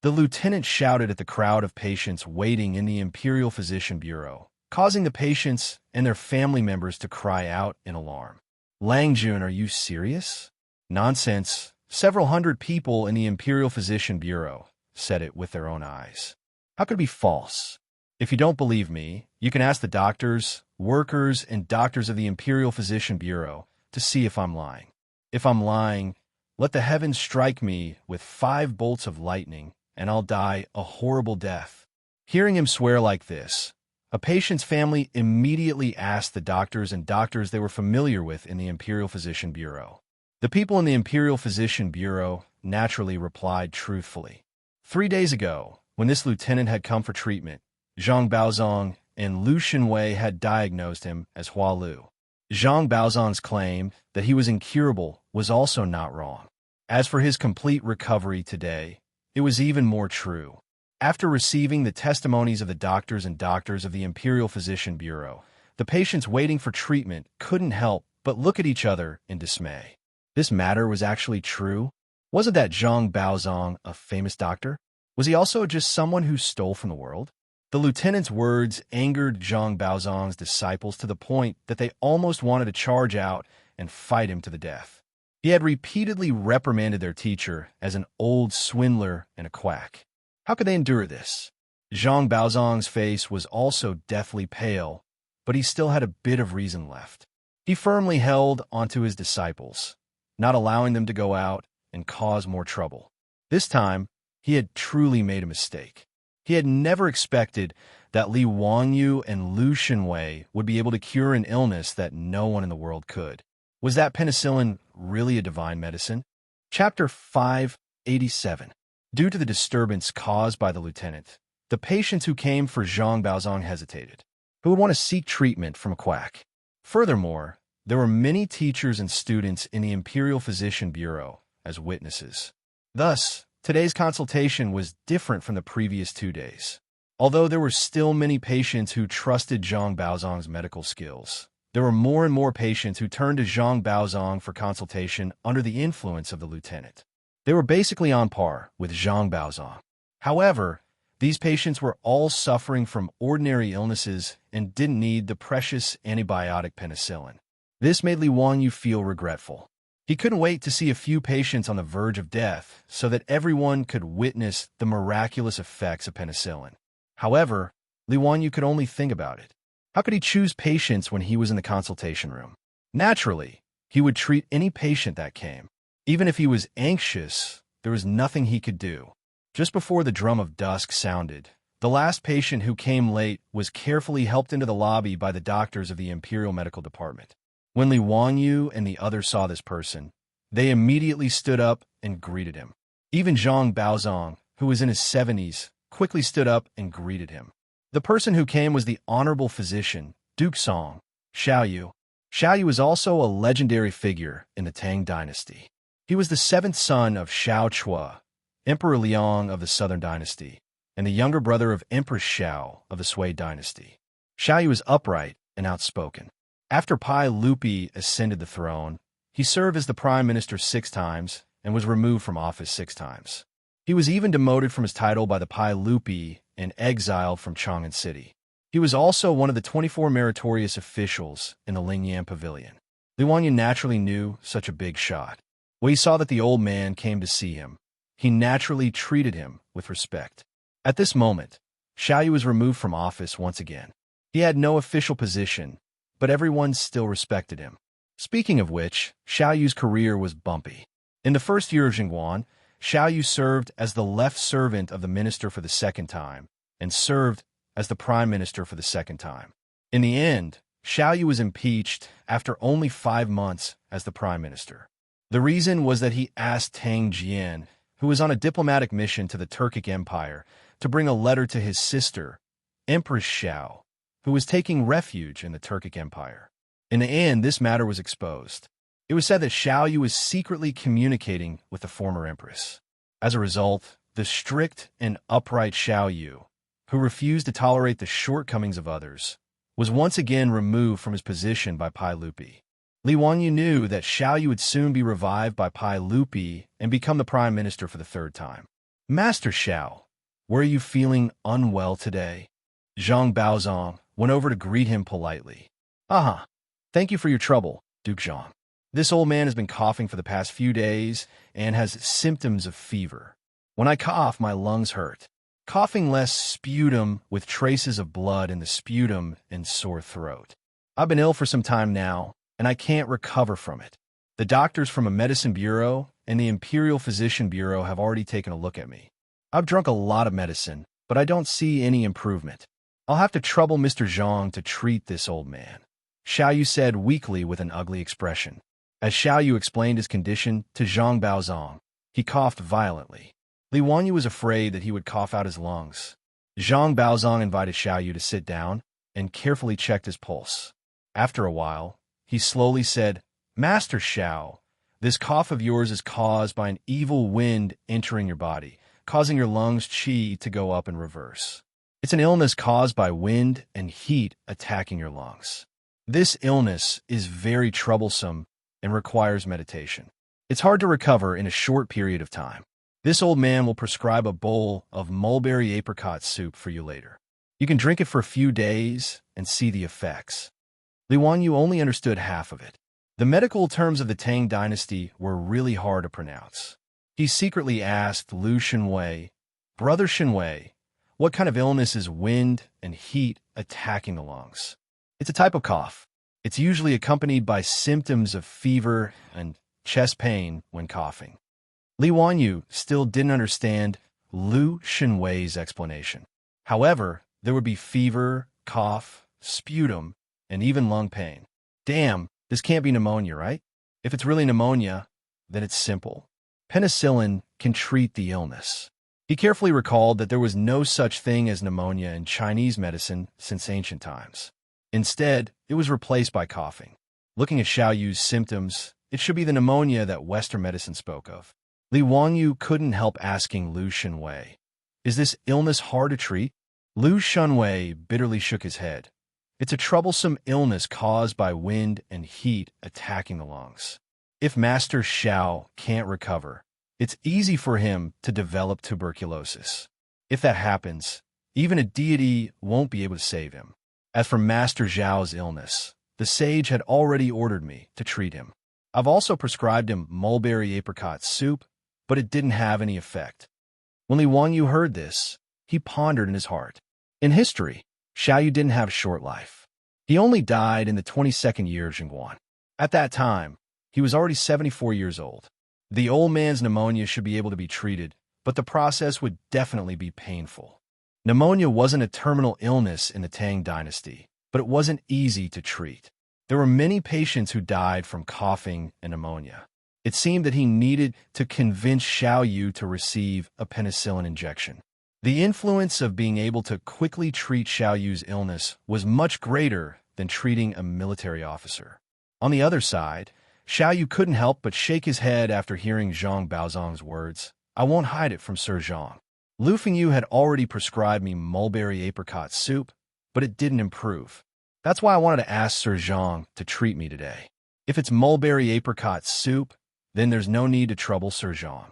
The lieutenant shouted at the crowd of patients waiting in the Imperial Physician Bureau, causing the patients and their family members to cry out in alarm. Lang Jun, are you serious? Nonsense. Several hundred people in the Imperial Physician Bureau said it with their own eyes. How could it be false? If you don't believe me, you can ask the doctors, workers, and doctors of the Imperial Physician Bureau to see if I'm lying. If I'm lying, let the heavens strike me with 5 bolts of lightning, and I'll die a horrible death. Hearing him swear like this, a patient's family immediately asked the doctors and doctors they were familiar with in the Imperial Physician Bureau. The people in the Imperial Physician Bureau naturally replied truthfully. 3 days ago, when this lieutenant had come for treatment, Zhang Baozong and Lu Shenwei had diagnosed him as Hua Lu. Zhang Baozong's claim that he was incurable was also not wrong. As for his complete recovery today, it was even more true. After receiving the testimonies of the doctors of the Imperial Physician Bureau, the patients waiting for treatment couldn't help but look at each other in dismay. This matter was actually true? Wasn't that Zhang Baozong a famous doctor? Was he also just someone who stole from the world? The lieutenant's words angered Zhang Baozong's disciples to the point that they almost wanted to charge out and fight him to the death. He had repeatedly reprimanded their teacher as an old swindler and a quack. How could they endure this? Zhang Baozong's face was also deathly pale, but he still had a bit of reason left. He firmly held onto his disciples, not allowing them to go out and cause more trouble. This time, he had truly made a mistake. He had never expected that Li Wangyu and Lu Xinwei would be able to cure an illness that no one in the world could. Was that penicillin really a divine medicine? Chapter 587. Due to the disturbance caused by the lieutenant, the patients who came for Zhang Baozong hesitated. Who would want to seek treatment from a quack? Furthermore, there were many teachers and students in the Imperial Physician Bureau as witnesses. Thus, today's consultation was different from the previous 2 days. Although there were still many patients who trusted Zhang Baozong's medical skills, there were more and more patients who turned to Zhang Baozong for consultation under the influence of the lieutenant. They were basically on par with Zhang Baozong. However, these patients were all suffering from ordinary illnesses and didn't need the precious antibiotic penicillin. This made Li Wangyu feel regretful. He couldn't wait to see a few patients on the verge of death so that everyone could witness the miraculous effects of penicillin. However, Li Wangyu could only think about it. How could he choose patients when he was in the consultation room? Naturally, he would treat any patient that came. Even if he was anxious, there was nothing he could do. Just before the drum of dusk sounded, the last patient who came late was carefully helped into the lobby by the doctors of the Imperial Medical Department. When Li Wangyu and the others saw this person, they immediately stood up and greeted him. Even Zhang Baozong, who was in his 70s, quickly stood up and greeted him. The person who came was the honorable physician, Duke Song, Xiaoyu. Xiaoyu was also a legendary figure in the Tang dynasty. He was the 7th son of Xiao Chua, Emperor Liang of the Southern Dynasty, and the younger brother of Empress Xiao of the Sui Dynasty. Xiaoyu was upright and outspoken. After Pai Lupi ascended the throne, he served as the prime minister 6 times and was removed from office 6 times. He was even demoted from his title by the Pai Lupi and exiled from Chang'an City. He was also one of the 24 meritorious officials in the Lingyan Pavilion. Li Wangyu naturally knew such a big shot. When he saw that the old man came to see him, he naturally treated him with respect. At this moment, Xiaoyu was removed from office once again. He had no official position, but everyone still respected him. Speaking of which, Xiaoyu's career was bumpy. In the first year of Jingguan, Xiaoyu served as the left servant of the minister for the 2nd time, and served as the prime minister for the 2nd time. In the end, Xiaoyu was impeached after only 5 months as the prime minister. The reason was that he asked Tang Jian, who was on a diplomatic mission to the Turkic Empire, to bring a letter to his sister, Empress Xiao, who was taking refuge in the Turkic Empire. In the end, this matter was exposed. It was said that Xiaoyu was secretly communicating with the former empress. As a result, the strict and upright Xiaoyu, who refused to tolerate the shortcomings of others, was once again removed from his position by Pai Lupi. Li Wangyu knew that Xiaoyu would soon be revived by Pai Lupi and become the prime minister for the 3rd time. Master Xiao, were you feeling unwell today? Zhang Baozong went over to greet him politely. Aha, thank you for your trouble, Duke Zhang. This old man has been coughing for the past few days and has symptoms of fever. When I cough, my lungs hurt. Coughing less sputum with traces of blood in the sputum and sore throat. I've been ill for some time now, and I can't recover from it. The doctors from a medicine bureau and the Imperial Physician Bureau have already taken a look at me. I've drunk a lot of medicine, but I don't see any improvement. I'll have to trouble Mr. Zhang to treat this old man, Xiaoyu said weakly with an ugly expression. As Xiaoyu explained his condition to Zhang Baozong, he coughed violently. Li Wangyu was afraid that he would cough out his lungs. Zhang Baozong invited Xiaoyu to sit down and carefully checked his pulse. After a while, He slowly said, "Master Xiao, this cough of yours is caused by an evil wind entering your body, causing your lungs' qi to go up in reverse. It's an illness caused by wind and heat attacking your lungs. This illness is very troublesome and requires meditation. It's hard to recover in a short period of time. This old man will prescribe a bowl of mulberry apricot soup for you later. You can drink it for a few days and see the effects." Li Wanyu only understood half of it. The medical terms of the Tang dynasty were really hard to pronounce. He secretly asked Lu Shenwei, "Brother Shenwei, what kind of illness is wind and heat attacking the lungs?" "It's a type of cough. It's usually accompanied by symptoms of fever and chest pain when coughing." Li Wanyu still didn't understand Lu Shenwei's explanation. However, there would be fever, cough, sputum, and even lung pain. Damn, this can't be pneumonia, right? If it's really pneumonia, then it's simple. Penicillin can treat the illness. He carefully recalled that there was no such thing as pneumonia in Chinese medicine since ancient times. Instead, it was replaced by coughing. Looking at Xiao Yu's symptoms, it should be the pneumonia that Western medicine spoke of. Li Wanyu couldn't help asking Lu Shenwei, "Is this illness hard to treat?" Lu Shenwei bitterly shook his head. "It's a troublesome illness caused by wind and heat attacking the lungs. If Master Xiao can't recover, it's easy for him to develop tuberculosis. If that happens, even a deity won't be able to save him. As for Master Zhao's illness, the sage had already ordered me to treat him. I've also prescribed him mulberry apricot soup, but it didn't have any effect." When Li Wanyu heard this, he pondered in his heart. In history, Xiao Yu didn't have a short life. He only died in the 22nd year of Jingguan. At that time, he was already 74 years old. The old man's pneumonia should be able to be treated, but the process would definitely be painful. Pneumonia wasn't a terminal illness in the Tang dynasty, but it wasn't easy to treat. There were many patients who died from coughing and pneumonia. It seemed that he needed to convince Xiao Yu to receive a penicillin injection. The influence of being able to quickly treat Xiao Yu's illness was much greater than treating a military officer. On the other side, Xiao Yu couldn't help but shake his head after hearing Zhang Baozong's words. "I won't hide it from Sir Zhang. Lu Fengyu had already prescribed me mulberry apricot soup, but it didn't improve. That's why I wanted to ask Sir Zhang to treat me today. If it's mulberry apricot soup, then there's no need to trouble Sir Zhang."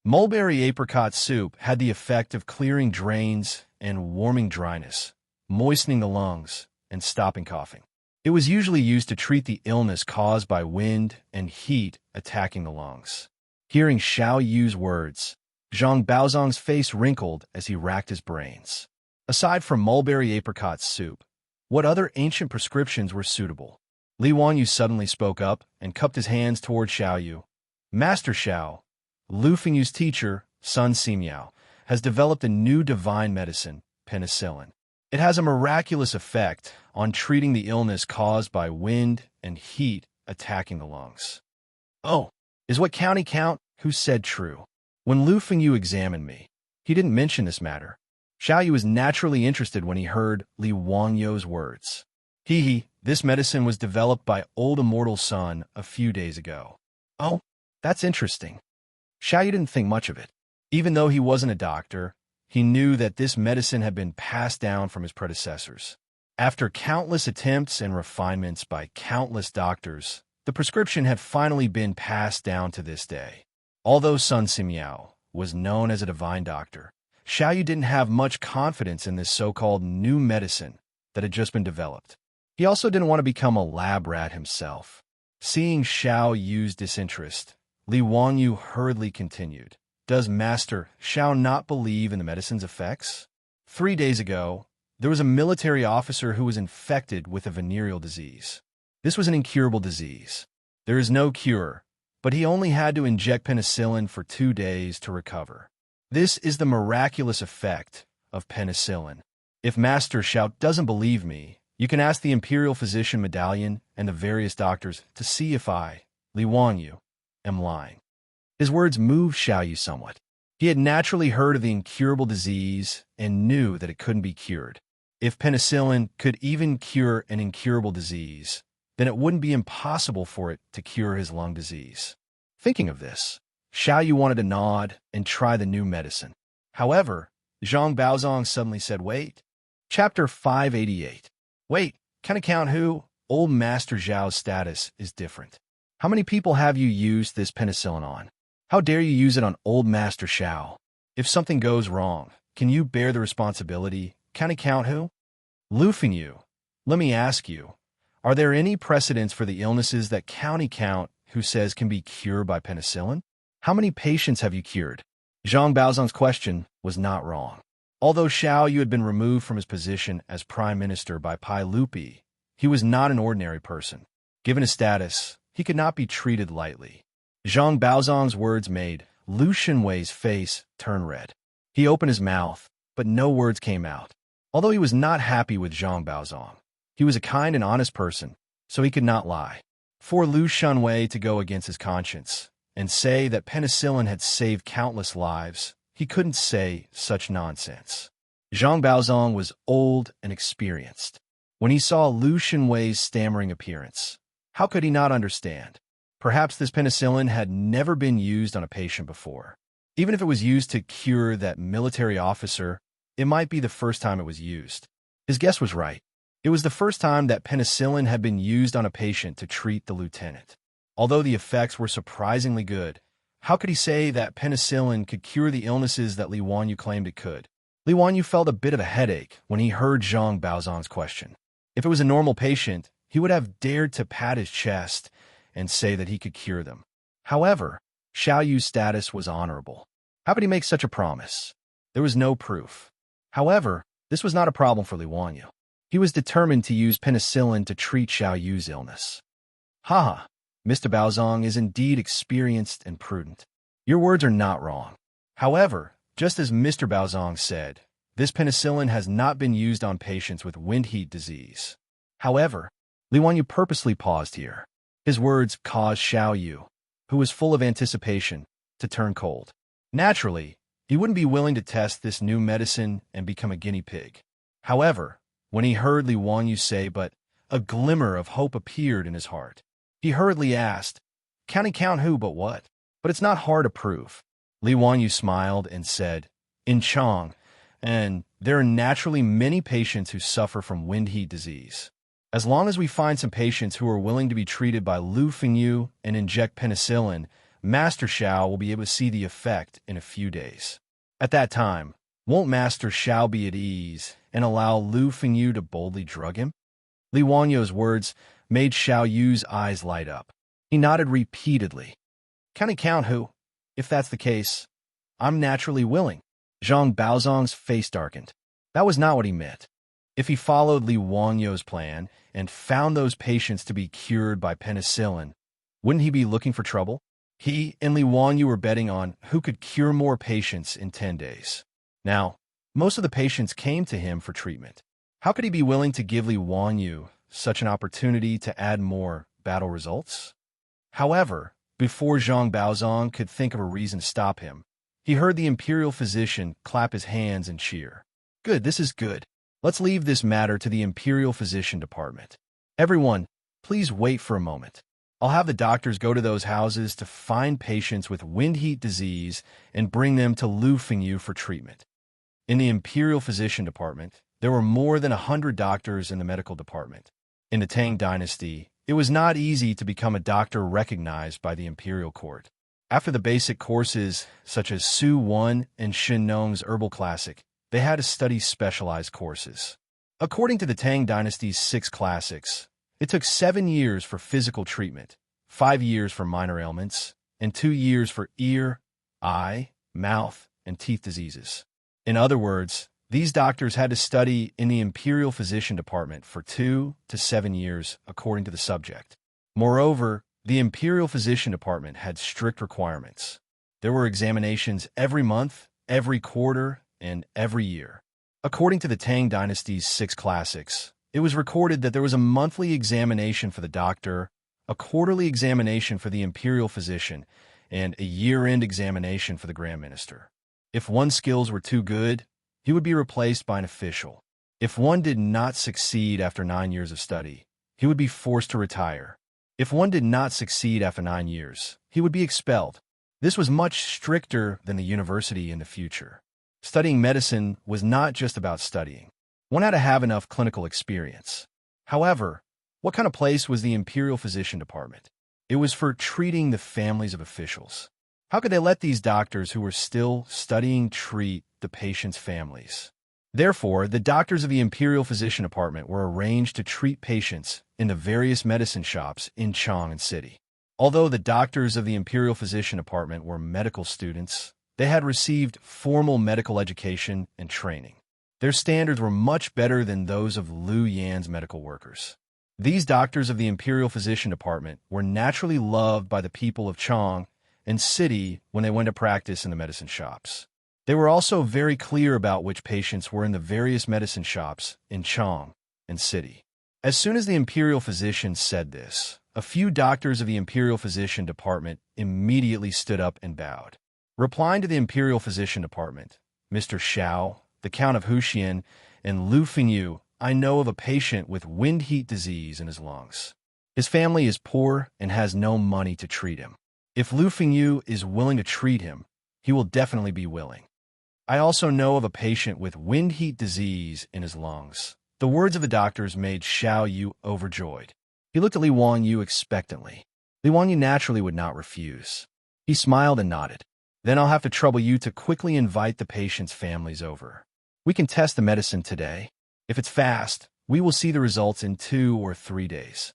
Mulberry apricot soup had the effect of clearing drains and warming dryness, moistening the lungs, and stopping coughing. It was usually used to treat the illness caused by wind and heat attacking the lungs. Hearing Xiao Yu's words, Zhang Baozong's face wrinkled as he racked his brains. Aside from mulberry apricot soup, what other ancient prescriptions were suitable? Li Wanyu suddenly spoke up and cupped his hands toward Xiao Yu. "Master Xiao, Lu Fengyu's teacher, Sun Simiao, has developed a new divine medicine, penicillin. It has a miraculous effect on treating the illness caused by wind and heat attacking the lungs." "Oh, is what county count who said true?" When Lu Fengyu examined me, he didn't mention this matter. Xiao Yu was naturally interested when he heard Li Wangyu's words. This medicine was developed by old Immortal Sun a few days ago." "Oh, that's interesting." Xiao Yu didn't think much of it. Even though he wasn't a doctor, he knew that this medicine had been passed down from his predecessors. After countless attempts and refinements by countless doctors, the prescription had finally been passed down to this day. Although Sun Simiao was known as a divine doctor, Xiao Yu didn't have much confidence in this so-called new medicine that had just been developed. He also didn't want to become a lab rat himself. Seeing Xiao Yu's disinterest, Li Wanyu hurriedly continued. "Does Master Xiao not believe in the medicine's effects? 3 days ago, there was a military officer who was infected with a venereal disease. This was an incurable disease. There is no cure, but he only had to inject penicillin for 2 days to recover. This is the miraculous effect of penicillin. If Master Xiao doesn't believe me, you can ask the Imperial Physician Medallion and the various doctors to see if I, Li Wanyu, am lying." His words moved Xiao Yu somewhat. He had naturally heard of the incurable disease and knew that it couldn't be cured. If penicillin could even cure an incurable disease, then it wouldn't be impossible for it to cure his lung disease. Thinking of this, Xiao Yu wanted to nod and try the new medicine. However, Zhang Baozong suddenly said, "Wait." Chapter 588. Wait, can I count who? Old Master Zhao's status is different. How many people have you used this penicillin on? How dare you use it on Old Master Xiao? If something goes wrong, can you bear the responsibility? Can I count who? Lu Fengyu, let me ask you, are there any precedents for the illnesses that County Count who says can be cured by penicillin? How many patients have you cured? Zhang Baozong's question was not wrong. Although Xiao Yu had been removed from his position as prime minister by Pai Lupi, he was not an ordinary person. Given his status, he could not be treated lightly. Zhang Baozong's words made Lu Xinwei's face turn red. He opened his mouth, but no words came out. Although he was not happy with Zhang Baozong, he was a kind and honest person, so he could not lie. For Lu Xinwei to go against his conscience and say that penicillin had saved countless lives, he couldn't say such nonsense. Zhang Baozong was old and experienced. When he saw Lu Xinwei's stammering appearance, how could he not understand? Perhaps this penicillin had never been used on a patient before. Even if it was used to cure that military officer, it might be the first time it was used. His guess was right. It was the first time that penicillin had been used on a patient to treat the lieutenant. Although the effects were surprisingly good, how could he say that penicillin could cure the illnesses that Li Wanyu claimed it could? Li Wanyu felt a bit of a headache when he heard Zhang Baozong's question. If it was a normal patient, he would have dared to pat his chest and say that he could cure them. However, Xiao Yu's status was honorable. How could he make such a promise? There was no proof. However, this was not a problem for Li Wanyu. He was determined to use penicillin to treat Xiao Yu's illness. Haha, Mr. Baozong is indeed experienced and prudent. Your words are not wrong. However, just as Mr. Baozong said, this penicillin has not been used on patients with wind heat disease. However, Li Wanyu purposely paused here. His words caused Xiao Yu, who was full of anticipation, to turn cold. Naturally, he wouldn't be willing to test this new medicine and become a guinea pig. However, when he heard Li Wanyu say but, a glimmer of hope appeared in his heart. He hurriedly asked, "Can he count who but what?" But it's not hard to prove. Li Wanyu smiled and said, "In Chang, and there are naturally many patients who suffer from wind heat disease. As long as we find some patients who are willing to be treated by Lu Fengyu and inject penicillin, Master Xiao will be able to see the effect in a few days. At that time, won't Master Xiao be at ease and allow Lu Fengyu to boldly drug him?" Li Wanyu's words made Xiao Yu's eyes light up. He nodded repeatedly. "Can he count who? If that's the case, I'm naturally willing." Zhang Baozong's face darkened. That was not what he meant. If he followed Li Wanyu's plan and found those patients to be cured by penicillin, wouldn't he be looking for trouble? He and Li Wanyu were betting on who could cure more patients in 10 days. Now, most of the patients came to him for treatment. How could he be willing to give Li Wanyu such an opportunity to add more battle results? However, before Zhang Baozong could think of a reason to stop him, he heard the imperial physician clap his hands and cheer. "Good, this is good. Let's leave this matter to the imperial physician department. Everyone, please wait for a moment. I'll have the doctors go to those houses to find patients with wind heat disease and bring them to Lu Fengyu for treatment." In the imperial physician department, there were more than 100 doctors in the medical department. In the Tang dynasty, it was not easy to become a doctor recognized by the imperial court. After the basic courses, such as Su 1 and Shin Nong's Herbal Classic, they had to study specialized courses. According to the Tang dynasty's 6 classics, it took 7 years for physical treatment, 5 years for minor ailments, and 2 years for ear, eye, mouth, and teeth diseases. In other words, these doctors had to study in the imperial physician department for 2 to 7 years according to the subject. Moreover, the imperial physician department had strict requirements. There were examinations every month, every quarter, and every year. According to the Tang dynasty's 6 classics, it was recorded that there was a monthly examination for the doctor, a quarterly examination for the imperial physician, and a year-end examination for the Grand Minister. If one's skills were too good, he would be replaced by an official. If one did not succeed after 9 years of study, he would be forced to retire. If one did not succeed after 9 years, he would be expelled. This was much stricter than the university in the future. Studying medicine was not just about studying. One had to have enough clinical experience. However, what kind of place was the Imperial Physician Department? It was for treating the families of officials. How could they let these doctors who were still studying treat the patients' families? Therefore, the doctors of the Imperial Physician Department were arranged to treat patients in the various medicine shops in Chang City. Although the doctors of the Imperial Physician Department were medical students, they had received formal medical education and training. Their standards were much better than those of Liu Yan's medical workers. These doctors of the Imperial Physician Department were naturally loved by the people of Chang and City when they went to practice in the medicine shops. They were also very clear about which patients were in the various medicine shops in Chang and City. As soon as the Imperial Physician said this, a few doctors of the Imperial Physician Department immediately stood up and bowed. Replying to the Imperial Physician Department, Mr. Xiao, the Count of Wuxia, and Lu Fengyu, I know of a patient with wind heat disease in his lungs. His family is poor and has no money to treat him. If Lu Fengyu is willing to treat him, he will definitely be willing. I also know of a patient with wind heat disease in his lungs. The words of the doctors made Xiao Yu overjoyed. He looked at Li Wanyu expectantly. Li Wanyu naturally would not refuse. He smiled and nodded. Then I'll have to trouble you to quickly invite the patients' families over. We can test the medicine today. If it's fast, we will see the results in 2 or 3 days.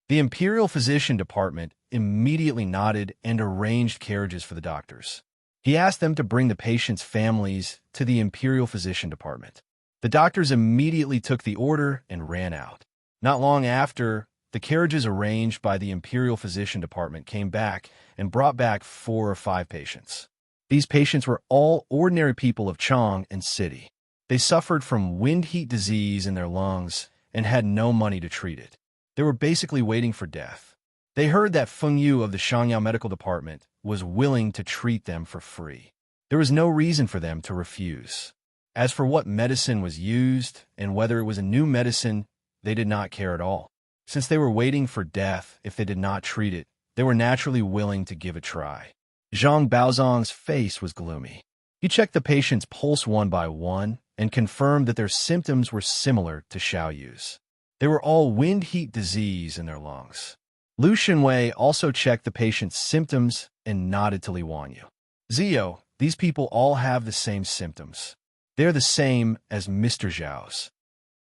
The Imperial Physician Department immediately nodded and arranged carriages for the doctors. He asked them to bring the patients' families to the Imperial Physician Department. The doctors immediately took the order and ran out. Not long after, the carriages arranged by the Imperial Physician Department came back and brought back 4 or 5 patients. These patients were all ordinary people of Chang and City. They suffered from wind heat disease in their lungs and had no money to treat it. They were basically waiting for death. They heard that Feng Yu of the Xianxia Medical Department was willing to treat them for free. There was no reason for them to refuse. As for what medicine was used and whether it was a new medicine, they did not care at all. Since they were waiting for death if they did not treat it, they were naturally willing to give a try. Zhang Baozong's face was gloomy. He checked the patient's pulse one by one and confirmed that their symptoms were similar to Xiao Yu's. They were all wind heat disease in their lungs. Lu Xinwei also checked the patient's symptoms and nodded to Li Wanyu. Zio, these people all have the same symptoms. They're the same as Mr. Zhao's.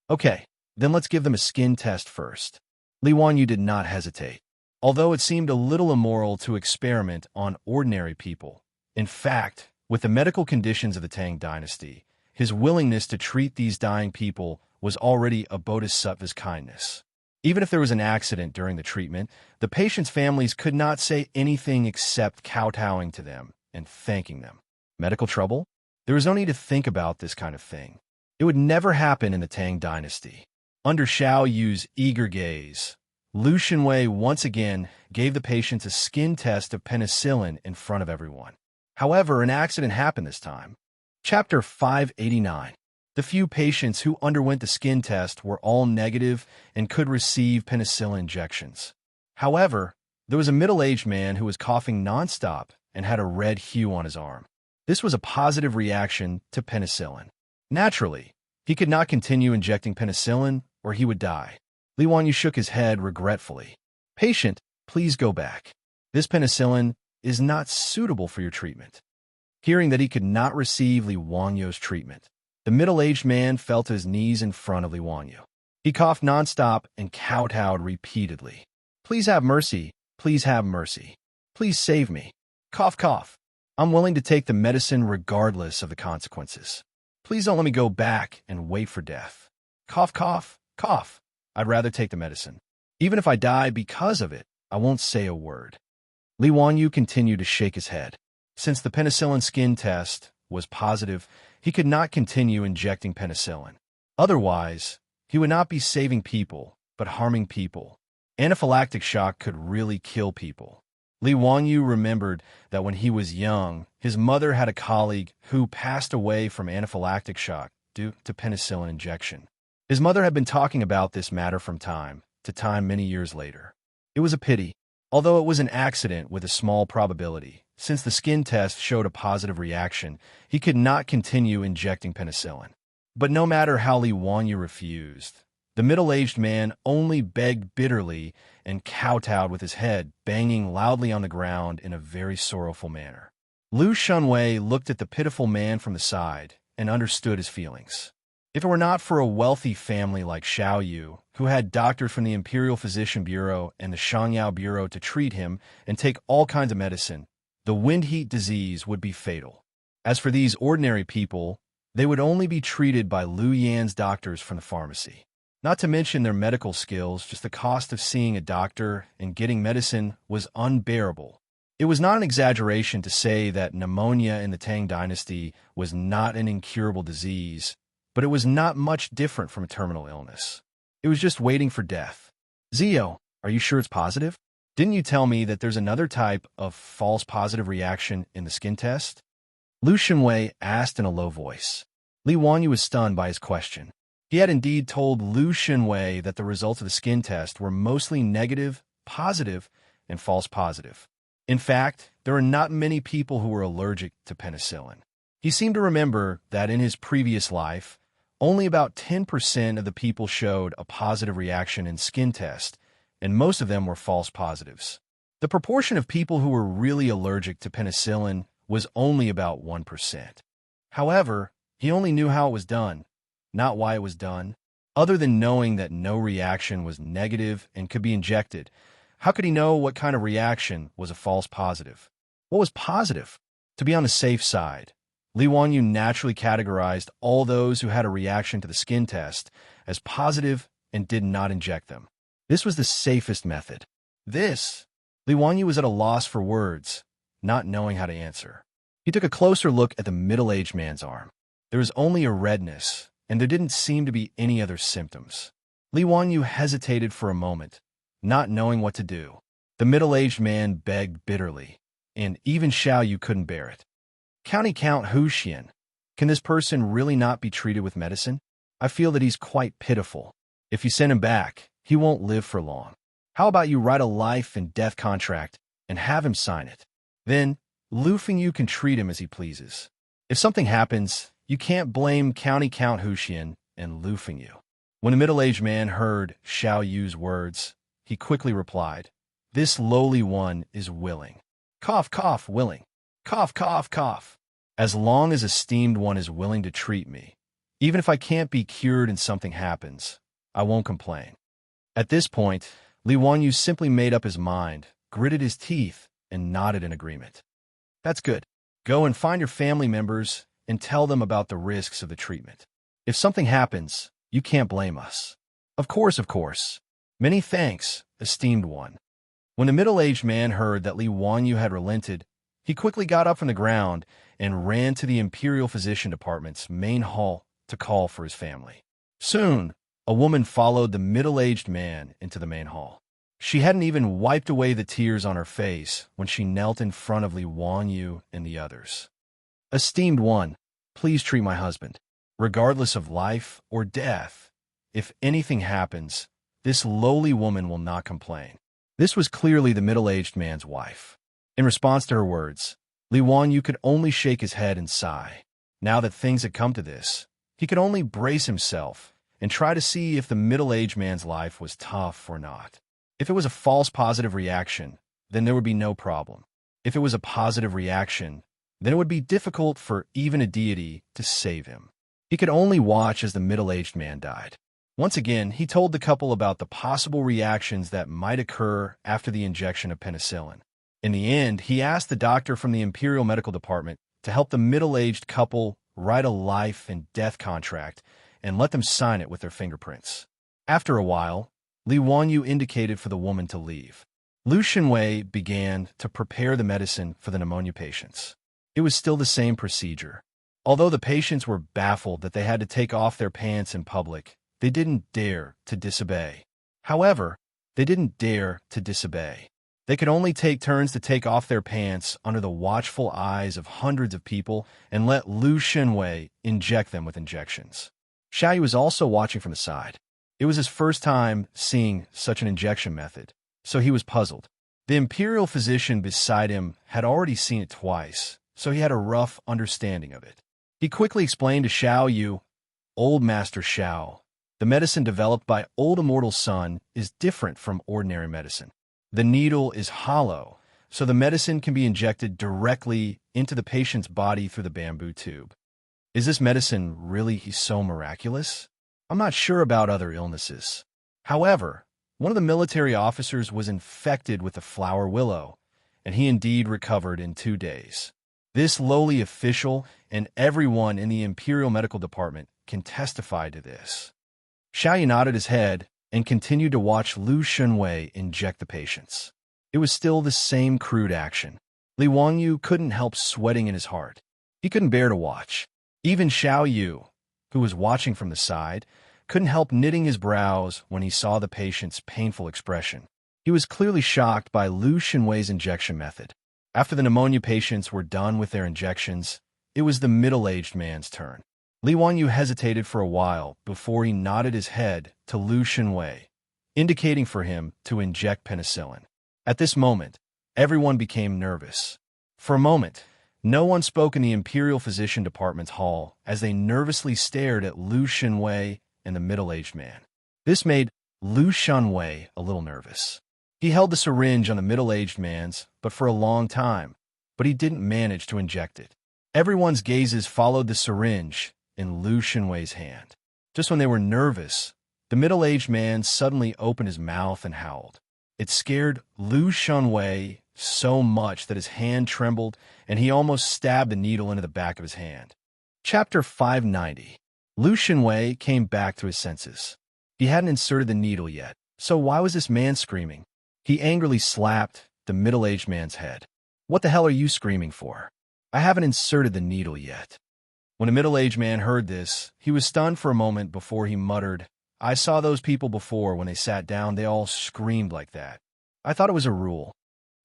Okay, then let's give them a skin test first. Li Wanyu did not hesitate. Although it seemed a little immoral to experiment on ordinary people, in fact, with the medical conditions of the Tang dynasty, his willingness to treat these dying people was already a bodhisattva's kindness. Even if there was an accident during the treatment, the patients' families could not say anything except kowtowing to them and thanking them. Medical trouble? There was no need to think about this kind of thing. It would never happen in the Tang dynasty. Under Xiao Yu's eager gaze, Lu Xinwei once again gave the patients a skin test of penicillin in front of everyone. However, an accident happened this time. Chapter 589. The few patients who underwent the skin test were all negative and could receive penicillin injections. However, there was a middle-aged man who was coughing nonstop and had a red hue on his arm. This was a positive reaction to penicillin. Naturally, he could not continue injecting penicillin or he would die. Li Wanyu shook his head regretfully. Patient, please go back. This penicillin is not suitable for your treatment. Hearing that he could not receive Li Wanyu's treatment, the middle-aged man fell to his knees in front of Li Wanyu. He coughed nonstop and kowtowed repeatedly. Please have mercy. Please have mercy. Please save me. Cough, cough. I'm willing to take the medicine regardless of the consequences. Please don't let me go back and wait for death. Cough, cough, cough. I'd rather take the medicine. Even if I die because of it, I won't say a word. Li Wanyu continued to shake his head. Since the penicillin skin test was positive, he could not continue injecting penicillin. Otherwise, he would not be saving people, but harming people. Anaphylactic shock could really kill people. Li Wanyu remembered that when he was young, his mother had a colleague who passed away from anaphylactic shock due to penicillin injection. His mother had been talking about this matter from time to time many years later. It was a pity, although it was an accident with a small probability. Since the skin test showed a positive reaction, he could not continue injecting penicillin. But no matter how Li Wanyu refused, the middle-aged man only begged bitterly and kowtowed with his head banging loudly on the ground in a very sorrowful manner. Lu Shunwei looked at the pitiful man from the side and understood his feelings. If it were not for a wealthy family like Xiao Yu, who had doctors from the Imperial Physician Bureau and the Xianxia Bureau to treat him and take all kinds of medicine, the wind heat disease would be fatal. As for these ordinary people, they would only be treated by Lu Yan's doctors from the pharmacy. Not to mention their medical skills, just the cost of seeing a doctor and getting medicine was unbearable. It was not an exaggeration to say that pneumonia in the Tang dynasty was not an incurable disease, but it was not much different from a terminal illness. It was just waiting for death. Zio, are you sure it's positive? Didn't you tell me that there's another type of false positive reaction in the skin test? Lu Shunwei asked in a low voice. Li Wanyu was stunned by his question. He had indeed told Lu Shunwei that the results of the skin test were mostly negative, positive, and false positive. In fact, there are not many people who were allergic to penicillin. He seemed to remember that in his previous life, only about 10% of the people showed a positive reaction in skin test, and most of them were false positives. The proportion of people who were really allergic to penicillin was only about 1%. However, he only knew how it was done, not why it was done. Other than knowing that no reaction was negative and could be injected, how could he know what kind of reaction was a false positive? What was positive? To be on the safe side, Li Wanyu naturally categorized all those who had a reaction to the skin test as positive and did not inject them. This was the safest method. Li Wanyu was at a loss for words, not knowing how to answer. He took a closer look at the middle-aged man's arm. There was only a redness, and there didn't seem to be any other symptoms. Li Wanyu hesitated for a moment, not knowing what to do. The middle-aged man begged bitterly, and even Xiao Yu couldn't bear it. Count Huxian, can this person really not be treated with medicine? I feel that he's quite pitiful. If you send him back, he won't live for long. How about you write a life and death contract and have him sign it? Then, Lu Fengyu can treat him as he pleases. If something happens, you can't blame Count Huxian and Lu Fengyu. When the middle-aged man heard Xiao Yu's words, he quickly replied, "This lowly one is willing. Cough, cough, willing. Cough, cough, cough. As long as esteemed one is willing to treat me, even if I can't be cured and something happens, I won't complain." At this point, Li Wanyu simply made up his mind, gritted his teeth, and nodded in agreement. That's good. Go and find your family members and tell them about the risks of the treatment. If something happens, you can't blame us. Of course, of course. Many thanks, esteemed one. When the middle-aged man heard that Li Wanyu had relented, he quickly got up from the ground and ran to the Imperial Physician Department's main hall to call for his family. Soon, a woman followed the middle-aged man into the main hall. She hadn't even wiped away the tears on her face when she knelt in front of Li Wanyu and the others. Esteemed one, please treat my husband. Regardless of life or death, if anything happens, this lowly woman will not complain. This was clearly the middle-aged man's wife. In response to her words, Li Wanyu could only shake his head and sigh. Now that things had come to this, he could only brace himself and try to see if the middle-aged man's life was tough or not. If it was a false positive reaction, then there would be no problem. If it was a positive reaction, then it would be difficult for even a deity to save him. He could only watch as the middle-aged man died. Once again, he told the couple about the possible reactions that might occur after the injection of penicillin. In the end, he asked the doctor from the Imperial Medical Department to help the middle-aged couple write a life and death contract and let them sign it with their fingerprints. After a while, Li Wanyu indicated for the woman to leave. Lu Shunwei began to prepare the medicine for the pneumonia patients. It was still the same procedure. Although the patients were baffled that they had to take off their pants in public, they didn't dare to disobey. However, they didn't dare to disobey. They could only take turns to take off their pants under the watchful eyes of hundreds of people and let Lu Shunwei inject them with injections. Xiao Yu was also watching from the side. It was his first time seeing such an injection method, so he was puzzled. The imperial physician beside him had already seen it twice, so he had a rough understanding of it. He quickly explained to Xiao Yu, "Old Master Xiao, the medicine developed by Old Immortal's son is different from ordinary medicine. The needle is hollow, so the medicine can be injected directly into the patient's body through the bamboo tube. Is this medicine really so miraculous? I'm not sure about other illnesses. However, one of the military officers was infected with the flower willow, and he indeed recovered in 2 days. This lowly official and everyone in the Imperial Medical Department can testify to this." Xiao Yu nodded his head and continued to watch Lu Shunwei inject the patients. It was still the same crude action. Li Wangyu couldn't help sweating in his heart. He couldn't bear to watch. Even Xiao Yu, who was watching from the side, couldn't help knitting his brows when he saw the patient's painful expression. He was clearly shocked by Lu Shunwei's injection method. After the pneumonia patients were done with their injections, it was the middle-aged man's turn. Li Wangyu hesitated for a while before he nodded his head to Lu Shunwei, indicating for him to inject penicillin. At this moment, everyone became nervous. For a moment, no one spoke in the Imperial Physician Department's hall as they nervously stared at Lu Shunwei and the middle-aged man. This made Lu Shunwei a little nervous. He held the syringe on the middle-aged man's, but for a long time, but he didn't manage to inject it. Everyone's gazes followed the syringe in Lu Shunwei's hand. Just when they were nervous, the middle-aged man suddenly opened his mouth and howled. It scared Lu Shunwei so much that his hand trembled and he almost stabbed the needle into the back of his hand. Chapter 590. Lu Shunwei came back to his senses. He hadn't inserted the needle yet, so why was this man screaming? He angrily slapped the middle-aged man's head. "What the hell are you screaming for? I haven't inserted the needle yet." When the middle-aged man heard this, he was stunned for a moment before he muttered, "I saw those people before when they sat down, they all screamed like that. I thought it was a rule."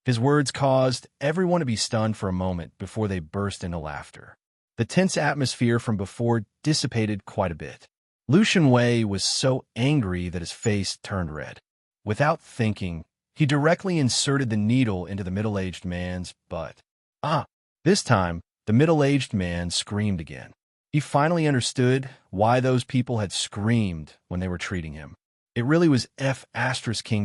His words caused everyone to be stunned for a moment before they burst into laughter. The tense atmosphere from before dissipated quite a bit. Lu Shunwei was so angry that his face turned red. Without thinking, he directly inserted the needle into the middle-aged man's butt. This time, the middle-aged man screamed again. He finally understood why those people had screamed when they were treating him. It really was F***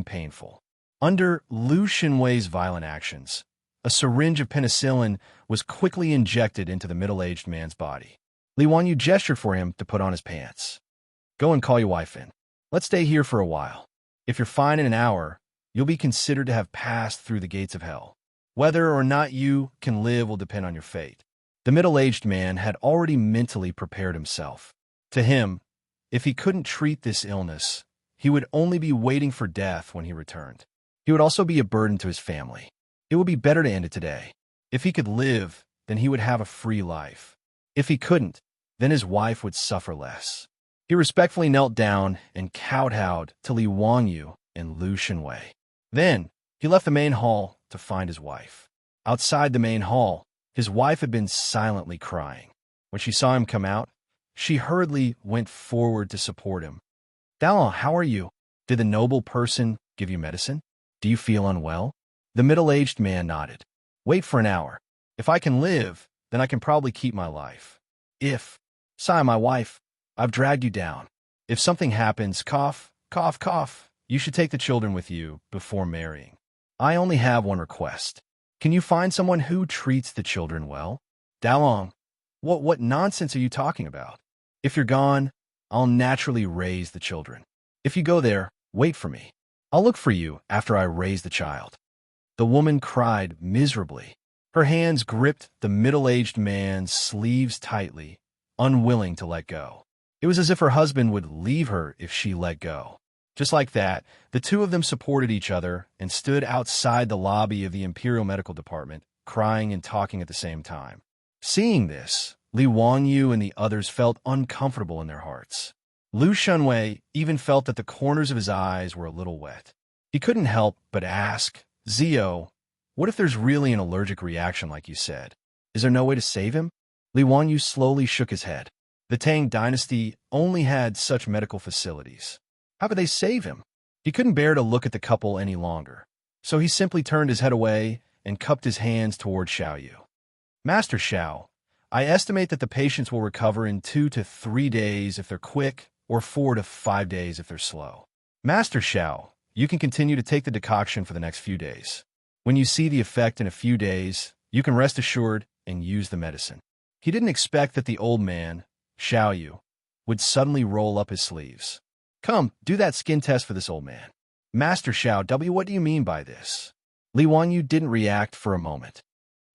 painful. Under Lu Shunwei's violent actions, a syringe of penicillin was quickly injected into the middle-aged man's body. Li Wangyu gestured for him to put on his pants. "Go and call your wife in. Let's stay here for a while. If you're fine in an hour, you'll be considered to have passed through the gates of hell. Whether or not you can live will depend on your fate." The middle-aged man had already mentally prepared himself. To him, if he couldn't treat this illness, he would only be waiting for death when he returned. He would also be a burden to his family. It would be better to end it today. If he could live, then he would have a free life. If he couldn't, then his wife would suffer less. He respectfully knelt down and kowtowed to Li Wangyu and Lu Shunwei. Then, he left the main hall to find his wife. Outside the main hall, his wife had been silently crying. When she saw him come out, she hurriedly went forward to support him. "Dalong, how are you? Did the noble person give you medicine? Do you feel unwell?" The middle-aged man nodded. "Wait for an hour. If I can live, then I can probably keep my life. If, Sai, my wife, I've dragged you down. If something happens, cough, cough, cough, you should take the children with you before marrying. I only have one request. Can you find someone who treats the children well?" "Dalong, what nonsense are you talking about? If you're gone, I'll naturally raise the children. If you go there, wait for me. I'll look for you after I raise the child." The woman cried miserably. Her hands gripped the middle-aged man's sleeves tightly, unwilling to let go. It was as if her husband would leave her if she let go. Just like that, the two of them supported each other and stood outside the lobby of the Imperial Medical Department, crying and talking at the same time. Seeing this, Li Wangyu and the others felt uncomfortable in their hearts. Lu Shunwei even felt that the corners of his eyes were a little wet. He couldn't help but ask, "Zio, what if there's really an allergic reaction like you said? Is there no way to save him?" Li Wangyu slowly shook his head. The Tang dynasty only had such medical facilities. How could they save him? He couldn't bear to look at the couple any longer, so he simply turned his head away and cupped his hands toward Xiaoyu. Master Xiao, I estimate that the patients will recover in 2 to 3 days if they're quick, or 4 to 5 days if they're slow. Master Xiao, you can continue to take the decoction for the next few days. When you see the effect in a few days, you can rest assured and use the medicine. He didn't expect that the old man, Xiaoyu, would suddenly roll up his sleeves. Come, do that skin test for this old man. Master Xiao, what do you mean by this? Li Wanyu didn't react for a moment.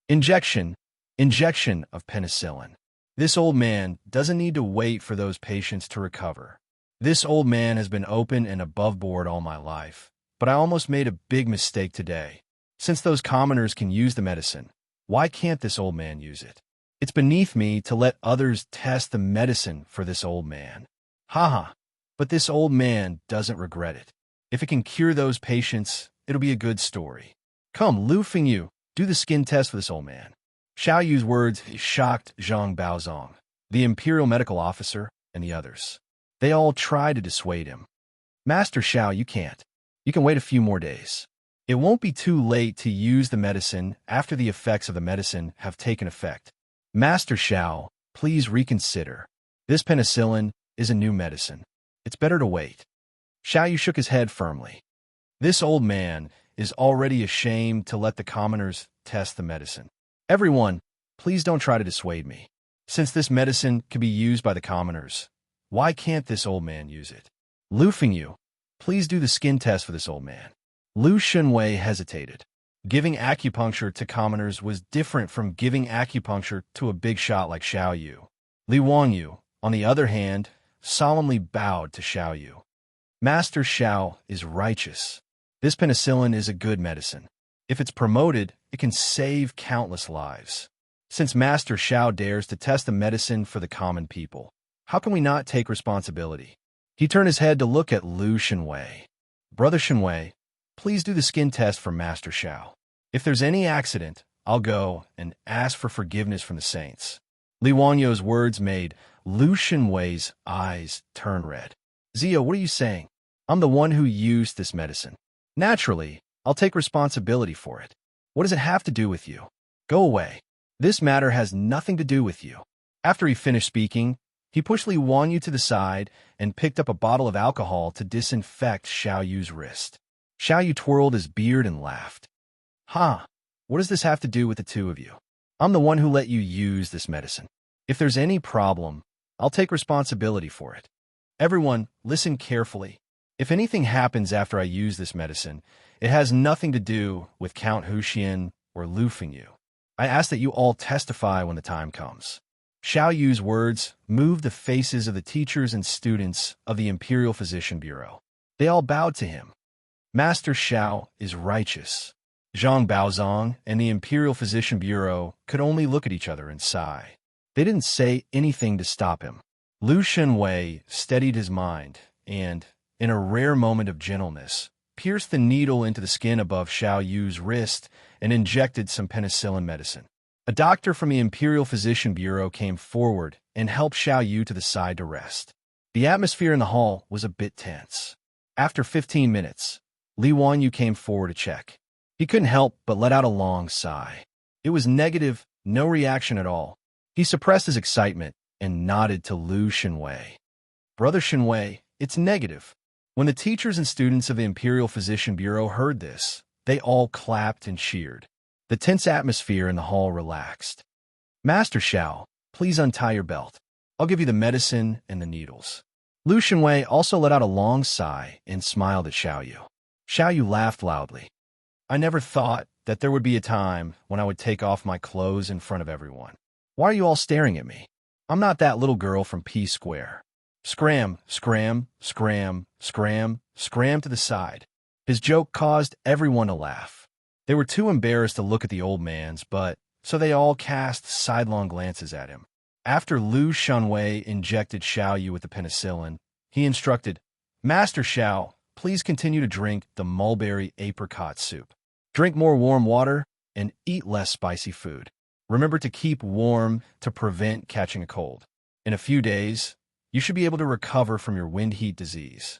Injection of penicillin. This old man doesn't need to wait for those patients to recover. This old man has been open and above board all my life, but I almost made a big mistake today. Since those commoners can use the medicine, why can't this old man use it? It's beneath me to let others test the medicine for this old man. Haha, but this old man doesn't regret it. If it can cure those patients, it'll be a good story. Come, Lu Fengyu, do the skin test for this old man. Xiaoyu's words shocked Zhang Baozong, the imperial medical officer, and the others. They all tried to dissuade him. Master Xiao, you can't. You can wait a few more days. It won't be too late to use the medicine after the effects of the medicine have taken effect. Master Xiao, please reconsider. This penicillin is a new medicine. It's better to wait. Xiaoyu shook his head firmly. This old man is already ashamed to let the commoners test the medicine. Everyone, please don't try to dissuade me. Since this medicine can be used by the commoners, why can't this old man use it? Lu Fengyu, please do the skin test for this old man. Lu Xunwei hesitated. Giving acupuncture to commoners was different from giving acupuncture to a big shot like Xiaoyu. Li Wanyu, on the other hand, solemnly bowed to Xiaoyu. Master Xiao is righteous. This penicillin is a good medicine. If it's promoted, it can save countless lives. Since Master Xiao dares to test the medicine for the common people, how can we not take responsibility? He turned his head to look at Lu Xunwei. Brother Xunwei, please do the skin test for Master Xiao. If there's any accident, I'll go and ask for forgiveness from the saints. Li Wanyu's words made Lu Xunwei's eyes turn red. Zio, what are you saying? I'm the one who used this medicine. Naturally, I'll take responsibility for it. What does it have to do with you? Go away. This matter has nothing to do with you. After he finished speaking, he pushed Li Wanyu to the side and picked up a bottle of alcohol to disinfect Xiaoyu's wrist. Xiaoyu twirled his beard and laughed. Ha! What does this have to do with the two of you? I'm the one who let you use this medicine. If there's any problem, I'll take responsibility for it. Everyone, listen carefully. If anything happens after I use this medicine, it has nothing to do with Count Huxian or Lu Fengyu. I ask that you all testify when the time comes. Xiaoyu's words moved the faces of the teachers and students of the Imperial Physician Bureau. They all bowed to him. Master Xiao is righteous. Zhang Baozong and the Imperial Physician Bureau could only look at each other and sigh. They didn't say anything to stop him. Lu Xunwei steadied his mind and, in a rare moment of gentleness, pierced the needle into the skin above Xiaoyu's wrist and injected some penicillin medicine. A doctor from the Imperial Physician Bureau came forward and helped Xiaoyu to the side to rest. The atmosphere in the hall was a bit tense. After 15 minutes, Li Wanyu came forward to check. He couldn't help but let out a long sigh. It was negative, no reaction at all. He suppressed his excitement and nodded to Lu Xunwei. Brother Xunwei, it's negative. When the teachers and students of the Imperial Physician Bureau heard this, they all clapped and cheered. The tense atmosphere in the hall relaxed. Master Xiao, please untie your belt. I'll give you the medicine and the needles. Lu Xunwei also let out a long sigh and smiled at Xiaoyu. Xiaoyu laughed loudly. I never thought that there would be a time when I would take off my clothes in front of everyone. Why are you all staring at me? I'm not that little girl from P Square. Scram, scram, scram, scram, scram to the side. His joke caused everyone to laugh. They were too embarrassed to look at the old man's, so they all cast sidelong glances at him. After Lu Xunwei injected Xiaoyu with the penicillin, he instructed, Master Xiao, please continue to drink the mulberry apricot soup. Drink more warm water and eat less spicy food. Remember to keep warm to prevent catching a cold. In a few days, you should be able to recover from your wind heat disease.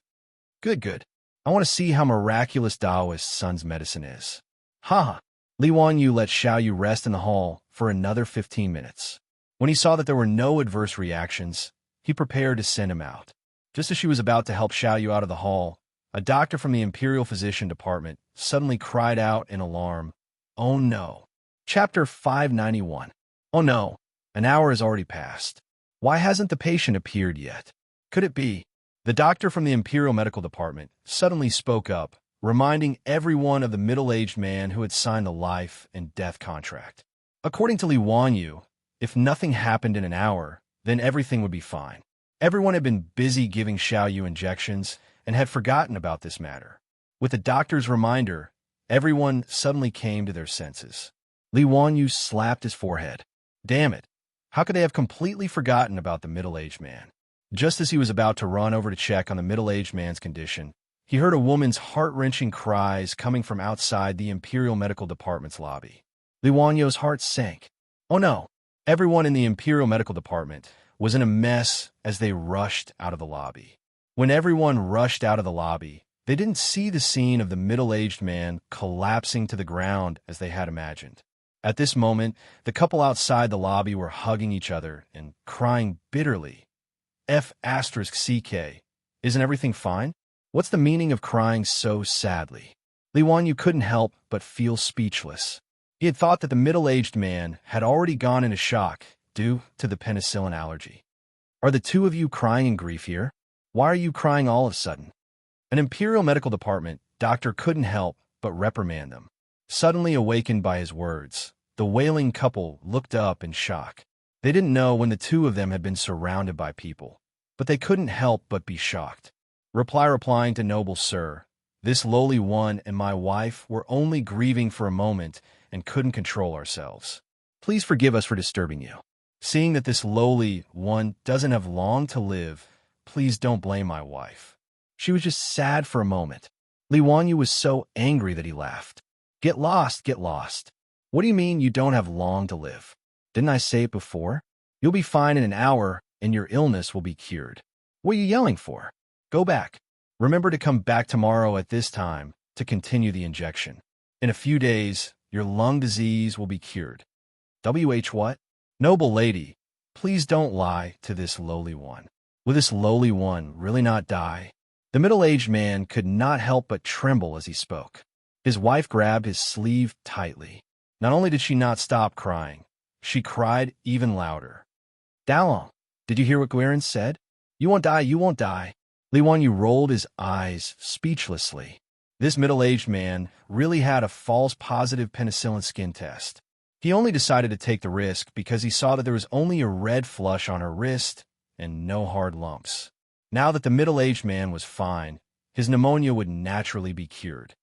Good, good. I want to see how miraculous Daoist Sun's medicine is. Haha. Li Wanyu let Xiaoyu rest in the hall for another 15 minutes. When he saw that there were no adverse reactions, he prepared to send him out. Just as she was about to help Xiaoyu out of the hall, a doctor from the Imperial Physician Department suddenly cried out in alarm, "Oh no." Chapter 591. Oh no, an hour has already passed. Why hasn't the patient appeared yet? Could it be? The doctor from the Imperial Medical Department suddenly spoke up, reminding everyone of the middle-aged man who had signed the life and death contract. According to Li Wanyu, if nothing happened in an hour, then everything would be fine. Everyone had been busy giving Xiaoyu injections and had forgotten about this matter. With the doctor's reminder, everyone suddenly came to their senses. Li Wanyu slapped his forehead. Damn it! How could they have completely forgotten about the middle-aged man? Just as he was about to run over to check on the middle-aged man's condition, he heard a woman's heart-wrenching cries coming from outside the Imperial Medical Department's lobby. Li Wanyu's heart sank. Oh no! Everyone in the Imperial Medical Department was in a mess as they rushed out of the lobby. When everyone rushed out of the lobby, they didn't see the scene of the middle-aged man collapsing to the ground as they had imagined. At this moment, the couple outside the lobby were hugging each other and crying bitterly. F***CK. Isn't everything fine? What's the meaning of crying so sadly? Li Wanyu couldn't help but feel speechless. He had thought that the middle-aged man had already gone into shock due to the penicillin allergy. Are the two of you crying in grief here? Why are you crying all of a sudden? An Imperial Medical Department doctor couldn't help but reprimand them. Suddenly awakened by his words, the wailing couple looked up in shock. They didn't know when the two of them had been surrounded by people, but they couldn't help but be shocked. Replying to noble sir, this lowly one and my wife were only grieving for a moment and couldn't control ourselves. Please forgive us for disturbing you. Seeing that this lowly one doesn't have long to live, please don't blame my wife. She was just sad for a moment. Li Wanyu was so angry that he laughed. Get lost, get lost. What do you mean you don't have long to live? Didn't I say it before? You'll be fine in an hour and your illness will be cured. What are you yelling for? Go back. Remember to come back tomorrow at this time to continue the injection. In a few days, your lung disease will be cured. What? Noble lady, please don't lie to this lowly one. Will this lowly one really not die? The middle-aged man could not help but tremble as he spoke. His wife grabbed his sleeve tightly. Not only did she not stop crying, she cried even louder. Dalong, did you hear what Guerin said? You won't die, you won't die. Li Wanyu rolled his eyes speechlessly. This middle-aged man really had a false positive penicillin skin test. He only decided to take the risk because he saw that there was only a red flush on her wrist and no hard lumps. Now that the middle-aged man was fine, his pneumonia would naturally be cured.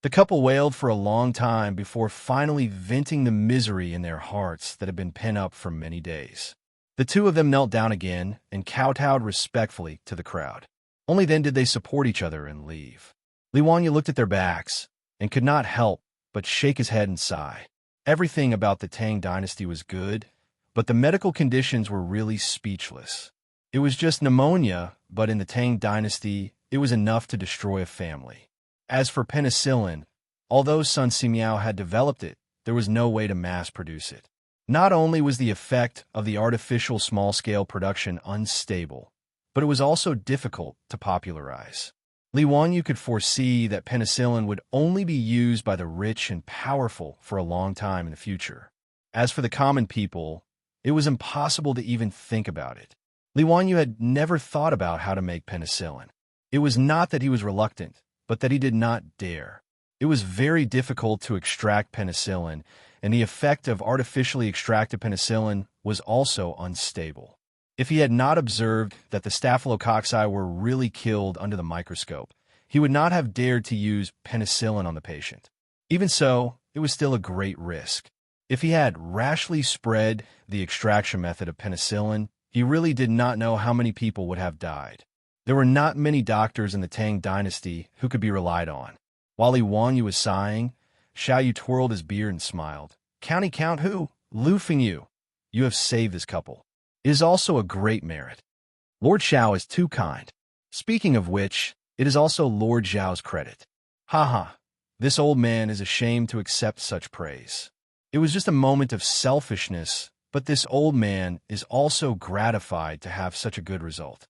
The couple wailed for a long time before finally venting the misery in their hearts that had been pent up for many days. The two of them knelt down again and kowtowed respectfully to the crowd. Only then did they support each other and leave. Li Wanyu looked at their backs and could not help but shake his head and sigh. Everything about the Tang dynasty was good, but the medical conditions were really speechless. It was just pneumonia, but in the Tang dynasty, it was enough to destroy a family. As for penicillin, although Sun Simiao had developed it, there was no way to mass produce it. Not only was the effect of the artificial small-scale production unstable, but it was also difficult to popularize. Li Wanyu could foresee that penicillin would only be used by the rich and powerful for a long time in the future. As for the common people, it was impossible to even think about it. Li Wanyu had never thought about how to make penicillin. It was not that he was reluctant, but that he did not dare. It was very difficult to extract penicillin, and the effect of artificially extracted penicillin was also unstable. If he had not observed that the staphylococci were really killed under the microscope, he would not have dared to use penicillin on the patient. Even so, it was still a great risk. If he had rashly spread the extraction method of penicillin, he really did not know how many people would have died. There were not many doctors in the Tang dynasty who could be relied on. While Li Wanyu was sighing, Xiaoyu twirled his beard and smiled. County count who? Lu Fengyu. You have saved this couple. It is also a great merit. Lord Xiao is too kind. Speaking of which, It is also Lord Zhao's credit. Haha, this old man is ashamed to accept such praise. It was just a moment of selfishness, but this old man is also gratified to have such a good result.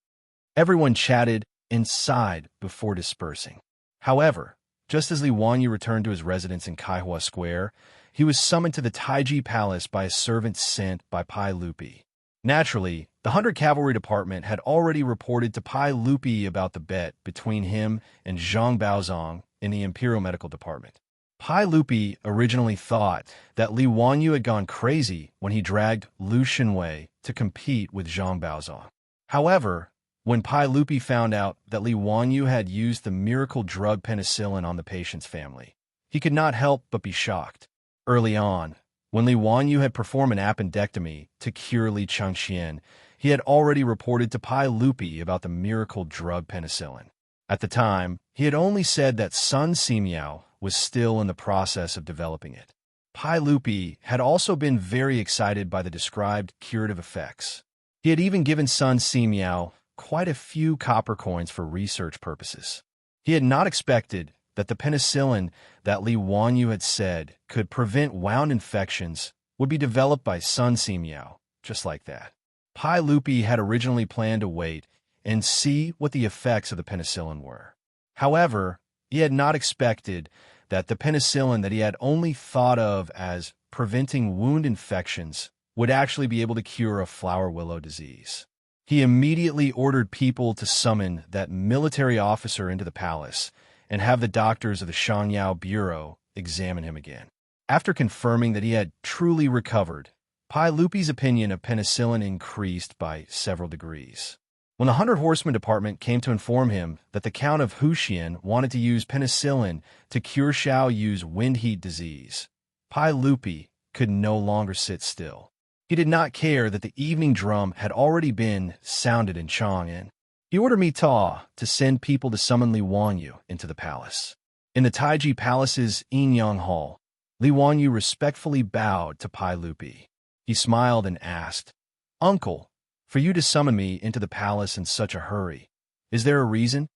Everyone chatted and sighed before dispersing. However, just as Li Wanyu returned to his residence in Kaihua Square, he was summoned to the Taiji Palace by a servant sent by Pai Lupi. Naturally, the 100 Cavalry Department had already reported to Pai Lupi about the bet between him and Zhang Baozong in the Imperial Medical Department. Pai Lupi originally thought that Li Wanyu had gone crazy when he dragged Lu Xinwei to compete with Zhang Baozong. However, when Pai Lupi found out that Li Wanyu had used the miracle drug penicillin on the patient's family, he could not help but be shocked. Early on, when Li Wanyu had performed an appendectomy to cure Li Xianxia, he had already reported to Pai Lupi about the miracle drug penicillin. At the time, he had only said that Sun Simiao was still in the process of developing it. Pai Lupi had also been very excited by the described curative effects. He had even given Sun Simiao quite a few copper coins for research purposes. He had not expected that the penicillin that Li Wanyu had said could prevent wound infections would be developed by Sun Simiao, just like that. Pai Lupi had originally planned to wait and see what the effects of the penicillin were. However, he had not expected that the penicillin that he had only thought of as preventing wound infections would actually be able to cure a flower willow disease. He immediately ordered people to summon that military officer into the palace and have the doctors of the Shangyao Bureau examine him again. After confirming that he had truly recovered, Pai Lupi's opinion of penicillin increased by several degrees. When the 100 Horsemen Department came to inform him that the Count of Huxian wanted to use penicillin to cure Xiao Yu's wind heat disease, Pai Lupi could no longer sit still. He did not care that the evening drum had already been sounded in Chang'an. He ordered Mi Ta to send people to summon Li Wanyu into the palace. In the Taiji Palace's Yinyang Hall, Li Wanyu respectfully bowed to Pai Lupi. He smiled and asked, "Uncle, for you to summon me into the palace in such a hurry, is there a reason?"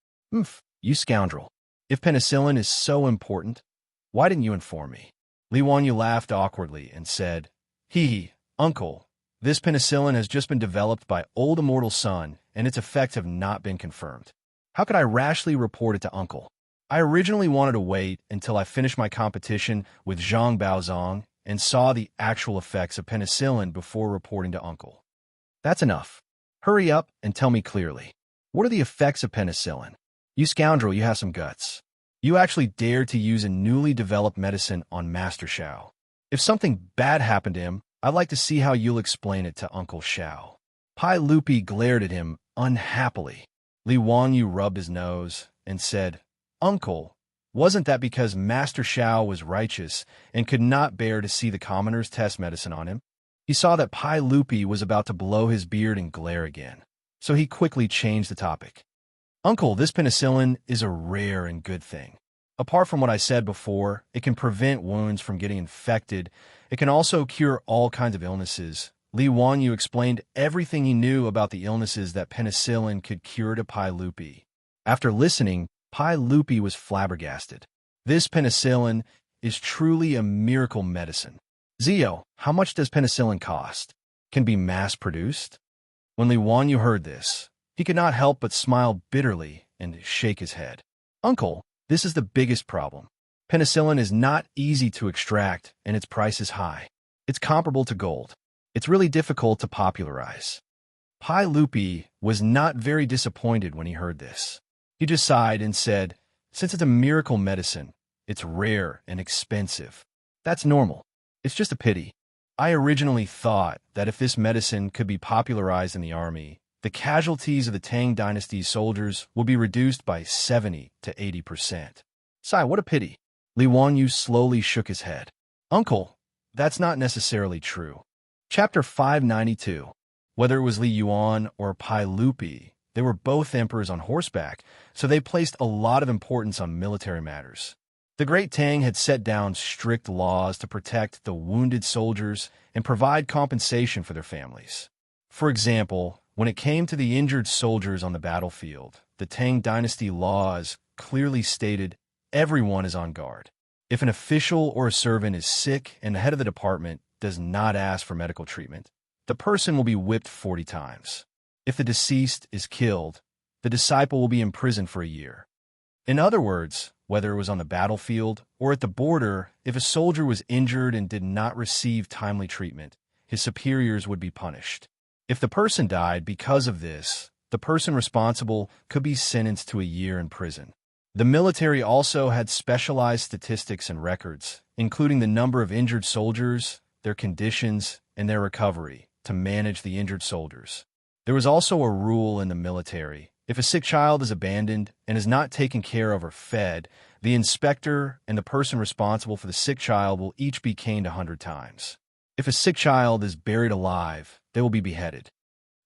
You scoundrel. If penicillin is so important, why didn't you inform me?" Li Wanyu laughed awkwardly and said, "Hee, Uncle, this penicillin has just been developed by old Immortal Sun, and its effects have not been confirmed. How could I rashly report it to Uncle? I originally wanted to wait until I finished my competition with Zhang Baozong and saw the actual effects of penicillin before reporting to Uncle." "That's enough. Hurry up and tell me clearly. What are the effects of penicillin? You scoundrel, you have some guts. You actually dared to use a newly developed medicine on Master Xiao. If something bad happened to him, I'd like to see how you'll explain it to Uncle Xiao." Pai Lupi glared at him unhappily. Li Wanyu rubbed his nose and said, "Uncle, wasn't that because Master Xiao was righteous and could not bear to see the commoners test medicine on him?" He saw that Pai Lupi was about to blow his beard and glare again, so he quickly changed the topic. "Uncle, this penicillin is a rare and good thing. Apart from what I said before, it can prevent wounds from getting infected. It can also cure all kinds of illnesses." Li Wanyu explained everything he knew about the illnesses that penicillin could cure to Pai Lupi. After listening, Pai Lupi was flabbergasted. This penicillin is truly a miracle medicine. "Zio, how much does penicillin cost? Can be mass-produced?" When Li Wanyu heard this, he could not help but smile bitterly and shake his head. "Uncle, this is the biggest problem. Penicillin is not easy to extract, and its price is high. It's comparable to gold. It's really difficult to popularize." Pai Lupi was not very disappointed when he heard this. He just sighed and said, "Since it's a miracle medicine, it's rare and expensive. That's normal. It's just a pity. I originally thought that if this medicine could be popularized in the army, the casualties of the Tang dynasty's soldiers would be reduced by 70 to 80%. Sai, what a pity." Li Wanyu slowly shook his head. "Uncle, that's not necessarily true." Chapter 592. Whether it was Li Yuan or Pai Lupi, they were both emperors on horseback, so they placed a lot of importance on military matters. The great Tang had set down strict laws to protect the wounded soldiers and provide compensation for their families. For example, when it came to the injured soldiers on the battlefield, the Tang dynasty laws clearly stated everyone is on guard. If an official or a servant is sick and the head of the department does not ask for medical treatment, the person will be whipped 40 times. If the deceased is killed, the disciple will be imprisoned for a year. In other words, whether it was on the battlefield or at the border, if a soldier was injured and did not receive timely treatment, his superiors would be punished. If the person died because of this, the person responsible could be sentenced to a year in prison. The military also had specialized statistics and records, including the number of injured soldiers, their conditions, and their recovery, to manage the injured soldiers. There was also a rule in the military. If a sick child is abandoned and is not taken care of or fed, the inspector and the person responsible for the sick child will each be caned 100 times. If a sick child is buried alive, they will be beheaded.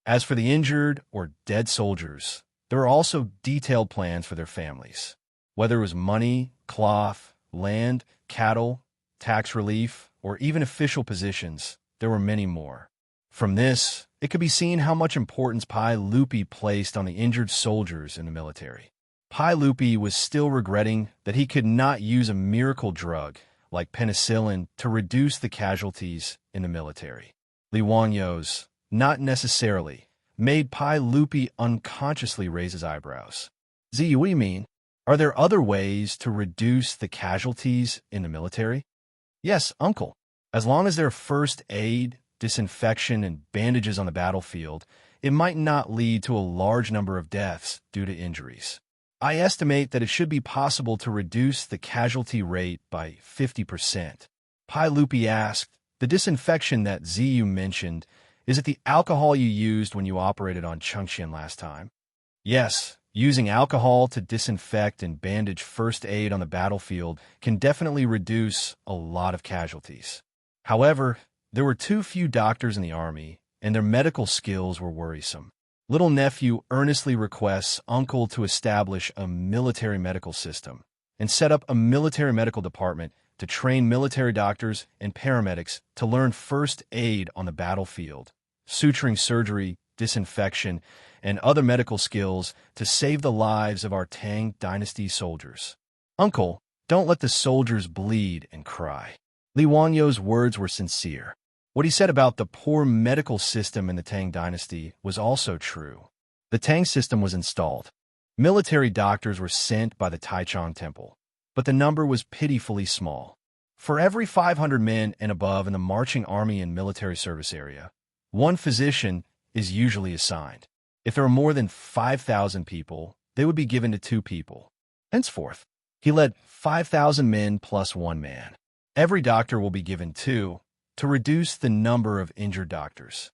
As for the injured or dead soldiers, there are also detailed plans for their families. Whether it was money, cloth, land, cattle, tax relief, or even official positions, there were many more. From this, it could be seen how much importance Pai Lupi placed on the injured soldiers in the military. Pai Lupi was still regretting that he could not use a miracle drug like penicillin to reduce the casualties in the military. Li Wangyos, not necessarily, made Pai Lupi unconsciously raise his eyebrows. Ziyu, what do you mean? Are there other ways to reduce the casualties in the military? Yes, uncle. As long as there are first aid, disinfection, and bandages on the battlefield, it might not lead to a large number of deaths due to injuries. I estimate that it should be possible to reduce the casualty rate by 50%. Pai Lupi asked, the disinfection that Ziyu mentioned, is it the alcohol you used when you operated on Xianxia last time? Yes, using alcohol to disinfect and bandage first aid on the battlefield can definitely reduce a lot of casualties. However, there were too few doctors in the army, and their medical skills were worrisome. Little nephew earnestly requests uncle to establish a military medical system and set up a military medical department to train military doctors and paramedics to learn first aid on the battlefield, suturing surgery, disinfection, and other medical skills to save the lives of our Tang dynasty soldiers. Uncle, don't let the soldiers bleed and cry. Li Wangyo's words were sincere. What he said about the poor medical system in the Tang dynasty was also true. The Tang system was installed. Military doctors were sent by the Taichung Temple, but the number was pitifully small. For every 500 men and above in the marching army and military service area, one physician is usually assigned. If there are more than 5,000 people, they would be given to 2 people. Henceforth, he led 5,000 men plus 1 man. Every doctor will be given 2, to reduce the number of injured doctors.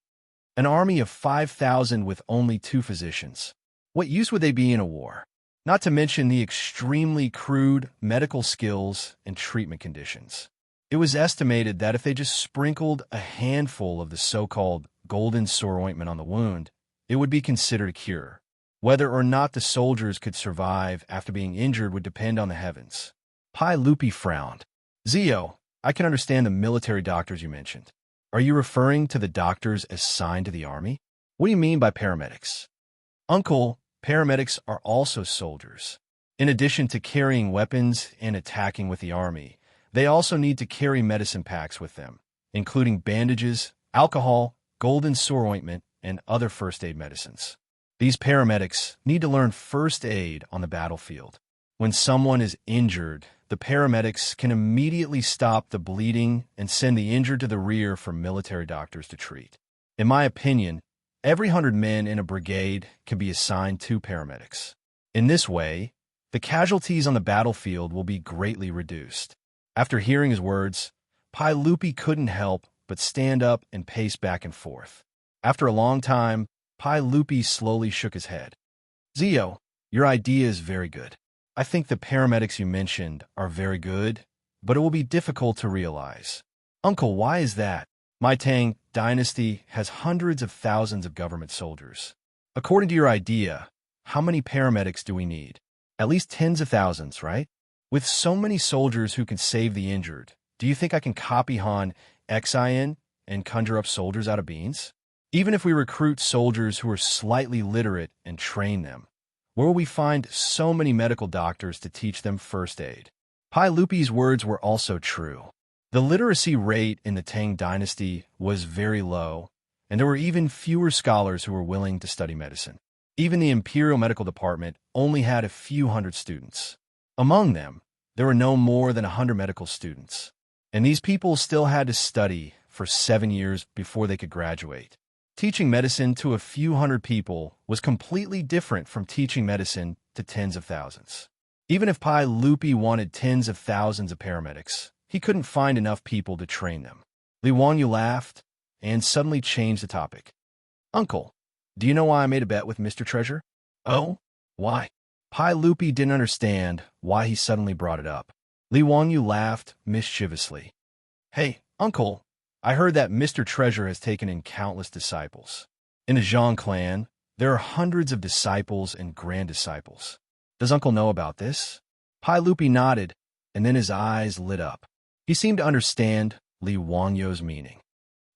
An army of 5,000 with only 2 physicians. What use would they be in a war? Not to mention the extremely crude medical skills and treatment conditions. It was estimated that if they just sprinkled a handful of the so-called golden sore ointment on the wound, it would be considered a cure. Whether or not the soldiers could survive after being injured would depend on the heavens. Pai Lupi frowned. Zio, I can understand the military doctors you mentioned. Are you referring to the doctors assigned to the army? What do you mean by paramedics? Uncle, paramedics are also soldiers. In addition to carrying weapons and attacking with the army, they also need to carry medicine packs with them, including bandages, alcohol, golden sore ointment, and other first aid medicines. These paramedics need to learn first aid on the battlefield. When someone is injured, the paramedics can immediately stop the bleeding and send the injured to the rear for military doctors to treat. In my opinion, every 100 men in a brigade can be assigned 2 paramedics. In this way, the casualties on the battlefield will be greatly reduced. After hearing his words, Pai Lupi couldn't help but stand up and pace back and forth. After a long time, Pai Lupi slowly shook his head. Zio, your idea is very good. I think the paramedics you mentioned are very good, but it will be difficult to realize. Uncle, why is that? My Tang dynasty has hundreds of thousands of government soldiers. According to your idea, how many paramedics do we need? At least tens of thousands, right? With so many soldiers who can save the injured, do you think I can copy Han Xin and conjure up soldiers out of beans? Even if we recruit soldiers who are slightly literate and train them, Where will we find so many medical doctors to teach them first aid? Pai Lupi's words were also true. The literacy rate in the Tang dynasty was very low, and there were even fewer scholars who were willing to study medicine. Even the imperial medical department only had a few hundred students. Among them, there were no more than 100 medical students, and these people still had to study for 7 years before they could graduate. Teaching medicine to a few hundred people was completely different from teaching medicine to tens of thousands. Even if Pai Lupi wanted tens of thousands of paramedics, he couldn't find enough people to train them. Li Wanyu laughed and suddenly changed the topic. Uncle, do you know why I made a bet with Mr. Treasure? Oh? Why? Pai Lupi didn't understand why he suddenly brought it up. Li Wanyu laughed mischievously. Hey, Uncle, I heard that Mr. Treasure has taken in countless disciples. In the Zhang clan, there are hundreds of disciples and grand disciples. Does Uncle know about this? Pai Lupi nodded, and then his eyes lit up. He seemed to understand Li Wanyu's meaning.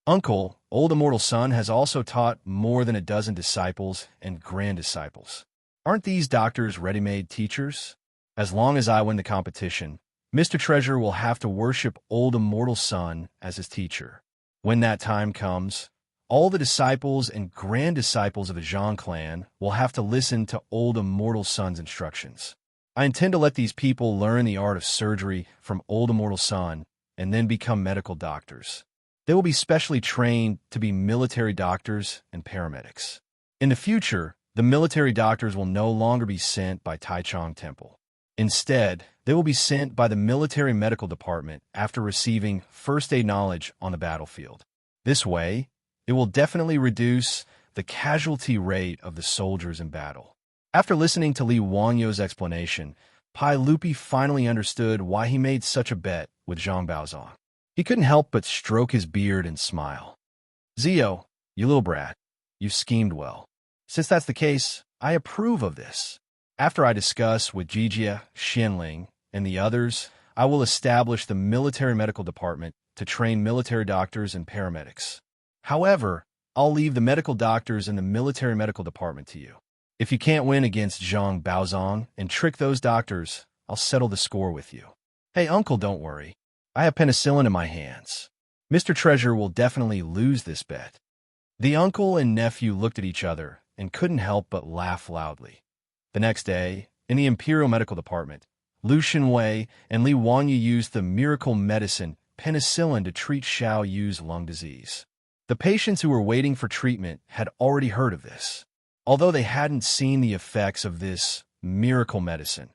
Uncle, old immortal son, has also taught more than a dozen disciples and grand disciples. Aren't these doctors ready-made teachers? As long as I win the competition, Mr. Treasure will have to worship old immortal son as his teacher. When that time comes, all the disciples and grand disciples of the Zhang clan will have to listen to old immortal son's instructions. I intend to let these people learn the art of surgery from old immortal son and then become medical doctors. They will be specially trained to be military doctors and paramedics. In the future, the military doctors will no longer be sent by Taichung Temple. Instead, they will be sent by the military medical department after receiving first aid knowledge on the battlefield. This way, it will definitely reduce the casualty rate of the soldiers in battle. After listening to Li Wanyu's explanation, Pai Lupi finally understood why he made such a bet with Zhang Baozong. He couldn't help but stroke his beard and smile. Zio, you little brat, you schemed well. Since that's the case, I approve of this. After I discuss with Jijia, Xinling, and the others, I will establish the military medical department to train military doctors and paramedics. However, I'll leave the medical doctors and the military medical department to you. If you can't win against Zhang Baozong and trick those doctors, I'll settle the score with you. Hey, Uncle, don't worry. I have penicillin in my hands. Mr. Treasure will definitely lose this bet. The uncle and nephew looked at each other and couldn't help but laugh loudly. The next day, in the Imperial Medical Department, Lu Xinwei and Li Wanyu used the miracle medicine penicillin to treat Xiao Yu's lung disease. The patients who were waiting for treatment had already heard of this. Although they hadn't seen the effects of this miracle medicine,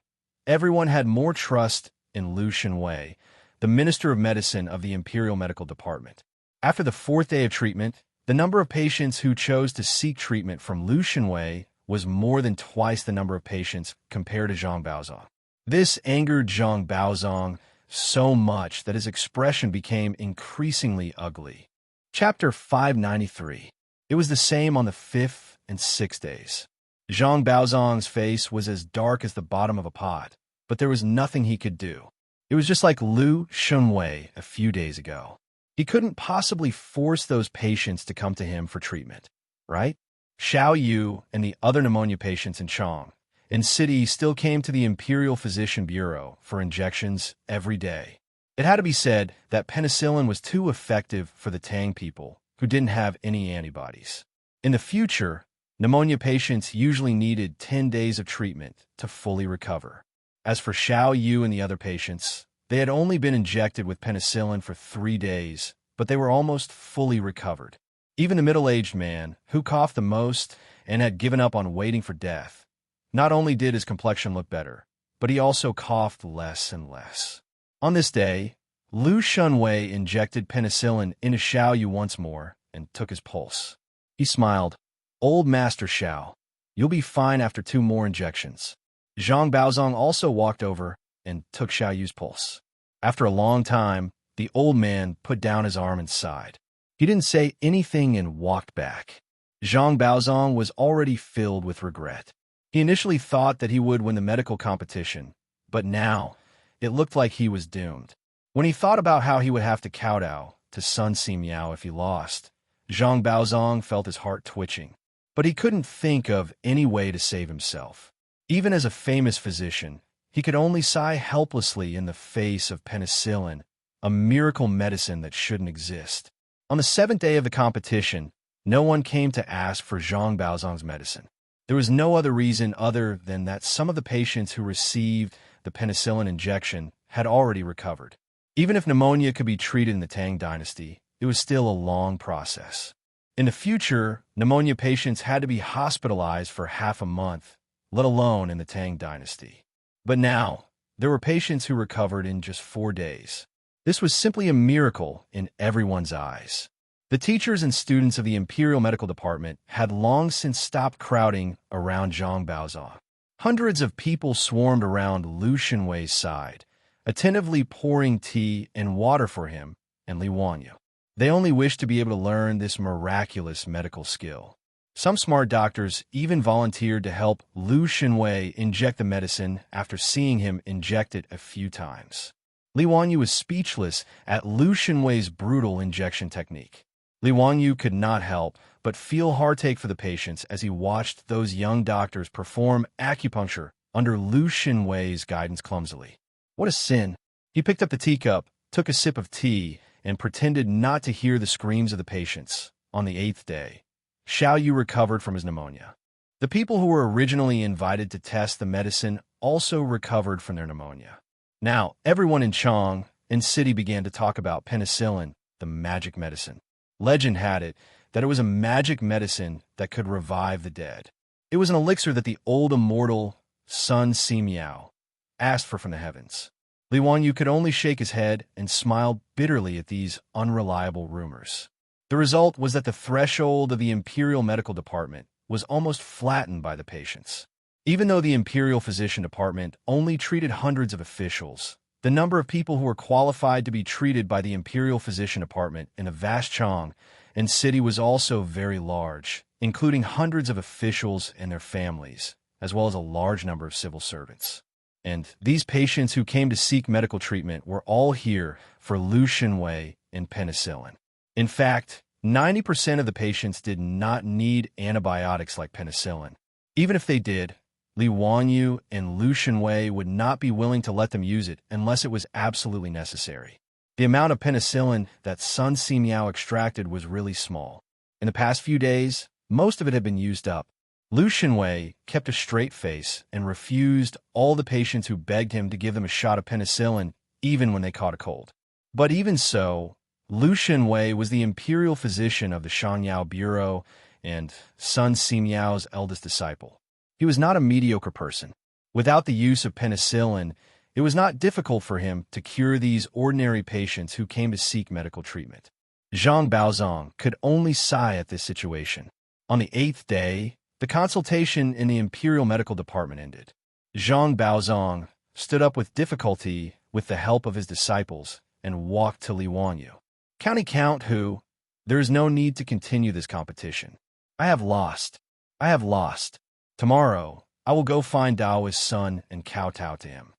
everyone had more trust in Lu Xinwei, the Minister of Medicine of the Imperial Medical Department. After the 4th day of treatment, the number of patients who chose to seek treatment from Lu Xinwei was more than twice the number of patients compared to Zhang Baozong. This angered Zhang Baozong so much that his expression became increasingly ugly. Chapter 593. It was the same on the 5th and 6th days. Zhang Baozong's face was as dark as the bottom of a pot, but there was nothing he could do. It was just like Lu Xinwei a few days ago. He couldn't possibly force those patients to come to him for treatment, right? Xiao Yu and the other pneumonia patients in Chang and City still came to the Imperial Physician Bureau for injections every day. It had to be said that penicillin was too effective for the Tang people, who didn't have any antibodies. In the future, pneumonia patients usually needed 10 days of treatment to fully recover. As for Xiao Yu and the other patients, they had only been injected with penicillin for 3 days, but they were almost fully recovered. Even the middle-aged man, who coughed the most and had given up on waiting for death, not only did his complexion look better, but he also coughed less and less. On this day, Lu Xinwei injected penicillin into Xiao Yu once more and took his pulse. He smiled. Old Master Xiao, you'll be fine after 2 more injections. Zhang Baozong also walked over and took Xiao Yu's pulse. After a long time, the old man put down his arm and sighed. He didn't say anything and walked back. Zhang Baozong was already filled with regret. He initially thought that he would win the medical competition, but now it looked like he was doomed. When he thought about how he would have to kowtow to Sun Simiao if he lost, Zhang Baozong felt his heart twitching. But he couldn't think of any way to save himself. Even as a famous physician, he could only sigh helplessly in the face of penicillin, a miracle medicine that shouldn't exist. On the seventh day of the competition, no one came to ask for Zhang Baozong's medicine. There was no other reason other than that some of the patients who received the penicillin injection had already recovered. Even if pneumonia could be treated in the Tang dynasty, it was still a long process. In the future, pneumonia patients had to be hospitalized for half a month, let alone in the Tang dynasty. But now, there were patients who recovered in just 4 days. This was simply a miracle in everyone's eyes. The teachers and students of the Imperial Medical Department had long since stopped crowding around Zhang Baozong. Hundreds of people swarmed around Lu Xunwei's side, attentively pouring tea and water for him and Li Wanyu. They only wished to be able to learn this miraculous medical skill. Some smart doctors even volunteered to help Lu Xunwei inject the medicine after seeing him inject it a few times. Li Wanyu was speechless at Lu Xunwei's brutal injection technique. Li Wanyu could not help but feel heartache for the patients as he watched those young doctors perform acupuncture under Lu Xunwei's guidance clumsily. What a sin! He picked up the teacup, took a sip of tea, and pretended not to hear the screams of the patients. On the 8th day, Xiao Yu recovered from his pneumonia. The people who were originally invited to test the medicine also recovered from their pneumonia. Now, everyone in Chang and city began to talk about penicillin, the magic medicine. Legend had it that it was a magic medicine that could revive the dead. It was an elixir that the old immortal Sun Simiao asked for from the heavens. Li Wanyu could only shake his head and smiled bitterly at these unreliable rumors. The result was that the threshold of the Imperial Medical Department was almost flattened by the patients. Even though the Imperial Physician Department only treated hundreds of officials, the number of people who were qualified to be treated by the Imperial Physician Department in the vast Chang and city was also very large, including hundreds of officials and their families, as well as a large number of civil servants. And these patients who came to seek medical treatment were all here for Lu Xunwei and penicillin. In fact, 90% of the patients did not need antibiotics like penicillin. Even if they did, Li Wanyu and Lu Xunwei would not be willing to let them use it unless it was absolutely necessary. The amount of penicillin that Sun Simiao extracted was really small. In the past few days, most of it had been used up. Lu Xunwei kept a straight face and refused all the patients who begged him to give them a shot of penicillin even when they caught a cold. But even so, Lu Xunwei was the imperial physician of the Xianxia Bureau and Sun Simiao's eldest disciple. He was not a mediocre person. Without the use of penicillin, it was not difficult for him to cure these ordinary patients who came to seek medical treatment. Zhang Baozong could only sigh at this situation. On the 8th day, the consultation in the Imperial Medical Department ended. Zhang Baozong stood up with difficulty with the help of his disciples and walked to Li Wanyu. Count who? There is no need to continue this competition. I have lost. I have lost. Tomorrow, I will go find Dao's son and kowtow to him.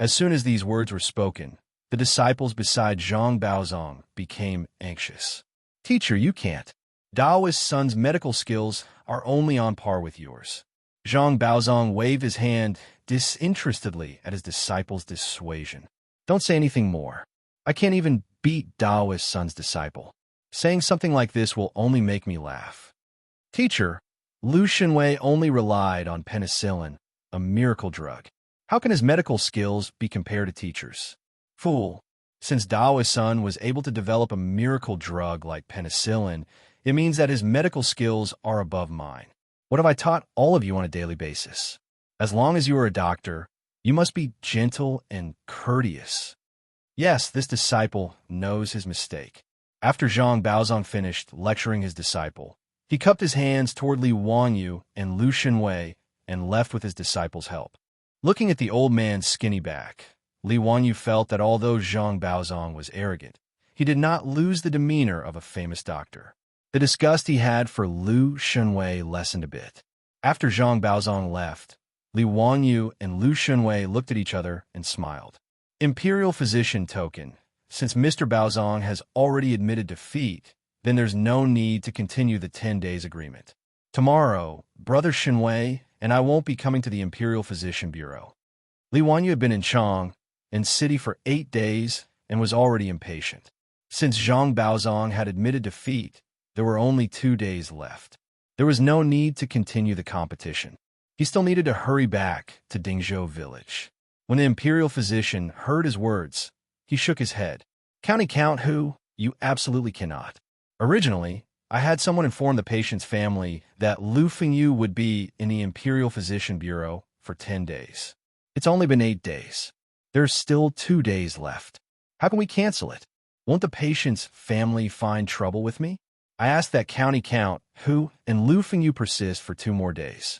As soon as these words were spoken, the disciples beside Zhang Baozong became anxious. Teacher, you can't. Dao's son's medical skills are only on par with yours. Zhang Baozong waved his hand disinterestedly at his disciples' dissuasion. Don't say anything more. I can't even beat Dao's son's disciple. Saying something like this will only make me laugh. Teacher, Lu Xunwei only relied on penicillin, a miracle drug. How can his medical skills be compared to teachers? Fool. Since Dao's son was able to develop a miracle drug like penicillin, it means that his medical skills are above mine. What have I taught all of you on a daily basis? As long as you are a doctor, you must be gentle and courteous. Yes, this disciple knows his mistake. After Zhang Baozong finished lecturing his disciple, he cupped his hands toward Li Wanyu and Lu Xunwei and left with his disciple's help. Looking at the old man's skinny back, Li Wanyu felt that although Zhang Baozong was arrogant, he did not lose the demeanor of a famous doctor. The disgust he had for Lu Xunwei lessened a bit. After Zhang Baozong left, Li Wanyu and Lu Xunwei looked at each other and smiled. Imperial physician token, since Mr. Baozong has already admitted defeat, then there's no need to continue the 10 days agreement. Tomorrow, Brother Xunwei and I won't be coming to the Imperial Physician Bureau. Li Wanyu had been in Chang and city for 8 days and was already impatient. Since Zhang Baozong had admitted defeat, there were only 2 days left. There was no need to continue the competition. He still needed to hurry back to Dingzhou village. When the Imperial Physician heard his words, he shook his head. County Count Hu, you absolutely cannot. Originally, I had someone inform the patient's family that Lu Fengyu would be in the Imperial Physician Bureau for 10 days. It's only been 8 days. There's still 2 days left. How can we cancel it? Won't the patient's family find trouble with me? I asked that County Count Hu and Lu Fengyu persist for 2 more days.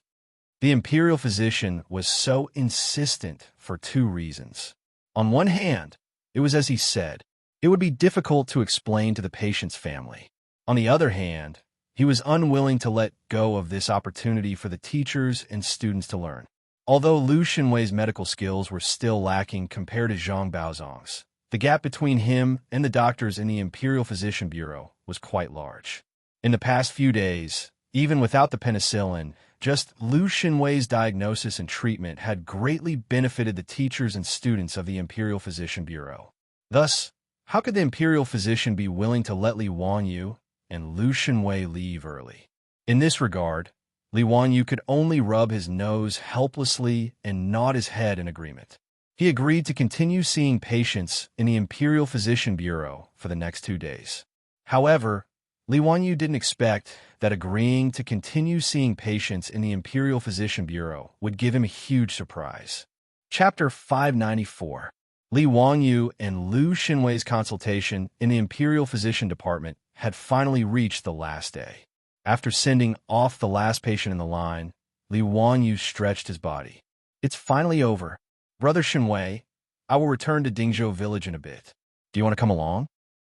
The Imperial Physician was so insistent for 2 reasons. On one hand, it was as he said, it would be difficult to explain to the patient's family. On the other hand, he was unwilling to let go of this opportunity for the teachers and students to learn. Although Lu Xinwei's medical skills were still lacking compared to Zhang Baozong's, the gap between him and the doctors in the Imperial Physician Bureau was quite large. In the past few days, even without the penicillin, just Lu Xinwei's diagnosis and treatment had greatly benefited the teachers and students of the Imperial Physician Bureau. Thus, how could the Imperial Physician be willing to let Li Wanyu and Lu Xinwei leave early? In this regard, Li Wanyu could only rub his nose helplessly and nod his head in agreement. He agreed to continue seeing patients in the Imperial Physician Bureau for the next 2 days. However, Li Wanyu didn't expect that agreeing to continue seeing patients in the Imperial Physician Bureau would give him a huge surprise. Chapter 594. Li Wanyu and Lu Xinwei's consultation in the Imperial Physician Department had finally reached the last day. After sending off the last patient in the line, Li Wanyu stretched his body. It's finally over. Brother Xinwei, I will return to Dingzhou village in a bit. Do you want to come along?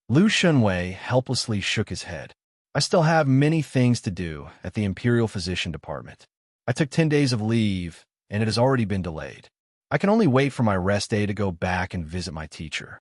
Lu Xinwei helplessly shook his head. I still have many things to do at the Imperial Physician Department. I took 10 days of leave, and it has already been delayed. I can only wait for my rest day to go back and visit my teacher.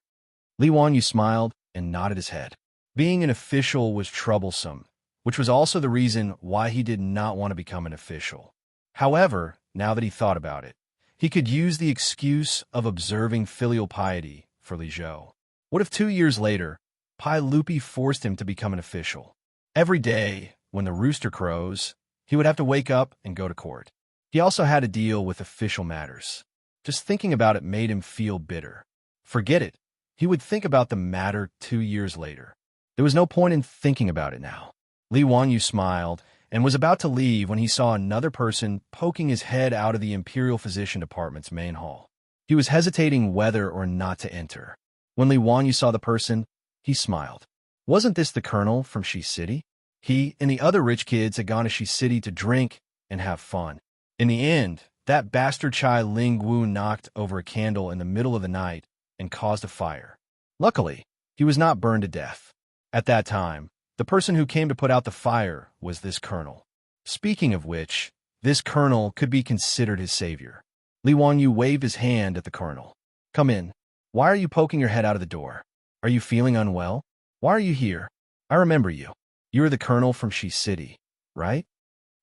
Li Wanyu smiled and nodded his head. Being an official was troublesome, which was also the reason why he did not want to become an official. However, now that he thought about it, he could use the excuse of observing filial piety for Li Zhou. What if 2 years later, Pai Lupi forced him to become an official? Every day, when the rooster crows, he would have to wake up and go to court. He also had to deal with official matters. Just thinking about it made him feel bitter. Forget it. He would think about the matter 2 years later. There was no point in thinking about it now. Li Wanyu smiled and was about to leave when he saw another person poking his head out of the Imperial Physician Department's main hall. He was hesitating whether or not to enter. When Li Wanyu saw the person, he smiled. Wasn't this the colonel from Shi City? He and the other rich kids had gone to Shi City to drink and have fun. In the end, that bastard Chai Ling Wu knocked over a candle in the middle of the night and caused a fire. Luckily, he was not burned to death. At that time, the person who came to put out the fire was this colonel. Speaking of which, this colonel could be considered his savior. Li Wanyu waved his hand at the colonel. Come in. Why are you poking your head out of the door? Are you feeling unwell? Why are you here? I remember you. You are the colonel from Shi City, right?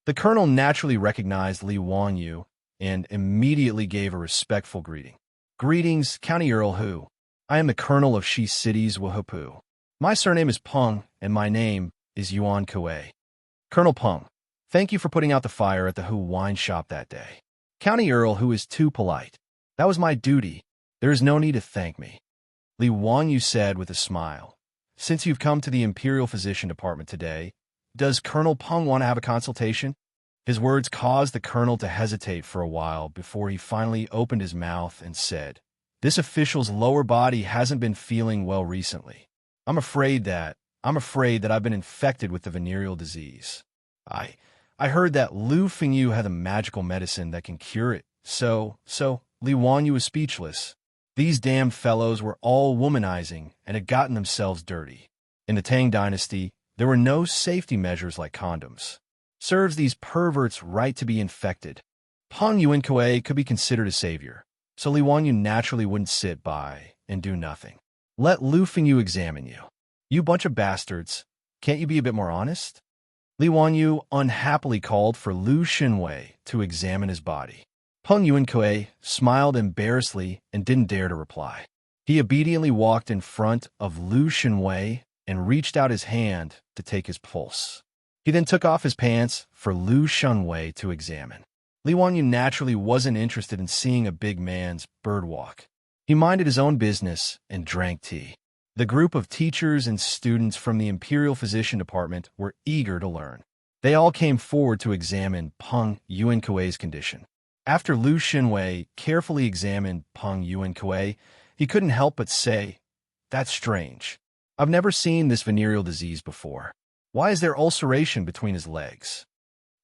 The colonel naturally recognized Li Wanyu and immediately gave a respectful greeting. Greetings, County Earl Hu. I am the colonel of Shi City's Wahupu. My surname is Peng, and my name is Yuan Kuei. Colonel Peng, thank you for putting out the fire at the Hu wine shop that day. County Earl Hu is too polite. That was my duty. There is no need to thank me. Li Wanyu said with a smile. Since you've come to the Imperial Physician Department today, does Colonel Peng want to have a consultation? His words caused the colonel to hesitate for a while before he finally opened his mouth and said, This official's lower body hasn't been feeling well recently. I'm afraid that I've been infected with the venereal disease. I heard that Lu Fengyu had a magical medicine that can cure it. So, Li Wanyu was speechless. These damn fellows were all womanizing and had gotten themselves dirty. In the Tang dynasty, there were no safety measures like condoms. Serves these perverts right to be infected. Peng Yuankue could be considered a savior, so Li Wanyu naturally wouldn't sit by and do nothing. Let Lu Fengyu examine you. You bunch of bastards, can't you be a bit more honest? Li Wanyu unhappily called for Lu Xinwei to examine his body. Peng Yuankui smiled embarrassedly and didn't dare to reply. He obediently walked in front of Lu Xinwei and reached out his hand to take his pulse. He then took off his pants for Lu Xinwei to examine. Li Wanyu naturally wasn't interested in seeing a big man's birdwalk. He minded his own business and drank tea. The group of teachers and students from the Imperial Physician Department were eager to learn. They all came forward to examine Peng Yuankui's condition. After Lu Xinwei carefully examined Peng Yuankui, he couldn't help but say, "That's strange. I've never seen this venereal disease before. Why is there ulceration between his legs?"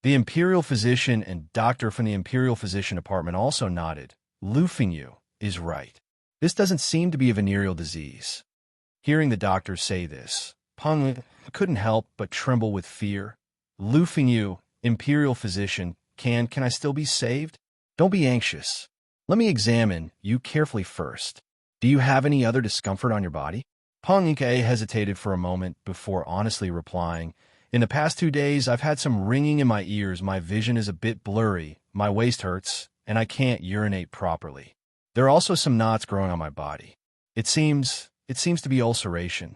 The Imperial Physician and doctor from the Imperial Physician Department also nodded. Lu Fengyu is right. This doesn't seem to be a venereal disease. Hearing the doctor say this, Peng couldn't help but tremble with fear. Lu Fengyu, Imperial Physician, can I still be saved? Don't be anxious. Let me examine you carefully first. Do you have any other discomfort on your body? Peng Yuankuei hesitated for a moment before honestly replying, "In the past 2 days, I've had some ringing in my ears, my vision is a bit blurry, my waist hurts, and I can't urinate properly. There are also some knots growing on my body. It seems to be ulceration."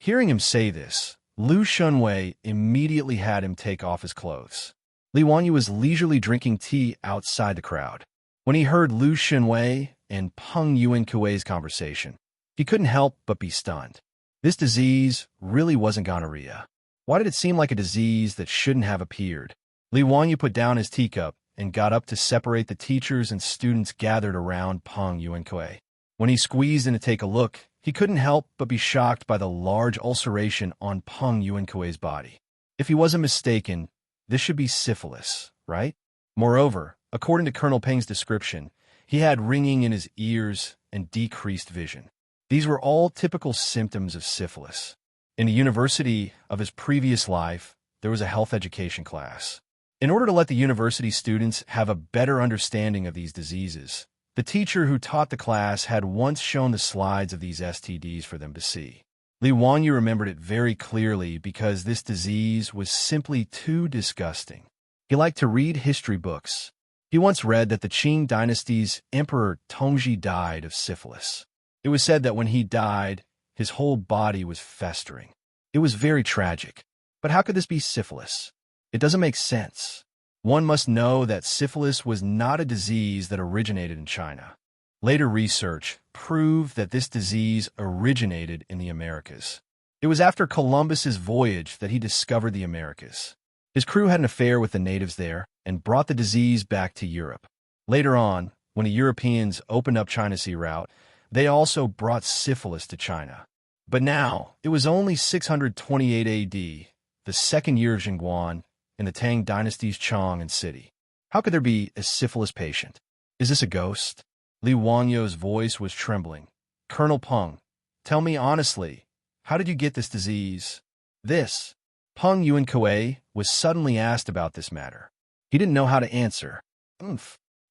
Hearing him say this, Lu Xinwei immediately had him take off his clothes. Li Wanyu was leisurely drinking tea outside the crowd. When he heard Lu Xinwei and Peng Yuankui's conversation, he couldn't help but be stunned. This disease really wasn't gonorrhea. Why did it seem like a disease that shouldn't have appeared? Li Wanyu put down his teacup and got up to separate the teachers and students gathered around Peng Yuankui. When he squeezed in to take a look, he couldn't help but be shocked by the large ulceration on Peng Yuankui's body. If he wasn't mistaken, this should be syphilis, right? Moreover, according to Colonel Peng's description, he had ringing in his ears and decreased vision. These were all typical symptoms of syphilis. In the university of his previous life, there was a health education class. In order to let the university students have a better understanding of these diseases, the teacher who taught the class had once shown the slides of these STDs for them to see. Li Wanyu remembered it very clearly because this disease was simply too disgusting. He liked to read history books. He once read that the Qing dynasty's Emperor Tongji died of syphilis. It was said that when he died, his whole body was festering. It was very tragic. But how could this be syphilis? It doesn't make sense. One must know that syphilis was not a disease that originated in China. Later research proved that this disease originated in the Americas. It was after Columbus's voyage that he discovered the Americas. His crew had an affair with the natives there and brought the disease back to Europe. Later on, when the Europeans opened up China's sea route, they also brought syphilis to China. But now, it was only 628 AD, the second year of Jingguan, in the Tang dynasty's Chang city. How could there be a syphilis patient? Is this a ghost? Li Wanyu's voice was trembling. "Colonel Peng, tell me honestly, how did you get this disease?" Peng Yuankui was suddenly asked about this matter. He didn't know how to answer.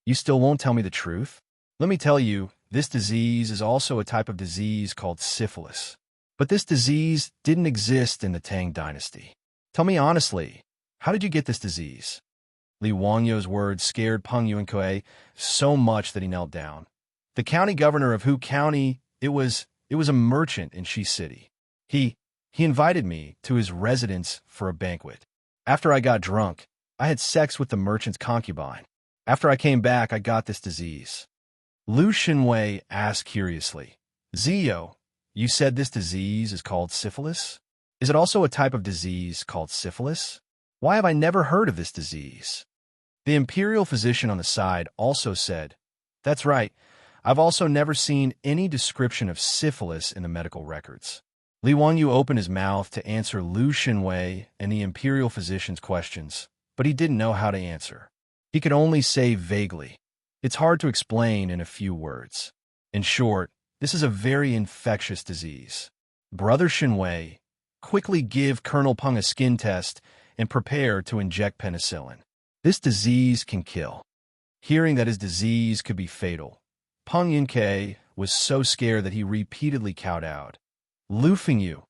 You still won't tell me the truth? Let me tell you, this disease is also a type of disease called syphilis. But this disease didn't exist in the Tang dynasty. Tell me honestly, how did you get this disease? Li Wanyu's words scared Peng Yuankui so much that he knelt down. The county governor of Hu County, it was a merchant in Shi City. He invited me to his residence for a banquet. After I got drunk, I had sex with the merchant's concubine. After I came back, I got this disease. Lu Xinwei asked curiously, "Zio, you said this disease is called syphilis? Is it also a type of disease called syphilis? Why have I never heard of this disease?" The imperial physician on the side also said, "That's right. I've also never seen any description of syphilis in the medical records." Li Wanyu opened his mouth to answer Lu Xinwei and the imperial physician's questions, but he didn't know how to answer. He could only say vaguely, "It's hard to explain in a few words. In short, this is a very infectious disease. Brother Xinwei, quickly give Colonel Peng a skin test and prepare to inject penicillin. This disease can kill." Hearing that his disease could be fatal, Peng Yuankui was so scared that he repeatedly cowed out. "Lu Fengyu,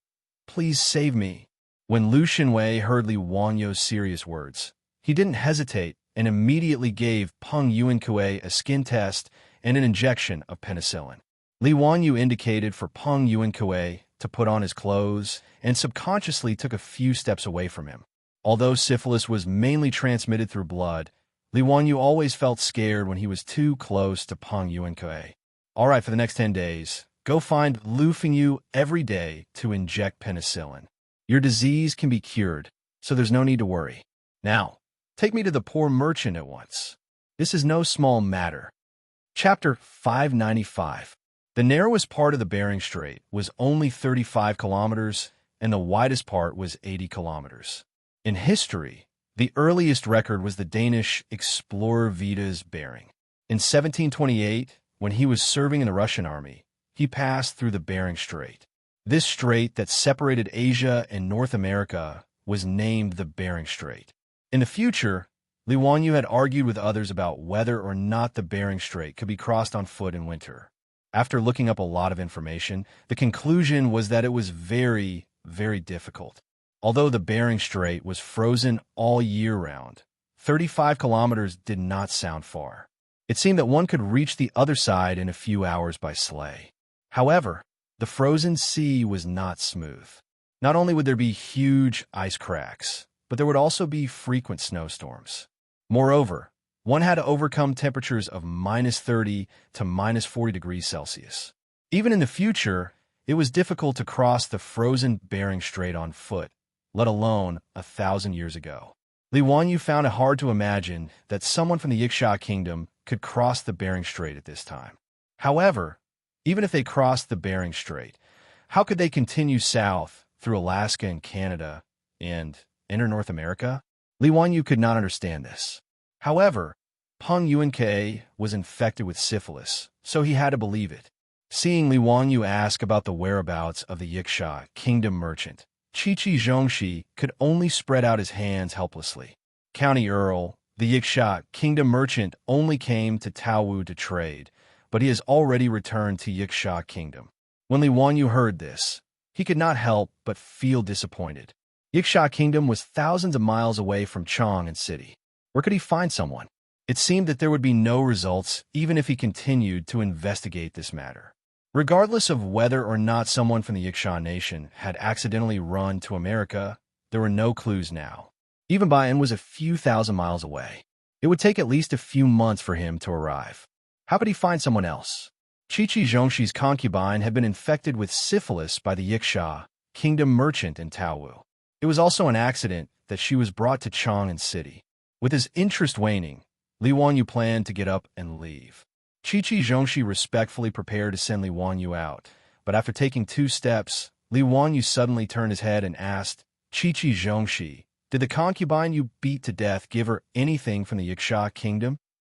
please save me. When Lu Xinwei heard Li Wanyu's serious words, he didn't hesitate and immediately gave Peng Yuankui a skin test and an injection of penicillin. Li Wanyu indicated for Peng Yuankui to put on his clothes and subconsciously took a few steps away from him. Although syphilis was mainly transmitted through blood, Li Wanyu always felt scared when he was too close to Peng Yuankui. All right, for the next 10 days, go find Lu Fengyu every day to inject penicillin. Your disease can be cured, so there's no need to worry. Now, take me to the poor merchant at once. This is no small matter. Chapter 595. The narrowest part of the Bering Strait was only 35 kilometers, and the widest part was 80 kilometers. In history, the earliest record was the Danish explorer Vitus Bering. In 1728, when he was serving in the Russian army, he passed through the Bering Strait. This strait that separated Asia and North America was named the Bering Strait. In the future, Li Wanyu had argued with others about whether or not the Bering Strait could be crossed on foot in winter. After looking up a lot of information, the conclusion was that it was very, very difficult. Although the Bering Strait was frozen all year round, 35 kilometers did not sound far. It seemed that one could reach the other side in a few hours by sleigh. However, the frozen sea was not smooth. Not only would there be huge ice cracks, but there would also be frequent snowstorms. Moreover, one had to overcome temperatures of -30 to -40 degrees Celsius. Even in the future, it was difficult to cross the frozen Bering Strait on foot, let alone 1,000 years ago. Li Wanyu found it hard to imagine that someone from the Xianxia kingdom could cross the Bering Strait at this time. However, even if they crossed the Bering Strait, how could they continue south through Alaska and Canada and enter North America? Li Wanyu could not understand this. However, Peng Yuankui was infected with syphilis, so he had to believe it. Seeing Li Wanyu ask about the whereabouts of the Xianxia kingdom merchant, Xianxia could only spread out his hands helplessly. County Earl, the Xianxia kingdom merchant only came to Taowu to trade, but he has already returned to Xianxia kingdom. When Li Wanyu heard this, he could not help but feel disappointed. Xianxia kingdom was thousands of miles away from Chang'an city. Where could he find someone? It seemed that there would be no results even if he continued to investigate this matter. Regardless of whether or not someone from the Xianxia nation had accidentally run to America, there were no clues now. Even Bayan was a few thousand miles away. It would take at least a few months for him to arrive. How could he find someone else? Xianxia's concubine had been infected with syphilis by the Xianxia kingdom merchant in Taowu. It was also an accident that she was brought to Chang'an city. With his interest waning, Li Wanyu planned to get up and leave. Xianxia respectfully prepared to send Li Wanyu out, but after taking 2 steps, Li Wanyu suddenly turned his head and asked, Xianxia, did the concubine you beat to death give her anything from the Xianxia kingdom?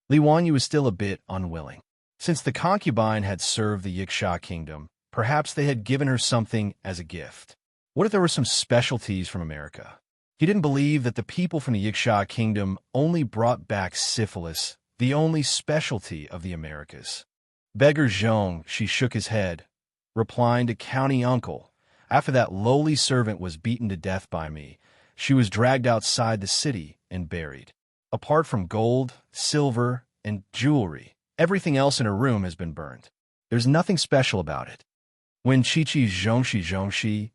Li Wanyu was still a bit unwilling. Since the concubine had served the Xianxia kingdom, perhaps they had given her something as a gift. What if there were some specialties from America? He didn't believe that the people from the Xianxia kingdom only brought back syphilis, the only specialty of the Americas. Beggar Zhong, she shook his head, replying to County Uncle, after that lowly servant was beaten to death by me, she was dragged outside the city and buried. Apart from gold, silver, and jewelry, everything else in her room has been burned. There's nothing special about it. When Xianxi,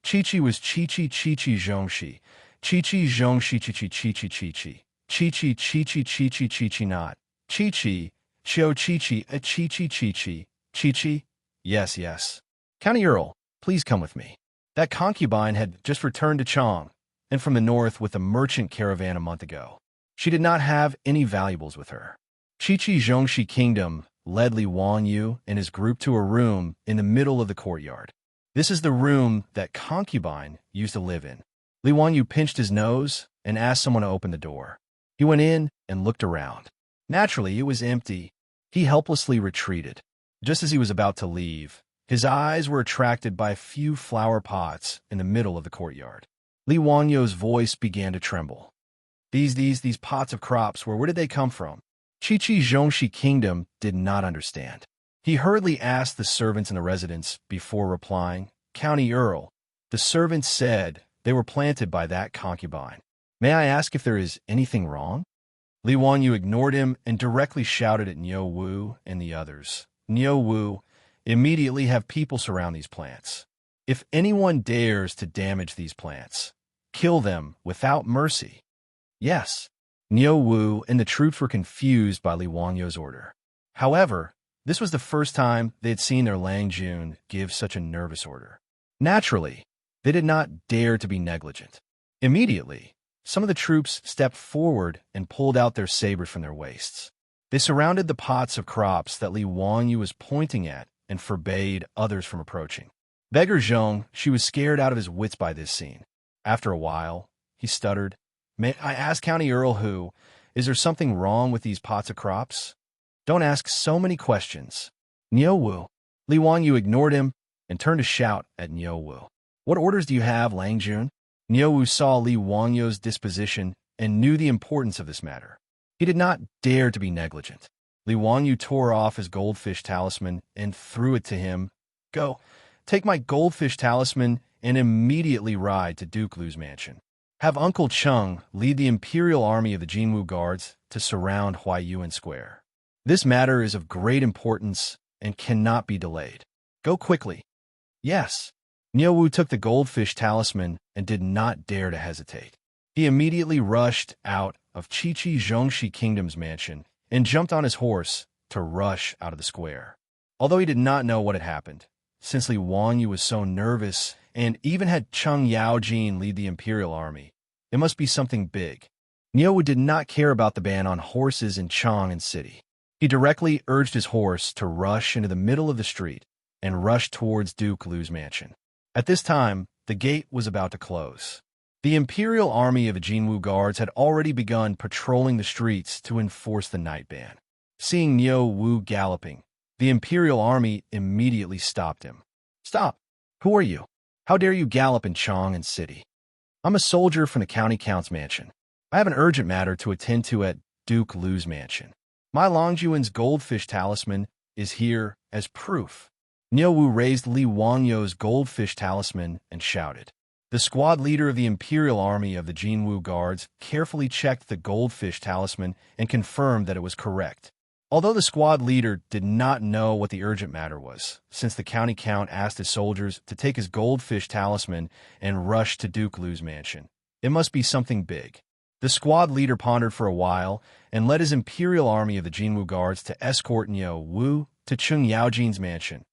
Chi-Chi was Chi-Chi Zhongxi, Chi-Chi Zhongxi Chi-Chi not, Chi-Chi, Chio Chi-Chi, a Chi-Chi, Chi-Chi, yes. County Earl, please come with me. That concubine had just returned to Chang, and from the north with a merchant caravan a month ago. She did not have any valuables with her. Chi-Chi Zhongxi Kingdom led Li Wanyu and his group to a room in the middle of the courtyard. This is the room that concubine used to live in. Li Wanyu pinched his nose and asked someone to open the door. He went in and looked around. Naturally, it was empty. He helplessly retreated. Just as he was about to leave, his eyes were attracted by a few flower pots in the middle of the courtyard. Li Wanyu's voice began to tremble. These pots of crops, where did they come from? Chi-Chi Zhongxi Kingdom did not understand. He hurriedly asked the servants in the residence before replying, County Earl, The servants said they were planted by that concubine. May I ask if there is anything wrong? Li Wanyu ignored him and directly shouted at Niu Wu and the others. Niu Wu, immediately have people surround these plants. If anyone dares to damage these plants, kill them without mercy. Yes. Niu Wu and the troops were confused by Li Wanyu's order. However, this was the first time they had seen their Lang Jun give such a nervous order. Naturally, they did not dare to be negligent. Immediately, some of the troops stepped forward and pulled out their sabers from their waists. They surrounded the pots of crops that Li Wanyu was pointing at and forbade others from approaching. Beggar Zhong, she was scared out of his wits by this scene. After a while, he stuttered, "May I ask County Earl who, is there something wrong with these pots of crops?" "Don't ask so many questions." Niu Wu. Li Wanyu ignored him and turned to shout at Niu Wu. "What orders do you have, Lang Jun?" Niu Wu saw Li Wanyu's disposition and knew the importance of this matter. He did not dare to be negligent. Li Wanyu tore off his goldfish talisman and threw it to him. "Go, take my goldfish talisman and immediately ride to Duke Lu's mansion. Have Uncle Chung lead the Imperial Army of the Jinwu Guards to surround Huaiyuan Square. This matter is of great importance and cannot be delayed. Go quickly." "Yes." Niu Wu took the goldfish talisman and did not dare to hesitate. He immediately rushed out of Qiqi Xianxia Kingdom's mansion and jumped on his horse to rush out of the square. Although he did not know what had happened, since Li Wanyu was so nervous and even had Cheng Yaojin lead the Imperial Army, it must be something big. Niu Wu did not care about the ban on horses in Chang'an City. He directly urged his horse to rush into the middle of the street and rush towards Duke Lu's mansion. At this time, the gate was about to close. The Imperial Army of the Jinwu Guards had already begun patrolling the streets to enforce the night ban. Seeing Niu Wu galloping, the Imperial Army immediately stopped him. "Stop! Who are you? How dare you gallop in Chang'an City?" "I'm a soldier from the County Count's mansion. I have an urgent matter to attend to at Duke Lu's mansion. My Longjuan's goldfish talisman is here as proof." Niu Wu raised Li Wanyu's goldfish talisman and shouted. The squad leader of the Imperial Army of the Jinwu Guards carefully checked the goldfish talisman and confirmed that it was correct. Although the squad leader did not know what the urgent matter was, since the county count asked his soldiers to take his goldfish talisman and rush to Duke Lu's mansion, it must be something big. The squad leader pondered for a while and led his Imperial Army of the Jinwu Guards to escort Niu Wu to Cheng Yaojin's mansion.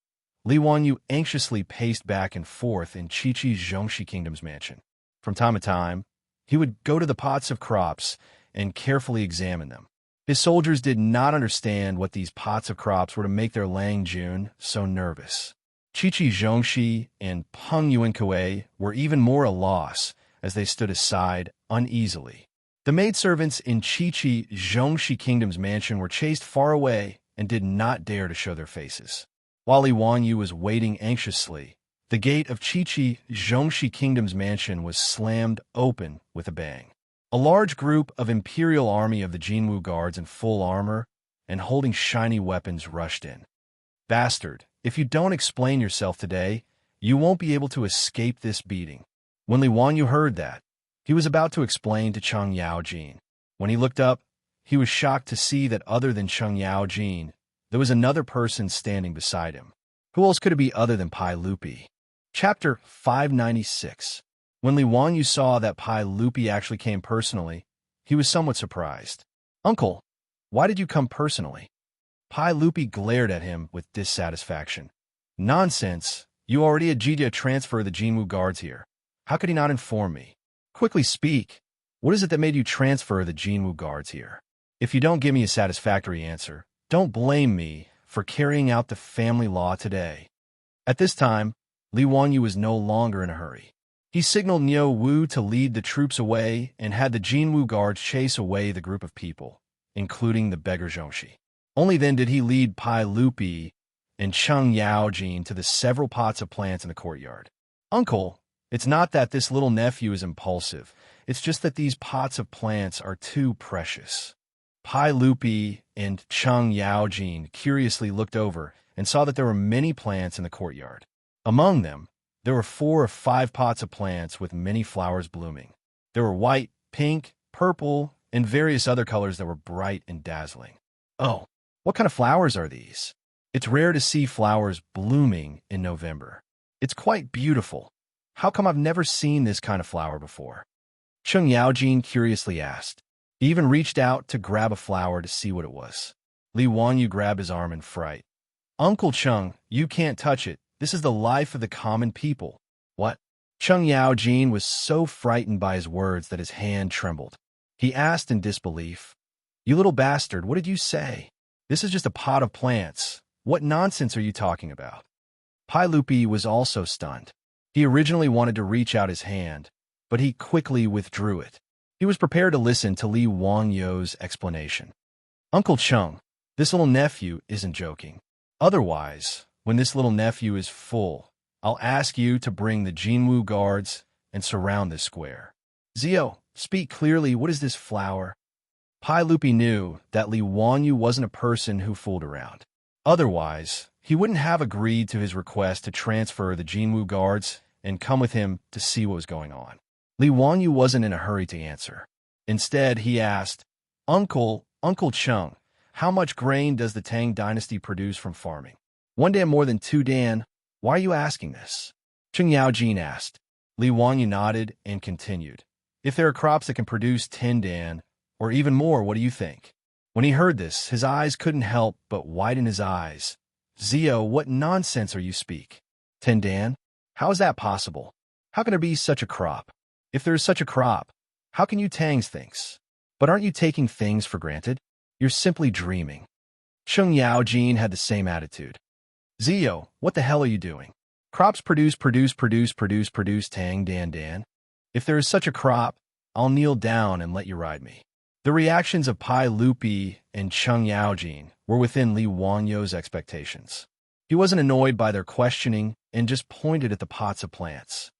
Li Wanyu anxiously paced back and forth in Qiqi Xianxia Kingdom's mansion. From time to time, he would go to the pots of crops and carefully examine them. His soldiers did not understand what these pots of crops were to make their Lang Jun so nervous. Qiqi Xianxia and Peng Yuankue were even more a loss as they stood aside uneasily. The maidservants in Qiqi Xianxia Kingdom's mansion were chased far away and did not dare to show their faces. While Li Wanyu was waiting anxiously, the gate of Qiqi Xianxia Kingdom's mansion was slammed open with a bang. A large group of Imperial Army of the Jinwu Guards in full armor and holding shiny weapons rushed in. "Bastard, if you don't explain yourself today, you won't be able to escape this beating." When Li Wanyu heard that, he was about to explain to Cheng Yaojin. When he looked up, he was shocked to see that other than Cheng Yaojin, there was another person standing beside him. Who else could it be other than Pai Lupi? Chapter 596. When Li Wanyu saw that Pai Lupi actually came personally, he was somewhat surprised. "Uncle, why did you come personally?" Pai Lupi glared at him with dissatisfaction. "Nonsense! You already had Jia transfer the Jinwu Guards here. How could he not inform me? Quickly speak. What is it that made you transfer the Jinwu Guards here? If you don't give me a satisfactory answer, don't blame me for carrying out the family law today." At this time, Li Wanyu was no longer in a hurry. He signaled Niu Wu to lead the troops away and had the Jinwu Guards chase away the group of people, including the beggar Xianxia. Only then did he lead Pai Lupi and Cheng Yaojin to the several pots of plants in the courtyard. "Uncle, it's not that this little nephew is impulsive. It's just that these pots of plants are too precious." Pai Lupi and Cheng Yaojin curiously looked over and saw that there were many plants in the courtyard. Among them, There were 4 or 5 pots of plants with many flowers blooming. There were white, pink, purple, and various other colors that were bright and dazzling. Oh, what kind of flowers are these? It's rare to see flowers blooming in November. It's quite beautiful. How come I've never seen this kind of flower before? Cheng Yaojin curiously asked. He even reached out to grab a flower to see what it was. Li Wanyu grabbed his arm in fright. Uncle Cheng, you can't touch it. This is the life of the common people. What? Cheng Yaojin was so frightened by his words that his hand trembled. He asked in disbelief, You little bastard, what did you say? This is just a pot of plants. What nonsense are you talking about? Pai Lupi was also stunned. He originally wanted to reach out his hand, but he quickly withdrew it. He was prepared to listen to Li Wangyu's explanation. Uncle Cheng, this little nephew isn't joking. Otherwise, when this little nephew is full, I'll ask you to bring the Jinwu guards and surround this square. Zio, speak clearly, what is this flower? Pai Lupi knew that Li Wanyu wasn't a person who fooled around. Otherwise, he wouldn't have agreed to his request to transfer the Jinwu guards and come with him to see what was going on. Li Wanyu wasn't in a hurry to answer. Instead, he asked, Uncle Cheng, how much grain does the Tang dynasty produce from farming? 1 dan more than 2 dan. Why are you asking this? Cheng Yaojin asked. Li Wanyu nodded and continued. If there are crops that can produce 10 dan, or even more, what do you think? When he heard this, his eyes couldn't help but widen his eyes. Zio, what nonsense are you speak? 10 dan? How is that possible? How can there be such a crop? If there is such a crop, how can you Tangs things? But aren't you taking things for granted? You're simply dreaming. Cheng Yaojin had the same attitude. Zio, what the hell are you doing? Crops produce Tang Dan. If there is such a crop, I'll kneel down and let you ride me. The reactions of Pai Lupi and Cheng Yaojin were within Li Wanyu's expectations. He wasn't annoyed by their questioning and just pointed at the pots of plants.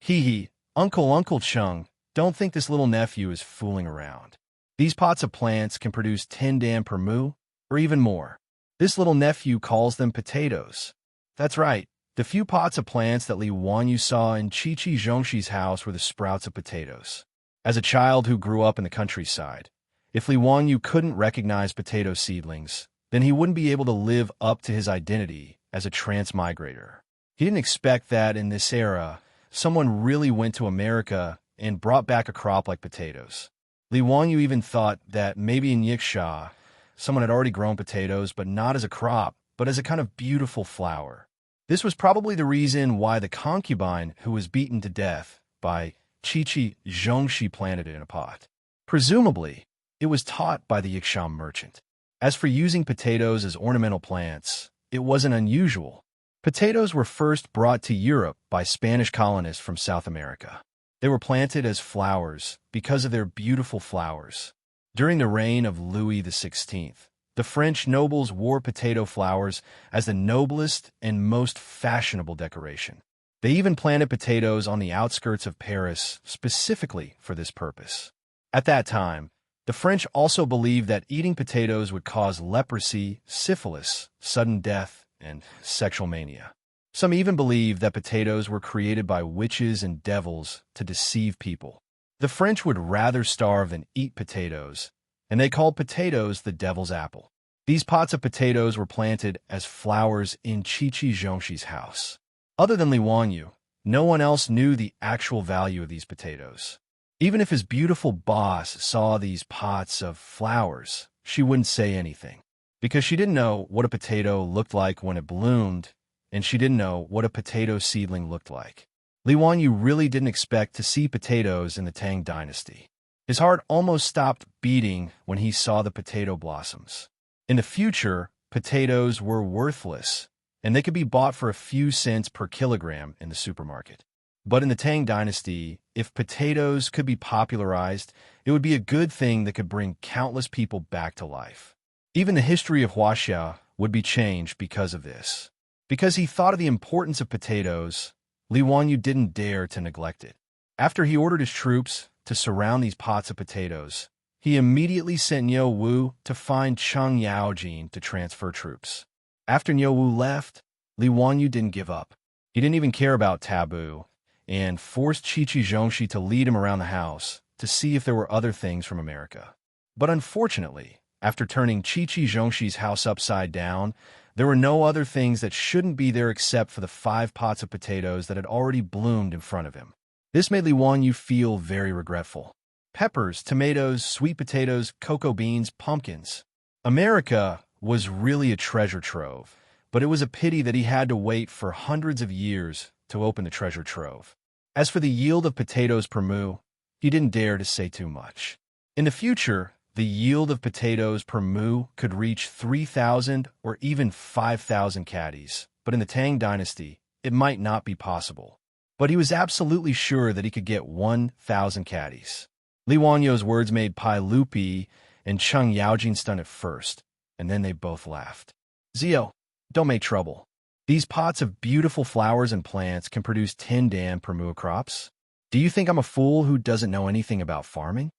Hee, Uncle Cheng, don't think this little nephew is fooling around. These pots of plants can produce 10 dan per mu, or even more. This little nephew calls them potatoes. That's right, the few pots of plants that Li Wanyu saw in Xianxia's house were the sprouts of potatoes. As a child who grew up in the countryside, if Li Wanyu couldn't recognize potato seedlings, then he wouldn't be able to live up to his identity as a transmigrator. He didn't expect that in this era, someone really went to America and brought back a crop like potatoes. Li Wanyu even thought that maybe in Xianxia, someone had already grown potatoes, but not as a crop, but as a kind of beautiful flower. This was probably the reason why the concubine who was beaten to death by Xianxia planted it in a pot. Presumably, it was taught by the Xianxia merchant. As for using potatoes as ornamental plants, it wasn't unusual. Potatoes were first brought to Europe by Spanish colonists from South America. They were planted as flowers because of their beautiful flowers. During the reign of Louis XVI, the French nobles wore potato flowers as the noblest and most fashionable decoration. They even planted potatoes on the outskirts of Paris specifically for this purpose. At that time, the French also believed that eating potatoes would cause leprosy, syphilis, sudden death, and sexual mania. Some even believed that potatoes were created by witches and devils to deceive people. The French would rather starve than eat potatoes, and they called potatoes the devil's apple. These pots of potatoes were planted as flowers in Xianxia's house. Other than Li Wanyu, no one else knew the actual value of these potatoes. Even if his beautiful boss saw these pots of flowers, she wouldn't say anything, because she didn't know what a potato looked like when it bloomed, and she didn't know what a potato seedling looked like. Li Wanyu really didn't expect to see potatoes in the Tang dynasty. His heart almost stopped beating when he saw the potato blossoms. In the future, potatoes were worthless, and they could be bought for a few cents per kilogram in the supermarket. But in the Tang dynasty, if potatoes could be popularized, it would be a good thing that could bring countless people back to life. Even the history of Wuxia would be changed because of this. Because he thought of the importance of potatoes, Li Wanyu didn't dare to neglect it. After he ordered his troops to surround these pots of potatoes, he immediately sent Niu Wu to find Cheng Yaojin to transfer troops. After Niu Wu left, Li Wanyu didn't give up. He didn't even care about taboo, and forced Xianxia to lead him around the house to see if there were other things from America. But unfortunately, after turning Xianxia's house upside down, there were no other things that shouldn't be there except for the 5 pots of potatoes that had already bloomed in front of him. This made Li Wanyu feel very regretful. Peppers, tomatoes, sweet potatoes, cocoa beans, pumpkins. America was really a treasure trove, but it was a pity that he had to wait for hundreds of years to open the treasure trove. As for the yield of potatoes per moo, he didn't dare to say too much. In the future, the yield of potatoes per moo could reach 3,000 or even 5,000 caddies, but in the Tang dynasty, it might not be possible. But he was absolutely sure that he could get 1,000 caddies. Li Wanyu's words made Pai Lupi and Cheng Yaojin stunned at first, and then they both laughed. Zio, don't make trouble. These pots of beautiful flowers and plants can produce 10 dan per moo crops. Do you think I'm a fool who doesn't know anything about farming?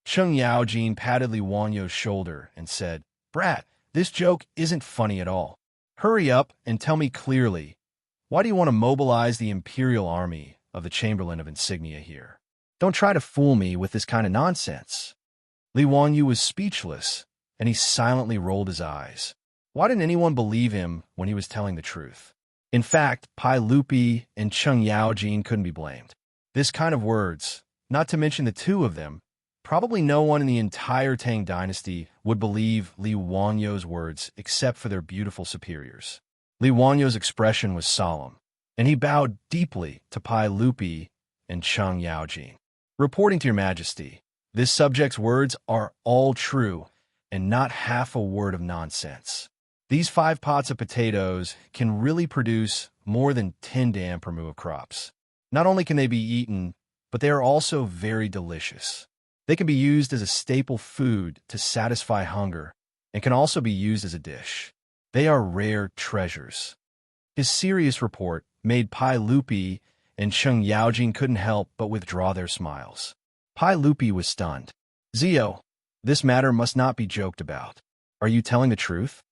Cheng Yaojin patted Li Wanyu's shoulder and said, Brat, this joke isn't funny at all. Hurry up and tell me clearly, why do you want to mobilize the imperial army of the Chamberlain of Insignia here? Don't try to fool me with this kind of nonsense. Li Wanyu was speechless, and he silently rolled his eyes. Why didn't anyone believe him when he was telling the truth? In fact, Pai Lupi and Cheng Yaojin couldn't be blamed. This kind of words, not to mention the two of them, probably no one in the entire Tang dynasty would believe Li Wanyu's words except for their beautiful superiors. Li Wanyu's expression was solemn, and he bowed deeply to Pai Lupi and Cheng Yaojin. Reporting to your majesty, this subject's words are all true and not half a word of nonsense. These 5 pots of potatoes can really produce more than 10 dan per moo of crops. Not only can they be eaten, but they are also very delicious. They can be used as a staple food to satisfy hunger and can also be used as a dish. They are rare treasures. His serious report made Pai Lupi and Cheng Yaojin couldn't help but withdraw their smiles. Pai Lupi was stunned. Zio, this matter must not be joked about. Are you telling the truth?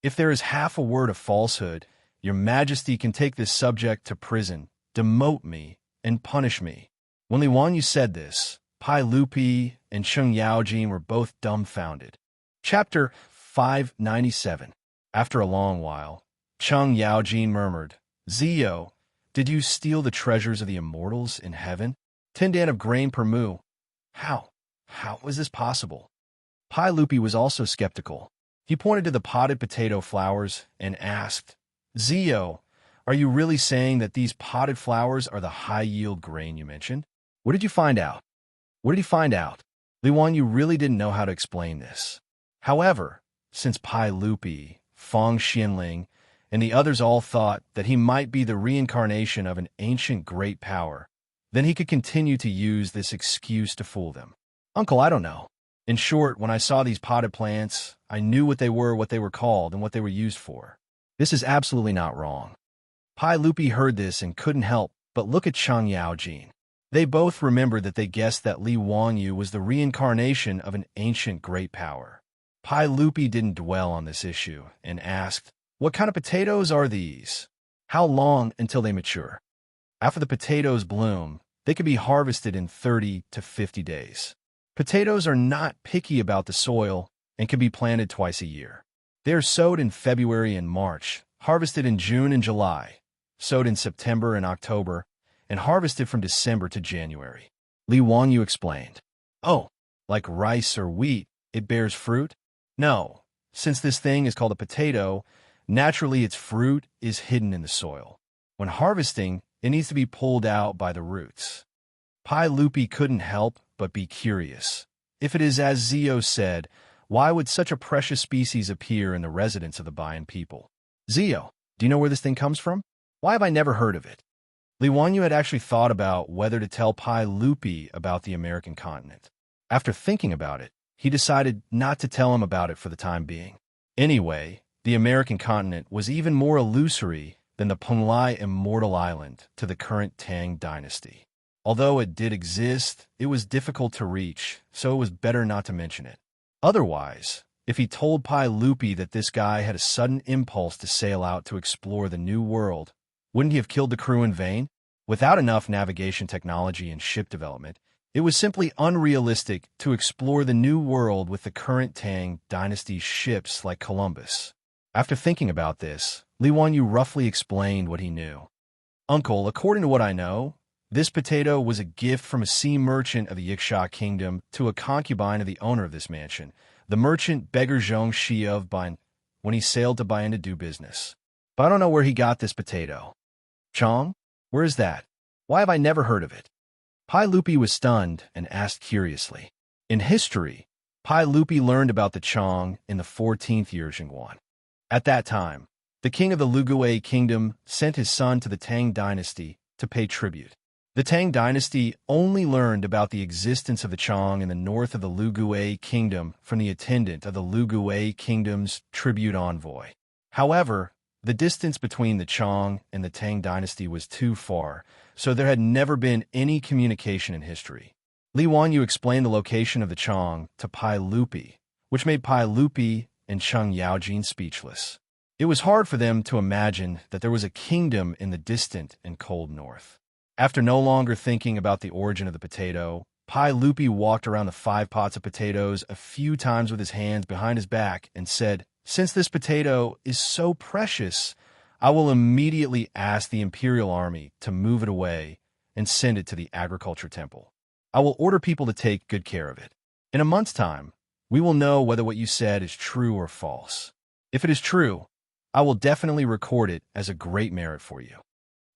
If there is half a word of falsehood, your majesty can take this subject to prison, demote me, and punish me. When Li Wanyu said this, Pai Lupi and Cheng Yaojin were both dumbfounded. Chapter 597. After a long while, Cheng Yaojin murmured, Zio, did you steal the treasures of the immortals in heaven? 10 dan of grain per moo. How? How was this possible? Pai Lupi was also skeptical. He pointed to the potted potato flowers and asked, Zio, are you really saying that these potted flowers are the high-yield grain you mentioned? What did you find out? What did he find out? Li Wanyu really didn't know how to explain this. However, since Pai Lupi, Feng Xianling, and the others all thought that he might be the reincarnation of an ancient great power, then he could continue to use this excuse to fool them. Uncle, I don't know. In short, when I saw these potted plants, I knew what they were called, and what they were used for. This is absolutely not wrong. Pai Lupi heard this and couldn't help but look at Cheng Yaojin. They both remembered that they guessed that Li Wanyu was the reincarnation of an ancient great power. Pai Lupi didn't dwell on this issue and asked, What kind of potatoes are these? How long until they mature? After the potatoes bloom, they can be harvested in 30 to 50 days. Potatoes are not picky about the soil and can be planted twice a year. They are sowed in February and March, harvested in June and July, sowed in September and October, and harvested from December to January. Li Wanyu explained. Oh, like rice or wheat, it bears fruit? No, since this thing is called a potato, naturally its fruit is hidden in the soil. When harvesting, it needs to be pulled out by the roots. Pai Lupi couldn't help but be curious. If it is as Zio said, why would such a precious species appear in the residence of the Bayan people? Zio, do you know where this thing comes from? Why have I never heard of it? Li Wanyu had actually thought about whether to tell Pai Lupi about the American continent. After thinking about it, he decided not to tell him about it for the time being. Anyway, the American continent was even more illusory than the Penglai Immortal Island to the current Tang dynasty. Although it did exist, it was difficult to reach, so it was better not to mention it. Otherwise, if he told Pai Lupi that this guy had a sudden impulse to sail out to explore the new world, Wouldn't he have killed the crew in vain? Without enough navigation technology and ship development, it was simply unrealistic to explore the New World with the current Tang dynasty ships like Columbus. After thinking about this, Li Wanyu roughly explained what he knew. Uncle, according to what I know, this potato was a gift from a sea merchant of the Xianxia kingdom to a concubine of the owner of this mansion, the merchant beggar Xianxia of Bain, when he sailed to Bain to do business. But I don't know where he got this potato. Chong? Where is that? Why have I never heard of it? Pai Lupi was stunned and asked curiously. In history, Pai Lupi learned about the Chong in the 14th year Xingguan. At that time, the king of the Lugui kingdom sent his son to the Tang dynasty to pay tribute. The Tang dynasty only learned about the existence of the Chong in the north of the Lugui kingdom from the attendant of the Lugui kingdom's tribute envoy. However, the distance between the Chong and the Tang dynasty was too far, so there had never been any communication in history. Li Wanyu explained the location of the Chong to Pai Lupi, which made Pai Lupi and Cheng Yaojin speechless. It was hard for them to imagine that there was a kingdom in the distant and cold north. After no longer thinking about the origin of the potato, Pai Lupi walked around the 5 pots of potatoes a few times with his hands behind his back and said, "Since this potato is so precious, I will immediately ask the Imperial Army to move it away and send it to the Agriculture Temple. I will order people to take good care of it. In a month's time, we will know whether what you said is true or false. If it is true, I will definitely record it as a great merit for you."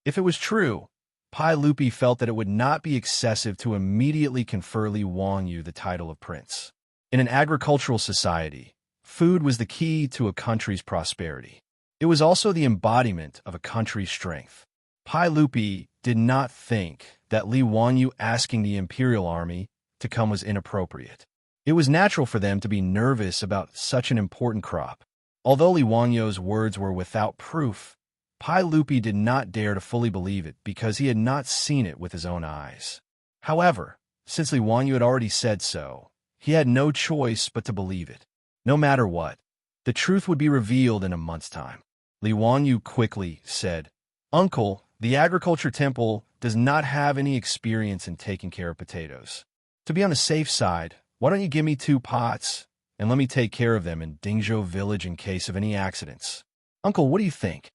If it was true, Pai Lupi felt that it would not be excessive to immediately confer Li Wanyu the title of prince. In an agricultural society, food was the key to a country's prosperity. It was also the embodiment of a country's strength. Pai Lupi did not think that Li Wanyu asking the Imperial Army to come was inappropriate. It was natural for them to be nervous about such an important crop. Although Li Wanyu's words were without proof, Pai Lupi did not dare to fully believe it because he had not seen it with his own eyes. However, since Li Wanyu had already said so, he had no choice but to believe it. No matter what, the truth would be revealed in a month's time. Li Wanyu quickly said, "Uncle, the Agriculture Temple does not have any experience in taking care of potatoes. To be on the safe side, why don't you give me 2 pots and let me take care of them in Dingzhou village in case of any accidents? Uncle, what do you think?"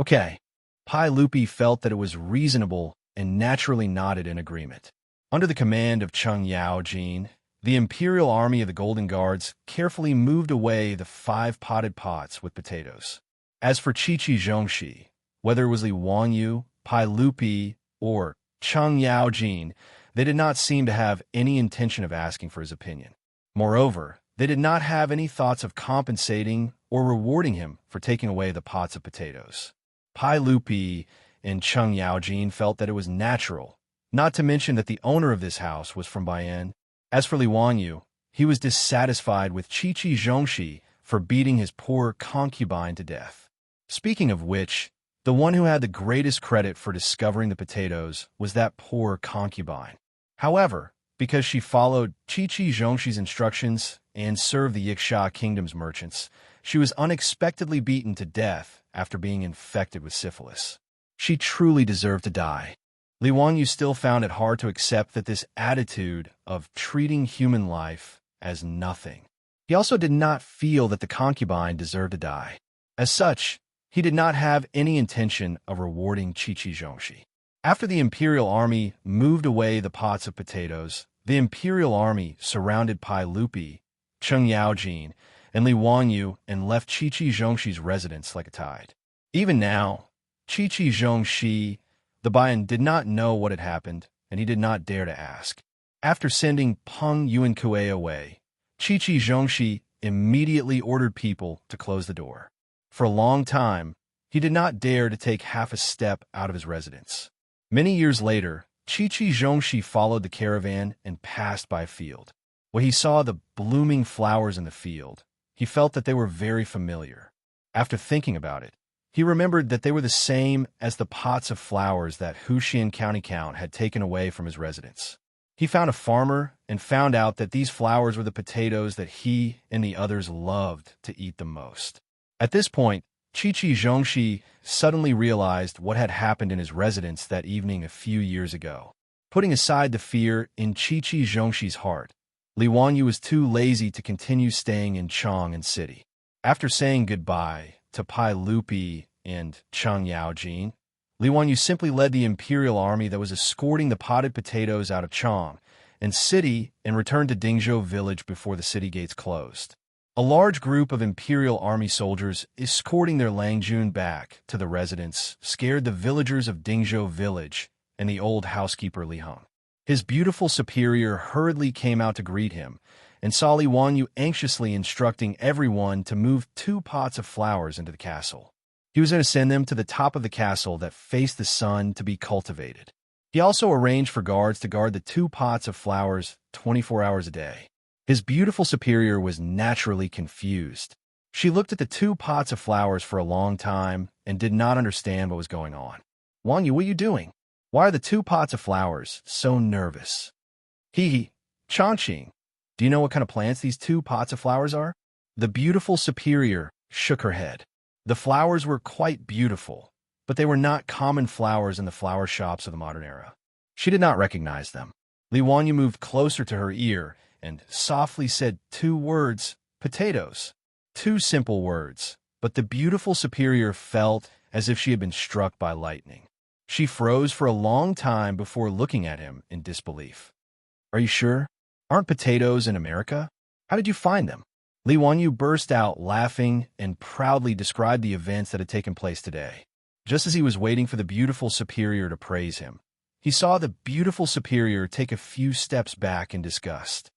Okay. Pai Lupi felt that it was reasonable and naturally nodded in agreement. Under the command of Cheng Yaojin, the Imperial Army of the Golden Guards carefully moved away the 5 potted pots with potatoes. As for Qiqi Zhongxi, whether it was Li Wanyu, Pai Lupi, or Cheng Yaojin, they did not seem to have any intention of asking for his opinion. Moreover, they did not have any thoughts of compensating or rewarding him for taking away the pots of potatoes. Pai Lupi and Cheng Yaojin felt that it was natural, not to mention that the owner of this house was from Bayan. As for Li Wanyu, he was dissatisfied with Qiqi Zhongxi for beating his poor concubine to death. Speaking of which, the one who had the greatest credit for discovering the potatoes was that poor concubine. However, because she followed Qiqi Zhongxi's instructions and served the Xianxia kingdom's merchants, she was unexpectedly beaten to death after being infected with syphilis. She truly deserved to die. Li Wanyu still found it hard to accept that this attitude of treating human life as nothing. He also did not feel that the concubine deserved to die. As such, he did not have any intention of rewarding Qiqi Zhongxi. After the Imperial Army moved away the pots of potatoes, the Imperial Army surrounded Pai Lupi, Cheng Yaojin, and Li Wanyu and left Qiqi Zhongxi's residence like a tide. Even now, Qiqi Zhongxi, the Bayan, did not know what had happened, and he did not dare to ask. After sending Peng Yuankue away, Qiqi Zhongxi immediately ordered people to close the door. For a long time, he did not dare to take half a step out of his residence. Many years later, Qiqi Zhongxi followed the caravan and passed by a field. When he saw the blooming flowers in the field, he felt that they were very familiar. After thinking about it, he remembered that they were the same as the pots of flowers that Huxian County Count had taken away from his residence. He found a farmer and found out that these flowers were the potatoes that he and the others loved to eat the most. At this point, Xianxia suddenly realized what had happened in his residence that evening a few years ago. Putting aside the fear in Xianxia's heart, Li Wanyu was too lazy to continue staying in Chang'an City. After saying goodbye to Pai Lupi and Cheng Yaojin, Li Wanyu simply led the imperial army that was escorting the potted potatoes out of Chang'an City and returned to Dingzhou village before the city gates closed. A large group of imperial army soldiers escorting their Langjun back to the residence scared the villagers of Dingzhou village and the old housekeeper Li Heng. His beautiful superior hurriedly came out to greet him and saw Li Wanyu anxiously instructing everyone to move 2 pots of flowers into the castle. He was going to send them to the top of the castle that faced the sun to be cultivated. He also arranged for guards to guard the 2 pots of flowers 24 hours a day. His beautiful superior was naturally confused. She looked at the 2 pots of flowers for a long time and did not understand what was going on. "Wanyu, what are you doing? Why are the 2 pots of flowers so nervous?" Changqing, do you know what kind of plants these 2 pots of flowers are?" The beautiful superior shook her head. The flowers were quite beautiful, but they were not common flowers in the flower shops of the modern era. She did not recognize them. Li Wanyu moved closer to her ear and softly said 2 words, "potatoes." 2 simple words, but the beautiful superior felt as if she had been struck by lightning. She froze for a long time before looking at him in disbelief. "Are you sure? Aren't potatoes in America? How did you find them?" Li Wanyu burst out laughing and proudly described the events that had taken place today. Just as he was waiting for the beautiful superior to praise him, he saw the beautiful superior take a few steps back in disgust.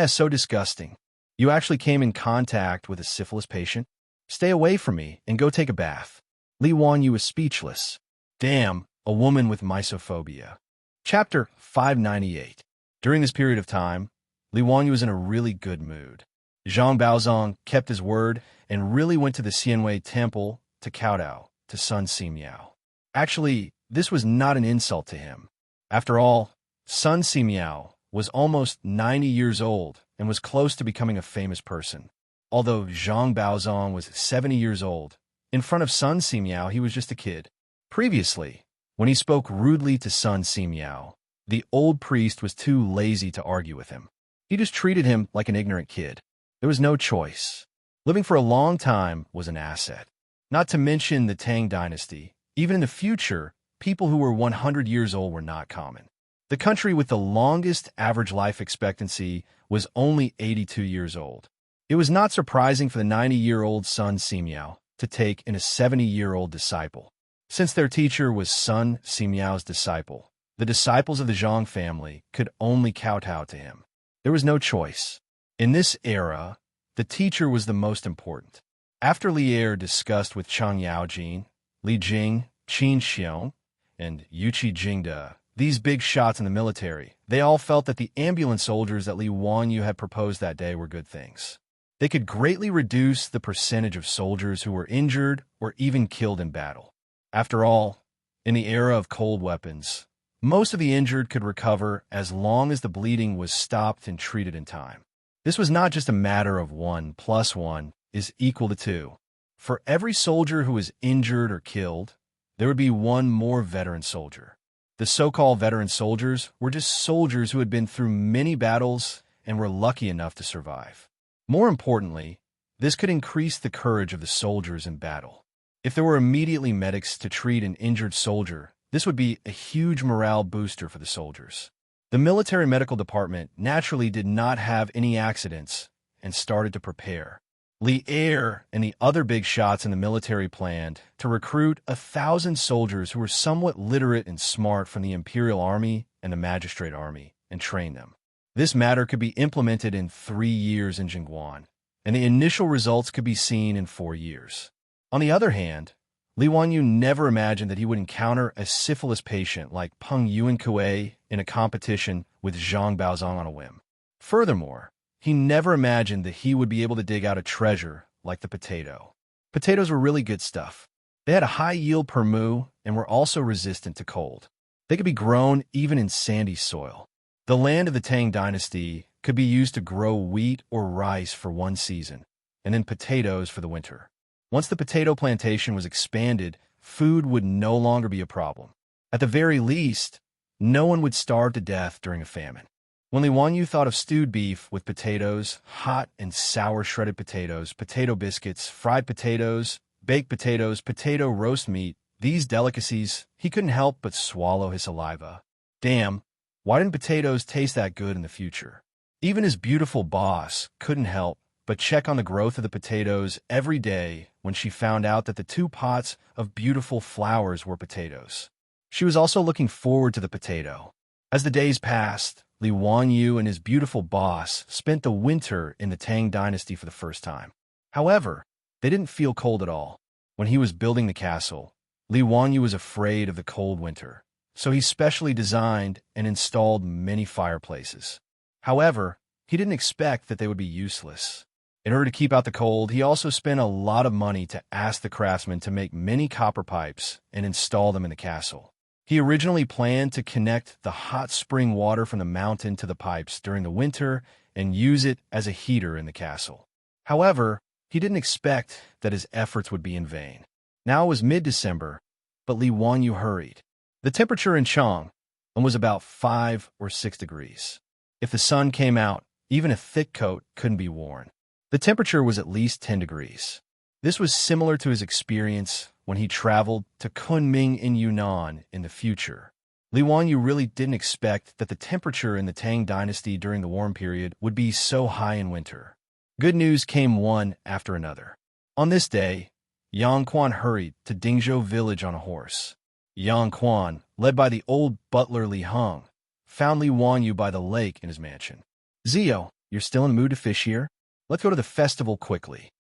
So disgusting. You actually came in contact with a syphilis patient? Stay away from me and go take a bath." Li Wanyu was speechless. Damn, a woman with misophobia. Chapter 598. During this period of time, Li Wanyu was in a really good mood. Zhang Baozong kept his word and really went to the Xianwei temple to kowtow to Sun Simiao. Actually, this was not an insult to him. After all, Sun Simiao was almost 90 years old and was close to becoming a famous person. Although Zhang Baozong was 70 years old, in front of Sun Simiao he was just a kid. Previously, when he spoke rudely to Sun Simiao, the old priest was too lazy to argue with him. He just treated him like an ignorant kid. There was no choice. Living for a long time was an asset. Not to mention the Tang dynasty, even in the future, people who were 100 years old were not common. The country with the longest average life expectancy was only 82 years old. It was not surprising for the 90-year-old Sun Simiao to take in a 70-year-old disciple. Since their teacher was Sun Simiao's disciple, the disciples of the Zhang family could only kowtow to him. There was no choice. In this era, the teacher was the most important. After Li Er discussed with Cheng Yaojin, Li Jing, Qin Xiong, and Yuqi Jingde, these big shots in the military, they all felt that the ambulance soldiers that Li Wanyu had proposed that day were good things. They could greatly reduce the percentage of soldiers who were injured or even killed in battle. After all, in the era of cold weapons, most of the injured could recover as long as the bleeding was stopped and treated in time. This was not just a matter of 1 + 1 is equal to 2. For every soldier who was injured or killed, there would be 1 more veteran soldier. The so-called veteran soldiers were just soldiers who had been through many battles and were lucky enough to survive. More importantly, this could increase the courage of the soldiers in battle. If there were immediately medics to treat an injured soldier, this would be a huge morale booster for the soldiers. The military medical department naturally did not have any accidents and started to prepare. Li Er and the other big shots in the military planned to recruit 1,000 soldiers who were somewhat literate and smart from the Imperial Army and the Magistrate Army and train them. This matter could be implemented in 3 years in Jingguan, and the initial results could be seen in 4 years. On the other hand, Li Wanyu never imagined that he would encounter a syphilis patient like Peng Yuankue in a competition with Zhang Baozong on a whim. Furthermore, he never imagined that he would be able to dig out a treasure like the potato. Potatoes were really good stuff. They had a high yield per mu and were also resistant to cold. They could be grown even in sandy soil. The land of the Tang dynasty could be used to grow wheat or rice for 1 season, and then potatoes for the winter. Once the potato plantation was expanded, food would no longer be a problem. At the very least, no one would starve to death during a famine. When Li Wanyu thought of stewed beef with potatoes, hot and sour shredded potatoes, potato biscuits, fried potatoes, baked potatoes, potato roast meat, these delicacies, he couldn't help but swallow his saliva. Damn, why didn't potatoes taste that good in the future? Even his beautiful boss couldn't help but check on the growth of the potatoes every day when she found out that the 2 pots of beautiful flowers were potatoes. She was also looking forward to the potato. As the days passed, Li Wanyu and his beautiful boss spent the winter in the Tang dynasty for the first time. However, they didn't feel cold at all. When he was building the castle, Li Wanyu was afraid of the cold winter, so he specially designed and installed many fireplaces. However, he didn't expect that they would be useless. In order to keep out the cold, he also spent a lot of money to ask the craftsmen to make many copper pipes and install them in the castle. He originally planned to connect the hot spring water from the mountain to the pipes during the winter and use it as a heater in the castle. However, he didn't expect that his efforts would be in vain. Now it was mid-December, but Li Wanyu hurried. The temperature in Chang was about 5 or 6 degrees. If the sun came out, even a thick coat couldn't be worn. The temperature was at least 10 degrees. This was similar to his experience when he traveled to Kunming in Yunnan in the future. Li Wanyu really didn't expect that the temperature in the Tang dynasty during the warm period would be so high in winter. Good news came one after another. On this day, Yang Quan hurried to Dingzhou village on a horse. Yang Quan, led by the old butler Li Heng, found Li Wanyu by the lake in his mansion. "Zio, you're still in the mood to fish here? Let's go to the festival quickly."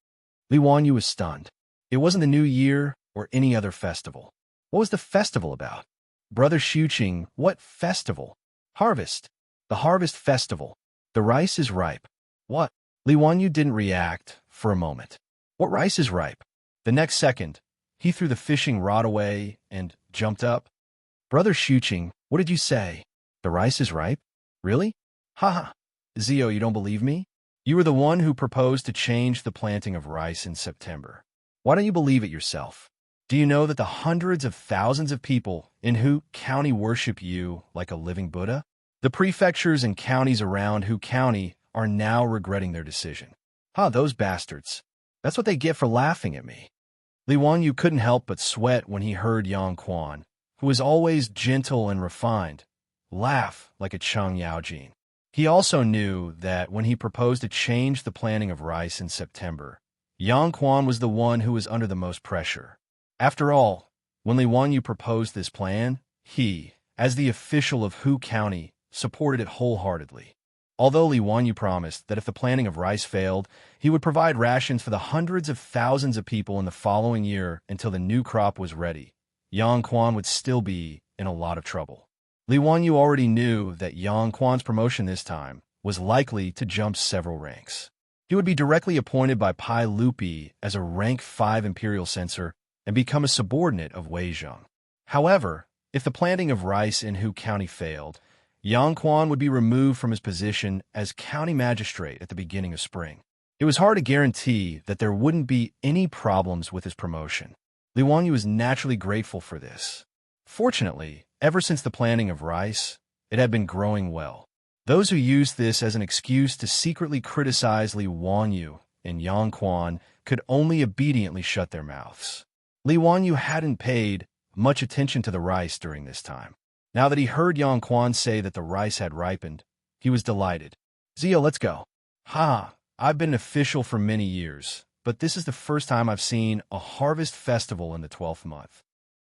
Li Wanyu was stunned. It wasn't the New Year or any other festival. What was the festival about? Brother Xianxia, what festival? Harvest. The harvest festival. The rice is ripe. What? Li Wanyu didn't react for a moment. What rice is ripe? The next second, he threw the fishing rod away and jumped up. "Brother Xianxia, what did you say? The rice is ripe? Really? Ha ha. Zio, you don't believe me? You were the one who proposed to change the planting of rice in September. Why don't you believe it yourself? Do you know that the hundreds of thousands of people in Hu County worship you like a living Buddha? The prefectures and counties around Hu County are now regretting their decision. Those bastards. That's what they get for laughing at me." Li Wanyu couldn't help but sweat when he heard Yang Quan, who was always gentle and refined, laugh like a Cheng Yaojin. He also knew that when he proposed to change the planting of rice in September, Yang Quan was the one who was under the most pressure. After all, when Li Wanyu proposed this plan, he, as the official of Hu County, supported it wholeheartedly. Although Li Wanyu promised that if the planting of rice failed, he would provide rations for the hundreds of thousands of people in the following year until the new crop was ready, Yang Quan would still be in a lot of trouble. Li Wanyu already knew that Yang Quan's promotion this time was likely to jump several ranks. He would be directly appointed by Pai Lupi as a rank 5 imperial censor and become a subordinate of Wei Zheng. However, if the planting of rice in Hu County failed, Yang Quan would be removed from his position as county magistrate at the beginning of spring. It was hard to guarantee that there wouldn't be any problems with his promotion. Li Wanyu was naturally grateful for this. Fortunately, ever since the planting of rice, it had been growing well. Those who used this as an excuse to secretly criticize Li Wanyu and Yang Quan could only obediently shut their mouths. Li Wanyu hadn't paid much attention to the rice during this time. Now that he heard Yang Quan say that the rice had ripened, he was delighted. "Zio, let's go." I've been an official for many years, but this is the first time I've seen a harvest festival in the 12th month.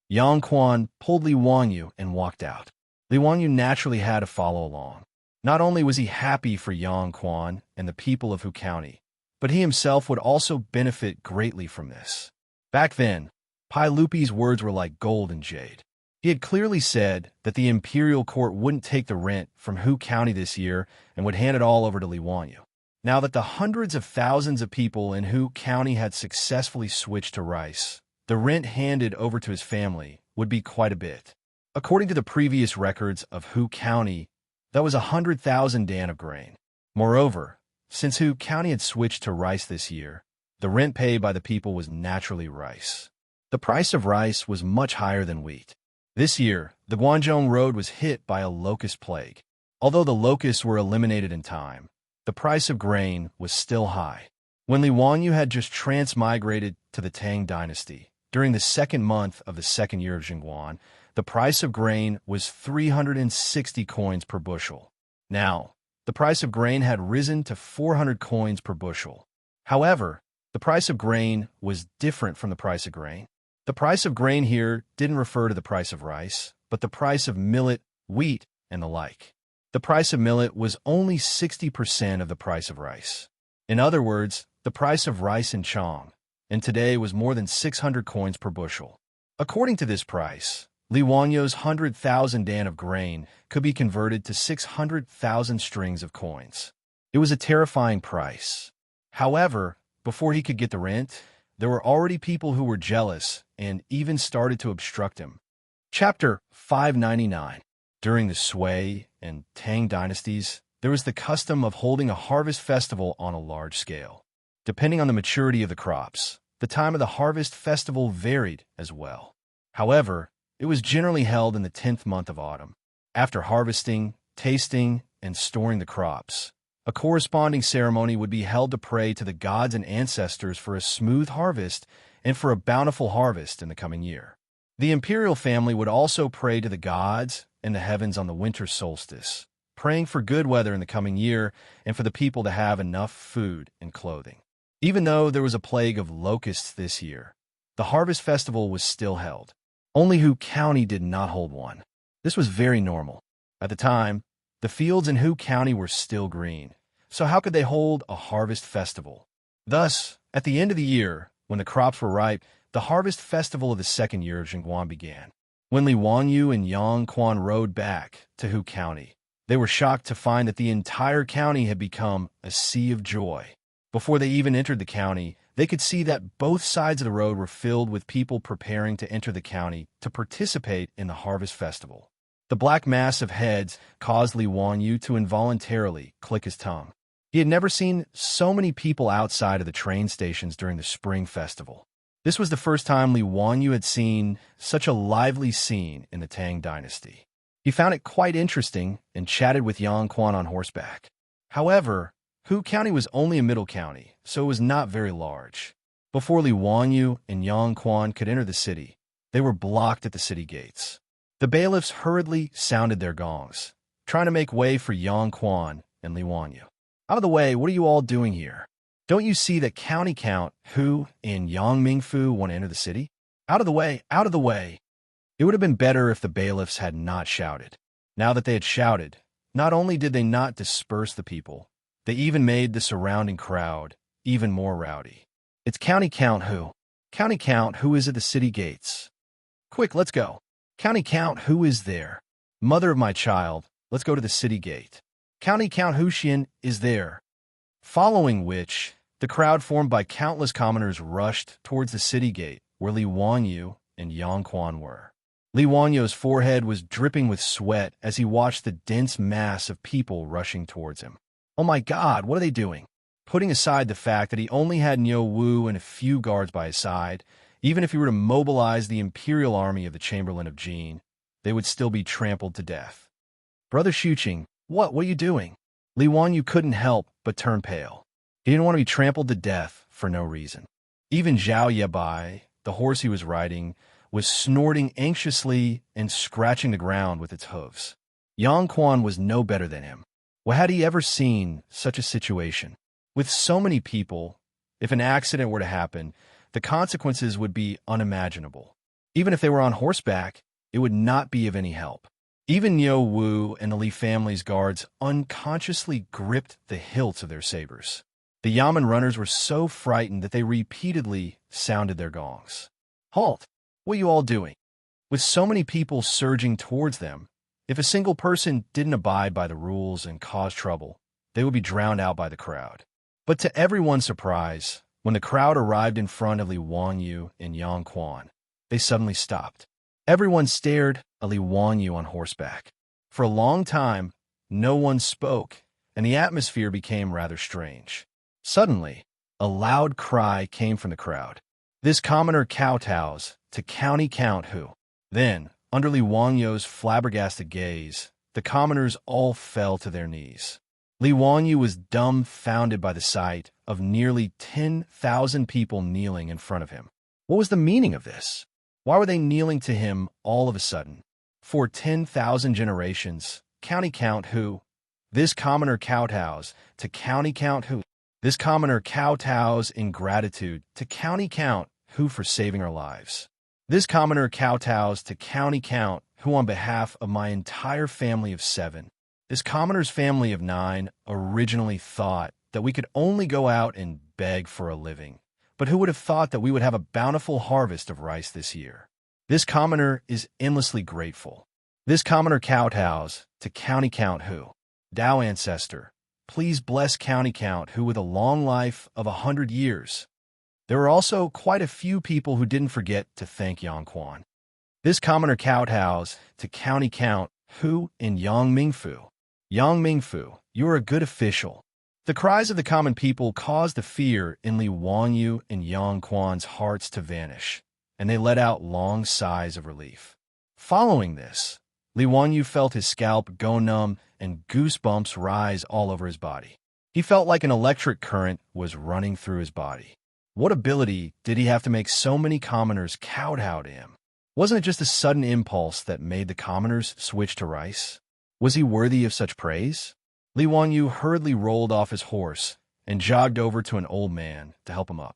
Yang Quan pulled Li Wanyu and walked out. Li Wanyu naturally had to follow along. Not only was he happy for Yang Quan and the people of Hu County, but he himself would also benefit greatly from this. Back then, Pai Lupi's words were like gold and jade. He had clearly said that the imperial court wouldn't take the rent from Hu County this year and would hand it all over to Li Wanyu. Now that the hundreds of thousands of people in Hu County had successfully switched to rice, the rent handed over to his family would be quite a bit. According to the previous records of Hu County, that was 100,000 dan of grain. Moreover, since Hu County had switched to rice this year, The rent paid by the people was naturally rice. The price of rice was much higher than wheat. This year, the Guangzhou road was hit by a locust plague. Although the locusts were eliminated in time, the price of grain was still high. When Li Wanyu had just transmigrated to the Tang dynasty, during the second month of the second year of Jingguan, the price of grain was 360 coins per bushel. Now, the price of grain had risen to 400 coins per bushel. However, the price of grain was different from the price of grain. The price of grain here didn't refer to the price of rice, but the price of millet, wheat, and the like. The price of millet was only 60% of the price of rice. In other words, the price of rice in Chang, and today was more than 600 coins per bushel. According to this price, Li Wanyu's 100,000 dan of grain could be converted to 600,000 strings of coins. It was a terrifying price. However, before he could get the rent, there were already people who were jealous and even started to obstruct him. Chapter 599. During the Sui and Tang dynasties, there was the custom of holding a harvest festival on a large scale. Depending on the maturity of the crops, the time of the harvest festival varied as well. However, it was generally held in the 10th month of autumn. After harvesting, tasting, and storing the crops, a corresponding ceremony would be held to pray to the gods and ancestors for a smooth harvest and for a bountiful harvest in the coming year. The imperial family would also pray to the gods and the heavens on the winter solstice, praying for good weather in the coming year and for the people to have enough food and clothing. Even though there was a plague of locusts this year, the harvest festival was still held. Only Hu County did not hold one. This was very normal. At the time, the fields in Hu County were still green, so how could they hold a harvest festival? Thus, at the end of the year, when the crops were ripe, the harvest festival of the second year of Jingguan began. When Li Wanyu and Yang Quan rode back to Hu County, they were shocked to find that the entire county had become a sea of joy. Before they even entered the county, they could see that both sides of the road were filled with people preparing to enter the county to participate in the harvest festival. The black mass of heads caused Li Wanyu to involuntarily click his tongue. He had never seen so many people outside of the train stations during the spring festival. This was the first time Li Wanyu had seen such a lively scene in the Tang dynasty. He found it quite interesting and chatted with Yang Quan on horseback. However, Hu County was only a middle county, so it was not very large. Before Li Wanyu and Yang Quan could enter the city, they were blocked at the city gates. The bailiffs hurriedly sounded their gongs, trying to make way for Yang Quan and Li Wanyu. Out of the way, what are you all doing here? Don't you see that County Count Hu and Yang Mingfu want to enter the city? Out of the way, out of the way. It would have been better if the bailiffs had not shouted. Now that they had shouted, not only did they not disperse the people, they even made the surrounding crowd even more rowdy. It's County Count Hu. County Count Hu is at the city gates. Quick, let's go. County Count Hu is there. Mother of my child, let's go to the city gate. County Count Hu Xian is there. Following which, the crowd formed by countless commoners rushed towards the city gate where Li Wanyu and Yang Quan were. Li Wanyu's forehead was dripping with sweat as he watched the dense mass of people rushing towards him. Oh my God, what are they doing? Putting aside the fact that he only had Niu Wu and a few guards by his side, even if he were to mobilize the imperial army of the Chamberlain of Jin, they would still be trampled to death. Brother Xuqing, what are you doing? Li Wanyu couldn't help but turn pale. He didn't want to be trampled to death for no reason. Even Zhao Yabai, the horse he was riding, was snorting anxiously and scratching the ground with its hooves. Yang Quan was no better than him. Well, had he ever seen such a situation? With so many people, if an accident were to happen, the consequences would be unimaginable. Even if they were on horseback, it would not be of any help. Even Niu Wu and the Li family's guards unconsciously gripped the hilts of their sabers. The Yamen runners were so frightened that they repeatedly sounded their gongs. Halt! What are you all doing? With so many people surging towards them, if a single person didn't abide by the rules and cause trouble, they would be drowned out by the crowd. But to everyone's surprise, when the crowd arrived in front of Li Wanyu and Yang Quan, they suddenly stopped. Everyone stared at Li Wanyu on horseback. For a long time, no one spoke, and the atmosphere became rather strange. Suddenly, A loud cry came from the crowd. This commoner kowtows to County Count Hu. Then, under Li Wangyo's flabbergasted gaze, the commoners all fell to their knees. Li Wangyu was dumbfounded by the sight of nearly 10,000 people kneeling in front of him. What was the meaning of this? Why were they kneeling to him all of a sudden? For 10,000 generations, County Count Hu. This commoner kowtows to County Count Hu. This commoner kowtows in gratitude to County Count Hu for saving our lives. This commoner kowtows to County Count Hu on behalf of my entire family of 7. This commoner's family of 9 originally thought that we could only go out and beg for a living. But who would have thought that we would have a bountiful harvest of rice this year? This commoner is endlessly grateful. This commoner kowtows to County Count Hu. Tao ancestor, please bless County Count Hu with a long life of 100 years. There were also quite a few people who didn't forget to thank Yang Quan. This commoner kowtows to County Count Hu in Yang Mingfu. Yang Mingfu, you are a good official. The cries of the common people caused the fear in Li Wangyu and Yang Quan's hearts to vanish, and they let out long sighs of relief. Following this, Li Wangyu felt his scalp go numb and goosebumps rise all over his body. He felt like an electric current was running through his body. What ability did he have to make so many commoners kowtow to him? Wasn't it just a sudden impulse that made the commoners switch to rice? Was he worthy of such praise? Li Wangyu hurriedly rolled off his horse and jogged over to an old man to help him up.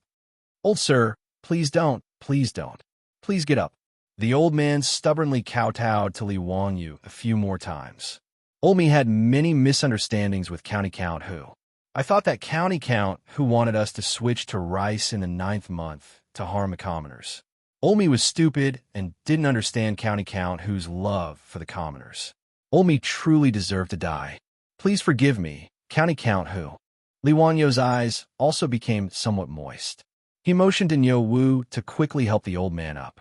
Old sir, please don't, please don't. Please get up. The old man stubbornly kowtowed to Li Wangyu a few more times. Old me had many misunderstandings with County Count Hu. I thought that County Count Hu wanted us to switch to rice in the 9th month to harm the commoners. Old me was stupid and didn't understand County Count Hu's love for the commoners. Old me truly deserved to die. Please forgive me, County Count Hu. Li Wangyu's eyes also became somewhat moist. He motioned to Niu Wu to quickly help the old man up.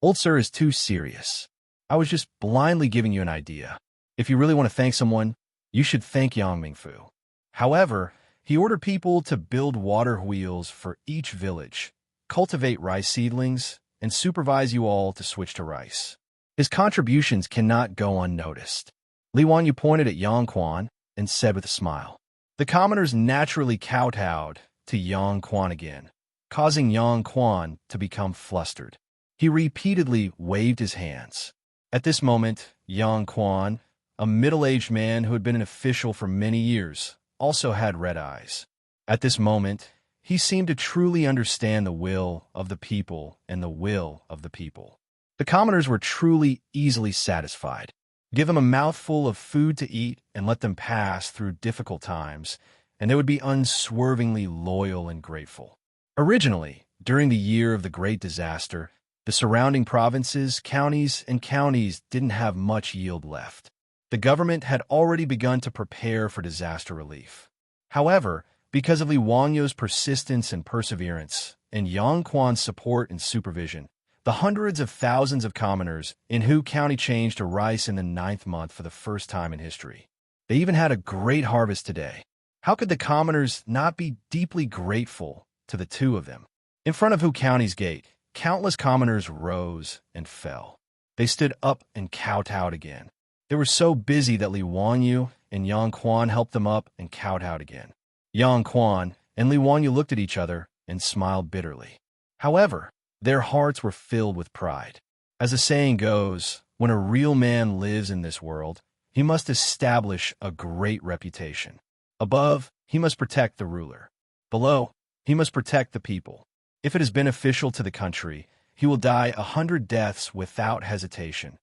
Old sir is too serious. I was just blindly giving you an idea. If you really want to thank someone, you should thank Yang Mingfu. However, he ordered people to build water wheels for each village, cultivate rice seedlings, and supervise you all to switch to rice. His contributions cannot go unnoticed. Li Wangyu pointed at Yang Quan and said with a smile. The commoners naturally kowtowed to Yang Quan again, causing Yang Quan to become flustered. He repeatedly waved his hands. At this moment, Yang Quan, a middle-aged man who had been an official for many years, also had red eyes. At this moment, he seemed to truly understand the will of the people and the will of the people. The commoners were truly easily satisfied. Give them a mouthful of food to eat and let them pass through difficult times, and they would be unswervingly loyal and grateful. Originally, during the year of the Great Disaster, the surrounding provinces, counties didn't have much yield left. The government had already begun to prepare for disaster relief. However, because of Li Wangyu's persistence and perseverance, and Yang Quan's support and supervision, the hundreds of thousands of commoners in Hu County changed to rice in the 9th month for the first time in history. They even had a great harvest today. How could the commoners not be deeply grateful to the two of them? In front of Hu County's gate, countless commoners rose and fell. They stood up and kowtowed again. They were so busy that Li Wangyu and Yang Quan helped them up and kowtowed again. Yang Quan and Li Wangyu looked at each other and smiled bitterly. However, their hearts were filled with pride. As the saying goes, when a real man lives in this world, he must establish a great reputation. Above, he must protect the ruler. Below, he must protect the people. If it is beneficial to the country, he will die 100 deaths without hesitation.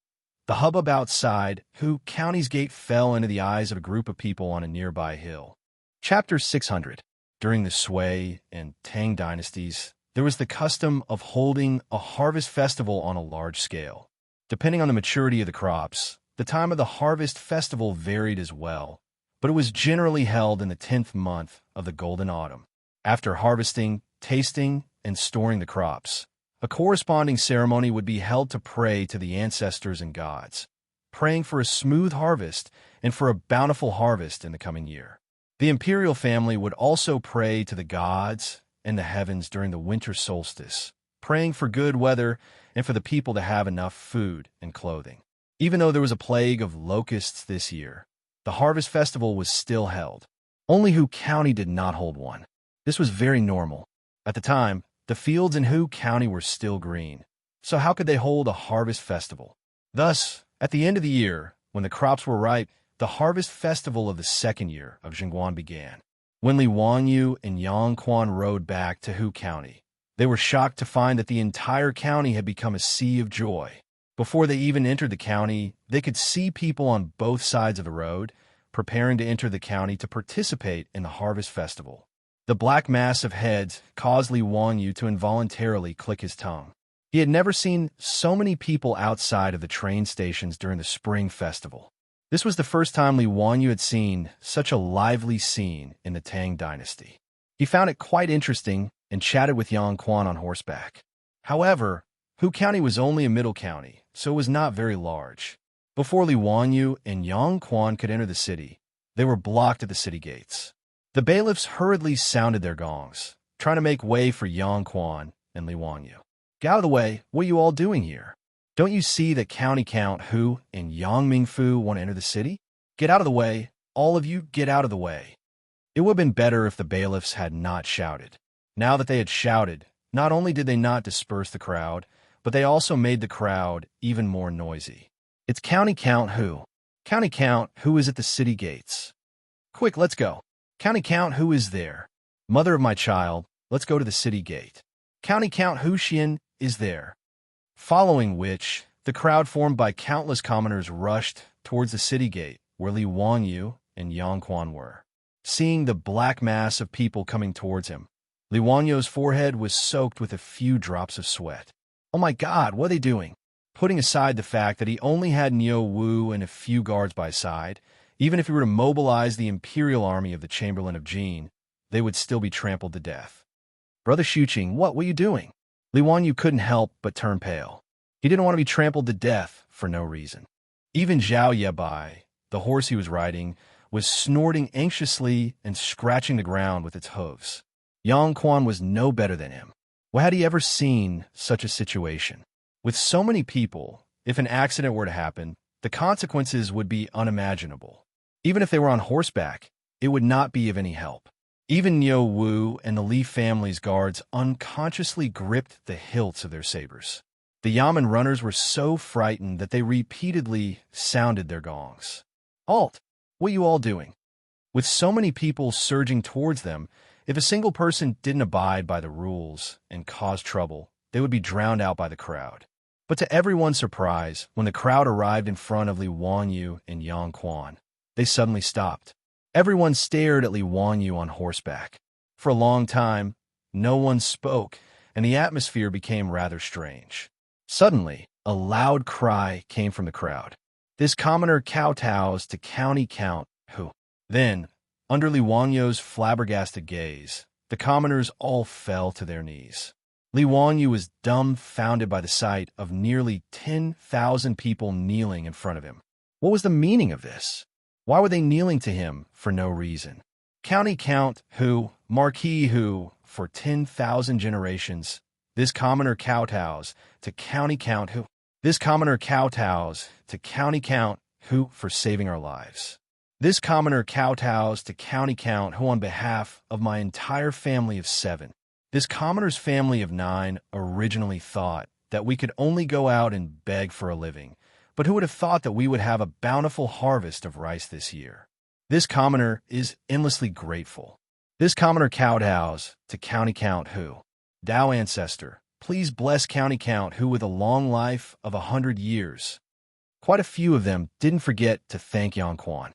The hubbub outside Hu County's gate fell into the eyes of a group of people on a nearby hill. Chapter 600. During the Sui and Tang dynasties, there was the custom of holding a harvest festival on a large scale. Depending on the maturity of the crops, the time of the harvest festival varied as well, but it was generally held in the 10th month of the golden autumn. After harvesting, tasting, and storing the crops, a corresponding ceremony would be held to pray to the ancestors and gods, praying for a smooth harvest and for a bountiful harvest in the coming year. The imperial family would also pray to the gods in the heavens during the winter solstice, praying for good weather and for the people to have enough food and clothing. Even though there was a plague of locusts this year, the harvest festival was still held. Only Hu County did not hold one. This was very normal. At the time, the fields in Hu County were still green, so how could they hold a harvest festival? Thus, at the end of the year, when the crops were ripe, the harvest festival of the second year of Jingguan began. When Li Wanyu and Yang Quan rode back to Hu County, they were shocked to find that the entire county had become a sea of joy. Before they even entered the county, they could see people on both sides of the road, preparing to enter the county to participate in the harvest festival. The black mass of heads caused Li Wanyu to involuntarily click his tongue. He had never seen so many people outside of the train stations during the spring festival. This was the first time Li Wanyu had seen such a lively scene in the Tang dynasty. He found it quite interesting and chatted with Yang Quan on horseback. However, Hu County was only a middle county, so it was not very large. Before Li Wanyu and Yang Quan could enter the city, they were blocked at the city gates. The bailiffs hurriedly sounded their gongs, trying to make way for Yang Quan and Li Wanyu. Get out of the way, what are you all doing here? Don't you see that County Count Hu and Yang Mingfu want to enter the city? Get out of the way, all of you get out of the way. It would have been better if the bailiffs had not shouted. Now that they had shouted, not only did they not disperse the crowd, but they also made the crowd even more noisy. It's County Count Hu. County Count Hu is at the city gates. Quick, let's go. County Count Hu is there. Mother of my child, let's go to the city gate. County Count Hu Xian is there. Following which, the crowd formed by countless commoners rushed towards the city gate where Li Wanyu and Yang Quan were. Seeing the black mass of people coming towards him, Li Wanyu's forehead was soaked with a few drops of sweat. Oh my God, what are they doing? Putting aside the fact that he only had Niu Wu and a few guards by his side, even if he were to mobilize the imperial army of the Chamberlain of Jin, they would still be trampled to death. Brother Xuqing, what were you doing? Li Wanyu couldn't help but turn pale. He didn't want to be trampled to death for no reason. Even Zhao Yebai, the horse he was riding, was snorting anxiously and scratching the ground with its hooves. Yang Quan was no better than him. Well, had he ever seen such a situation? With so many people, if an accident were to happen, the consequences would be unimaginable. Even if they were on horseback, it would not be of any help. Even Niu Wu and the Li family's guards unconsciously gripped the hilts of their sabers. The Yamen runners were so frightened that they repeatedly sounded their gongs. Halt! What are you all doing? With so many people surging towards them, if a single person didn't abide by the rules and cause trouble, they would be drowned out by the crowd. But to everyone's surprise, when the crowd arrived in front of Li Wanyu and Yang Quan, they suddenly stopped. Everyone stared at Li Wanyu on horseback. For a long time, no one spoke, and the atmosphere became rather strange. Suddenly, a loud cry came from the crowd. This commoner kowtows to County Count Hu. Then, under Li Wanyu's flabbergasted gaze, the commoners all fell to their knees. Li Wanyu was dumbfounded by the sight of nearly 10,000 people kneeling in front of him. What was the meaning of this? Why were they kneeling to him for no reason? County Count Hu, Marquis Hu, for 10,000 generations, this commoner kowtows to County Count Hu. This commoner kowtows to County Count Hu for saving our lives. This commoner kowtows to County Count Hu on behalf of my entire family of 7. This commoner's family of 9 originally thought that we could only go out and beg for a living, but who would have thought that we would have a bountiful harvest of rice this year? This commoner is endlessly grateful. This commoner kowtows to County Count Hu. Tao Ancestor, please bless County Count Hu with a long life of 100 years. Quite a few of them didn't forget to thank Yang Quan.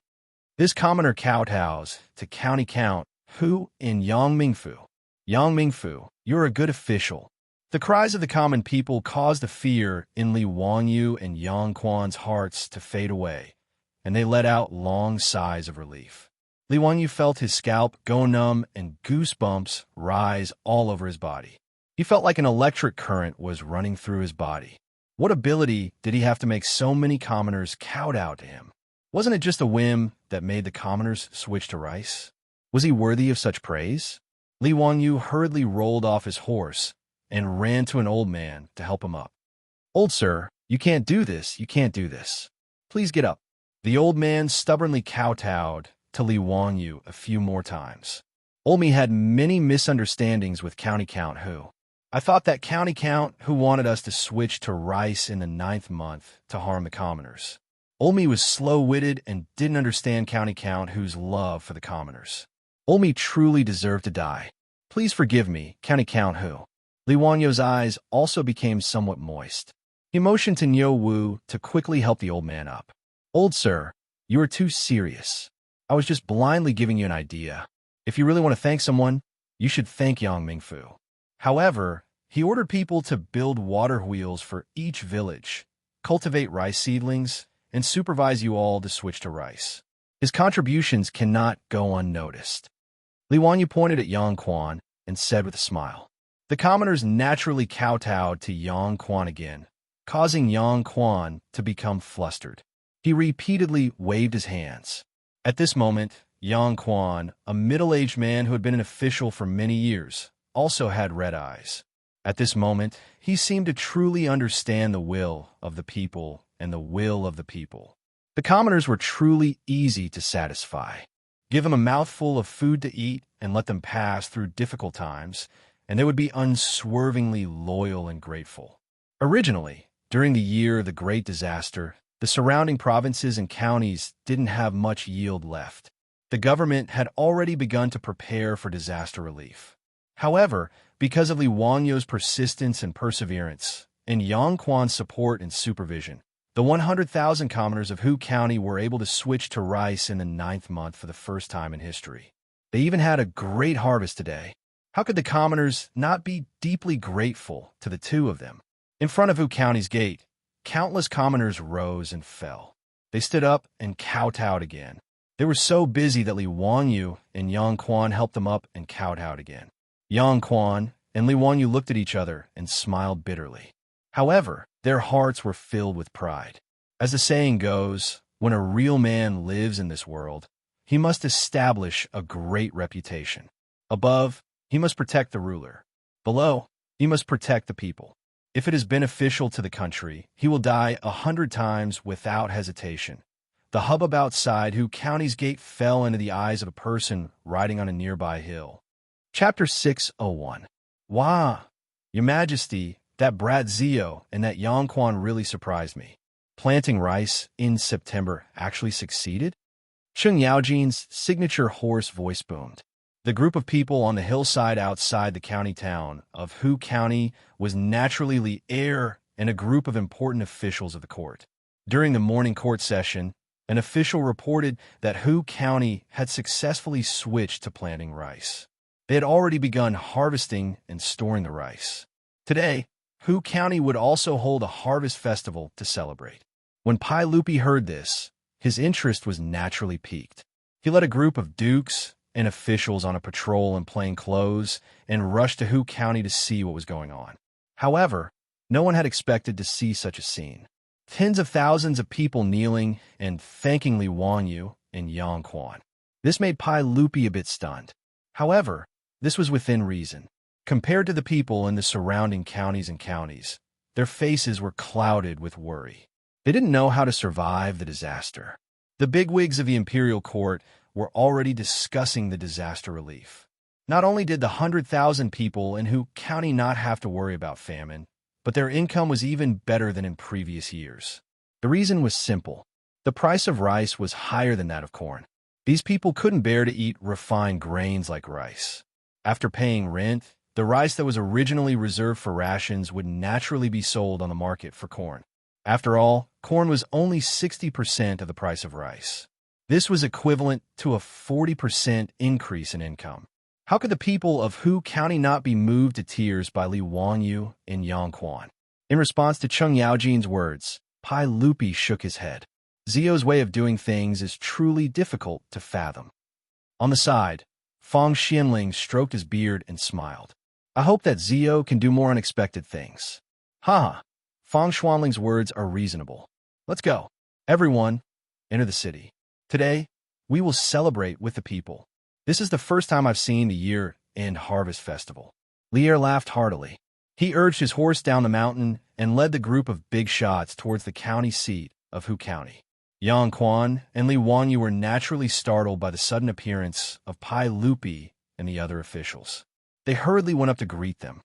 This commoner kowtows to County Count Hu in Yang Mingfu. Yang Mingfu, you're a good official. The cries of the common people caused the fear in Li Wanyu and Yang Quan's hearts to fade away, and they let out long sighs of relief. Li Wanyu felt his scalp go numb and goosebumps rise all over his body. He felt like an electric current was running through his body. What ability did he have to make so many commoners kowtow to him? Wasn't it just a whim that made the commoners switch to rice? Was he worthy of such praise? Li Wangyu hurriedly rolled off his horse and ran to an old man to help him up. "Old sir, you can't do this, you can't do this. Please get up." The old man stubbornly kowtowed to Li Wangyu a few more times. Olmi had many misunderstandings with County Count Hu. "I thought that County Count Hu wanted us to switch to rice in the 9th month to harm the commoners." Olmi was slow-witted and didn't understand County Count Hu's love for the commoners. Olmi truly deserved to die. "Please forgive me, County Count Hu." Li Wangyu's eyes also became somewhat moist. He motioned to Niu Wu to quickly help the old man up. "Old sir, you are too serious. I was just blindly giving you an idea. If you really want to thank someone, you should thank Yang Mingfu." However, he ordered people to build water wheels for each village, cultivate rice seedlings, and supervise you all to switch to rice. His contributions cannot go unnoticed. Li Wangyu pointed at Yang Quan and said with a smile. The commoners naturally kowtowed to Yang Quan again, causing Yang Quan to become flustered. He repeatedly waved his hands. At this moment, Yang Quan, a middle-aged man who had been an official for many years, also had red eyes. At this moment, he seemed to truly understand the will of the people and the will of the people. The commoners were truly easy to satisfy. Give them a mouthful of food to eat and let them pass through difficult times, and they would be unswervingly loyal and grateful. Originally, during the year of the Great Disaster, the surrounding provinces and counties didn't have much yield left. The government had already begun to prepare for disaster relief. However, because of Li Wangyu's persistence and perseverance, and Yang Quan's support and supervision, the 100,000 commoners of Hu County were able to switch to rice in the 9th month for the first time in history. They even had a great harvest today. How could the commoners not be deeply grateful to the two of them? In front of Hu County's gate, countless commoners rose and fell. They stood up and kowtowed again. They were so busy that Li Wangyu and Yang Quan helped them up and kowtowed again. Yang Quan and Li Wangyu looked at each other and smiled bitterly. However, their hearts were filled with pride. As the saying goes, when a real man lives in this world, he must establish a great reputation. Above, he must protect the ruler. Below, he must protect the people. If it is beneficial to the country, he will die 100 times without hesitation. The hubbub outside Hu County's gate fell into the eyes of a person riding on a nearby hill. Chapter 601. Wah, Your Majesty, that brat Zio and that Yang Quan really surprised me. Planting rice in September actually succeeded? Cheng Yaojin's signature hoarse voice boomed. The group of people on the hillside outside the county town of Hu County was naturally Li Er and a group of important officials of the court. During the morning court session, an official reported that Hu County had successfully switched to planting rice. They had already begun harvesting and storing the rice. Today, Hu County would also hold a harvest festival to celebrate. When Pai Lupi heard this, his interest was naturally piqued. He led a group of dukes and officials on a patrol in plain clothes and rushed to Hu County to see what was going on. However, no one had expected to see such a scene. Tens of thousands of people kneeling and thanking Li Wangyu and Yang Quan. This made Pai Lupi a bit stunned. However, this was within reason. Compared to the people in the surrounding counties, their faces were clouded with worry. They didn't know how to survive the disaster. The bigwigs of the imperial court were already discussing the disaster relief. Not only did the 100,000 people in Hu County not have to worry about famine, but their income was even better than in previous years. The reason was simple. The price of rice was higher than that of corn. These people couldn't bear to eat refined grains like rice. After paying rent, the rice that was originally reserved for rations would naturally be sold on the market for corn. After all, corn was only 60% of the price of rice. This was equivalent to a 40% increase in income. How could the people of Hu County not be moved to tears by Li Wangyu and Yang Quan? In response to Cheng Yaojin's words, Pai Lupi shook his head. Zio's way of doing things is truly difficult to fathom. On the side, Fang Xianling stroked his beard and smiled. I hope that Zio can do more unexpected things. Ha! Fang Xuanling's words are reasonable. Let's go. Everyone, enter the city. Today, we will celebrate with the people. This is the first time I've seen the year end harvest festival. Lier laughed heartily. He urged his horse down the mountain and led the group of big shots towards the county seat of Hu County. Yang Quan and Li Wanyu were naturally startled by the sudden appearance of Pai Lupi and the other officials. They hurriedly went up to greet them.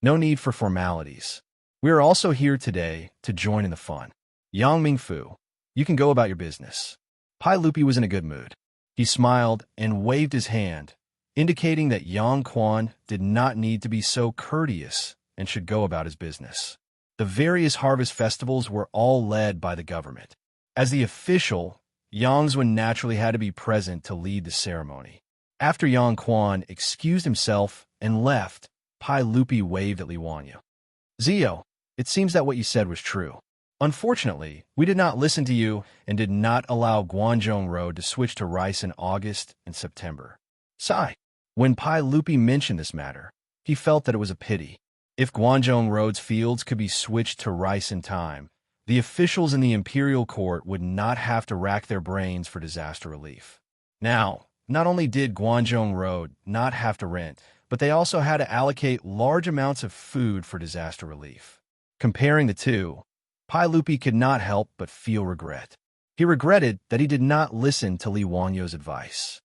No need for formalities. We are also here today to join in the fun. Yang Mingfu, you can go about your business. Pai Lupi was in a good mood. He smiled and waved his hand, indicating that Yang Quan did not need to be so courteous and should go about his business. The various harvest festivals were all led by the government. As the official, Yang Zwen naturally had to be present to lead the ceremony. After Yang Quan excused himself and left, Pai Lupi waved at Li Wanyu. Zio, it seems that what you said was true. Unfortunately, we did not listen to you and did not allow Guanzhong Road to switch to rice in August and September. Sigh. When Pai Lupi mentioned this matter, he felt that it was a pity. If Guanzhong Road's fields could be switched to rice in time, the officials in the imperial court would not have to rack their brains for disaster relief. Now, not only did Guanzhong Road not have to rent, but they also had to allocate large amounts of food for disaster relief. Comparing the two, Pai Lupi could not help but feel regret. He regretted that he did not listen to Li Wanyu's advice.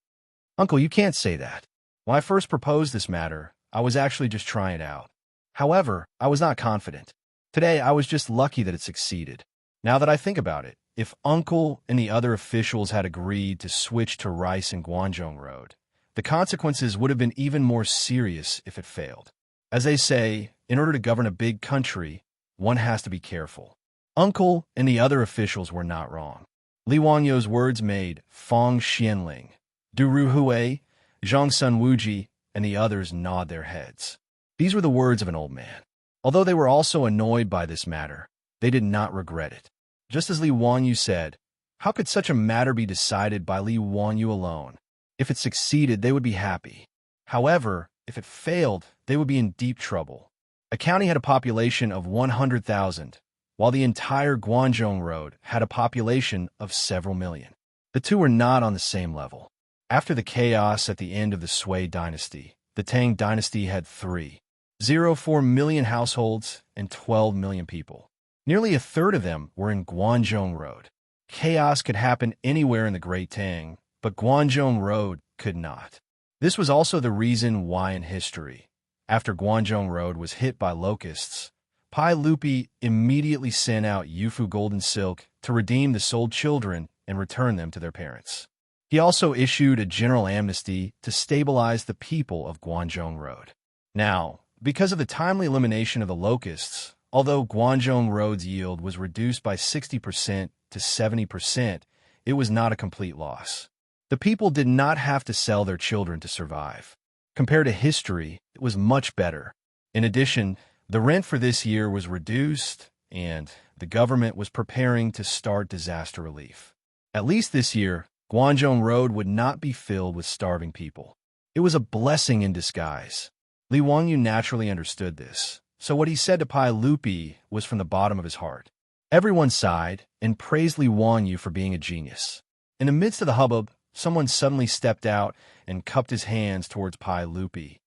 Uncle, you can't say that. When I first proposed this matter, I was actually just trying it out. However, I was not confident. Today, I was just lucky that it succeeded. Now that I think about it, if Uncle and the other officials had agreed to switch to rice in Guanzhong Road, the consequences would have been even more serious if it failed. As they say, in order to govern a big country, one has to be careful. Uncle and the other officials were not wrong. Li Wanyu's words made Fong Xianling, Du Ruhui, Zhang Sun Wuji, and the others nod their heads. These were the words of an old man. Although they were also annoyed by this matter, they did not regret it. Just as Li Wanyu said, how could such a matter be decided by Li Wanyu alone? If it succeeded, they would be happy. However, if it failed, they would be in deep trouble. A county had a population of 100,000, while the entire Guanzhong Road had a population of several million. The two were not on the same level. After the chaos at the end of the Sui dynasty, the Tang dynasty had 3.04 million households and 12 million people. Nearly a third of them were in Guanzhong Road. Chaos could happen anywhere in the Great Tang, but Guanzhong Road could not. This was also the reason why in history, after Guanzhong Road was hit by locusts, Pai Lupi immediately sent out Yufu Golden Silk to redeem the sold children and return them to their parents. He also issued a general amnesty to stabilize the people of Guanzhong Road. Now, because of the timely elimination of the locusts, although Guanzhong Road's yield was reduced by 60% to 70%, it was not a complete loss. The people did not have to sell their children to survive. Compared to history, it was much better. In addition, the rent for this year was reduced, and the government was preparing to start disaster relief. At least this year, Guanzhong Road would not be filled with starving people. It was a blessing in disguise. Li Wanyu naturally understood this, so what he said to Pai Lupi was from the bottom of his heart. Everyone sighed and praised Li Wanyu for being a genius. In the midst of the hubbub, someone suddenly stepped out and cupped his hands towards Pai Lupi.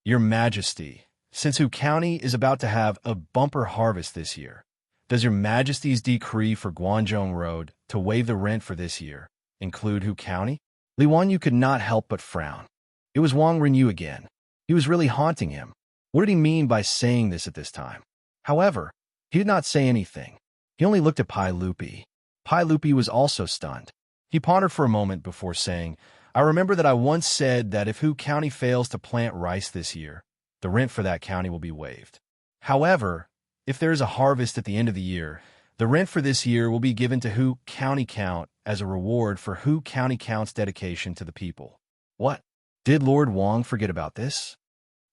Your Majesty, since Hu County is about to have a bumper harvest this year, does Your Majesty's decree for Guanzhong Road to waive the rent for this year include Hu County? Li Wanyu could not help but frown. It was Wang Renyu again. He was really haunting him. What did he mean by saying this at this time? However, he did not say anything. He only looked at Pai Lupi. Pai Lupi was also stunned. He pondered for a moment before saying, I remember that I once said that if Hu County fails to plant rice this year, the rent for that county will be waived. However, if there is a harvest at the end of the year, the rent for this year will be given to Hu County Count as a reward for Hu County Count's dedication to the people. What? Did Lord Wang forget about this?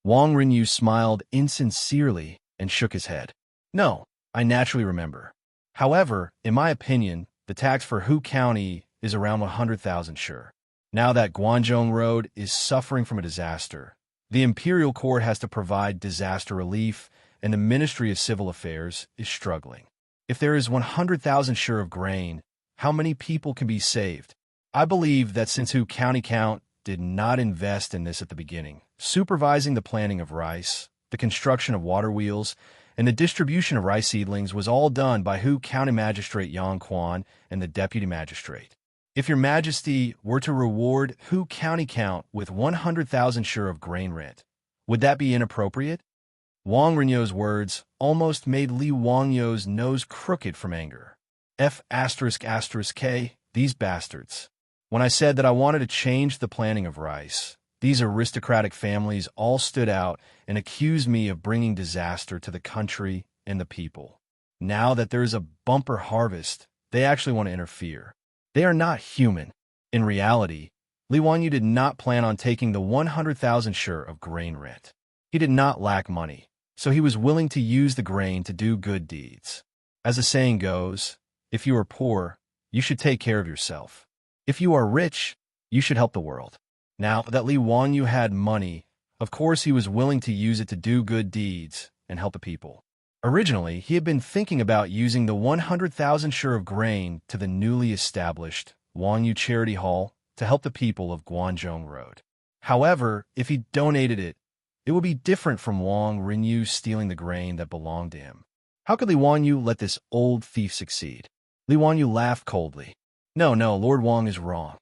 Wang Renyu smiled insincerely and shook his head. No, I naturally remember. However, in my opinion, the tax for Hu County is around 100,000 sure. Now that Guanzhong Road is suffering from a disaster, the Imperial Court has to provide disaster relief, and the Ministry of Civil Affairs is struggling. If there is 100,000 sure of grain, how many people can be saved? I believe that since Hu County Count did not invest in this at the beginning. Supervising the planting of rice, the construction of water wheels, and the distribution of rice seedlings was all done by Hu County Magistrate Yang Quan and the Deputy Magistrate. If your Majesty were to reward Hu County Count with 100,000 shur of grain rent, would that be inappropriate? Wang Renyou's words almost made Li Wangyou's nose crooked from anger. F***K, these bastards. When I said that I wanted to change the planting of rice, these aristocratic families all stood out and accused me of bringing disaster to the country and the people. Now that there is a bumper harvest, they actually want to interfere. They are not human. In reality, Li Wanyu did not plan on taking the 100,000 shur of grain rent. He did not lack money, so he was willing to use the grain to do good deeds. As the saying goes, if you are poor, you should take care of yourself. If you are rich, you should help the world. Now that Li Wanyu had money, of course he was willing to use it to do good deeds and help the people. Originally, he had been thinking about using the 100,000 shur of grain to the newly established Wanyu Charity Hall to help the people of Guanzhong Road. However, if he donated it, it would be different from Wang Renyu stealing the grain that belonged to him. How could Li Wanyu let this old thief succeed? Li Wanyu laughed coldly. No, Lord Wang is wrong.